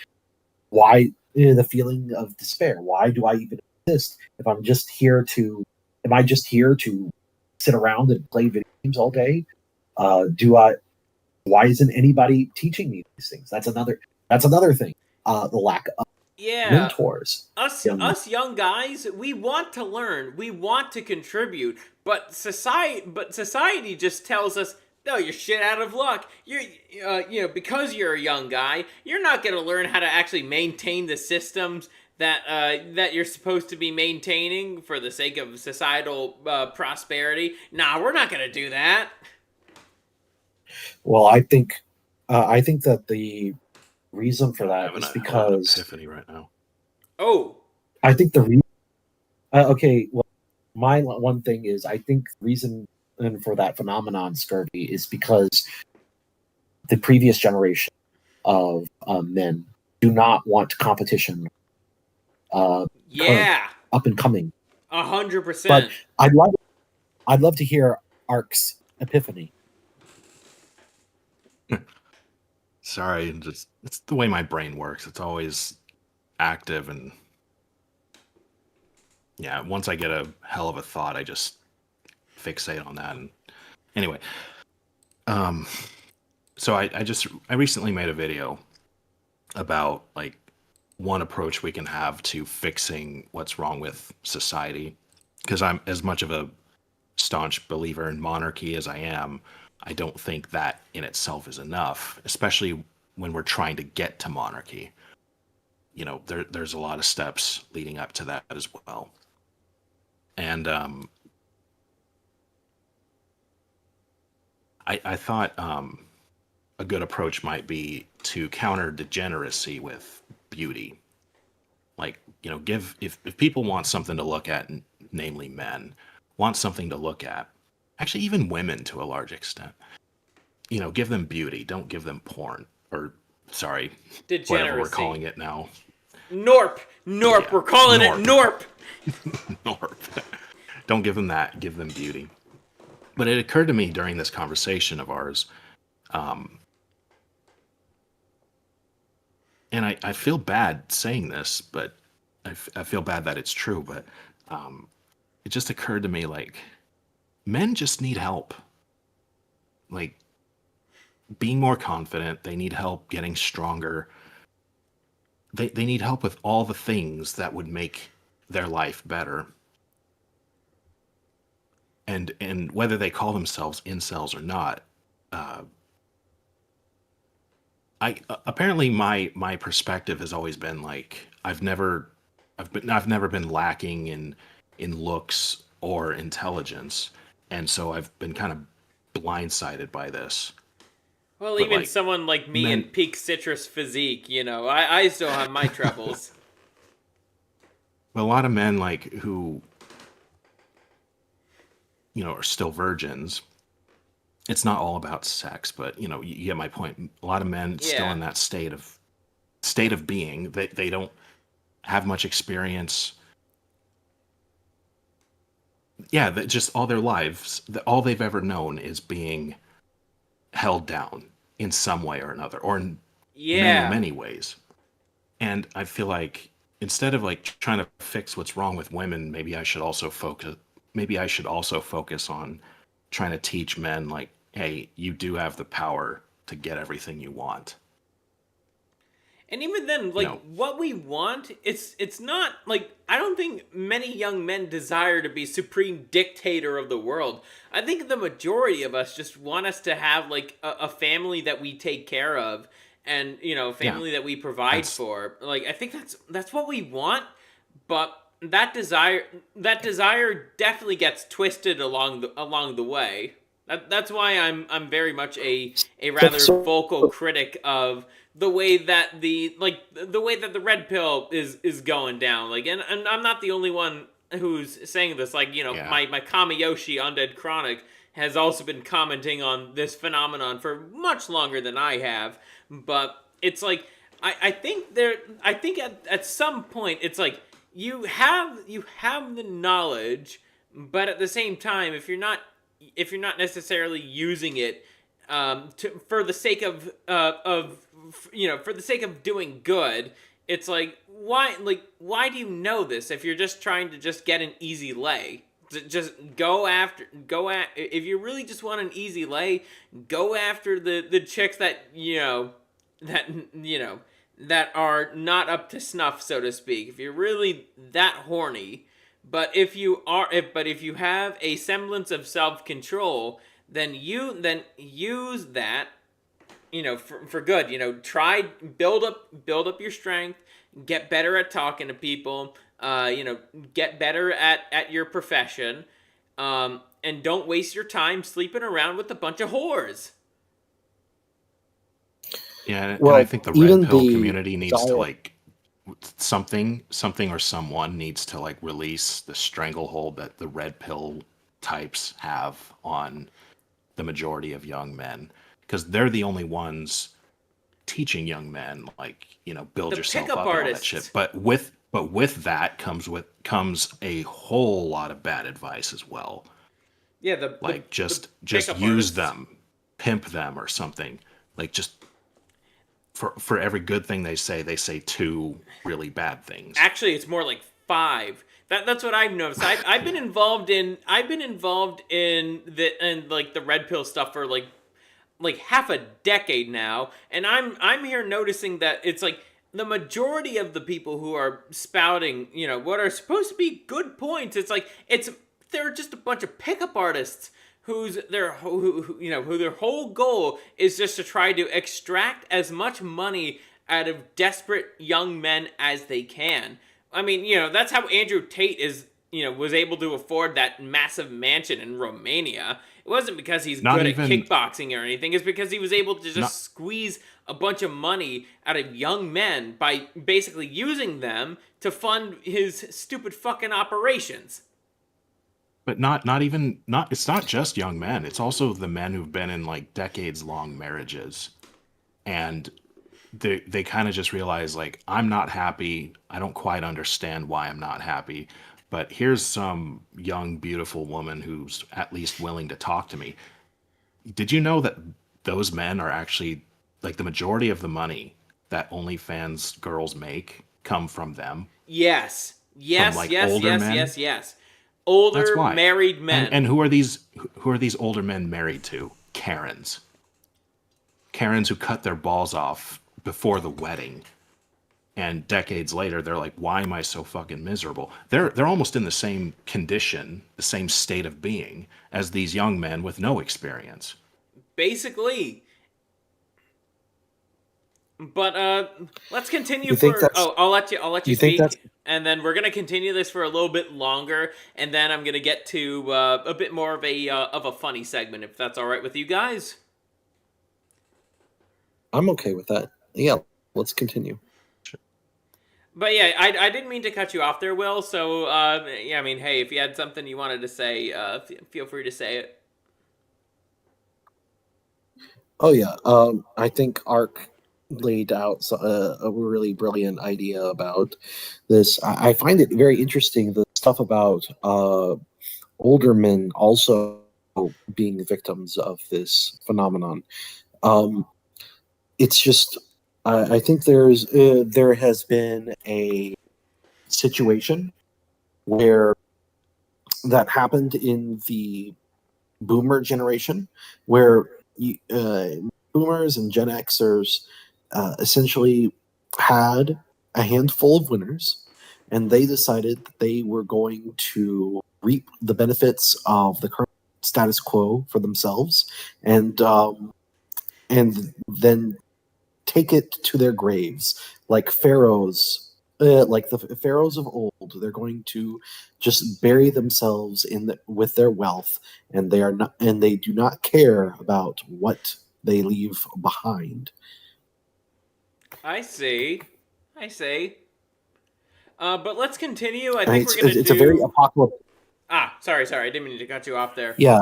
S14: the feeling of despair. Why do I even exist if I'm just here to? Am I just here to sit around and play video games all day? Why isn't anybody teaching me these things? That's another thing. The lack of mentors.
S1: Us young guys, we want to learn, we want to contribute, but society just tells us, no, you're shit out of luck. You're, because you're a young guy, you're not going to learn how to actually maintain the systems that you're supposed to be maintaining for the sake of societal prosperity. Nah, we're not going to do that.
S14: Well, I think that the reason for that is because
S13: epiphany right now.
S1: Oh,
S14: I think the reason. Okay, well, my one thing is I think the reason for that phenomenon, Scurvy, is because the previous generation of men do not want competition. Up and coming.
S1: 100%.
S14: But I'd love to hear Ark's epiphany.
S13: Sorry, it's the way my brain works. It's always active, and once I get a hell of a thought, I just fixate on that. And anyway, so I recently made a video about like one approach we can have to fixing what's wrong with society, because I'm as much of a staunch believer in monarchy as I am. I don't think that in itself is enough, especially when we're trying to get to monarchy. There's a lot of steps leading up to that as well. And I thought a good approach might be to counter degeneracy with beauty. Like, if people want something to look at, namely men, want something to look at, actually even women to a large extent, give them beauty, don't give them porn, or sorry,
S1: degeneracy,
S13: whatever we're calling it now.
S1: Norp, yeah, we're calling it Norp.
S13: Norp. Don't give them that, give them beauty. But it occurred to me during this conversation of ours, and I feel bad saying this, but I feel bad that it's true, but it just occurred to me, like, men just need help. Like, being more confident, they need help getting stronger. They need help with all the things that would make their life better. And whether they call themselves incels or not, apparently my perspective has always been like I've never been lacking in looks or intelligence, and so I've been kind of blindsided by this.
S1: Well, even someone like me in peak citrus physique, I still have my troubles.
S13: But a lot of men who are still virgins. It's not all about sex, but you get my point. A lot of men still in that state of being. They don't have much experience. Yeah, that just all their lives, all they've ever known is being held down in some way or another, or in many ways. And I feel like instead of trying to fix what's wrong with women, maybe I should also focus on trying to teach men, hey, you do have the power to get everything you want.
S1: And even then, like, what we want, it's not, like, I don't think many young men desire to be supreme dictator of the world. I think the majority of us just want us to have, like, a family that we take care of, and, you know, a family that we provide for. Like, I think that's what we want, but that desire definitely gets twisted along the way. That's why I'm very much a rather vocal critic of the way that the red pill is going down. Like, and I'm not the only one who's saying this. Like, you know, my Kamiyoshi Undead Chronic has also been commenting on this phenomenon for much longer than I have. But it's like I think at some point it's like you have the knowledge, but at the same time, if you're not necessarily using it for the sake of doing good, it's like why do you know this if you're just trying to just get an easy lay? Just go after if you really just want an easy lay, go after the chicks that that are not up to snuff, so to speak. If you're really that horny. But if you have a semblance of self-control, then use that, you know, for good. You know, try build up your strength, get better at talking to people, you know, get better at your profession, and don't waste your time sleeping around with a bunch of whores.
S13: Yeah, and I think the red pill community needs to like something or someone needs to like release the stranglehold that the red pill types have on the majority of young men, because they're the only ones teaching young men, like, you know, build yourself up and all that shit. But with that comes a whole lot of bad advice as well.
S1: Yeah,
S13: just use them, pimp them or something. Like, just for every good thing they say 2 really bad things.
S1: Actually, it's more like 5. That's what I've noticed. I've been involved in the red pill stuff for like half a decade now, and I'm here noticing that it's like the majority of the people who are spouting, you know, what are supposed to be good points, they're just a bunch of pickup artists who their whole goal is just to try to extract as much money out of desperate young men as they can. I mean, you know, that's how Andrew Tate was able to afford that massive mansion in Romania. It wasn't because he's good at kickboxing or anything. It's because he was able to just squeeze a bunch of money out of young men by basically using them to fund his stupid fucking operations.
S13: But it's not just young men. It's also the men who've been in like decades-long marriages, and they kind of just realize, like, I'm not happy. I don't quite understand why I'm not happy, but here's some young, beautiful woman who's at least willing to talk to me. Did you know that those men are actually, like, the majority of the money that OnlyFans girls make come from them?
S1: Yes.
S13: Older men?
S1: Yes. Older married men.
S13: And who are these older men married to? Karens. Karens who cut their balls off before the wedding. And decades later, they're like, why am I so fucking miserable? They're almost in the same condition, the same state of being as these young men with no experience.
S1: Basically. But let's continue. I'll let you speak, and then we're gonna continue this for a little bit longer, and then I'm gonna get to a bit more of a funny segment, if that's all right with you guys.
S14: I'm okay with that. Yeah, let's continue.
S1: But yeah, I didn't mean to cut you off there, Will. So yeah, I mean, hey, if you had something you wanted to say, feel free to say it.
S14: Oh yeah, I think Ark laid out a really brilliant idea about this. I find it very interesting, the stuff about older men also being victims of this phenomenon. It's just, I think there has been a situation where that happened in the boomer generation, where boomers and Gen Xers essentially had a handful of winners, and they decided that they were going to reap the benefits of the current status quo for themselves, and then take it to their graves like pharaohs, like the pharaohs of old. They're going to just bury themselves with their wealth, and they do not care about what they leave behind.
S1: I see. But let's continue. I think we're gonna
S14: it's a very apocalyptic.
S1: Sorry. I didn't mean to cut you off there.
S14: Yeah.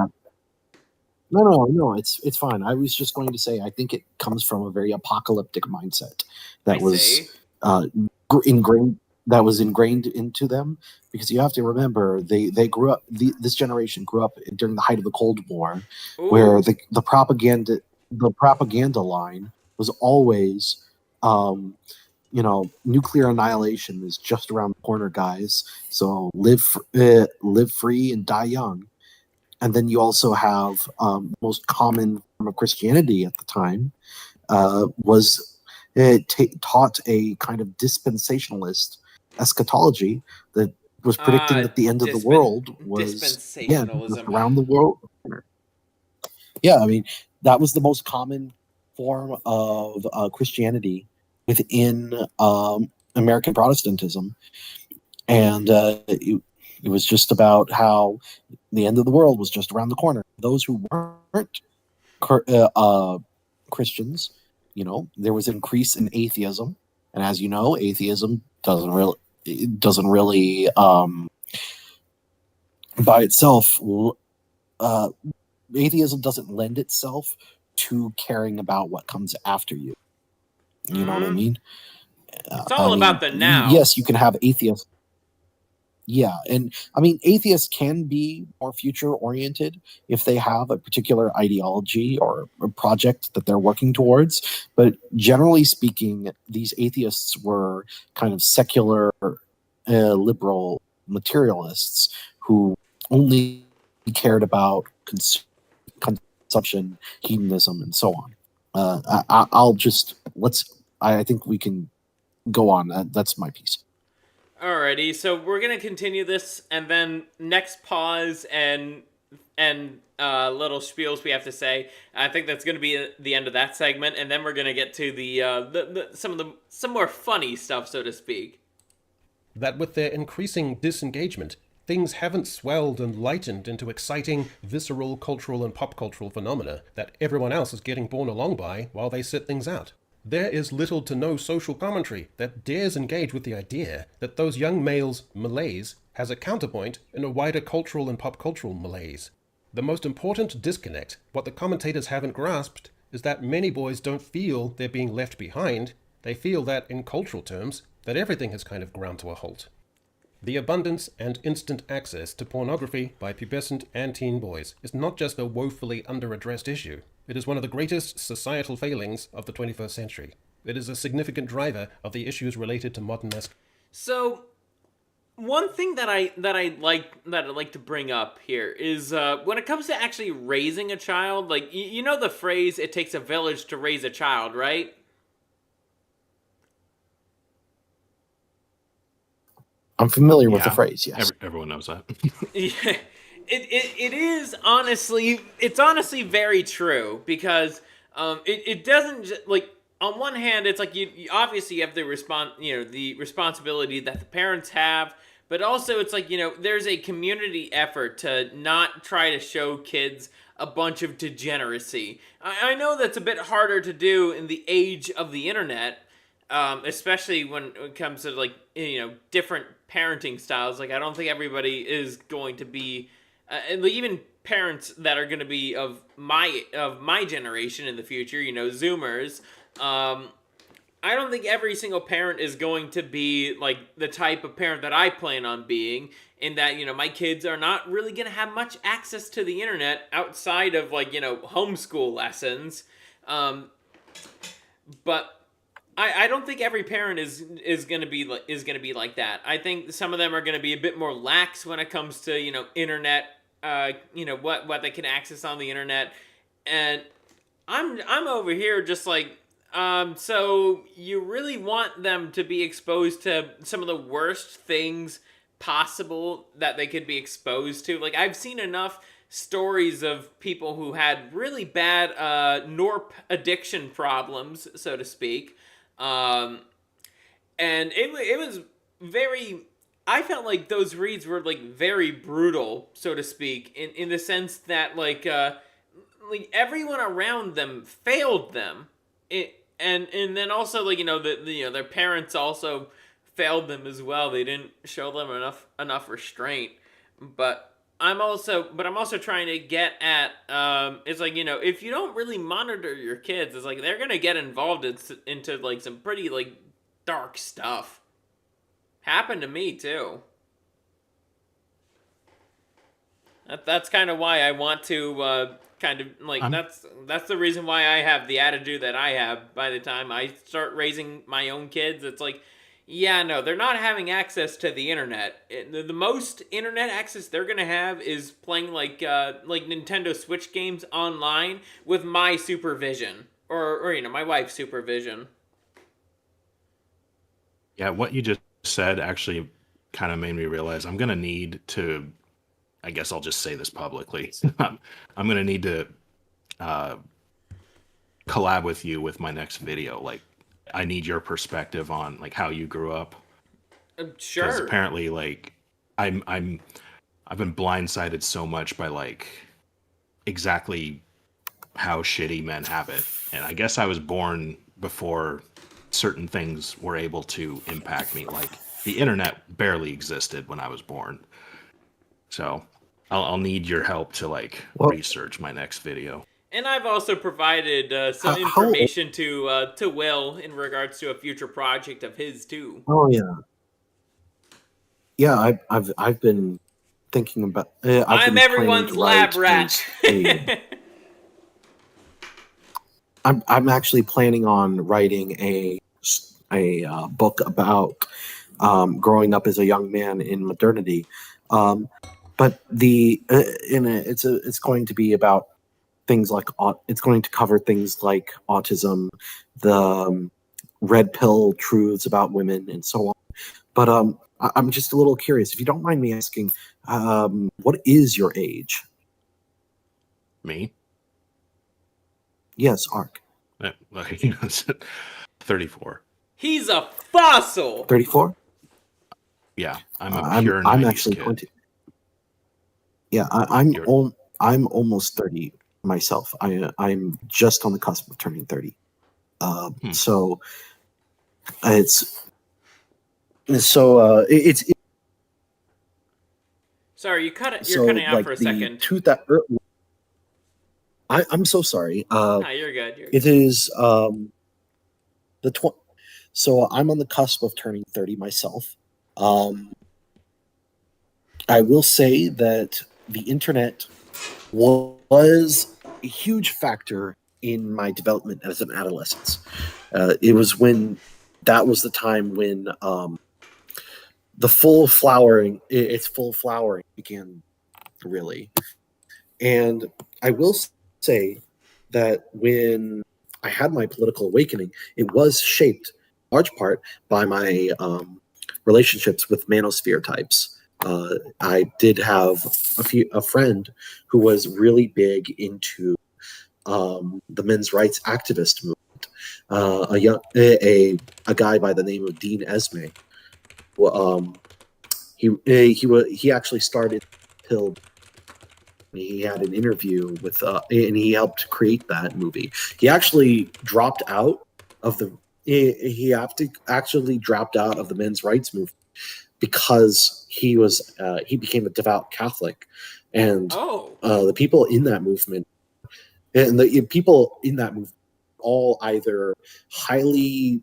S14: No. It's fine. I was just going to say I think it comes from a very apocalyptic mindset that was ingrained into them, because you have to remember they grew up. This generation grew up during the height of the Cold War, where the propaganda line was always, nuclear annihilation is just around the corner, guys. So live free and die young. And then you also have the most common form of Christianity at the time was taught a kind of dispensationalist eschatology that was predicting that the end of the world was just around the world. Yeah, I mean, that was the most common form of Christianity within American Protestantism. And it was just about how the end of the world was just around the corner. Those who weren't Christians, there was an increase in atheism, and as you know, atheism doesn't really by itself. Atheism doesn't lend itself to caring about what comes after you. You know what I mean?
S1: It's all about the now.
S14: Yes, you can have atheists. Yeah, and I mean, atheists can be more future-oriented if they have a particular ideology or a project that they're working towards. But generally speaking, these atheists were kind of secular, liberal materialists who only cared about consumption, hedonism, and so on. I think we can go on. That's my piece.
S1: Alrighty, so we're gonna continue this, and then next pause and little spiels we have to say. I think that's gonna be the end of that segment, and then we're gonna get to some more funny stuff, so to speak.
S2: That with their increasing disengagement, things haven't swelled and lightened into exciting, visceral, cultural and pop cultural phenomena that everyone else is getting borne along by while they sit things out. There is little to no social commentary that dares engage with the idea that those young males' malaise has a counterpoint in a wider cultural and pop cultural malaise. The most important disconnect, what the commentators haven't grasped, is that many boys don't feel they're being left behind. They feel that, in cultural terms, that everything has kind of ground to a halt. The abundance and instant access to pornography by pubescent and teen boys is not just a woefully under-addressed issue. It is one of the greatest societal failings of the 21st century. It is a significant driver of the issues related to modern masculinity.
S1: So, one thing that I like to bring up here is when it comes to actually raising a child, like you know the phrase "it takes a village to raise a child," right?
S14: I'm familiar with the phrase. Yes,
S13: everyone knows that.
S1: Yeah. It is honestly very true, because it doesn't like, on one hand it's like you obviously have the responsibility that the parents have, but also it's like, there's a community effort to not try to show kids a bunch of degeneracy. I know that's a bit harder to do in the age of the internet, especially when it comes to different parenting styles. Like, I don't think everybody is going to be and even parents that are going to be of my generation in the future, Zoomers, I don't think every single parent is going to be like the type of parent that I plan on being, in that, my kids are not really going to have much access to the internet outside of homeschool lessons. But I don't think every parent is going to be like that. I think some of them are going to be a bit more lax when it comes to internet, what they can access on the internet, and I'm over here just like So you really want them to be exposed to some of the worst things possible that they could be exposed to. Like, I've seen enough stories of people who had really bad Norp addiction problems, so to speak. And it was very... I felt like those reads were, like, very brutal, so to speak, in the sense that, like everyone around them failed them. And then also, like, their parents also failed them as well. They didn't show them enough restraint. But I'm also trying to get at, it's like, if you don't really monitor your kids, it's like they're gonna get involved into like some pretty, like, dark stuff. Happened to me too. That's kind of why I want to kind of like that's the reason why I have the attitude that I have. By the time I start raising my own kids, it's like, yeah, no, they're not having access to the internet. The most internet access they're gonna have is playing like Nintendo Switch games online with my supervision or my wife's supervision.
S13: Yeah, what you just said actually kind of made me realize I'm gonna need to. I guess I'll just say this publicly. I'm gonna need to collab with you with my next video. Like, I need your perspective on like how you grew up.
S1: Sure.
S13: Because apparently, like, I've been blindsided so much by like exactly how shitty men have it, and I guess I was born before certain things were able to impact me. Like, the internet barely existed when I was born, so I'll need your help to like research my next video.
S1: And I've also provided some information to Will in regards to a future project of his too.
S14: Oh yeah, yeah. I've been thinking about.
S1: I'm everyone's lab rat.
S14: I'm actually planning on writing a book about growing up as a young man in modernity. But it's going to be about things like it's going to cover things like autism, the red pill truths about women, and so on. But I'm just a little curious, if you don't mind me asking, what is your age?
S13: Me?
S14: Yes, Ark.
S13: 34.
S1: He's a fossil.
S14: 34?
S13: Yeah, I'm a pure 90s
S14: I'm actually
S13: kid.
S14: 20. Yeah, I'm almost 30 myself. I'm just on the cusp of turning 30. So it's
S1: Sorry, you're cutting out
S14: like
S1: for a second.
S14: I'm so sorry.
S1: Nah, you're good.
S14: It is so I'm on the cusp of turning 30 myself. I will say that the internet was a huge factor in my development as an adolescent. It was that was the time when its full flowering began, really. And I will say that when I had my political awakening, it was shaped in large part by my relationships with manosphere types. I did have a friend who was really big into the men's rights activist movement. A guy by the name of Dean Esme. He actually started Pill. He had an interview with and he helped create that movie. He actually dropped out of the men's rights movement because he became a devout Catholic, and the people in that movement all either highly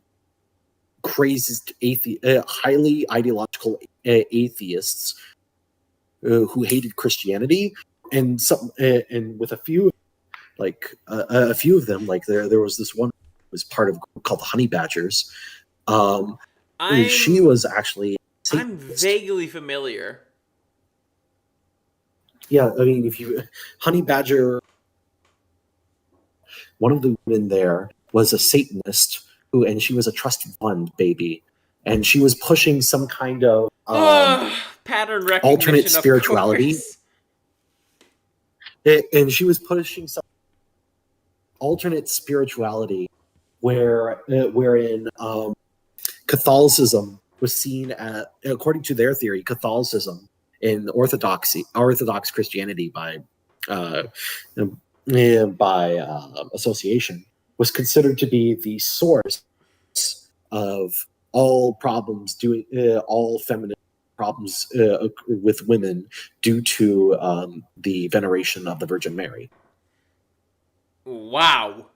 S14: crazed highly ideological atheists who hated Christianity, and with a few of them, like there was this one who was part of a group called the Honey Badgers. She was actually
S1: I'm vaguely familiar.
S14: Yeah, I mean, Honey Badger, one of the women there was a Satanist and she was a trust fund baby, and she was pushing some kind of
S1: pattern recognition,
S14: alternate spirituality.
S1: Of course.
S14: And she was pushing some alternate spirituality wherein Catholicism was seen as, according to their theory, Catholicism in Orthodox Christianity by association was considered to be the source of all problems, all feminine problems with women due to the veneration of the Virgin Mary.
S1: Wow,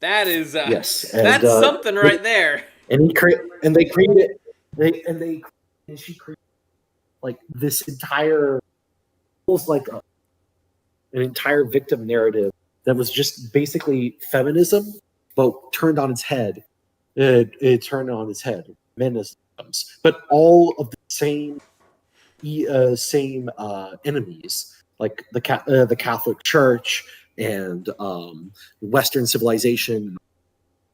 S1: that is
S14: yes,
S1: that's something right there.
S14: And she created like this entire, almost like an entire victim narrative that was just basically feminism, but turned on its head. It turned on its head, feminisms, but all of the same enemies, like the Catholic Church and Western civilization.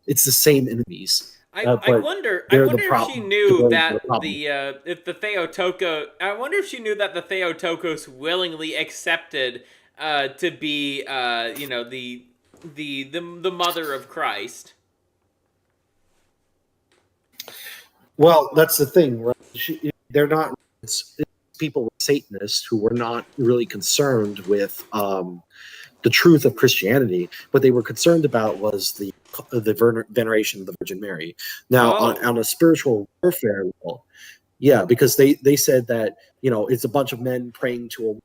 S14: It's the same enemies.
S1: I wonder if she knew that the Theotokos willingly accepted to be the mother of Christ.
S14: Well, that's the thing, right? They're not people with Satanists who were not really concerned with the truth of Christianity. What they were concerned about was the veneration of the Virgin Mary. Now, on a spiritual warfare level, yeah, because they said that it's a bunch of men praying to a woman,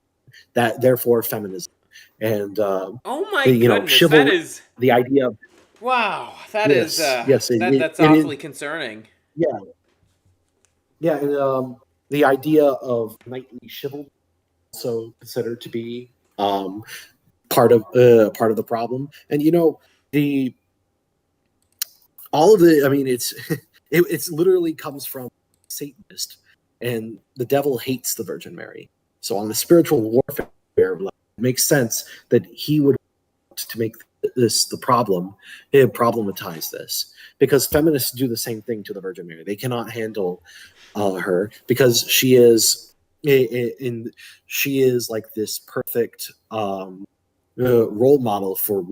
S14: that therefore feminism, and
S1: oh my goodness, that is
S14: the idea of,
S1: wow, that's
S14: it
S1: awfully concerning.
S14: Yeah, and the idea of knightly chivalry also considered to be part of the problem. And all of the, I mean, it's literally comes from Satanist, and the devil hates the Virgin Mary. So on the spiritual warfare level, it makes sense that he would want to make this the problem, and problematize this, because feminists do the same thing to the Virgin Mary. They cannot handle her because she is like this perfect role model for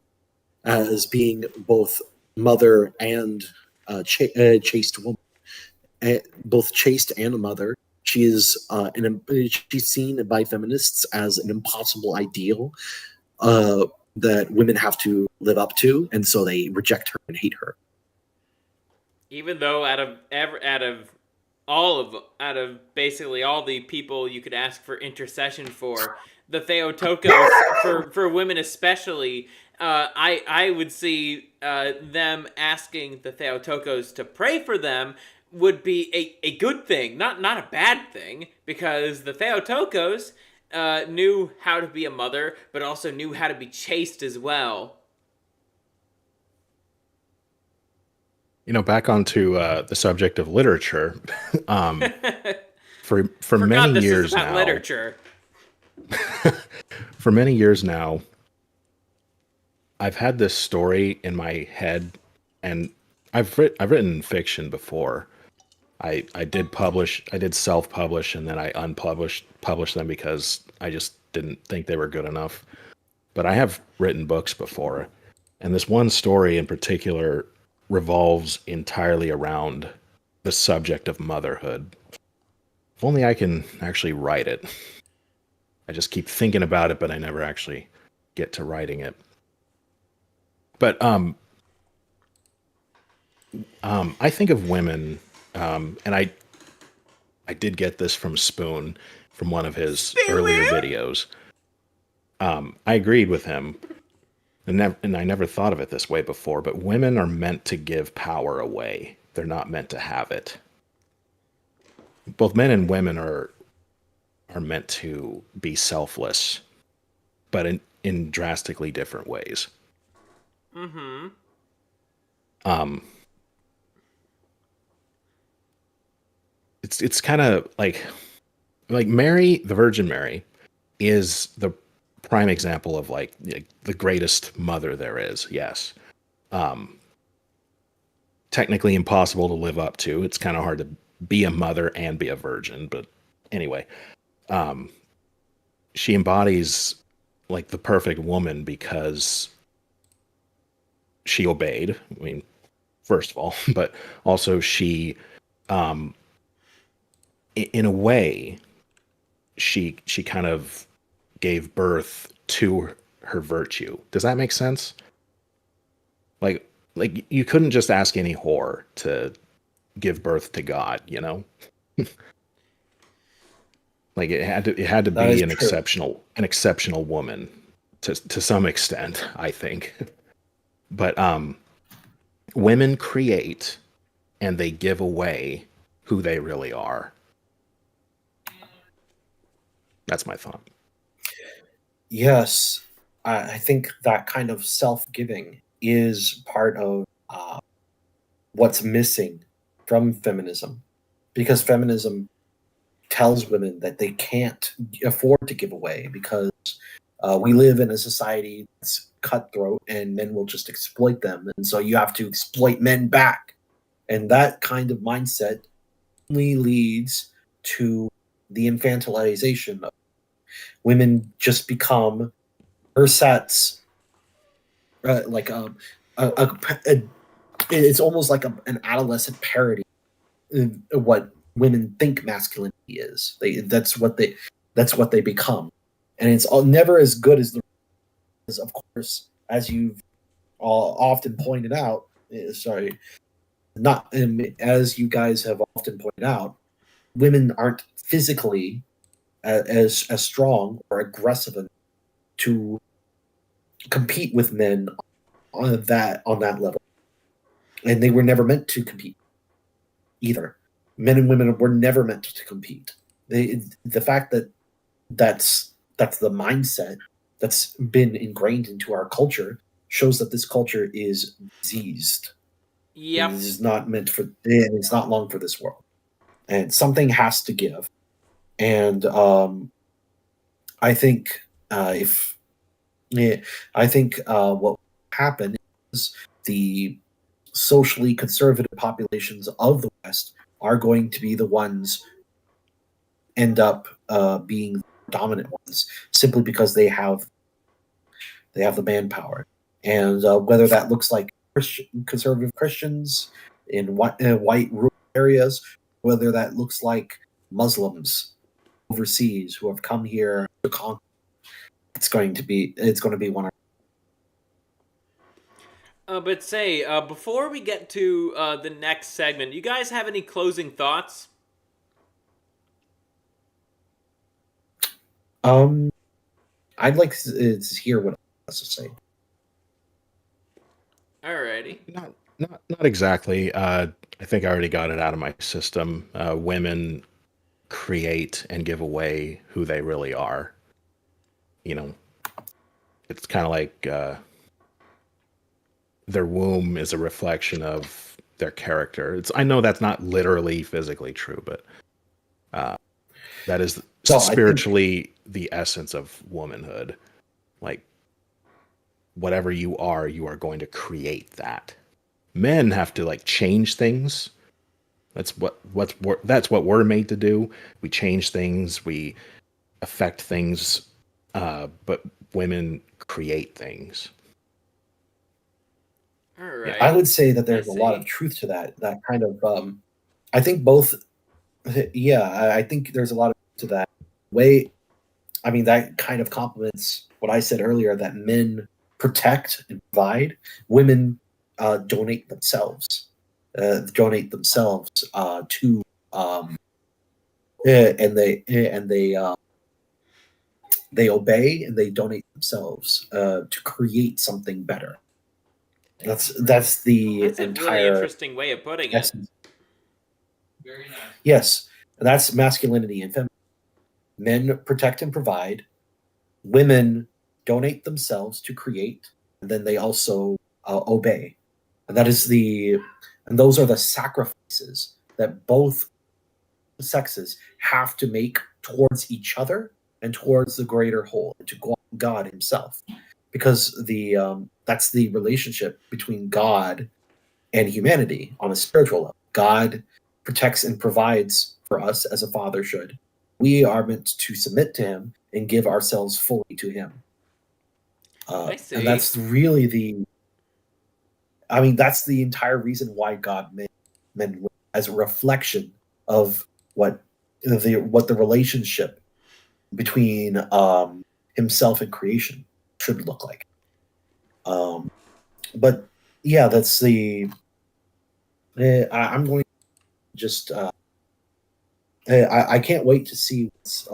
S14: as being both mother and chaste woman, both chaste and a mother. She is she's seen by feminists as an impossible ideal that women have to live up to, and so they reject her and hate her.
S1: Even though out of basically all the people you could ask for intercession for, the Theotokos for women especially, I would see them asking the Theotokos to pray for them would be a good thing, not a bad thing, because the Theotokos knew how to be a mother, but also knew how to be chaste as well.
S13: Back onto the subject of literature. For many years now,
S1: literature.
S13: For many years now, I've had this story in my head, and I've written fiction before. I did self-publish, and then I published them because I just didn't think they were good enough. But I have written books before, and this one story in particular revolves entirely around the subject of motherhood. If only I can actually write it. I just keep thinking about it, but I never actually get to writing it. But I think of women, and I did get this from Spoon from one of his earlier videos. I agreed with him, and I never thought of it this way before, but women are meant to give power away. They're not meant to have it. Both men and women are meant to be selfless, but in drastically different ways.
S1: Mm-hmm.
S13: It's kind of like Mary, the Virgin Mary, is the prime example of like the greatest mother there is. Yes. technically impossible to live up to. It's kind of hard to be a mother and be a virgin, but anyway, she embodies like the perfect woman because she obeyed. I mean, first of all, but also she, in a way, she kind of gave birth to her virtue. Does that make sense? Like you couldn't just ask any whore to give birth to God, you know? Like it had to be an exceptional woman to some extent, I think. But women create and they give away who they really are. That's my thought.
S14: Yes, I think that kind of self-giving is part of what's missing from feminism, because feminism tells women that they can't afford to give away because we live in a society that's cutthroat and men will just exploit them, and so you have to exploit men back, and that kind of mindset only leads to the infantilization of women. Just become ersatz, like it's almost like an adolescent parody of what women think masculinity is. That's what they become, and it's never as good as of course, as you've often pointed out. Not as you guys have often pointed out, women aren't physically as strong or aggressive enough to compete with men on that level, and they were never meant to compete either. Men and women were never meant to compete. The fact that that's the mindset that's been ingrained into our culture shows that this culture is diseased.
S1: Yep.
S14: It is not meant for, and it's not long for this world. And something has to give. And I think what will happen is the socially conservative populations of the West are going to be the ones end up being dominant ones, simply because they have the manpower. And whether that looks like conservative Christians in white rural areas, whether that looks like Muslims overseas who have come here to conquer, it's going to be one of.
S1: But say, before we get to the next segment, you guys have any closing thoughts?
S14: I'd like to hear what has to say.
S1: Alrighty.
S13: Not exactly. I think I already got it out of my system. Women create and give away who they really are. You know, it's kind of like their womb is a reflection of their character. I know that's not literally physically true, but that is spiritually the essence of womanhood. Like, whatever you are going to create that. Men have to like change things. That's what we're made to do. We change things, we affect things, but women create things.
S1: All right.
S14: I would say that there's a lot of truth to that. That kind of, I think both. Yeah, I think there's a lot of truth to that. Way, I mean, that kind of complements what I said earlier, that men protect and provide. Women donate themselves. To, and they obey and they donate themselves to create something better. That's the
S1: That's a
S14: entire
S1: really interesting way of putting
S14: essence.
S1: it. Very nice.
S14: Yes, that's masculinity and femininity. Men protect and provide. Women donate themselves to create, and then they also obey. And those are the sacrifices that both sexes have to make towards each other and towards the greater whole, to God Himself. because that's the relationship between God and humanity on a spiritual level. God protects and provides for us as a father should. We are meant to submit to him and give ourselves fully to him.
S1: I see.
S14: And that's really that's the entire reason why God made men as a reflection of what the relationship between himself and creation should look like. But yeah, that's the. I'm going to just. I can't wait to see what's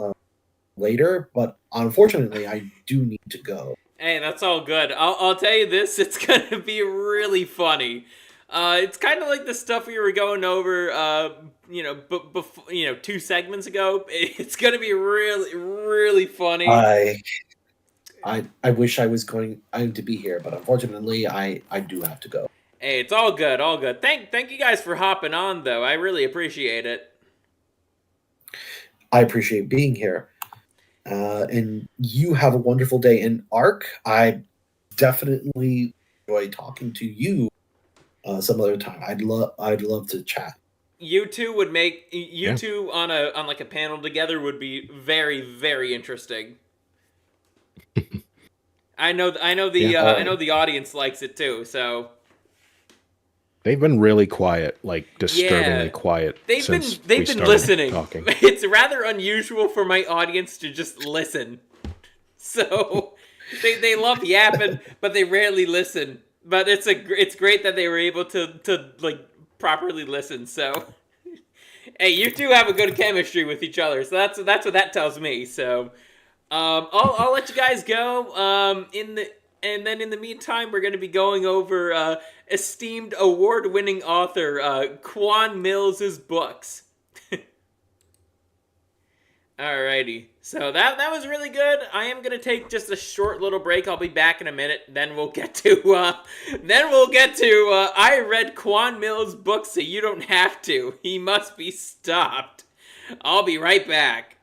S14: later, but unfortunately, I do need to go.
S1: Hey, that's all good. I'll tell you this, it's gonna be really funny. It's kind of like the stuff we were going over, before, 2 segments ago. It's gonna be really, really funny.
S14: I wish I was going to be here, but unfortunately, I do have to go.
S1: Hey, it's all good, all good. Thank you guys for hopping on, though. I really appreciate it.
S14: I appreciate being here. And you have a wonderful day. And Ark, I definitely enjoy talking to you some other time. I'd love to chat.
S1: You two would make two on like a panel together would be very, very interesting. I know the audience likes it too, so
S13: they've been really quiet, like disturbingly quiet.
S1: They've been listening.
S13: Talking.
S1: It's rather unusual for my audience to just listen. So they love yapping, but they rarely listen. But it's great that they were able to like properly listen. So hey, you two have a good chemistry with each other. So that's what that tells me. So I'll let you guys go. And then in the meantime, we're going to be going over esteemed award-winning author Quan Mills' books. Alrighty, so that was really good. I am going to take just a short little break. I'll be back in a minute. Then we'll get to I read Quan Mills' books, so you don't have to. He must be stopped. I'll be right back.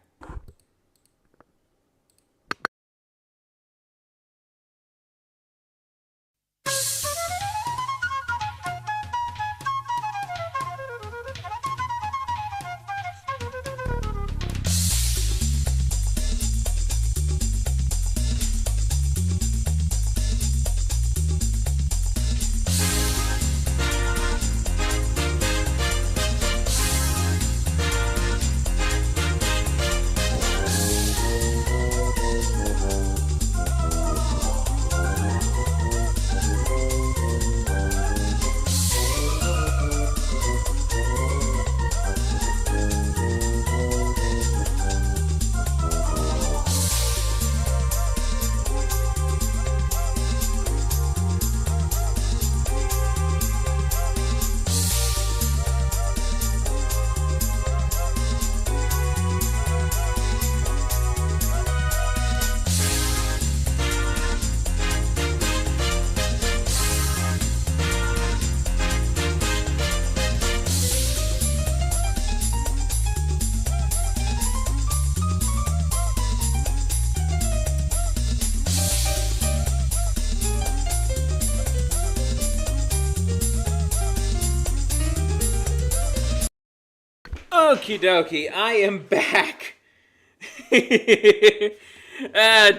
S1: Okie dokie, I am back.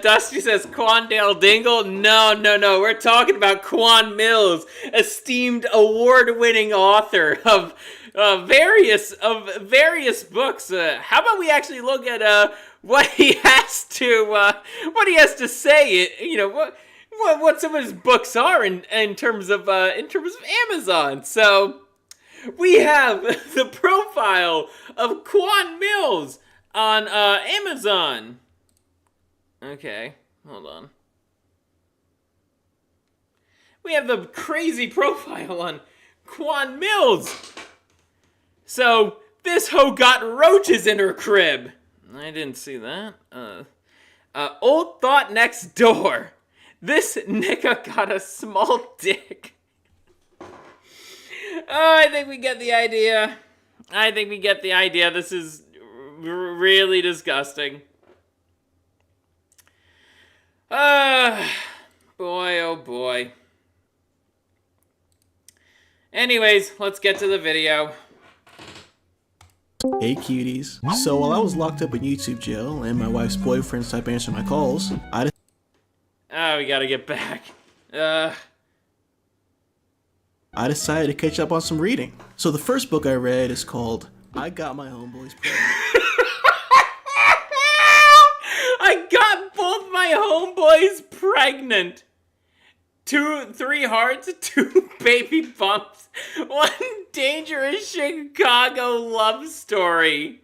S1: Dusty says Quandale Dingle. No. We're talking about Quan Mills, esteemed award-winning author of various books. How about we actually look at what he has to say? What some of his books are in terms of Amazon. So we have the profile of Quan Mills on Amazon. Okay, hold on. We have the crazy profile on Quan Mills. So, this hoe got roaches in her crib. I didn't see that. Old thought next door. This nigga got a small dick. Oh, I think we get the idea. This is really disgusting. But Boy, oh boy. Anyways, let's get to the video.
S15: Hey cuties. So while I was locked up in YouTube jail and my wife's boyfriend stopped answering my calls,
S1: Oh, we gotta get back.
S15: I decided to catch up on some reading. So the first book I read is called I Got My Homeboys Pregnant.
S1: I got both my homeboys pregnant. 3 hearts, 2 baby bumps, 1 dangerous Chicago love story.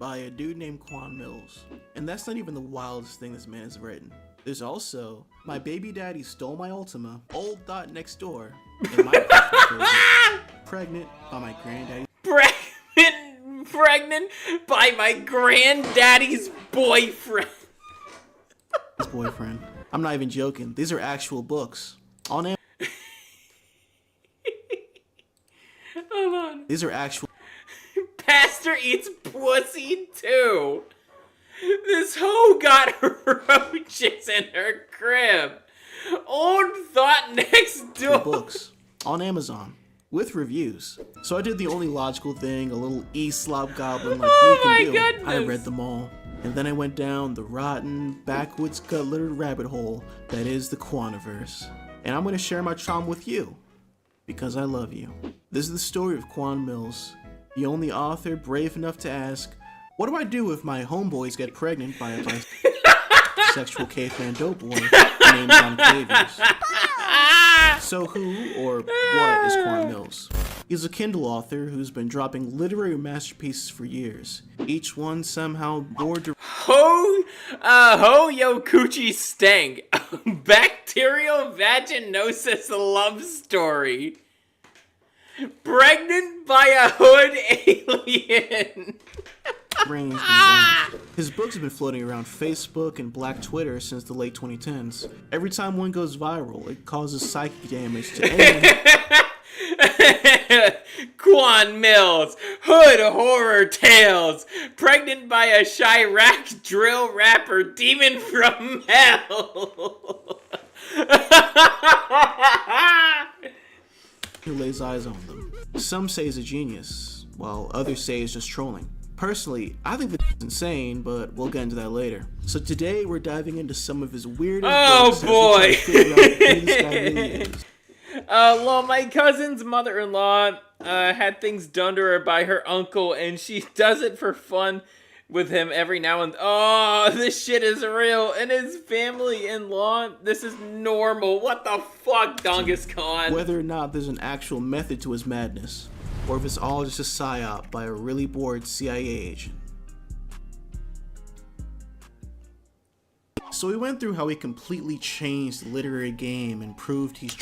S15: By a dude named Quan Mills. And that's not even the wildest thing this man has written. There's also My Baby Daddy Stole My Ultima, Old Thought Next Door, and my Pregnant by my granddaddy.
S1: Pregnant by my granddaddy's boyfriend.
S15: His boyfriend. I'm not even joking. These are actual books. On Amazon.
S1: Hold on.
S15: These are actual.
S1: Pastor eats pussy too. This hoe got roaches in her crib. Old Thought Next Door.
S15: Books on Amazon with reviews. So I did the only logical thing a little E-slop goblin like me can do.
S1: Goodness.
S15: I read them all. And then I went down the rotten, backwoods, gut-littered rabbit hole that is the Quaniverse. And I'm going to share my trauma with you, because I love you. This is the story of Quan Mills, the only author brave enough to ask, what do I do if my homeboys get pregnant by a bisexual caveman dope boy named John Clavius? So who or what is Quan Mills? He's a Kindle author who's been dropping literary masterpieces for years, each one somehow more
S1: Ho yo coochie stank. Bacterial vaginosis love story. Pregnant by a hood alien.
S15: His books have been floating around Facebook and Black Twitter since the late 2010s. Every time one goes viral, it causes psychic damage to anyone.
S1: Quan Mills, Hood Horror Tales, Pregnant by a Chirac drill rapper, Demon from Hell.
S15: Who lays eyes on them. Some say he's a genius, while others say he's just trolling. Personally, I think this is insane, but we'll get into that later. So today we're diving into some of his weirdest books
S1: boy!
S15: as we try to figure out who this guy really is.
S1: Well, my cousin's mother-in-law had things done to her by her uncle, and she does it for fun with him every now and oh, this shit is real. And his family-in-law, this is normal. What the fuck, Dongus Khan?
S15: Whether or not there's an actual method to his madness, or if it's all just a psyop by a really bored CIA agent. So we went through how he completely changed the literary game and proved he's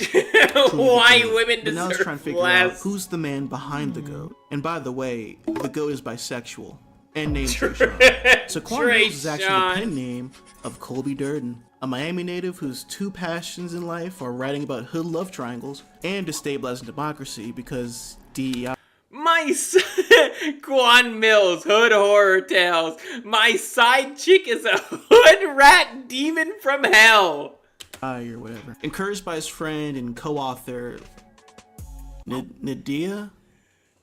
S1: why women
S15: deserve. Now let's try and figure
S1: less.
S15: out who's the man behind the goat. And by the way, the goat is bisexual and named Trishawn. So Quan Mills is actually the pen name of Colby Durden, a Miami native whose 2 passions in life are writing about hood love triangles and destabilizing democracy because DEI.
S1: Quan Mills, Hood Horror Tales. My side chick is a hood rat demon from hell.
S15: Or whatever. Encouraged by his friend and co-author Nadia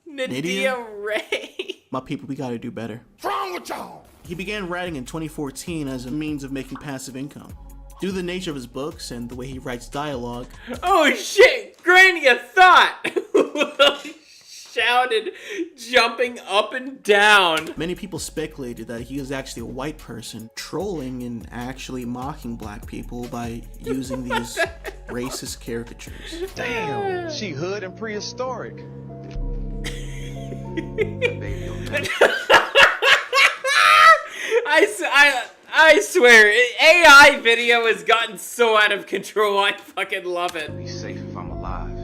S1: Ray.
S15: My people, we gotta do better.
S12: What's wrong with y'all?
S15: He began writing in 2014 as a means of making passive income. Due to the nature of his books and the way he writes dialogue.
S1: Oh shit! Granny, a thought! Shouted, jumping up and down.
S15: Many people speculated that he was actually a white person trolling and actually mocking black people by using these racist caricatures.
S5: Damn, she hood and prehistoric.
S1: I swear, AI video has gotten so out of control. I fucking love it.
S16: Be safe if I'm alive.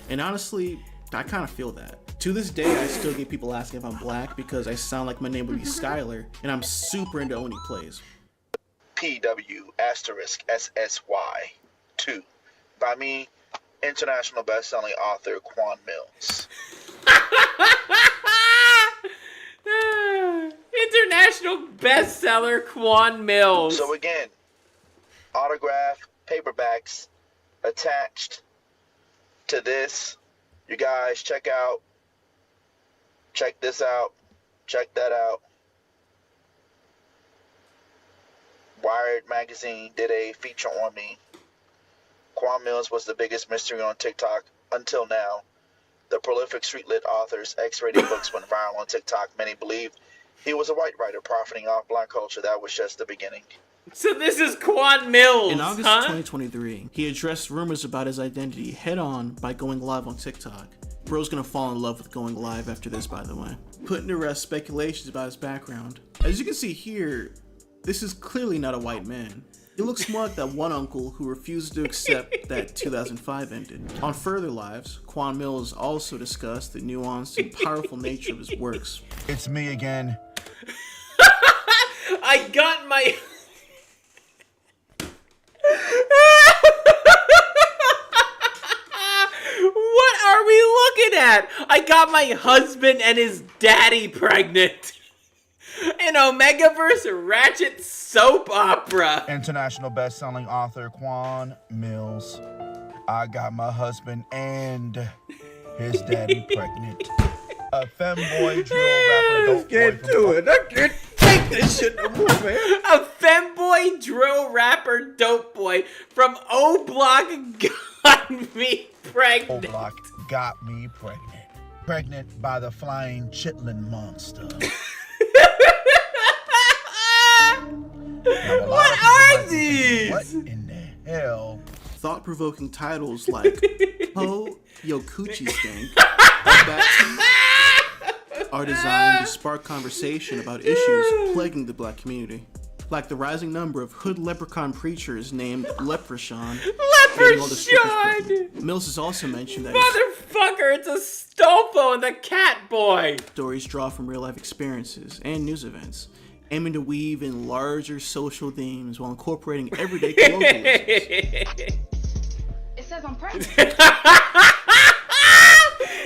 S15: And honestly, I kind of feel that. To this day, I still get people asking if I'm black because I sound like my name would be Skylar, and I'm super into Oni plays.
S17: PW*SSY 2 by me, international best-selling author Quan Mills.
S1: International bestseller Quan Mills.
S17: So again, autograph paperbacks attached to this. You guys check this out, check that out. Wired magazine did a feature on me. Quan Mills was the biggest mystery on TikTok until now. The prolific street lit author's X-rated books went viral on TikTok. Many believe he was a white writer profiting off black culture. That was just the beginning.
S1: So this is Quan Mills,
S15: In August 2023, he addressed rumors about his identity head-on by going live on TikTok. Bro's gonna fall in love with going live after this, by the way. Putting to rest speculations about his background. As you can see here, this is clearly not a white man. He looks more like that one uncle who refused to accept that 2005 ended. On further lives, Quan Mills also discussed the nuanced and powerful nature of his works.
S17: It's me again.
S1: I got my... What are we looking at? I got my husband and his daddy pregnant. An Omegaverse Ratchet soap opera.
S17: International best-selling author Quan Mills. I got my husband and his daddy pregnant. A femboy drill rapper.
S12: Let's get to it. I can't take this shit no more, man.
S1: A femboy drill rapper dope boy from O Block got me pregnant.
S17: O Block got me pregnant. Pregnant by the flying chitlin monster.
S1: What are these?
S17: What in the hell?
S15: Thought-provoking titles like Ho Yo Coochie Stank are designed to spark conversation about issues plaguing the black community. Like the rising number of hood leprechaun preachers named Leprechaun. Mills has also mentioned that
S1: Motherfucker, it's a Stolfo and the Cat Boy.
S15: Stories draw from real-life experiences and news events, aiming to weave in larger social themes while incorporating everyday colloquialisms.
S9: It says I'm pregnant.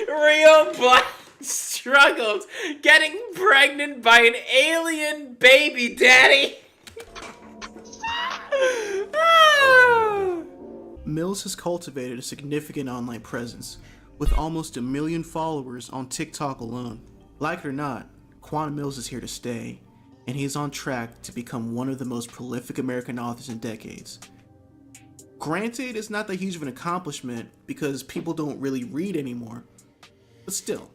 S1: Real black struggles getting pregnant by an alien baby daddy.
S15: Mills has cultivated a significant online presence, with almost 1 million followers on TikTok alone. Like it or not, Quan Mills is here to stay, and he is on track to become one of the most prolific American authors in decades. Granted, it's not that huge of an accomplishment because people don't really read anymore, but still.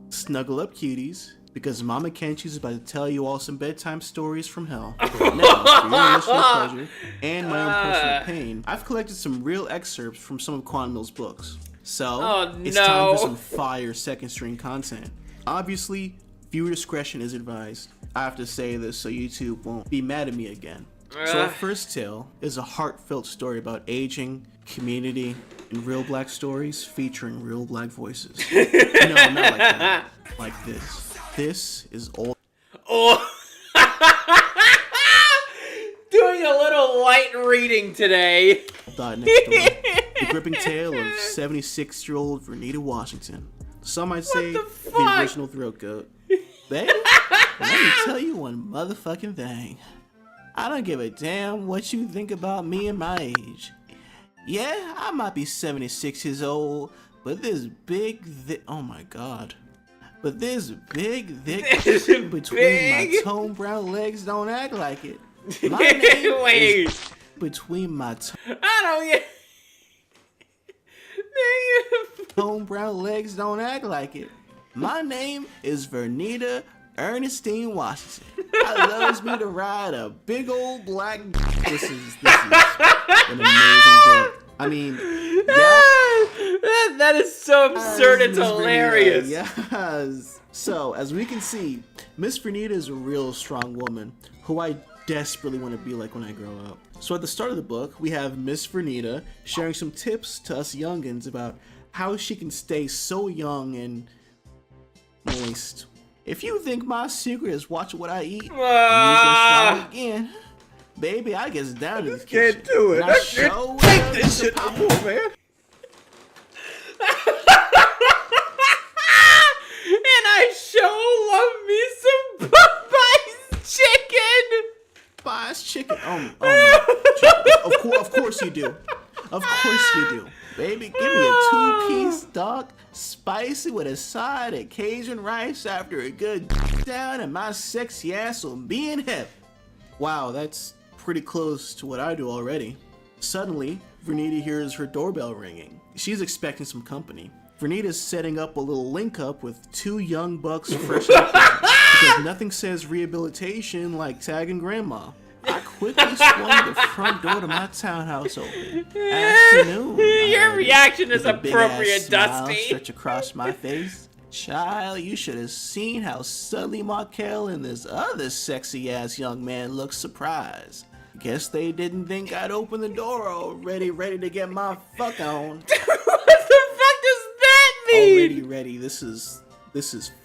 S15: Snuggle up, cuties, because Mama Kenchi's about to tell you all some bedtime stories from hell. Now, for your listening pleasure and my own personal pain, I've collected some real excerpts from some of Quan Mills' books. So, it's time for some fire second-string content. Obviously, viewer discretion is advised. I have to say this so YouTube won't be mad at me again. So our first tale is a heartfelt story about aging, community, and real black stories featuring real black voices. No, not like that. Like this. This is old.
S1: Oh. Doing a little light reading today.
S15: Next door. The gripping tale of 76-year-old Vernita Washington. Some might say the original throat goat. Baby, let me tell you one motherfucking thing. I don't give a damn what you think about me and my age. Yeah, I might be 76 years old, but this big, oh my god. But this big, thick between my tone brown legs don't act like it. My name is between my
S1: I don't get.
S15: Tone brown legs don't act like it. My name is Vernita Ernestine Washington. I loves me to ride a big old black. This is an amazing book. I mean,
S1: that is so absurd. It's hilarious.
S15: Yes. So, as we can see, Miss Vernita is a real strong woman who I desperately want to be like when I grow up. So at the start of the book, we have Miss Vernita sharing some tips to us youngins about how she can stay so young and moist. If you think my secret is watching what I eat, you just again. Baby, I gets down to this kitchen.
S12: Can't do it. I can't take this shit no more, man.
S1: And
S15: caramelized chicken. Oh my. Of course you do. Of course you do. Baby, give me a 2-piece duck, spicy with a side of Cajun rice after a good down, and my sexy ass will be in heaven. Wow, that's pretty close to what I do already. Suddenly, Vernita hears her doorbell ringing. She's expecting some company. Vernita's setting up a little link up with 2 young bucks fresh out because nothing says rehabilitation like tagging grandma. I quickly swung the front door to my townhouse open. Afternoon.
S1: Your reaction is
S15: with a
S1: appropriate,
S15: big-ass smile
S1: Dusty.
S15: Stretch across my face. Child, you should have seen how suddenly Markel and this other sexy-ass young man looked surprised. Guess they didn't think I'd open the door already, ready to get my fuck on.
S1: What the fuck does that mean?
S15: Already ready. This is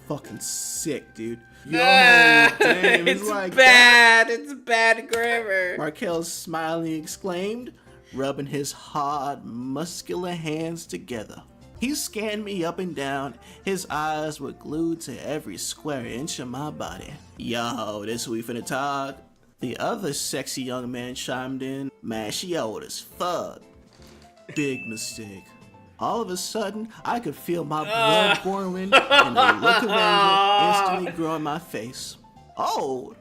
S15: fucking sick, dude. Yo, damn,
S1: it's
S15: like
S1: bad.
S15: that.
S1: It's bad grammar.
S15: Markel smilingly exclaimed, rubbing his hard, muscular hands together. He scanned me up and down. His eyes were glued to every square inch of my body. Yo, this we finna talk. The other sexy young man chimed in, man, she old as fuck. Big mistake. All of a sudden, I could feel my blood boiling and the look of anger instantly grow in my face. Old?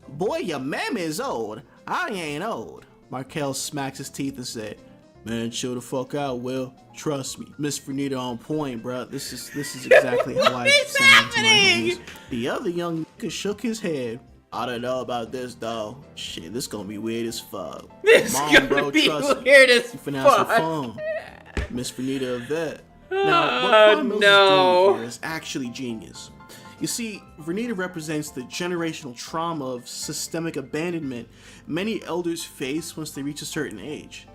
S15: Boy, your mammy is old. I ain't old. Markel smacked his teeth and said, man, chill the fuck out, Will. Trust me, Miss Vernita on point, bruh. This is exactly how I sound to my homies. The other young nigga shook his head. I don't know about this, though. Shit, this gonna be weird as fuck.
S1: This
S15: Mom,
S1: gonna
S15: bro,
S1: be
S15: trust
S1: weird
S15: me.
S1: as
S15: You finna have some
S1: fuck.
S15: fun. Miss Vernita a vet. Now, what Quan Mills is doing here is actually genius. You see, Vernita represents the generational trauma of systemic abandonment many elders face once they reach a certain age.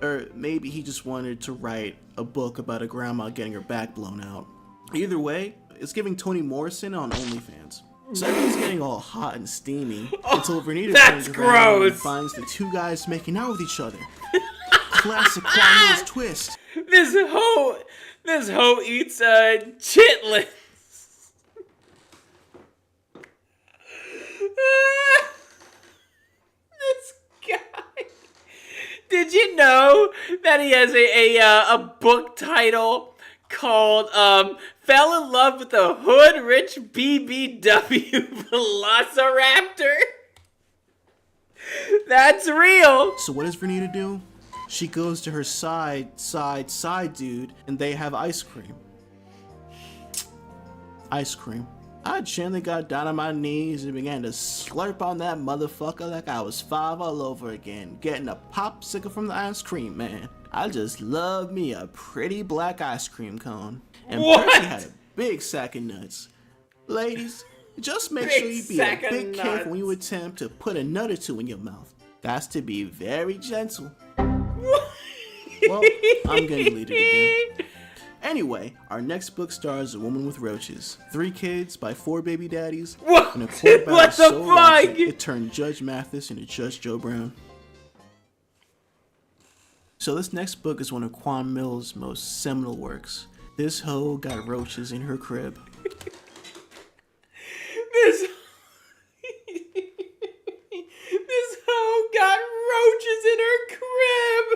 S15: Or maybe he just wanted to write a book about a grandma getting her back blown out. Either way, it's giving Toni Morrison on OnlyFans. So everything's getting all hot and steamy until Vernita turns around and finds the 2 guys making out with each other. Classic Quan Mills twist.
S1: This hoe eats chitlins. This guy. Did you know that he has a book title called Fell in Love with a Hood Rich BBW Velociraptor? That's real.
S15: So what does Vernita do? She goes to her side dude, and they have ice cream. Ice cream. I gently got down on my knees and began to slurp on that motherfucker like I was 5 all over again, getting a popsicle from the ice cream man. I just love me a pretty black ice cream cone. And Percy had a big sack of nuts. Ladies, just make sure you be a bit careful when you attempt to put a nut or 2 in your mouth. That's to be very gentle. Well, I'm gonna delete it again. Anyway, our next book stars a woman with roaches, 3 kids by 4 baby daddies, and a court battle so ratchet it turned Judge Mathis into Judge Joe Brown. So this next book is one of Quan Mills' most seminal works. This hoe got roaches in her crib.
S1: This hoe got roaches in her crib.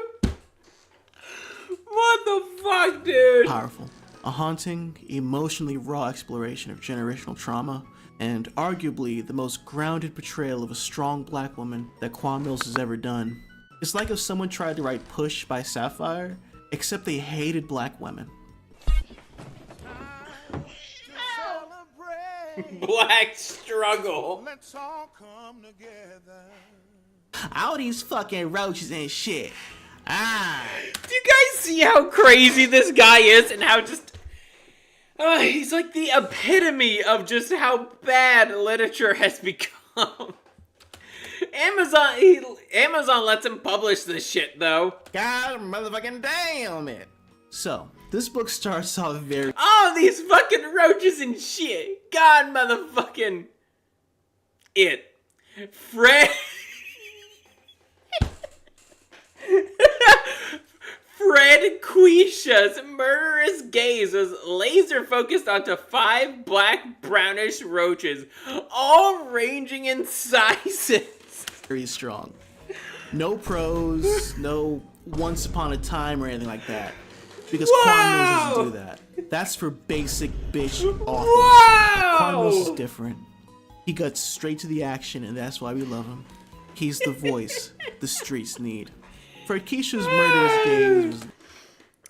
S1: What the fuck, dude?
S15: Powerful. A haunting, emotionally raw exploration of generational trauma, and arguably the most grounded portrayal of a strong black woman that Quan Mills has ever done. It's like if someone tried to write Push by Sapphire, except they hated black women.
S1: Black struggle.
S11: Let's all come together.
S15: All these fucking roaches and shit. Ah.
S1: Do you guys see how crazy this guy is and how just... he's like the epitome of just how bad literature has become. Amazon lets him publish this shit, though.
S15: God motherfucking damn it. So, this book starts off very...
S1: Oh, these fucking roaches and shit. God motherfucking... It. Fred... Fred Quisha's murderous gaze was laser focused onto 5 black brownish roaches, all ranging in sizes.
S15: very strong. No pros, no once upon a time or anything like that. Because Quan Mills doesn't do that. That's for basic bitch authors.
S1: Wow!
S15: Quan Mills is different. He got straight to the action, and that's why we love him. He's the voice the streets need. For Keisha's murderous days.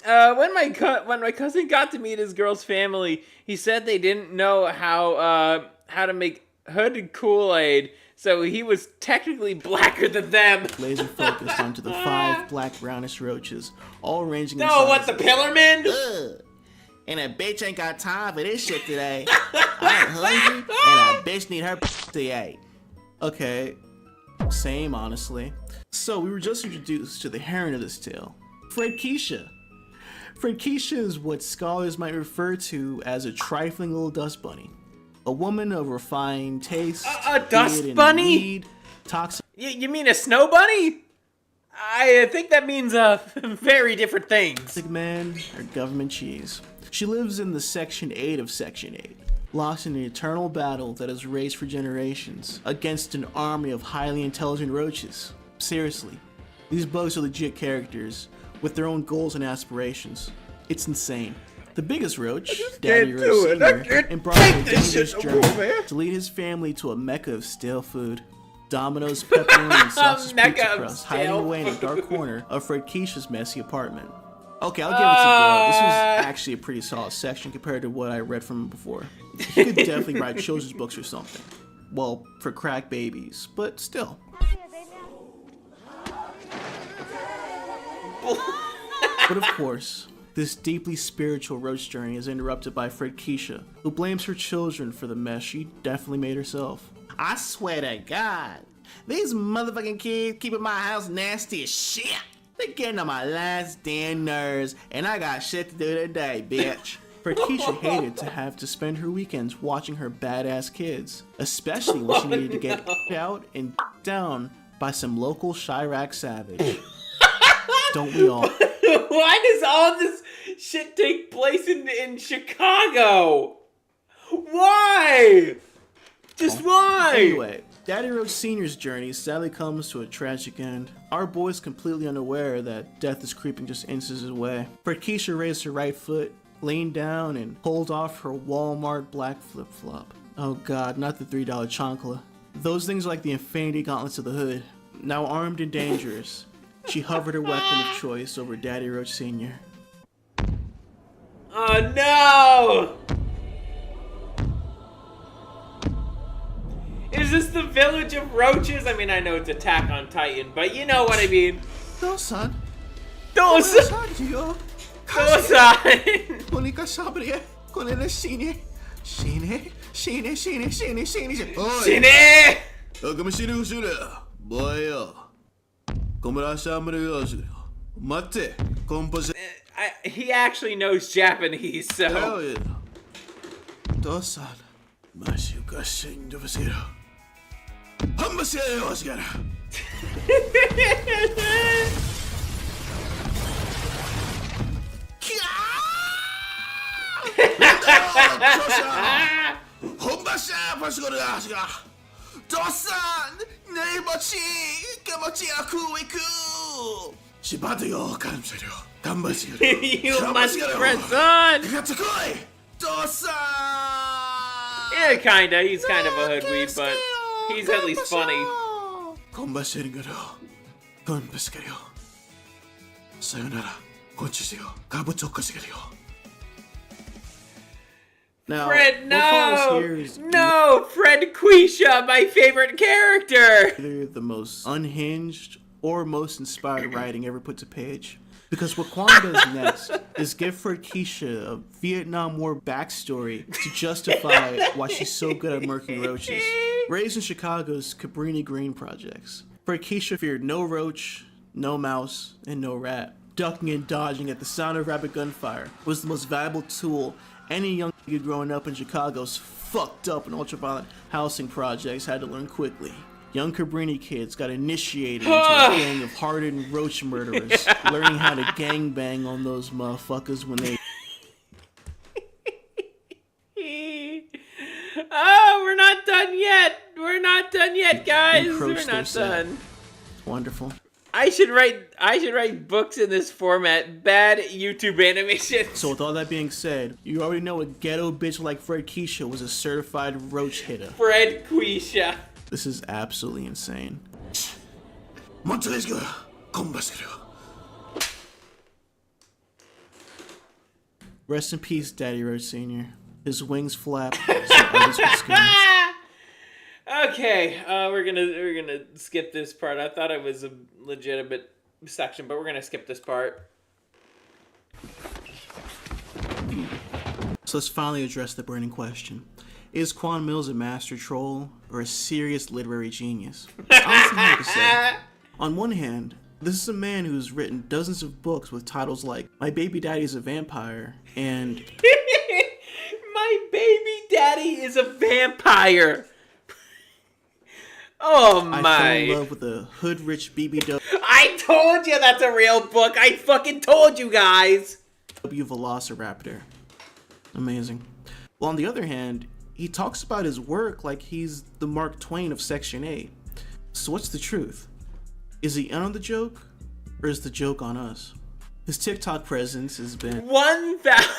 S1: When my cousin got to meet his girl's family, he said they didn't know how to make hooded Kool-Aid, so he was technically blacker than them.
S15: Laser focused onto the 5 black brownish roaches, all ranging in
S1: No, what, the Pillarmen?
S15: And a bitch ain't got time for this shit today. I'm hungry, and a bitch need her today. Okay, same honestly. So we were just introduced to the heroine of this tale, Fred Keisha. Fred Keisha is what scholars might refer to as a trifling little dust bunny. A woman of refined taste.
S1: A dust bunny?
S15: Toxic.
S1: You mean a snow bunny? I think that means very different things.
S15: Toxic man or government cheese. She lives in the Section 8 of Section 8, lost in an eternal battle that has raged for generations against an army of highly intelligent roaches. Seriously, these bugs are legit characters with their own goals and aspirations. It's insane. The biggest roach, Daddy Roach Sr., embarked on a dangerous journey to lead his family to a mecca of stale food. Domino's, pepperoni, and sausage pizza crust hiding away in a dark corner of Fred Keisha's messy apartment. Okay, I'll give it to Bill. This was actually a pretty solid section compared to what I read from him before. He could definitely write children's books or something. Well, for crack babies, but still. But of course, this deeply spiritual roach journey is interrupted by Fred Keisha, who blames her children for the mess she definitely made herself. I swear to God, these motherfucking kids keeping my house nasty as shit. They're getting on my last damn nerves, and I got shit to do today, bitch. Fred Keisha hated to have to spend her weekends watching her badass kids, especially when she needed to get out and down by some local Chirac savage. Don't we all?
S1: Why does all this shit take place in Chicago? Why? Just why?
S15: Anyway, Daddy Roach Sr.'s journey sadly comes to a tragic end. Our boy's completely unaware that death is creeping just inches away. Fred Keisha raised her right foot, leaned down, and pulled off her Walmart black flip-flop. Oh god, not the $3 chancla. Those things are like the infinity gauntlets of the hood. Now armed and dangerous, she hovered her weapon of choice over Daddy Roach Sr.
S1: Oh no! Is this the village of roaches? I mean, I know it's Attack on Titan, but you know what I mean.
S15: Dosan.
S1: Dosan!
S15: Única sobre con el cine. Cine. Come shine shura. Boy. Come la shambre yoshu. Mate. Compose.
S1: He actually knows Japanese, so.
S15: Hell yeah. Dosan. Mashuka shindo vasira. Hambasya yosgara. Hombasha Pasgora Dosan Neighborchi Kamachi Aku Shibatayo Kamsario Kambasio.
S1: You must press on!
S15: Dosan!
S1: Yeah, kinda. He's kind of a hoodweed, but he's at least funny.
S15: Kombasengaro Konbascario Sayonara Conchusio Kabuchokascario. Now,
S1: Fred, no! No! Fred Quisha, my favorite character!
S15: Either the most unhinged or most inspired writing ever put to page. Because what Quan does next is give Fred Keisha a Vietnam War backstory to justify why she's so good at murking roaches. Raised in Chicago's Cabrini Green projects, Fred Keisha feared no roach, no mouse, and no rat. Ducking and dodging at the sound of rapid gunfire was the most valuable tool any young kid growing up in Chicago's fucked up and ultraviolet housing projects had to learn quickly. Young Cabrini kids got initiated into a gang of hardened roach murderers, learning how to gangbang on those motherfuckers when they...
S1: Oh, we're not done yet! We're not done yet! yet, guys. We're
S15: encroach their
S1: not
S15: set.
S1: done.
S15: Wonderful.
S1: I should write books in this format. Bad YouTube animation.
S15: So with all that being said, you already know a ghetto bitch like Fred Keisha was a certified roach hitter.
S1: Fred Quisha.
S15: This is absolutely insane. Rest in peace, Daddy Roach Sr. His wings flap so others could scream.
S1: Okay, we're gonna skip this part. I thought it was a legitimate section, but we're gonna skip this part.
S15: So let's finally address the burning question. Is Quan Mills a master troll or a serious literary genius? It's honestly hard to say. On one hand, this is a man who's written dozens of books with titles like My Baby Daddy's a Vampire and
S1: My Baby Daddy is a Vampire. Oh my.
S15: I fell in love with a hood rich BBW.
S1: I told you that's a real book. I fucking told you guys.
S15: Velociraptor. Amazing. Well, on the other hand, he talks about his work like he's the Mark Twain of Section 8. So what's the truth? Is he in on the joke, or is the joke on us? His TikTok presence has been
S1: 1,000.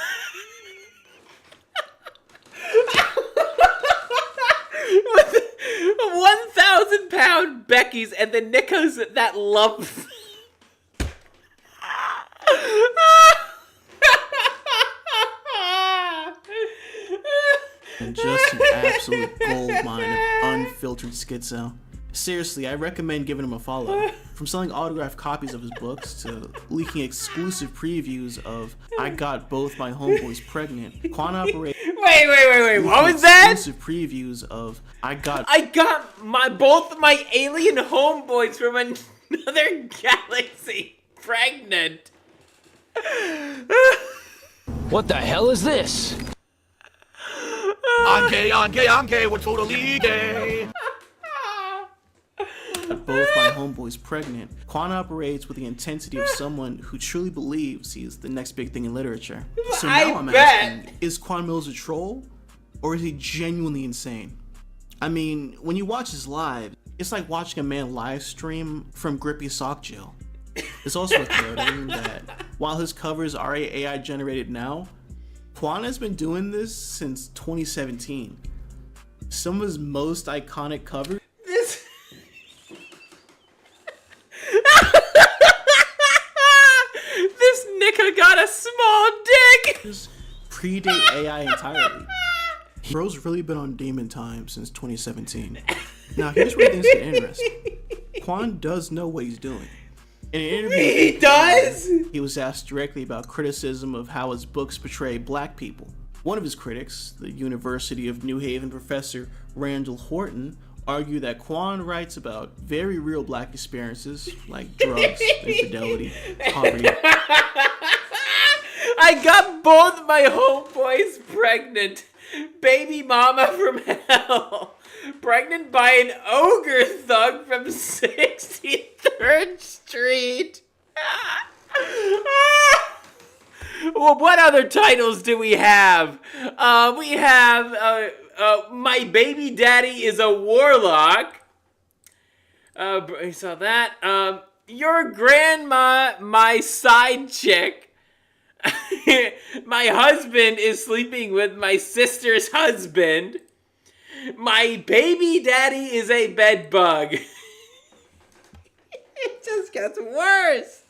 S1: 1,000-pound Becky's and the Nickos that love.
S15: and just an absolute gold mine of unfiltered schizo. Seriously, I recommend giving him a follow. From selling autographed copies of his books to leaking exclusive previews of I Got Both My Homeboys Pregnant, Quan operates.
S1: Wait, what was that?
S15: Exclusive previews of I got
S1: both my alien homeboys from another galaxy pregnant.
S4: What the hell is this?
S11: I'm gay, we're totally gay.
S15: Both my homeboys pregnant. Quan operates with the intensity of someone who truly believes he is the next big thing in literature. So now I'm asking, is Quan Mills a troll? Or is he genuinely insane? I mean, when you watch his live, it's like watching a man live stream from Grippy Sock Jail. It's also worth noting that while his covers are AI generated now, Quan has been doing this since 2017. Some of his most iconic covers.
S1: This nigga got a small dick.
S15: Predate AI entirely. Bro's really been on demon time since 2017. Now here's where things get interesting. Quan does know what he's doing. In an interview,
S1: He does?
S15: He was asked directly about criticism of how his books portray black people. One of his critics, the University of New Haven professor Randall Horton, argued that Quan writes about very real black experiences like drugs, infidelity, poverty.
S1: I got both my homeboys pregnant. Baby mama from hell. Pregnant by an ogre thug from 63rd Street. Well, what other titles do we have? We have My Baby Daddy is a Warlock. I saw that. Your Grandma, My Side Chick. My husband is sleeping with my sister's husband. My baby daddy is a bed bug. It just gets worse.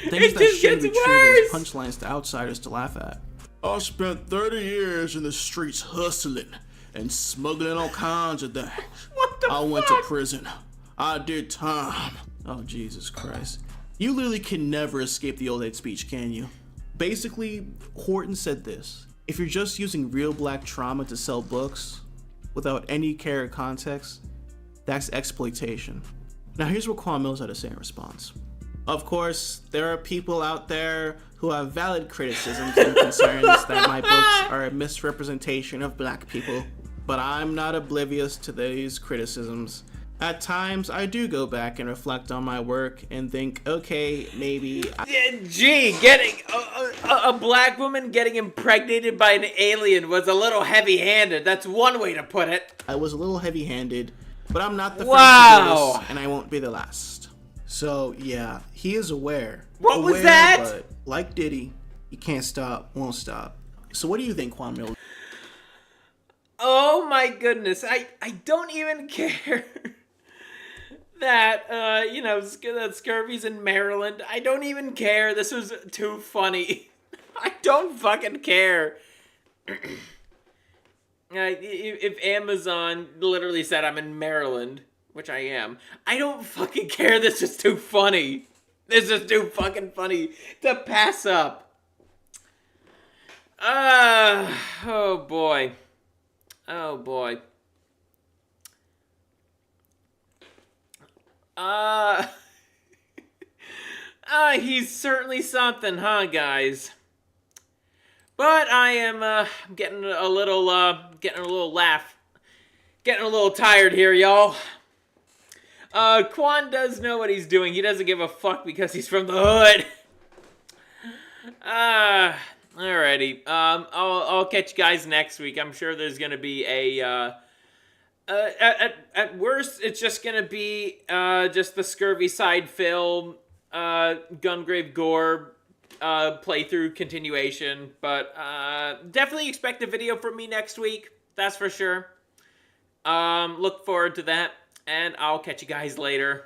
S15: Things that should be treated as punchlines to outsiders to laugh at. I spent 30 years in the streets hustling and smuggling all kinds of things. I went to prison. I did time. Oh, Jesus Christ. You literally can never escape the old age speech, can you? Basically, Horton said this. If you're just using real black trauma to sell books, without any care or context, that's exploitation. Now here's what Quan Mills had to say in response. Of course, there are people out there who have valid criticisms and concerns that my books are a misrepresentation of black people, but I'm not oblivious to these criticisms. At times, I do go back and reflect on my work and think, okay, maybe...
S1: Gee, getting a black woman getting impregnated by an alien was a little heavy-handed. That's one way to put it.
S15: I was a little heavy-handed, But I'm not the
S1: Wow.
S15: first to do this, and I won't be the last. So, yeah, he is aware.
S1: What was
S15: Aware,
S1: that?
S15: But like Diddy, he can't stop, won't stop. So what do you think, Quan Miller?
S1: Oh my goodness, I don't even care that, that Scurvy's in Maryland. I don't even care. This was too funny. I don't fucking care. If Amazon literally said I'm in Maryland, which I am, I don't fucking care. This is too funny. This is too fucking funny to pass up. Oh boy. Oh boy. He's certainly something, huh, guys? But I am getting a little tired here, y'all. Quan does know what he's doing. He doesn't give a fuck because he's from the hood. Alrighty. I'll catch you guys next week. I'm sure there's gonna be a at worst it's just gonna be just the Scurvy side film, Gungrave Gore playthrough continuation, but definitely expect a video from me next week. That's for sure. Look forward to that, and I'll catch you guys later.